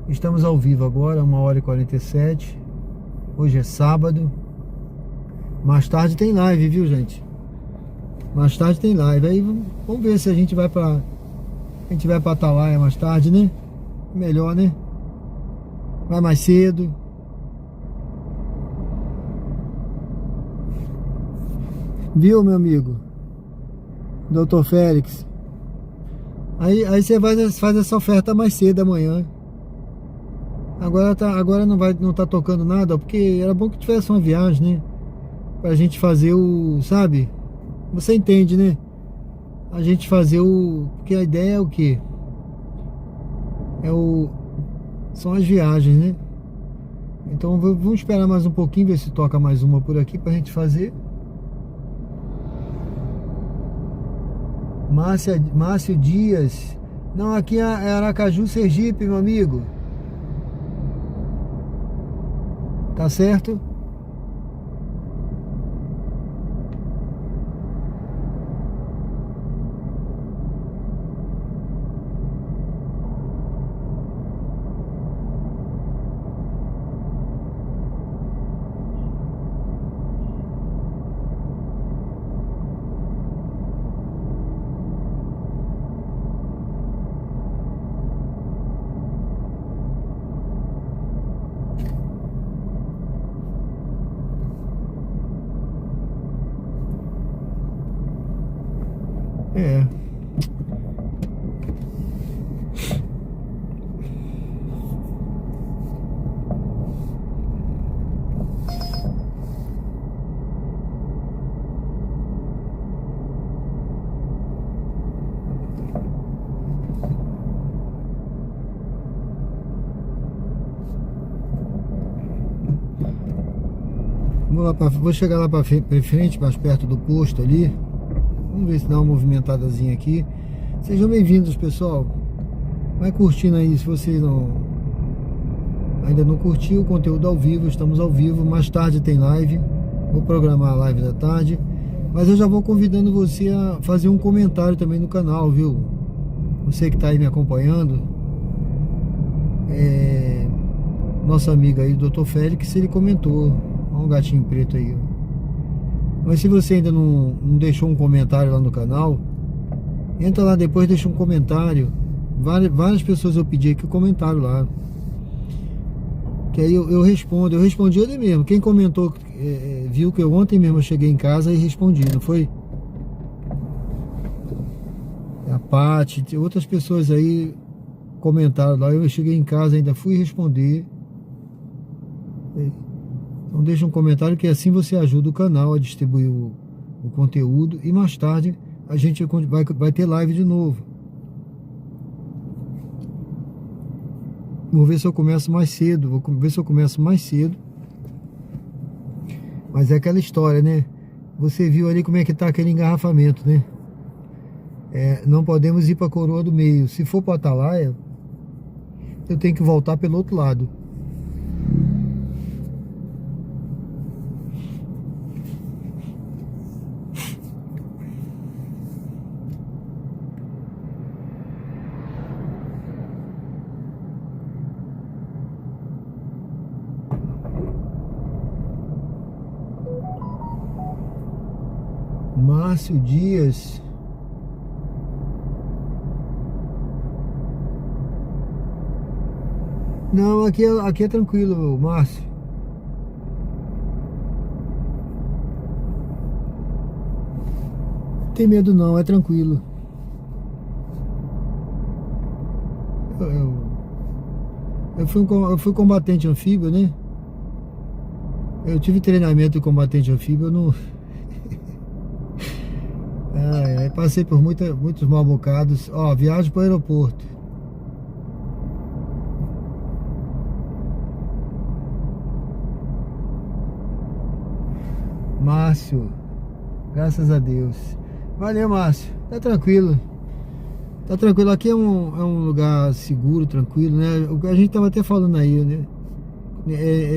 Estamos ao vivo agora, 1h47. Hoje é sábado. Mais tarde tem live, viu, gente? Mais tarde tem live. Aí vamos ver se a gente vai pra Atalaia mais tarde, né? Melhor, né? Vai mais cedo. Viu, meu amigo? Dr. Félix. Aí você faz essa oferta mais cedo amanhã. Agora não tá tocando nada, porque era bom que tivesse uma viagem, né? Pra gente fazer sabe? Você entende, né? A gente fazer porque a ideia é o quê? São as viagens, né? Então vamos esperar mais um pouquinho, ver se toca mais uma por aqui pra gente fazer. Márcio Dias. Não, aqui é Aracaju, Sergipe, meu amigo. Tá certo? É. Vou chegar lá para frente, mais perto do posto ali. Vamos ver se dá uma movimentadazinha aqui. Sejam bem-vindos, pessoal. Vai curtindo aí, se você ainda não curtiu o conteúdo ao vivo. Estamos ao vivo, mais tarde tem live. Vou programar a live da tarde. Mas eu já vou convidando você a fazer um comentário também no canal, viu? Você que está aí me acompanhando, nosso amigo aí, o Dr. Félix, ele comentou. Olha um gatinho preto aí. Mas se você ainda não deixou um comentário lá no canal, entra lá depois, deixa um comentário. Várias pessoas eu pedi aqui o comentário lá, que aí eu respondo. Eu respondi ele mesmo. Quem comentou viu que ontem mesmo eu cheguei em casa e respondi, não foi? A Paty, outras pessoas aí comentaram lá. Eu cheguei em casa, ainda fui responder. Então deixa um comentário, que assim você ajuda o canal a distribuir o conteúdo. E mais tarde a gente vai ter live de novo. Vou ver se eu começo mais cedo. Mas é aquela história, né? Você viu ali como é que tá aquele engarrafamento, né? Não podemos ir para a Coroa do Meio. Se for para Atalaia, eu tenho que voltar pelo outro lado. Márcio Dias. Não, aqui é tranquilo, Márcio. Não tem medo não, é tranquilo. Eu fui combatente anfíbio, né? Eu tive treinamento de combatente anfíbio, eu não... passei por muitos mal bocados. Ó, viagem para o aeroporto. Márcio, graças a Deus. Valeu, Márcio, tá tranquilo. Tá tranquilo, aqui é um lugar seguro, tranquilo, né? A gente tava até falando aí, né?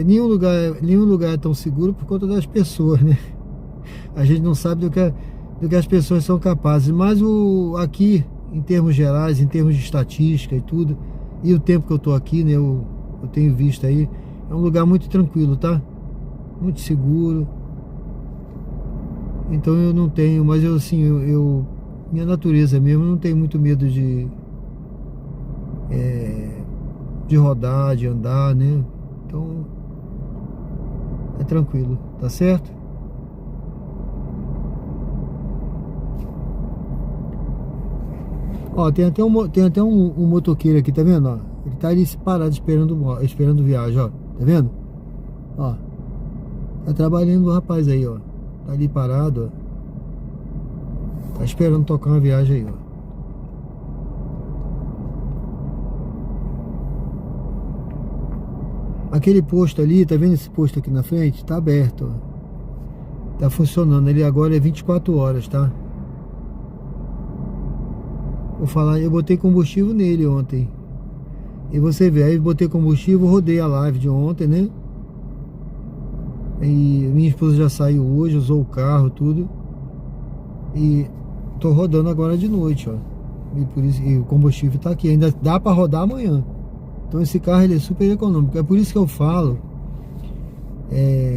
Nenhum lugar é tão seguro por conta das pessoas, né? A gente não sabe do que as pessoas são capazes. Mas aqui, em termos gerais, em termos de estatística e tudo, e o tempo que eu tô aqui, né? Eu tenho visto aí, é um lugar muito tranquilo, tá? Muito seguro. Então eu não tenho, mas eu assim, minha natureza mesmo, eu não tenho muito medo de rodar, de andar, né? Então é tranquilo, tá certo? Ó, tem até um motoqueiro aqui, tá vendo? Ó, ele tá ali parado esperando viagem, ó. Tá vendo? Ó, tá trabalhando o rapaz aí, ó. Tá ali parado, ó. Tá esperando tocar uma viagem aí, ó. Aquele posto ali, tá vendo esse posto aqui na frente? Tá aberto, ó. Tá funcionando. Ele agora é 24 horas, tá? Vou falar, eu botei combustível nele ontem. E você vê, aí botei combustível, rodei a live de ontem, né? E minha esposa já saiu hoje, usou o carro, tudo. E tô rodando agora de noite, ó. E por isso, e o combustível tá aqui, ainda dá pra rodar amanhã. Então esse carro ele é super econômico. É por isso que eu falo,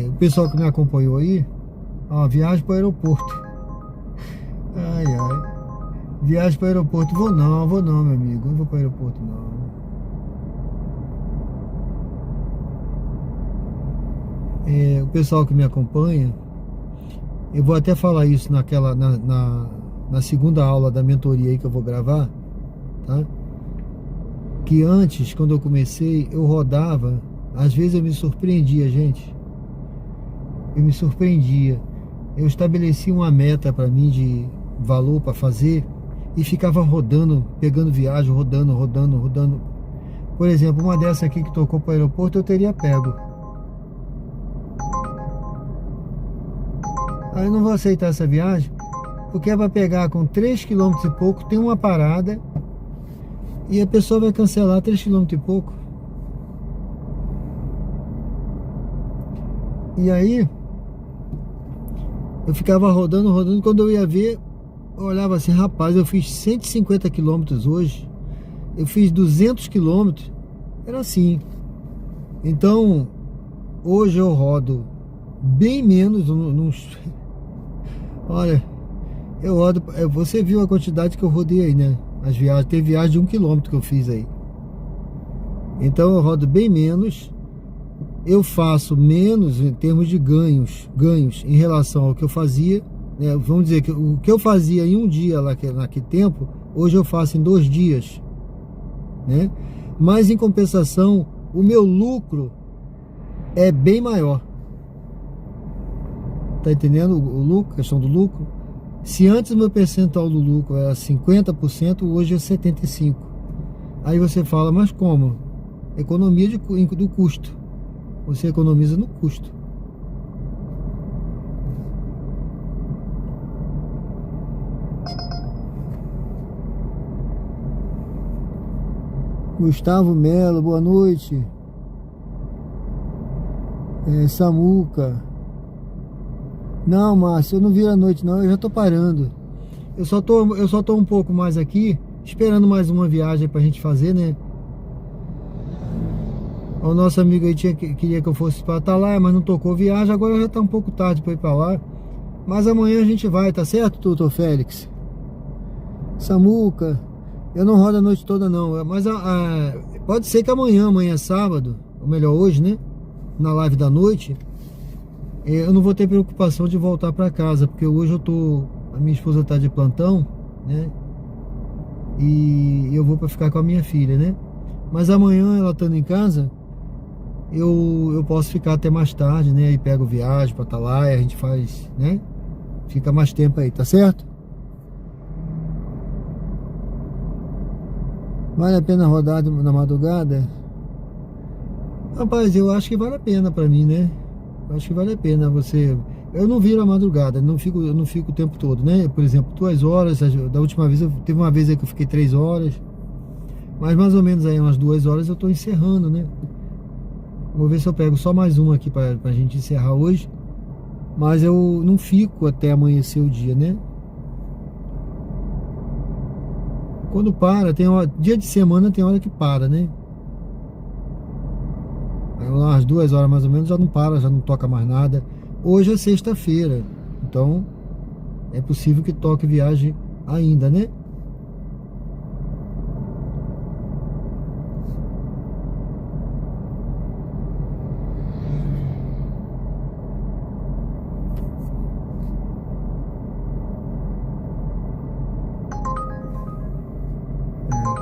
o pessoal que me acompanhou aí, ó, viagem para o aeroporto. Ai, ai. Viagem para o aeroporto, vou não, meu amigo. Não vou para o aeroporto, não. O pessoal que me acompanha, eu vou até falar isso na segunda aula da mentoria aí que eu vou gravar, tá? Que antes, quando eu comecei, eu rodava, às vezes eu me surpreendia, gente. Eu me surpreendia. Eu estabeleci uma meta para mim de valor para fazer e ficava rodando, pegando viagem, rodando. Por exemplo, uma dessa aqui que tocou para o aeroporto, eu teria pego. Aí eu não vou aceitar essa viagem, porque é para pegar com 3 km e pouco, tem uma parada, e a pessoa vai cancelar 3 km e pouco. E aí, eu ficava rodando, quando eu ia ver, eu olhava assim, rapaz, eu fiz 150 km hoje, eu fiz 200 km, era assim. Então, hoje eu rodo bem menos, olha, eu rodo, você viu a quantidade que eu rodei aí, né? As viagens, teve viagem de 1 km que eu fiz aí. Então eu rodo bem menos, eu faço menos em termos de ganhos em relação ao que eu fazia, né? Vamos dizer que o que eu fazia em um dia naquele tempo, hoje eu faço em 2 dias, né? Mas em compensação, o meu lucro é bem maior. Tá entendendo o lucro, a questão do lucro? Se antes o meu percentual do lucro era 50%, hoje é 75%. Aí você fala, mas como? Economia do custo. Você economiza no custo. Gustavo Melo, boa noite. Samuca. Não, Márcio, eu não viro à noite não, eu já tô parando. Eu só tô um pouco mais aqui, esperando mais uma viagem pra gente fazer, né? O nosso amigo aí queria que eu fosse pra Atalaia, mas não tocou viagem, agora já tá um pouco tarde pra ir pra lá. Mas amanhã a gente vai, tá certo, doutor Félix? Samuca, eu não rodo a noite toda não, mas pode ser que amanhã é sábado, ou melhor hoje, né? Na live da noite, eu não vou ter preocupação de voltar para casa, porque hoje a minha esposa tá de plantão, né? E eu vou para ficar com a minha filha, né? Mas amanhã, ela estando em casa, eu posso ficar até mais tarde, né? Aí pego viagem para Atalaia, a gente faz, né? Fica mais tempo aí, tá certo? Vale a pena rodar na madrugada? Rapaz, eu acho que vale a pena para mim, né? Eu acho que vale a pena você... Eu não viro a madrugada, eu não fico o tempo todo, né? Por exemplo, 2 horas, da última vez, teve uma vez aí que eu fiquei 3 horas, mas mais ou menos aí umas 2 horas eu tô encerrando, né? Vou ver se eu pego só mais uma aqui pra gente encerrar hoje, mas eu não fico até amanhecer o dia, né? Quando para, dia de semana tem hora que para, né? Aí umas 2 horas mais ou menos já não para, já não toca mais nada. Hoje é sexta-feira, então é possível que toque viagem ainda, né?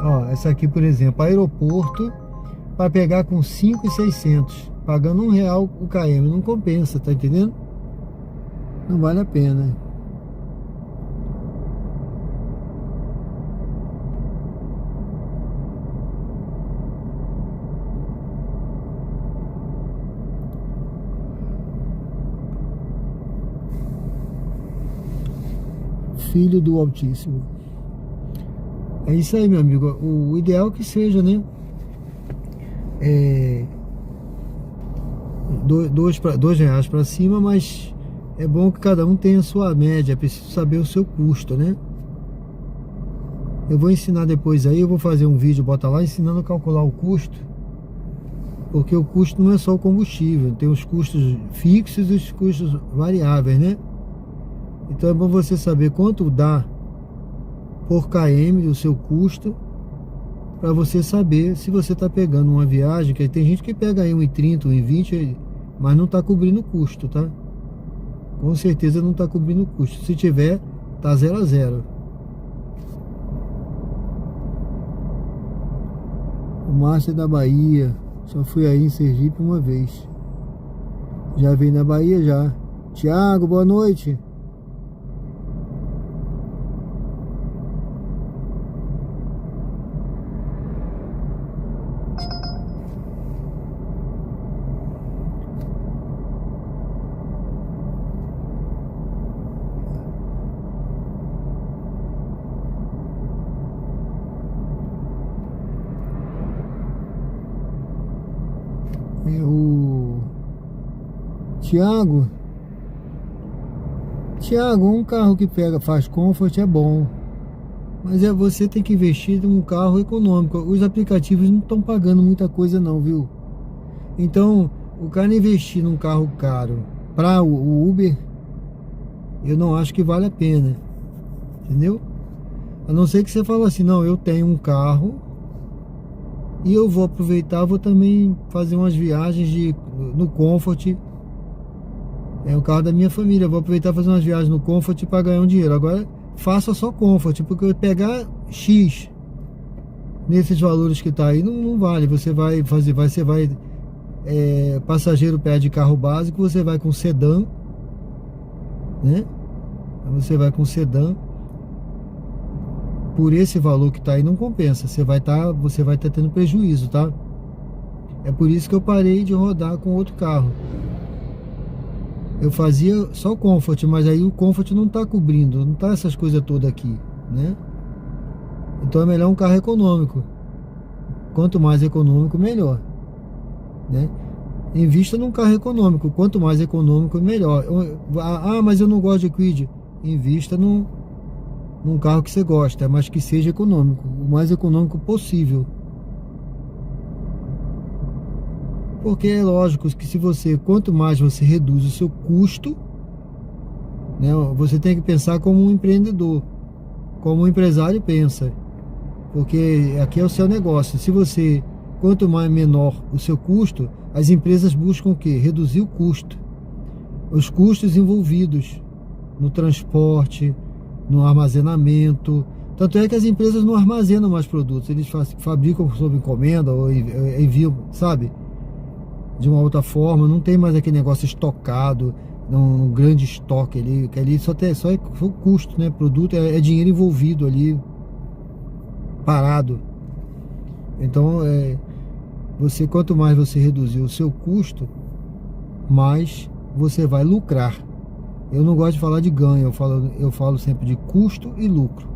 Ó, essa aqui, por exemplo, aeroporto, para pegar com 5.600, pagando R$1 o km, não compensa, tá entendendo? Não vale a pena. Filho do Altíssimo. É isso aí, meu amigo. O ideal é que seja, né? R$2 para cima, mas é bom que cada um tenha a sua média. É preciso saber o seu custo, né? Eu vou ensinar depois aí, eu vou fazer um vídeo, bota lá, ensinando a calcular o custo. Porque o custo não é só o combustível, tem os custos fixos e os custos variáveis, né? Então é bom você saber quanto dá por km o seu custo, para você saber se você está pegando uma viagem, que tem gente que pega aí 1,30, 1,20, mas não está cobrindo o custo, tá? Com certeza não está cobrindo o custo. Se tiver, tá 0 a 0. O Márcio é da Bahia, só fui aí em Sergipe uma vez. Já veio na Bahia já. Tiago, boa noite. Tiago, um carro que faz comfort é bom, mas você tem que investir em um carro econômico. Os aplicativos não estão pagando muita coisa não, viu? Então, o cara investir num carro caro para o Uber, eu não acho que vale a pena, entendeu? A não ser que você fale assim, não, eu tenho um carro e eu vou aproveitar, vou também fazer umas viagens no Comfort. É o carro da minha família, vou aproveitar e fazer umas viagens no Comfort para ganhar um dinheiro. Agora, faça só Comfort, porque eu pegar X nesses valores que tá aí, não vale. Você vai passageiro pede carro básico, você vai com sedã, né? Você vai com sedã, por esse valor que tá aí não compensa. Você vai tá tendo prejuízo, tá? É por isso que eu parei de rodar com outro carro. Eu fazia só o Comfort, mas aí o Comfort não tá cobrindo, não tá essas coisas todas aqui, né? Então é melhor um carro econômico. Quanto mais econômico, melhor, né? Invista num carro econômico. Quanto mais econômico, melhor. Mas eu não gosto de Kwid. Invista num carro que você gosta, mas que seja econômico, o mais econômico possível. Porque é lógico que quanto mais você reduz o seu custo, né, você tem que pensar como um empreendedor, como um empresário pensa, porque aqui é o seu negócio. Quanto mais menor o seu custo, as empresas buscam o quê? Reduzir o custo, os custos envolvidos no transporte, no armazenamento. Tanto é que as empresas não armazenam mais produtos, eles fabricam sob encomenda ou enviam, sabe? De uma outra forma, não tem mais aquele negócio estocado, um grande estoque ali, que ali só é o custo, né? Produto é dinheiro envolvido ali, parado. Então, quanto mais você reduzir o seu custo, mais você vai lucrar. Eu não gosto de falar de ganho, eu falo sempre de custo e lucro.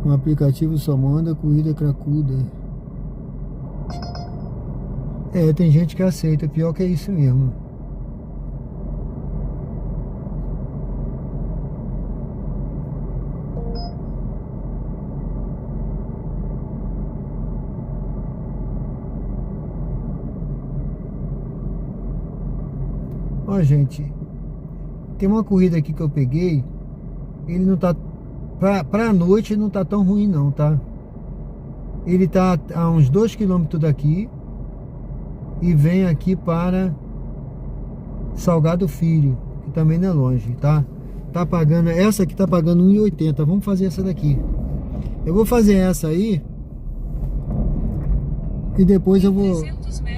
Um aplicativo só manda corrida cracuda. Tem gente que aceita, pior que é isso mesmo. Ó, gente, tem uma corrida aqui que eu peguei, ele não tá pra noite, não tá tão ruim não, tá? Ele tá a uns 2 km daqui e vem aqui para Salgado Filho, que também não é longe, tá? Tá pagando, essa aqui tá pagando 1,80. Vamos fazer essa daqui. Eu vou fazer essa aí e depois eu vou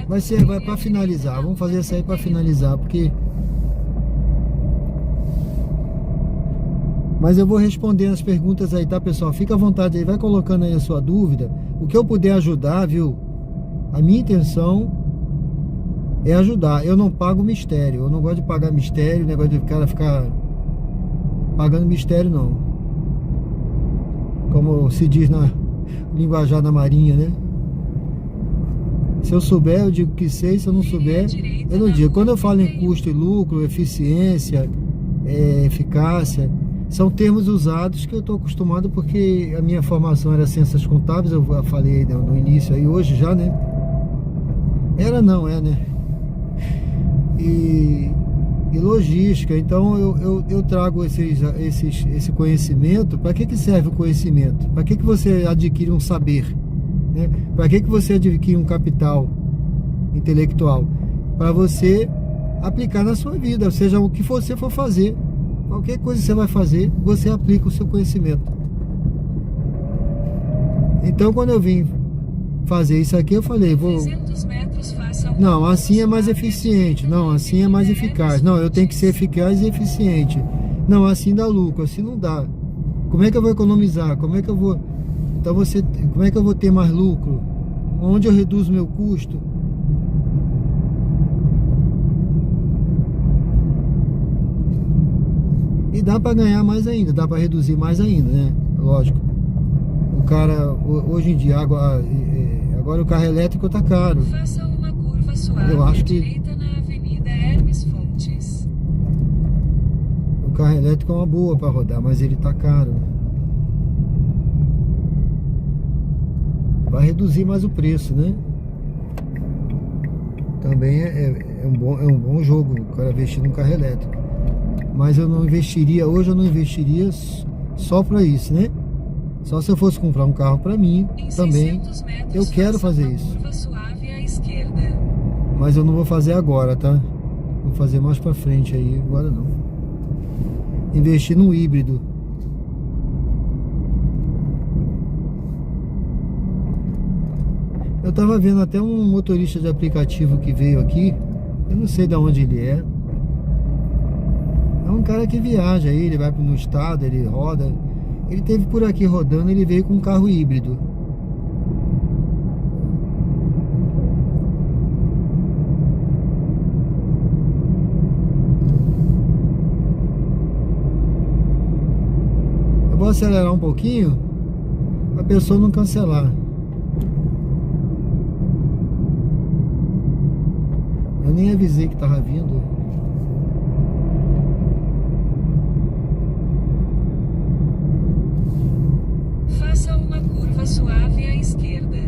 vai para finalizar. Vamos fazer essa aí para finalizar, porque mas eu vou responder as perguntas aí, tá, pessoal? Fica à vontade aí, vai colocando aí a sua dúvida. O que eu puder ajudar, viu? A minha intenção é ajudar. Eu não pago mistério. Eu não gosto de pagar mistério, negócio de cara ficar pagando mistério, não. Como se diz na linguajar da marinha, né? Se eu souber, eu digo que sei. Se eu não souber, eu não digo. Quando eu falo em custo e lucro, eficiência, eficácia, são termos usados que eu estou acostumado, porque a minha formação era ciências contábeis, eu falei no início aí, hoje já, né? Era não, né? E logística. Então eu trago esse conhecimento. Para que serve o conhecimento? Para que você adquire um saber? Né? Para que você adquire um capital intelectual? Para você aplicar na sua vida, ou seja, o que você for fazer. Qualquer coisa que você vai fazer, você aplica o seu conhecimento. Então, quando eu vim fazer isso aqui, eu falei, não, assim é mais eficiente. Não, assim é mais eficaz. Não, eu tenho que ser eficaz e eficiente. Não, assim dá lucro, assim não dá. Como é que eu vou economizar? Como é que eu vou... Então como é que eu vou ter mais lucro? Onde eu reduzo meu custo? E dá para ganhar mais ainda, dá para reduzir mais ainda, né? Lógico. O cara, hoje em dia, agora o carro elétrico tá caro. Faça uma curva suave eu acho à que direita na Avenida Hermes Fontes. O carro elétrico é uma boa para rodar, mas ele tá caro. Vai reduzir mais o preço, né? Também é um bom jogo o cara investir num carro elétrico. Mas eu não investiria, hoje eu não investiria só para isso, né? Só se eu fosse comprar um carro para mim, também eu quero fazer isso. Curva suave à esquerda. Mas eu não vou fazer agora, tá? Vou fazer mais para frente aí, agora não. Investir num híbrido. Eu tava vendo até um motorista de aplicativo que veio aqui, eu não sei de onde ele é. É um cara que viaja aí, ele vai no estado, ele roda. Ele teve por aqui rodando, ele veio com um carro híbrido. Eu vou acelerar um pouquinho para a pessoa não cancelar. Eu nem avisei que tava vindo. Faça uma curva suave à esquerda.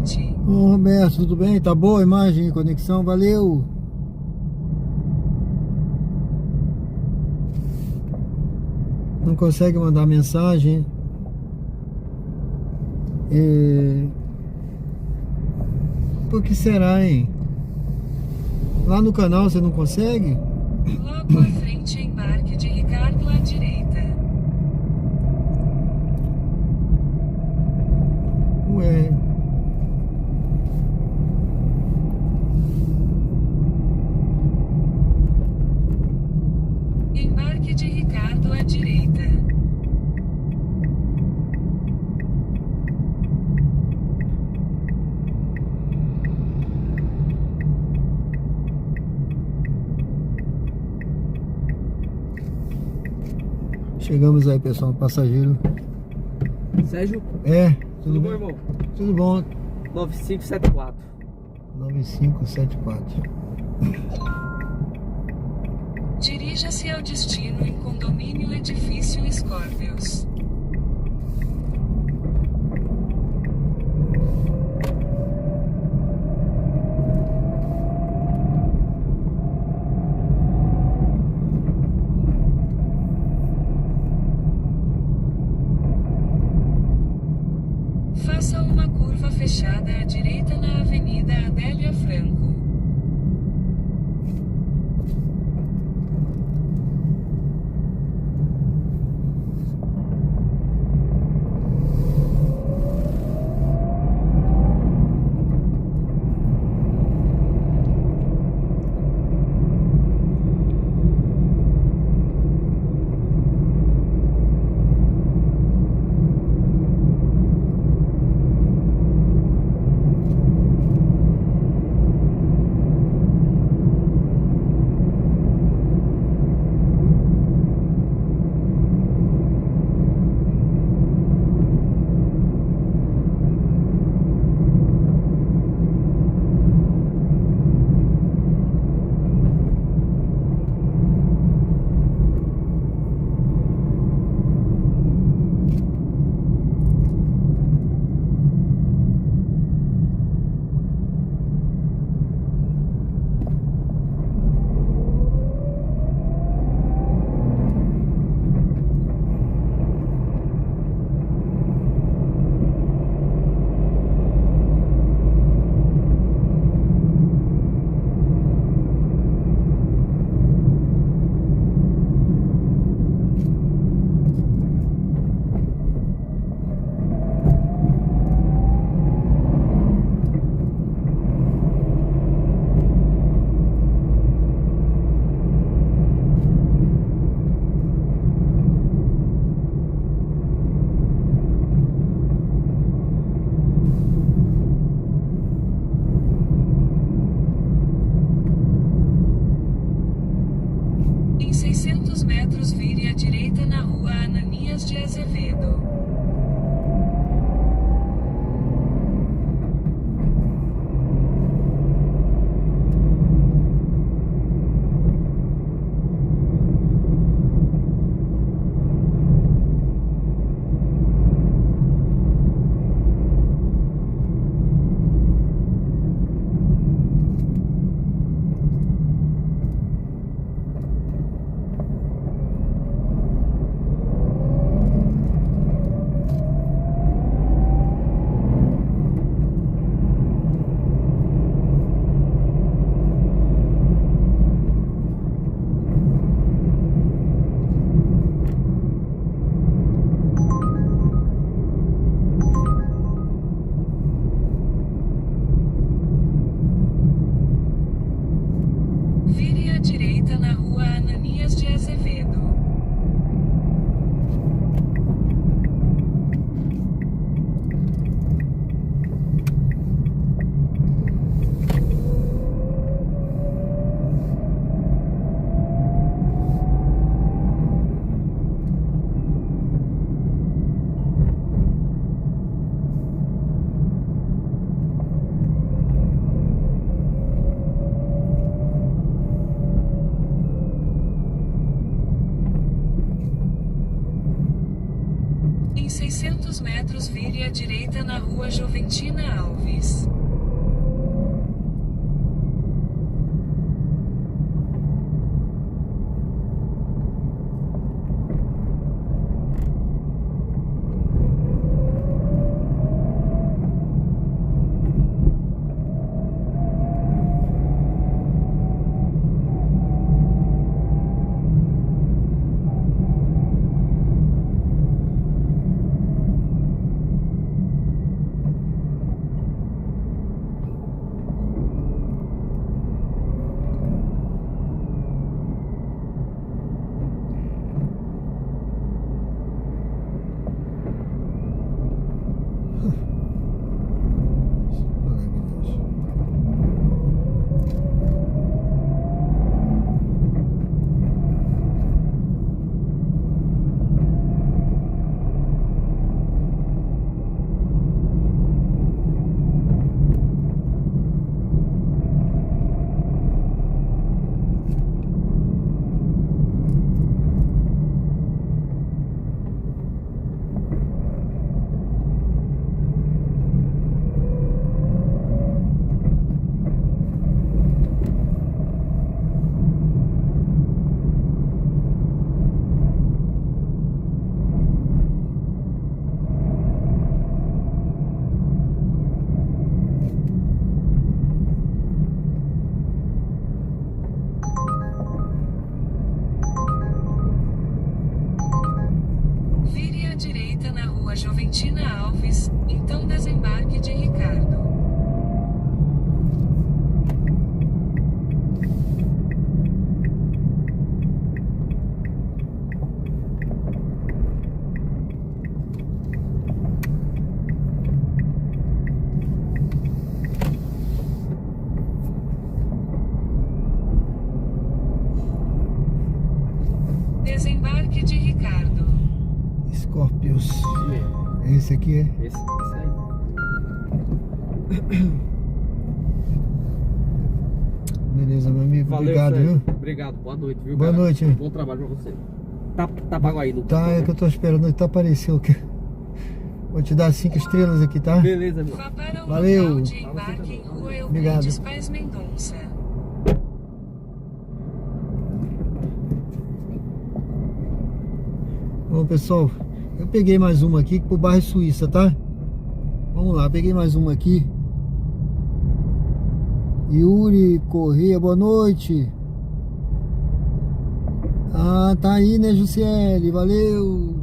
frente. Ô Roberto, tudo bem? Tá boa a imagem e conexão? Valeu! Não consegue mandar mensagem? Por que será, hein? Lá no canal você não consegue? Logo à frente, embarque de Ricardo à direita. Ué. Embarque de Ricardo à direita. Chegamos aí, pessoal, passageiro. Sérgio? É, Tudo bom, bem? irmão? Tudo bom. 9574. 9574. Dirija-se ao destino em Condomínio Edifício Scorpios. Faça uma curva fechada à direita na Avenida Adélia Franco. Em 600 metros, vire à direita na rua Ananias de Azevedo. Em 600 metros vire à direita na rua Joventina Alves. Joventina Alves, então desembarque de Ricardo. Desembarque de Ricardo. Scorpius. Esse aqui é? Esse aí. Beleza, meu amigo. Valeu, obrigado, Sérgio. viu? Obrigado, boa noite, viu? Boa cara? noite. Bom trabalho pra você. Tá pago aí, Lucas. Tá, é que eu tô esperando. Tá apareceu aqui. Vou te dar 5 estrelas aqui, tá? Beleza, meu. Vá para o Valeu. local de embarque em Rua Obrigado. Euclides Paz Mendonça. Bom, pessoal, eu peguei mais uma aqui pro bairro Suíça, tá? Vamos lá, peguei mais uma aqui. Yuri Corrêa, boa noite. Ah, tá aí, né, Jussiele? Valeu.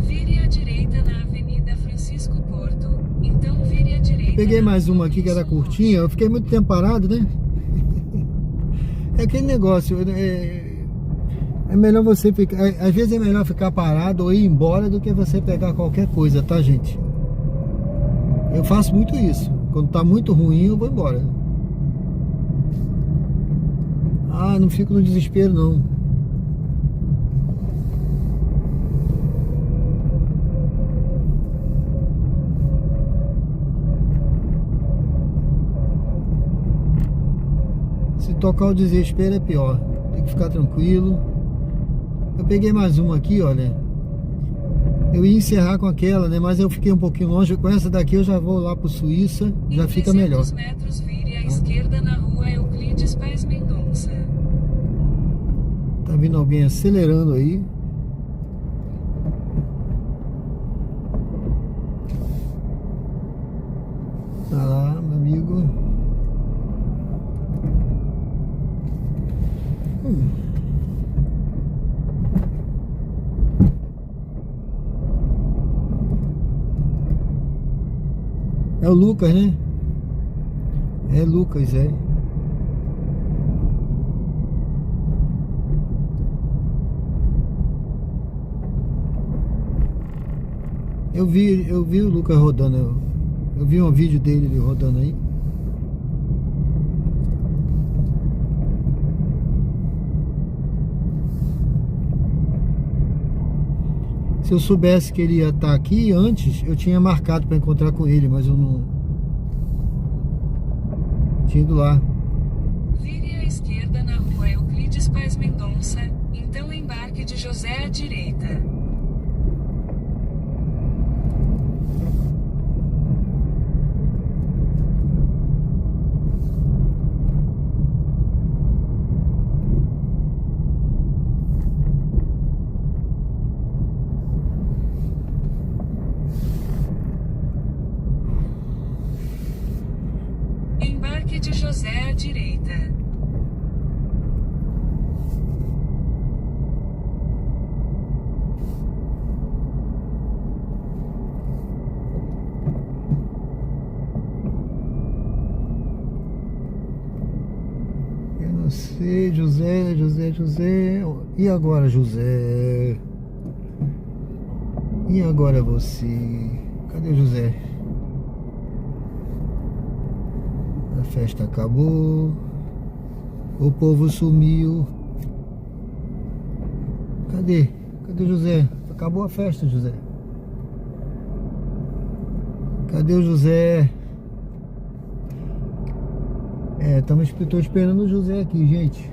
Vire à direita na Avenida Francisco Porto, então vire à direita. Eu peguei na mais Rua uma aqui que era Wilson curtinha. Eu fiquei muito tempo parado, né? É aquele negócio, é melhor você ficar, às vezes é melhor ficar parado ou ir embora do que você pegar qualquer coisa, tá, gente? Eu faço muito isso. Quando tá muito ruim, eu vou embora. Ah, não fico no desespero, não. Se tocar o desespero é pior. Tem que ficar tranquilo. Eu peguei mais uma aqui, olha. Eu ia encerrar com aquela, né? Mas eu fiquei um pouquinho longe. Com essa daqui eu já vou lá pro Suíça. Já fica melhor. 300 metros vire à esquerda na Rua Euclides Paz Mendonça. Tá vindo alguém acelerando aí. Tá lá, meu amigo. É o Lucas, né? É Lucas, é. Eu vi o Lucas rodando. Eu vi um vídeo dele rodando aí. Se eu soubesse que ele ia estar aqui antes, eu tinha marcado para encontrar com ele, mas eu não tinha ido lá. Vire à esquerda na Rua Euclides Paz Mendonça, então embarque Embarque de José à direita. Embarque de José à direita. Eu não sei, José. E agora, José? E agora você? Cadê o José? A festa acabou. O povo sumiu. Cadê? Cadê o José? Acabou a festa, José. Cadê o José? Tô esperando o José aqui, gente.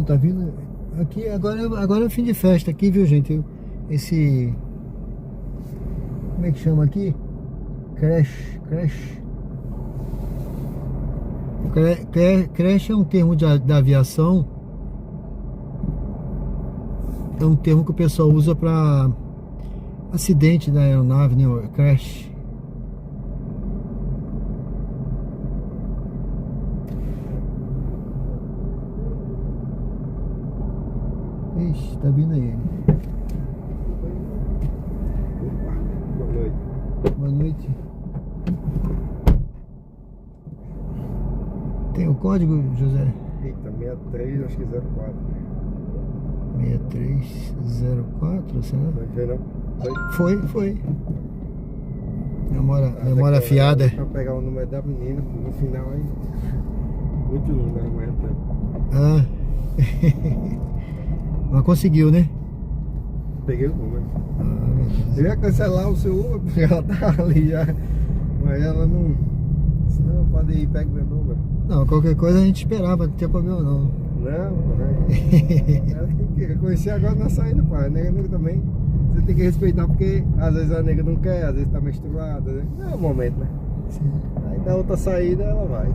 Tá vindo. Aqui agora é fim de festa aqui, viu, gente? Esse... Como é que chama aqui? Crash. Crash é um termo da aviação. É um termo que o pessoal usa para acidente da aeronave, né? Crash. Ixi, tá vindo aí ele. Boa noite. Boa noite. Tem o código, José? Eita, 63, acho que 04. 6304, será? Não foi não? Foi. Memória afiada. Pra pegar o número da menina, no final aí. Muito número amanhã. Ah. Mas conseguiu, né? Peguei o número. Eu ia cancelar o seu Uber, porque ela tá ali já. Mas ela não. Senão pode ir, pega meu número. Não, qualquer coisa a gente esperava, não tinha problema não. Não, ela tem que reconhecer agora na saída, pai. A nega também. Você tem que respeitar, porque às vezes a nega não quer, às vezes tá menstruada, né? Não é o momento, né? Sim. Aí da outra saída ela vai.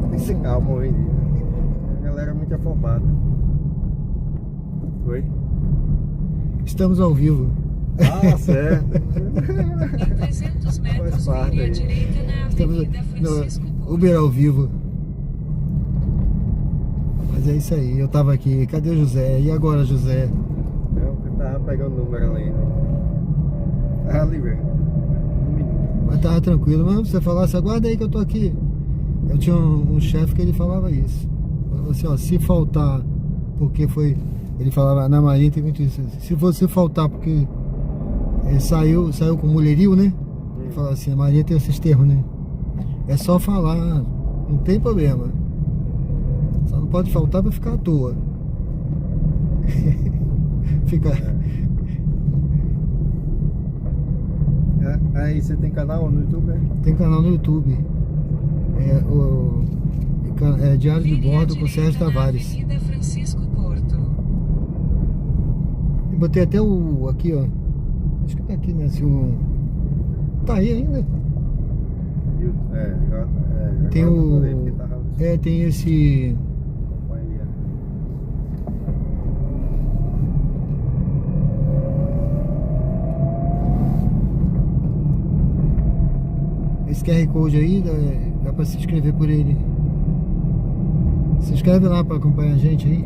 Tem que ser calma hoje em dia. A galera é muito afobada. Oi? Estamos ao vivo. Ah, certo. Em 300 metros, vire à direita na Avenida Francisco Porto. Uber ao vivo. Mas é isso aí, eu tava aqui. Cadê o José? E agora, José? Não, eu tava pegando o número ali. Tava ali, velho. Mas tava tranquilo. Mas você falasse, aguarda aí que eu tô aqui. Eu tinha um chefe que ele falava isso. Falava assim, ó, se faltar, porque foi... Ele falava, na Marinha tem muito isso. Se você faltar porque saiu com mulherio, né? Ele falava assim, a Marinha tem esses termos, né? É só falar, não tem problema. Só não pode faltar pra ficar à toa. Fica... Aí você tem canal no YouTube, né? Tem canal no YouTube. É Diário de Bordo com Sérgio Tavares. Avenida Francisco Porto. Eu botei até o... Aqui, ó. Acho que tá aqui, né? Assim, tá aí ainda. Tem o... tem esse... Esse QR Code aí, dá pra se inscrever por ele. Se inscreve lá pra acompanhar a gente aí.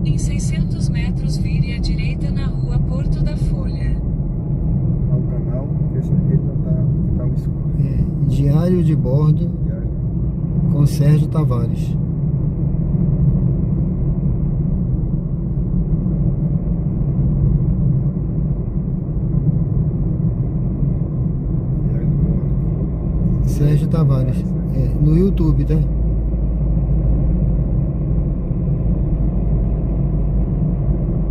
Em 600 metros, vire à direita na rua Porto da Folha. O canal, esse aqui tá um escuro. Diário de Bordo com Sérgio Tavares. Sérgio Tavares. no YouTube, tá?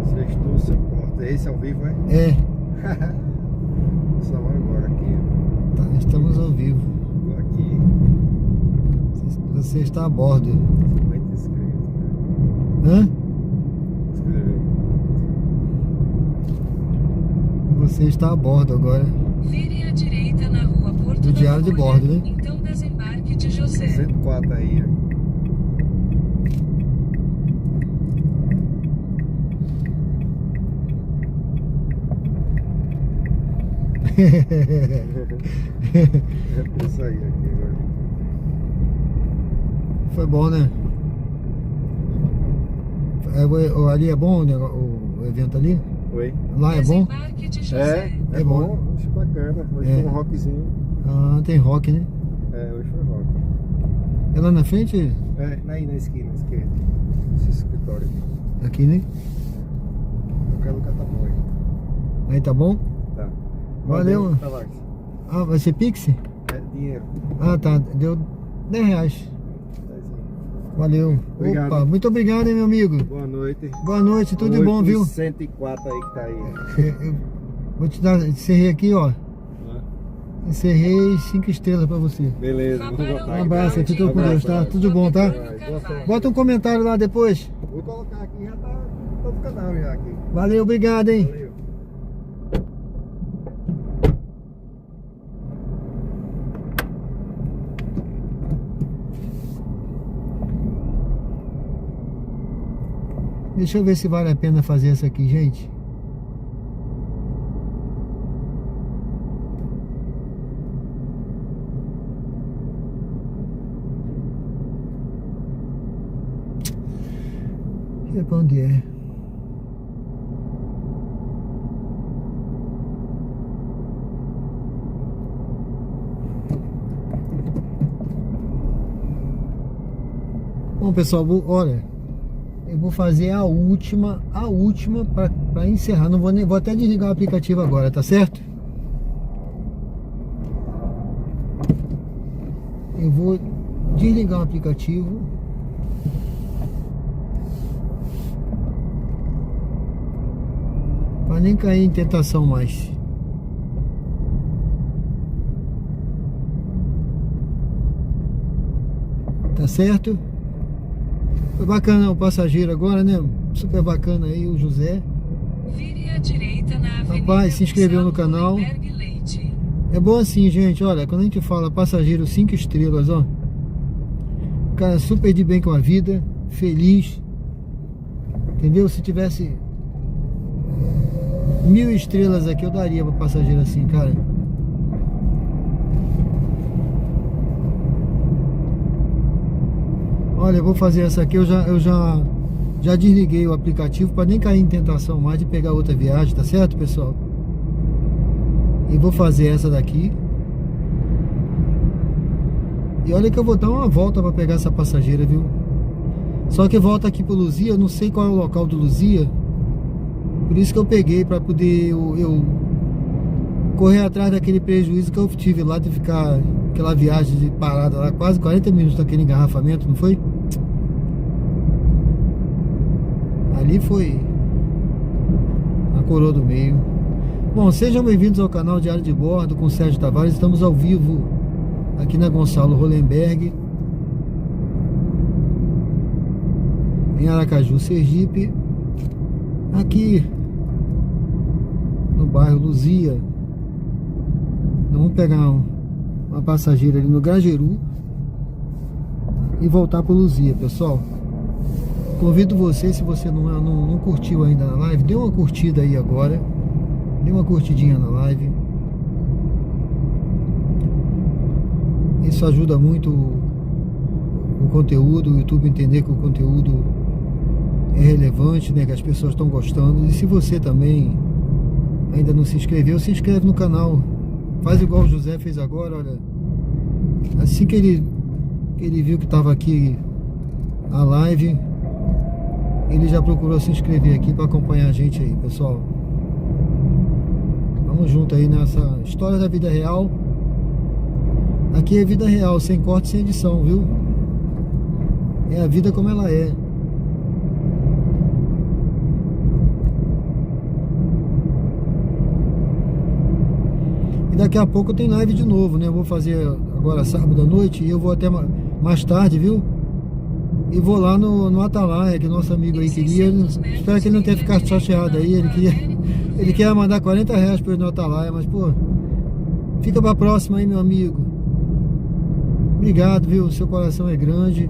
Sextou sem corta. Esse ao vivo, é? É, Só agora aqui. tá, estamos ao vivo. Tô aqui. Você está a bordo. 50 inscritos. Hã? Escreveu. Você está a bordo agora. Vire à direita na rua Porto Do da diário de Folha, bordo, né? Então desembarque de José. 104 aí, ó. Isso aí aqui agora. Foi bom, né? Ali é bom o evento ali? Oi? Lá é bom? Desembarque de José. É bom. Acho bacana. Hoje É. foi um rockzinho. Ah, tem rock, né? É, hoje foi rock. É lá na frente? É, aí na esquina, esquerda. Esse escritório aqui. Aqui, né? Qualquer lugar tá bom aí. Aí tá bom? Tá. Valeu. Tavares. Ah, vai ser Pix? É dinheiro. Ah, tá. Deu R$10. Valeu. Obrigado. Opa, muito obrigado, hein, meu amigo. Boa noite. Boa noite, tudo de bom, viu? 104 aí que tá aí. Eu vou te dar, encerrei aqui, ó. Encerrei 5 estrelas pra você. Beleza, vamos botar Um aqui. abraço, fica com Deus, tá? Tudo bom, tá? Boa sorte. Bota um comentário lá depois. Vou colocar aqui, já tá no canal já aqui. Valeu, obrigado, hein? Valeu. Deixa eu ver se vale a pena fazer essa aqui, gente. Deixa eu ver pra onde é. Bom, pessoal, olha, eu vou fazer a última para encerrar. Não vou nem, vou até desligar o aplicativo agora, tá certo? Eu vou desligar o aplicativo. Para nem cair em tentação mais. Tá certo? Foi bacana o passageiro agora, né? Super bacana aí o José. Vire à direita na Avenida Rapaz, se inscreveu no canal. Hollenberg Leite. É bom assim, gente, olha, quando a gente fala passageiro 5 estrelas, ó. O cara super de bem com a vida, feliz. Entendeu? Se tivesse 1000 estrelas aqui, eu daria pra passageiro assim, cara. Olha, eu vou fazer essa aqui, eu já desliguei o aplicativo para nem cair em tentação mais de pegar outra viagem, tá certo, pessoal? E vou fazer essa daqui. E olha que eu vou dar uma volta para pegar essa passageira, viu? Só que volta aqui pro Luzia, eu não sei qual é o local do Luzia. Por isso que eu peguei para poder eu correr atrás daquele prejuízo que eu tive lá de ficar aquela viagem de parada lá, quase 40 minutos daquele engarrafamento, não foi? Ali foi a coroa do meio. Bom, sejam bem-vindos ao canal Diário de Bordo com Sérgio Tavares. Estamos ao vivo aqui na Gonçalo Hollenberg, em Aracaju, Sergipe, aqui no bairro Luzia. Vamos pegar uma passageira ali no Grajeru e voltar para Luzia, pessoal. Convido você, se você não curtiu ainda na live, dê uma curtida aí agora. Dê uma curtidinha na live. Isso ajuda muito o conteúdo, o YouTube entender que o conteúdo é relevante, né, que as pessoas estão gostando. E se você também ainda não se inscreveu, se inscreve no canal. Faz igual o José fez agora, olha. Assim que ele viu que estava aqui a live, ele já procurou se inscrever aqui para acompanhar a gente aí, pessoal. Vamos junto aí nessa história da vida real. Aqui é vida real, sem corte, sem edição, viu? É a vida como ela é. E daqui a pouco tem live de novo, né? Eu vou fazer agora sábado à noite e eu vou até mais tarde, viu? E vou lá no Atalaia, que nosso amigo aí queria. Espero que ele não tenha ficado chateado aí. Ele quer mandar 40 reais para ir no Atalaia, mas pô, fica pra próxima aí, meu amigo. Obrigado, viu? Seu coração é grande.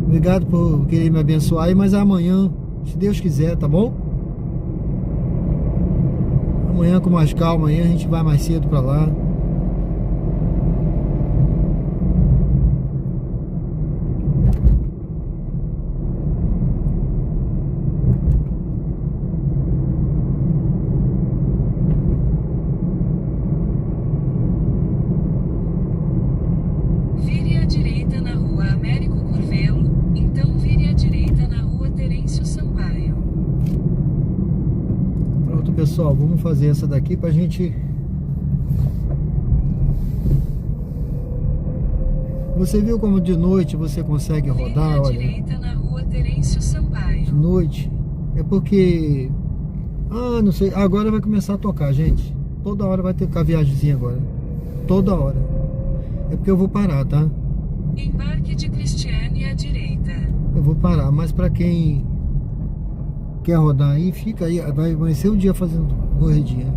Obrigado por querer me abençoar aí, mas amanhã, se Deus quiser, tá bom? Amanhã com mais calma aí, a gente vai mais cedo pra lá. Vire à direita na rua Américo Curvelo, então vire à direita na rua Terêncio Sampaio. Pronto, pessoal, vamos fazer essa daqui pra gente... Você viu como de noite você consegue rodar, olha? Vire à direita na rua Terêncio Sampaio. De noite. É porque... Ah, não sei, agora vai começar a tocar, gente. Toda hora vai ter a viagemzinha agora. Toda hora. É porque eu vou parar, tá? Embarque de Cristiane à direita. Eu vou parar, mas pra quem quer rodar aí, fica aí, vai ser um dia fazendo corridinha.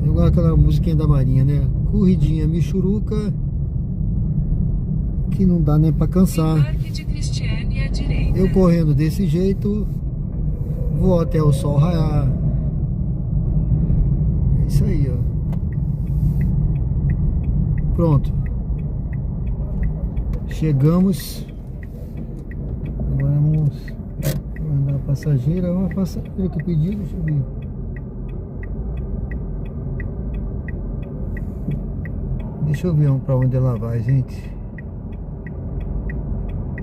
Igual aquela musiquinha da Marinha, né? Corridinha, michuruca, que não dá nem pra cansar. Embarque de Cristiane à direita. Eu correndo desse jeito, vou até o sol raiar. É isso aí, ó. Pronto. Chegamos. Agora vamos mandar a passageira. Uma passageira que eu pedi, deixa eu ver. Deixa eu ver pra onde ela vai, gente.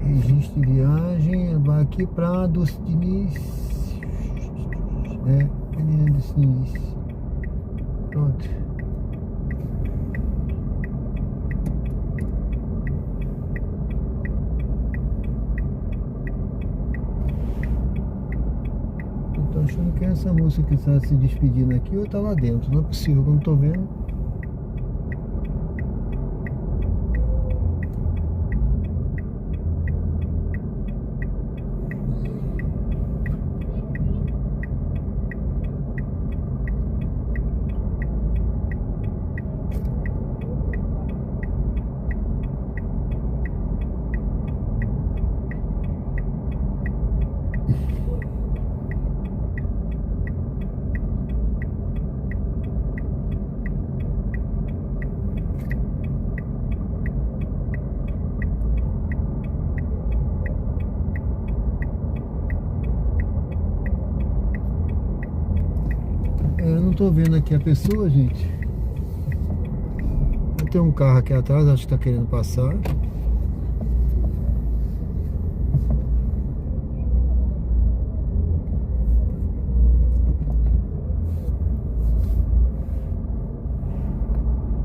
Registro de viagem. Vai aqui pra Dos Diniz. Menina dos Diniz. Pronto. Eu tô achando que é essa moça que está se despedindo aqui ou tá lá dentro. Não é possível que eu não tô vendo. Eu não tô vendo aqui a pessoa, gente. Tem um carro aqui atrás, acho que tá querendo passar.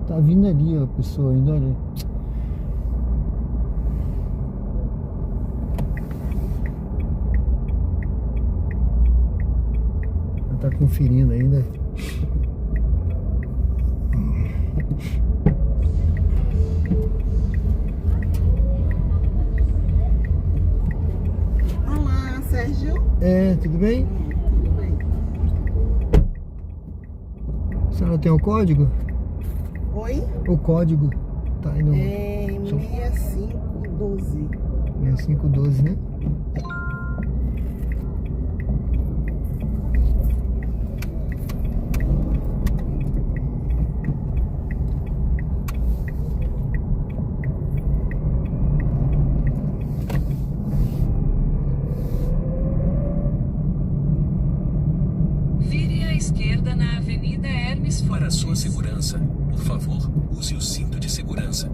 Tá vindo ali a pessoa ainda, olha. Ela tá conferindo ainda. Olá, Sérgio. Tudo bem? Tudo bem. A senhora tem o código? Oi? O código tá aí no... É 6512. 6512, né? Vire à esquerda na Avenida Hermes Fontes. Para sua segurança, por favor, use o cinto de segurança.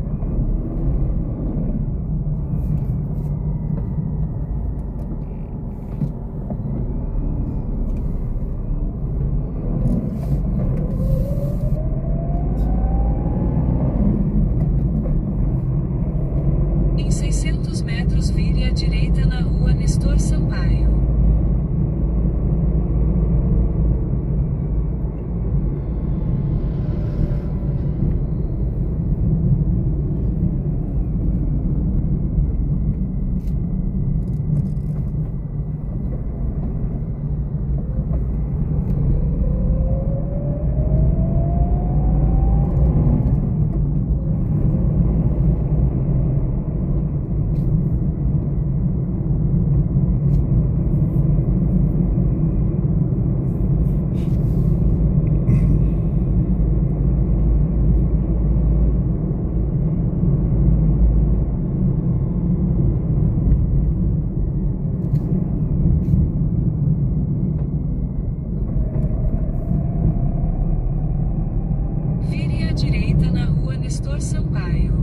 Sampaio.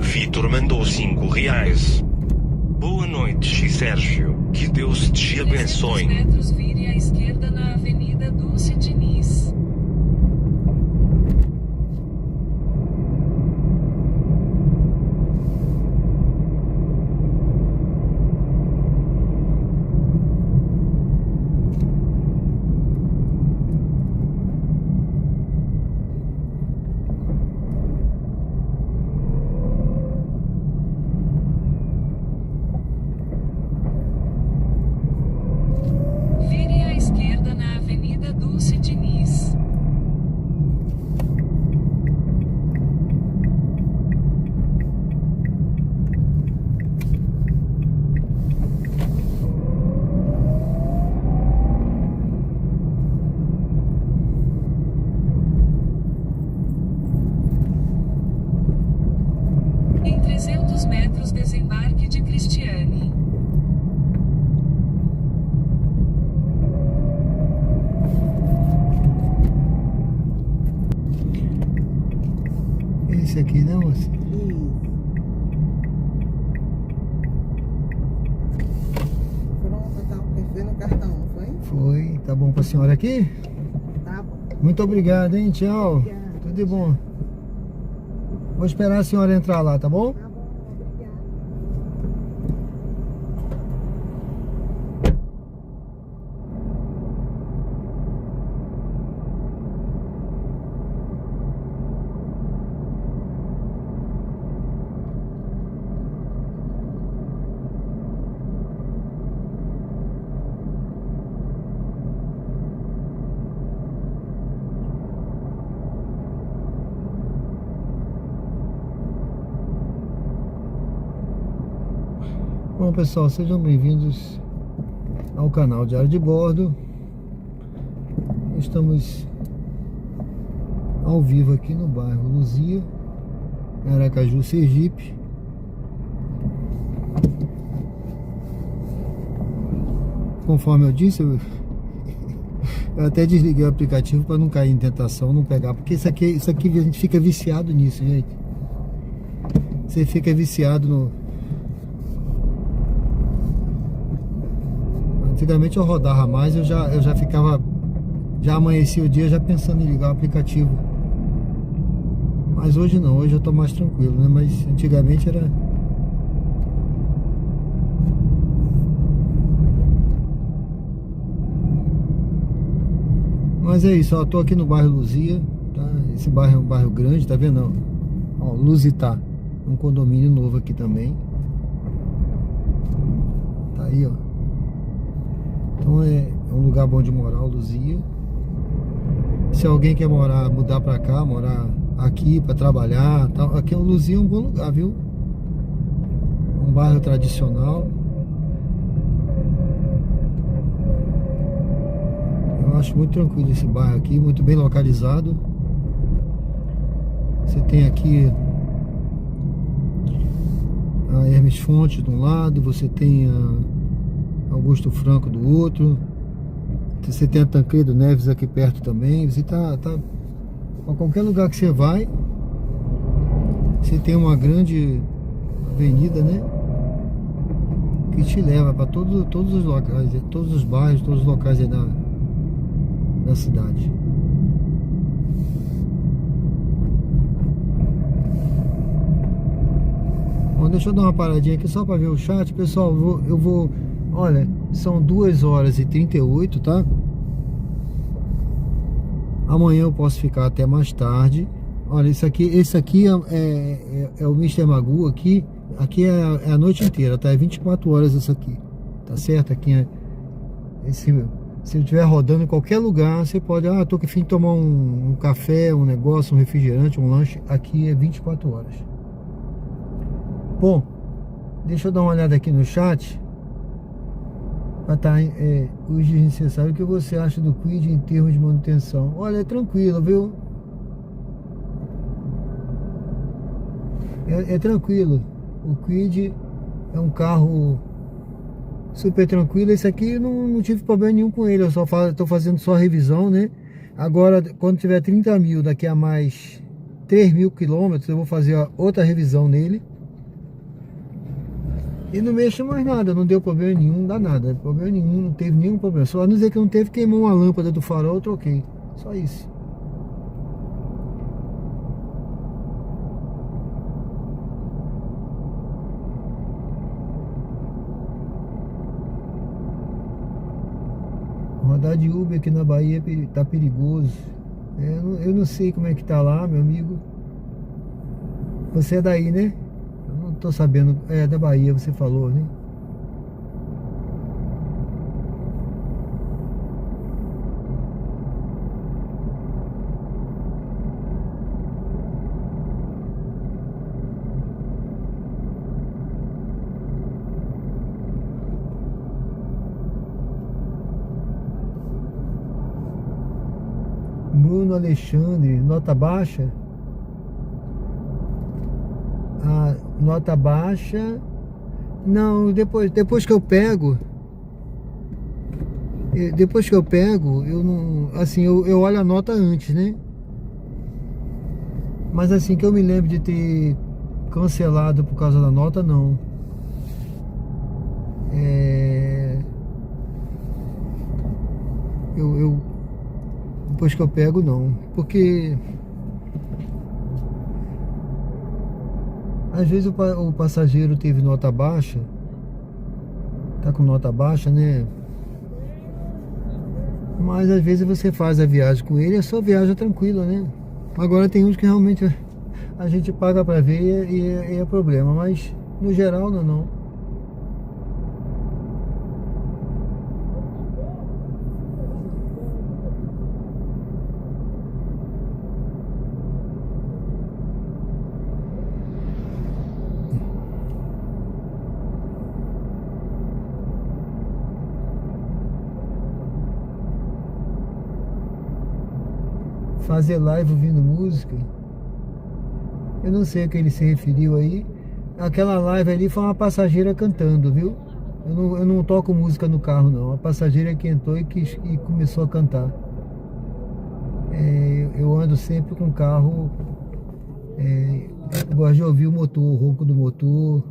Vitor mandou R$5. Boa noite, Sérgio. Que Deus te 300 abençoe. metros vire à esquerda na Avenida Dulce Diniz. Vire à esquerda na Avenida Dulce Diniz. Em 300 metros desembarque de Cristiane. Esse aqui, né, moça? Isso. Pronto, tá o perfil no cartão, foi? Foi. Tá bom pra senhora aqui? Tá bom. Muito obrigado, hein? Tchau. Obrigada. Tudo de bom. Vou esperar a senhora entrar lá, tá bom? Tá bom, obrigada. Bom, pessoal, sejam bem-vindos ao canal Diário de Bordo. Estamos ao vivo aqui no bairro Luzia, Aracaju, Sergipe. Conforme eu disse, eu até desliguei o aplicativo para não cair em tentação, não pegar, porque isso aqui a gente fica viciado nisso, gente. Você fica viciado no... Antigamente eu rodava mais, eu já ficava, já amanhecia o dia já pensando em ligar o aplicativo. Mas hoje não, hoje eu tô mais tranquilo, né? Mas antigamente era... Mas é isso, ó, tô aqui no bairro Luzia, tá? Esse bairro é um bairro grande, tá vendo? Ó, Luzitá, um condomínio novo aqui também. Tá aí, ó. Então é um lugar bom de morar, Luzia. Se alguém quer mudar pra cá, morar aqui pra trabalhar, tal, aqui o Luzia é um bom lugar, viu? Um bairro tradicional. Eu acho muito tranquilo esse bairro aqui, muito bem localizado. Você tem aqui a Hermes Fontes de um lado, você tem a Augusto Franco do outro, você tem a Tancredo Neves aqui perto também. Você tá a qualquer lugar que você vai, você tem uma grande avenida, né, que te leva para todos os locais, todos os bairros, todos os locais aí da cidade. Bom, deixa eu dar uma paradinha aqui só para ver o chat, pessoal. Eu vou, olha, são 2h38, tá? Amanhã eu posso ficar até mais tarde. Olha, esse aqui é o Mr. Magoo aqui. Aqui é a noite inteira, tá? É 24 horas isso aqui, tá certo? Aqui é se eu estiver rodando em qualquer lugar, você pode, tô com fim de tomar um café, um negócio, um refrigerante, um lanche. Aqui é 24 horas. Bom, deixa eu dar uma olhada aqui no chat. Hoje a gente sabe o que você acha do Kwid em termos de manutenção. Olha, é tranquilo, viu? É tranquilo. O Kwid é um carro Super tranquilo. Esse aqui eu não tive problema nenhum com ele. Eu só tô fazendo só revisão, né? Agora, quando tiver 30 mil, daqui a mais 3.000 quilômetros, eu vou fazer outra revisão nele. E não mexe mais nada, não deu problema nenhum, não dá nada. Problema nenhum, não teve nenhum problema. Só não dizer que não teve, queimou uma lâmpada do farol, eu troquei. Só isso. Rodar de Uber aqui na Bahia tá perigoso. Eu não sei como é que tá lá, meu amigo. Você é daí, né? Eu não tô sabendo. É da Bahia, você falou, né? Bruno Alexandre, nota baixa? Ah, nota baixa? Não, depois que eu pego, eu não, assim, eu olho a nota antes, né? Mas assim, que eu me lembro de ter cancelado por causa da nota, não. Depois que eu pego, não. Porque às vezes o passageiro teve nota baixa, tá com nota baixa, né? Mas às vezes você faz a viagem com ele, é só viagem tranquila, né? Agora tem uns que realmente a gente paga pra ver e é problema, mas no geral não. Fazer live ouvindo música, eu não sei a que ele se referiu aí. Aquela live ali foi uma passageira cantando, viu? Eu não toco música no carro, não. A passageira que entrou e começou a cantar. Eu ando sempre com o carro, eu gosto de ouvir o motor, o ronco do motor.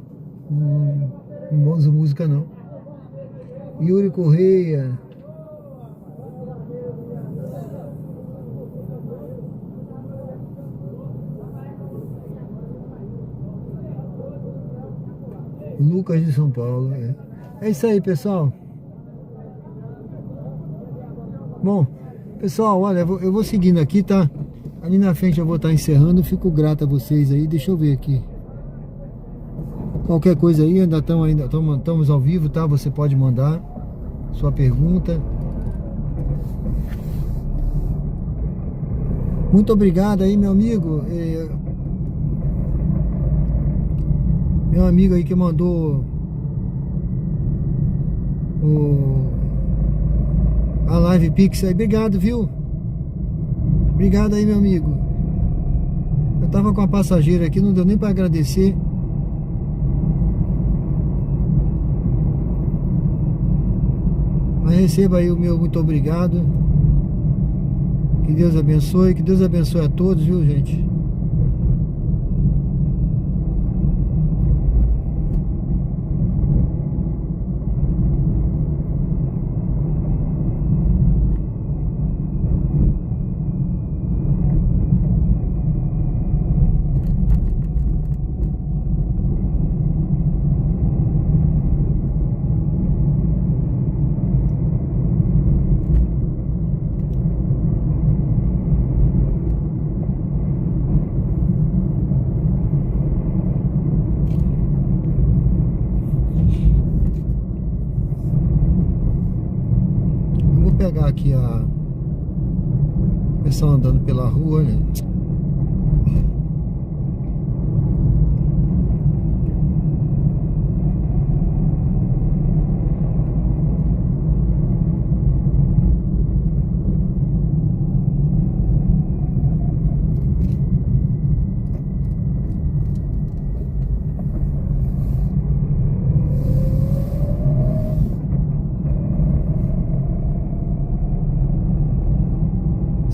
Não uso música, não. Yuri Correia. Lucas de São Paulo. É isso aí, pessoal. Bom, pessoal, olha, eu vou seguindo aqui, tá? Ali na frente eu vou estar encerrando. Fico grato a vocês aí. Deixa eu ver aqui. Qualquer coisa aí, estamos ao vivo, tá? Você pode mandar sua pergunta. Muito obrigado aí, meu amigo. Meu amigo aí que mandou a Live Pix aí. Obrigado, viu? Obrigado aí, meu amigo. Eu tava com a passageira aqui, não deu nem para agradecer. Mas receba aí o meu muito obrigado. Que Deus abençoe. Que Deus abençoe a todos, viu, gente? Pegar aqui a pessoa andando pela rua, né?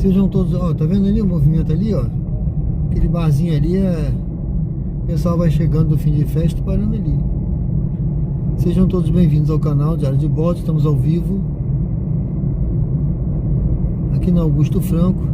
Sejam todos, ó, tá vendo ali o movimento ali, ó? Aquele barzinho ali o pessoal vai chegando do fim de festa e parando ali. Sejam todos bem-vindos ao canal Diário de Bordo, estamos ao vivo aqui no Augusto Franco.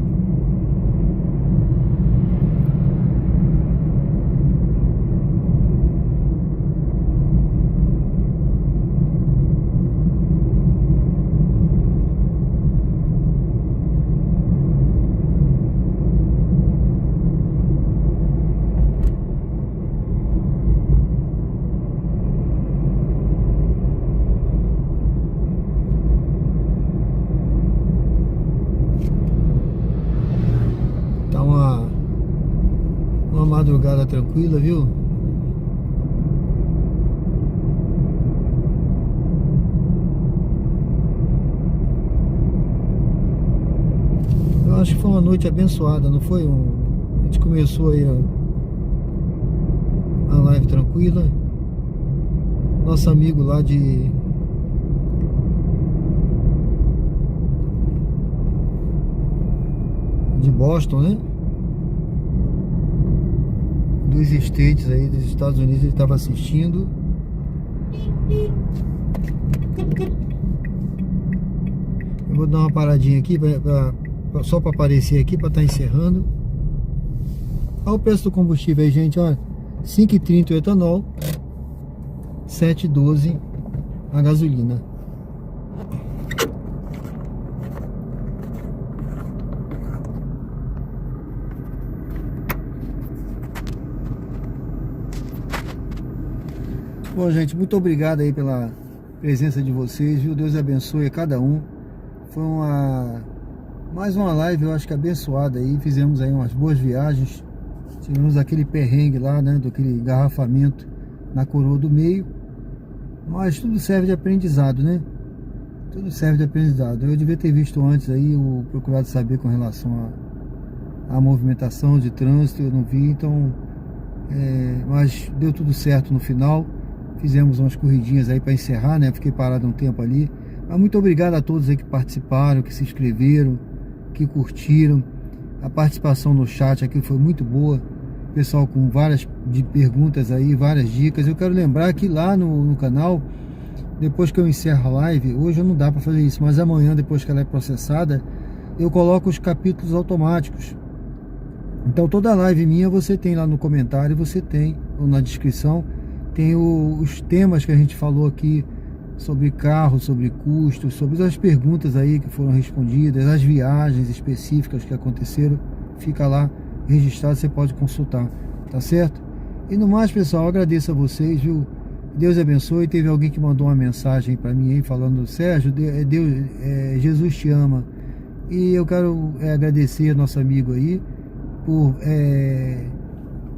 Uma madrugada tranquila, viu? Eu acho que foi uma noite abençoada, não foi? A gente começou aí a live tranquila. Nosso amigo lá de Boston, né? Dos States aí, dos Estados Unidos, ele estava assistindo. Eu vou dar uma paradinha aqui só para aparecer aqui, para estar encerrando. Olha o preço do combustível aí, gente, olha, 5,30 o etanol, 7,12 a gasolina. Bom, gente, muito obrigado aí pela presença de vocês, viu? Deus abençoe a cada um. Foi mais uma live, eu acho que abençoada aí. Fizemos aí umas boas viagens. Tivemos aquele perrengue lá, né? Daquele engarrafamento na Coroa do Meio. Mas tudo serve de aprendizado, né? Tudo serve de aprendizado. Eu devia ter visto antes aí, procurado saber com relação à movimentação de trânsito. Eu não vi, então... mas deu tudo certo no final. Fizemos umas corridinhas aí para encerrar, né? Fiquei parado um tempo ali. Mas muito obrigado a todos aí que participaram, que se inscreveram, que curtiram. A participação no chat aqui foi muito boa. Pessoal com várias perguntas aí, várias dicas. Eu quero lembrar que lá no canal, depois que eu encerro a live, hoje não dá para fazer isso, mas amanhã, depois que ela é processada, eu coloco os capítulos automáticos. Então toda live minha você tem lá no comentário, você tem, ou na descrição, tem os temas que a gente falou aqui sobre carro, sobre custos, sobre as perguntas aí que foram respondidas, as viagens específicas que aconteceram, fica lá registrado, você pode consultar, tá certo? E no mais, pessoal, eu agradeço a vocês, viu? Deus abençoe. Teve alguém que mandou uma mensagem para mim aí falando: Sérgio, Jesus te ama. E eu quero agradecer a nosso amigo aí por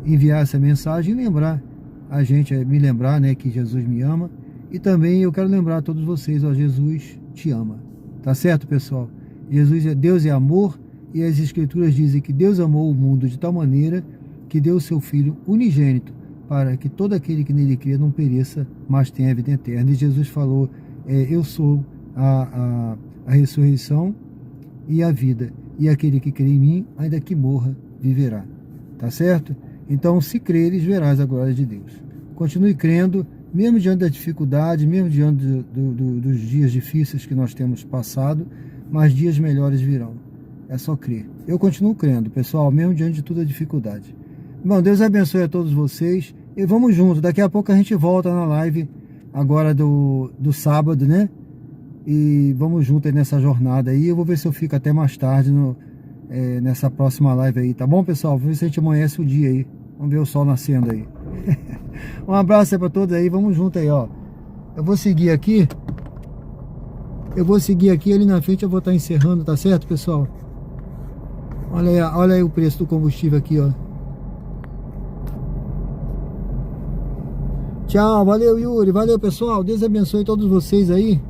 enviar essa mensagem e lembrar a gente, me lembrar, né, que Jesus me ama. E também eu quero lembrar a todos vocês, ó, Jesus te ama. Tá certo, pessoal? Deus é amor, e as escrituras dizem que Deus amou o mundo de tal maneira que deu o seu Filho unigênito, para que todo aquele que nele crê não pereça, mas tenha a vida eterna. E Jesus falou: eu sou a ressurreição e a vida, e aquele que crê em mim, ainda que morra, viverá. Tá certo? Então, se creres, verás a glória de Deus. Continue crendo, mesmo diante da dificuldade, mesmo diante dos dias difíceis que nós temos passado, mas dias melhores virão. É só crer. Eu continuo crendo, pessoal, mesmo diante de toda a dificuldade. Bom, Deus abençoe a todos vocês. E vamos juntos. Daqui a pouco a gente volta na live agora do sábado, né? E vamos juntos aí nessa jornada aí. Eu vou ver se eu fico até mais tarde nessa próxima live aí, tá bom, pessoal? Vamos ver se a gente amanhece o dia aí. Vamos ver o sol nascendo aí. Um abraço aí pra todos aí. Vamos junto aí, ó. Eu vou seguir aqui. Ali na frente eu vou estar encerrando, tá certo, pessoal? Olha aí o preço do combustível aqui, ó. Tchau, valeu, Yuri, valeu, pessoal. Deus abençoe todos vocês aí.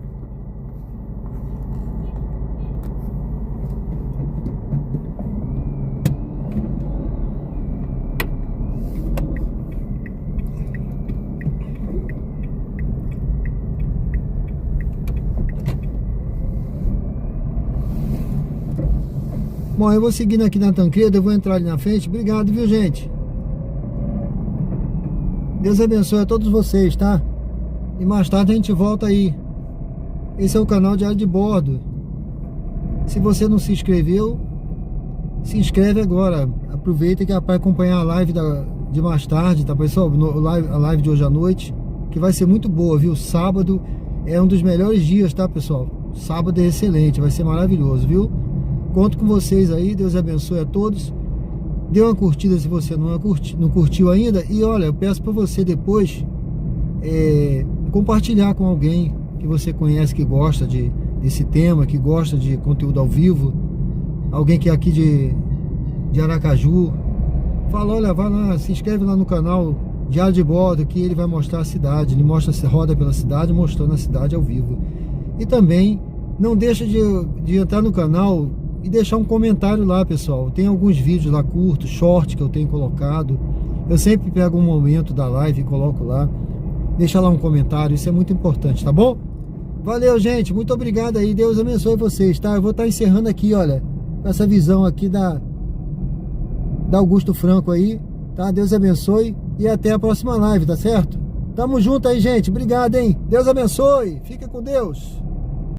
Bom, eu vou seguindo aqui na Tancredo, eu vou entrar ali na frente. Obrigado, viu, gente? Deus abençoe a todos vocês, tá? E mais tarde a gente volta aí. Esse é o canal Diário de Bordo. Se você não se inscreveu, se inscreve agora. Aproveita que é para acompanhar a live de mais tarde, tá, pessoal? A live de hoje à noite, que vai ser muito boa, viu? Sábado é um dos melhores dias, tá, pessoal? Sábado é excelente, vai ser maravilhoso, viu? Conto com vocês aí, Deus abençoe a todos. Dê uma curtida se você não curtiu ainda. E olha, eu peço para você depois compartilhar com alguém que você conhece, que gosta desse tema, que gosta de conteúdo ao vivo. Alguém que é aqui de Aracaju. Fala, olha, vai lá, se inscreve lá no canal Diário de Bordo, que ele vai mostrar a cidade. Ele roda pela cidade, mostrando a cidade ao vivo. E também não deixa de entrar no canal e deixar um comentário lá, pessoal. Tem alguns vídeos lá curtos, short, que eu tenho colocado. Eu sempre pego um momento da live e coloco lá. Deixa lá um comentário, isso é muito importante, tá bom? Valeu, gente, muito obrigado aí. Deus abençoe vocês, tá? Eu vou estar encerrando aqui, olha, com essa visão aqui da Augusto Franco aí, tá? Deus abençoe e até a próxima live, tá certo? Tamo junto aí, gente. Obrigado, hein? Deus abençoe. Fica com Deus.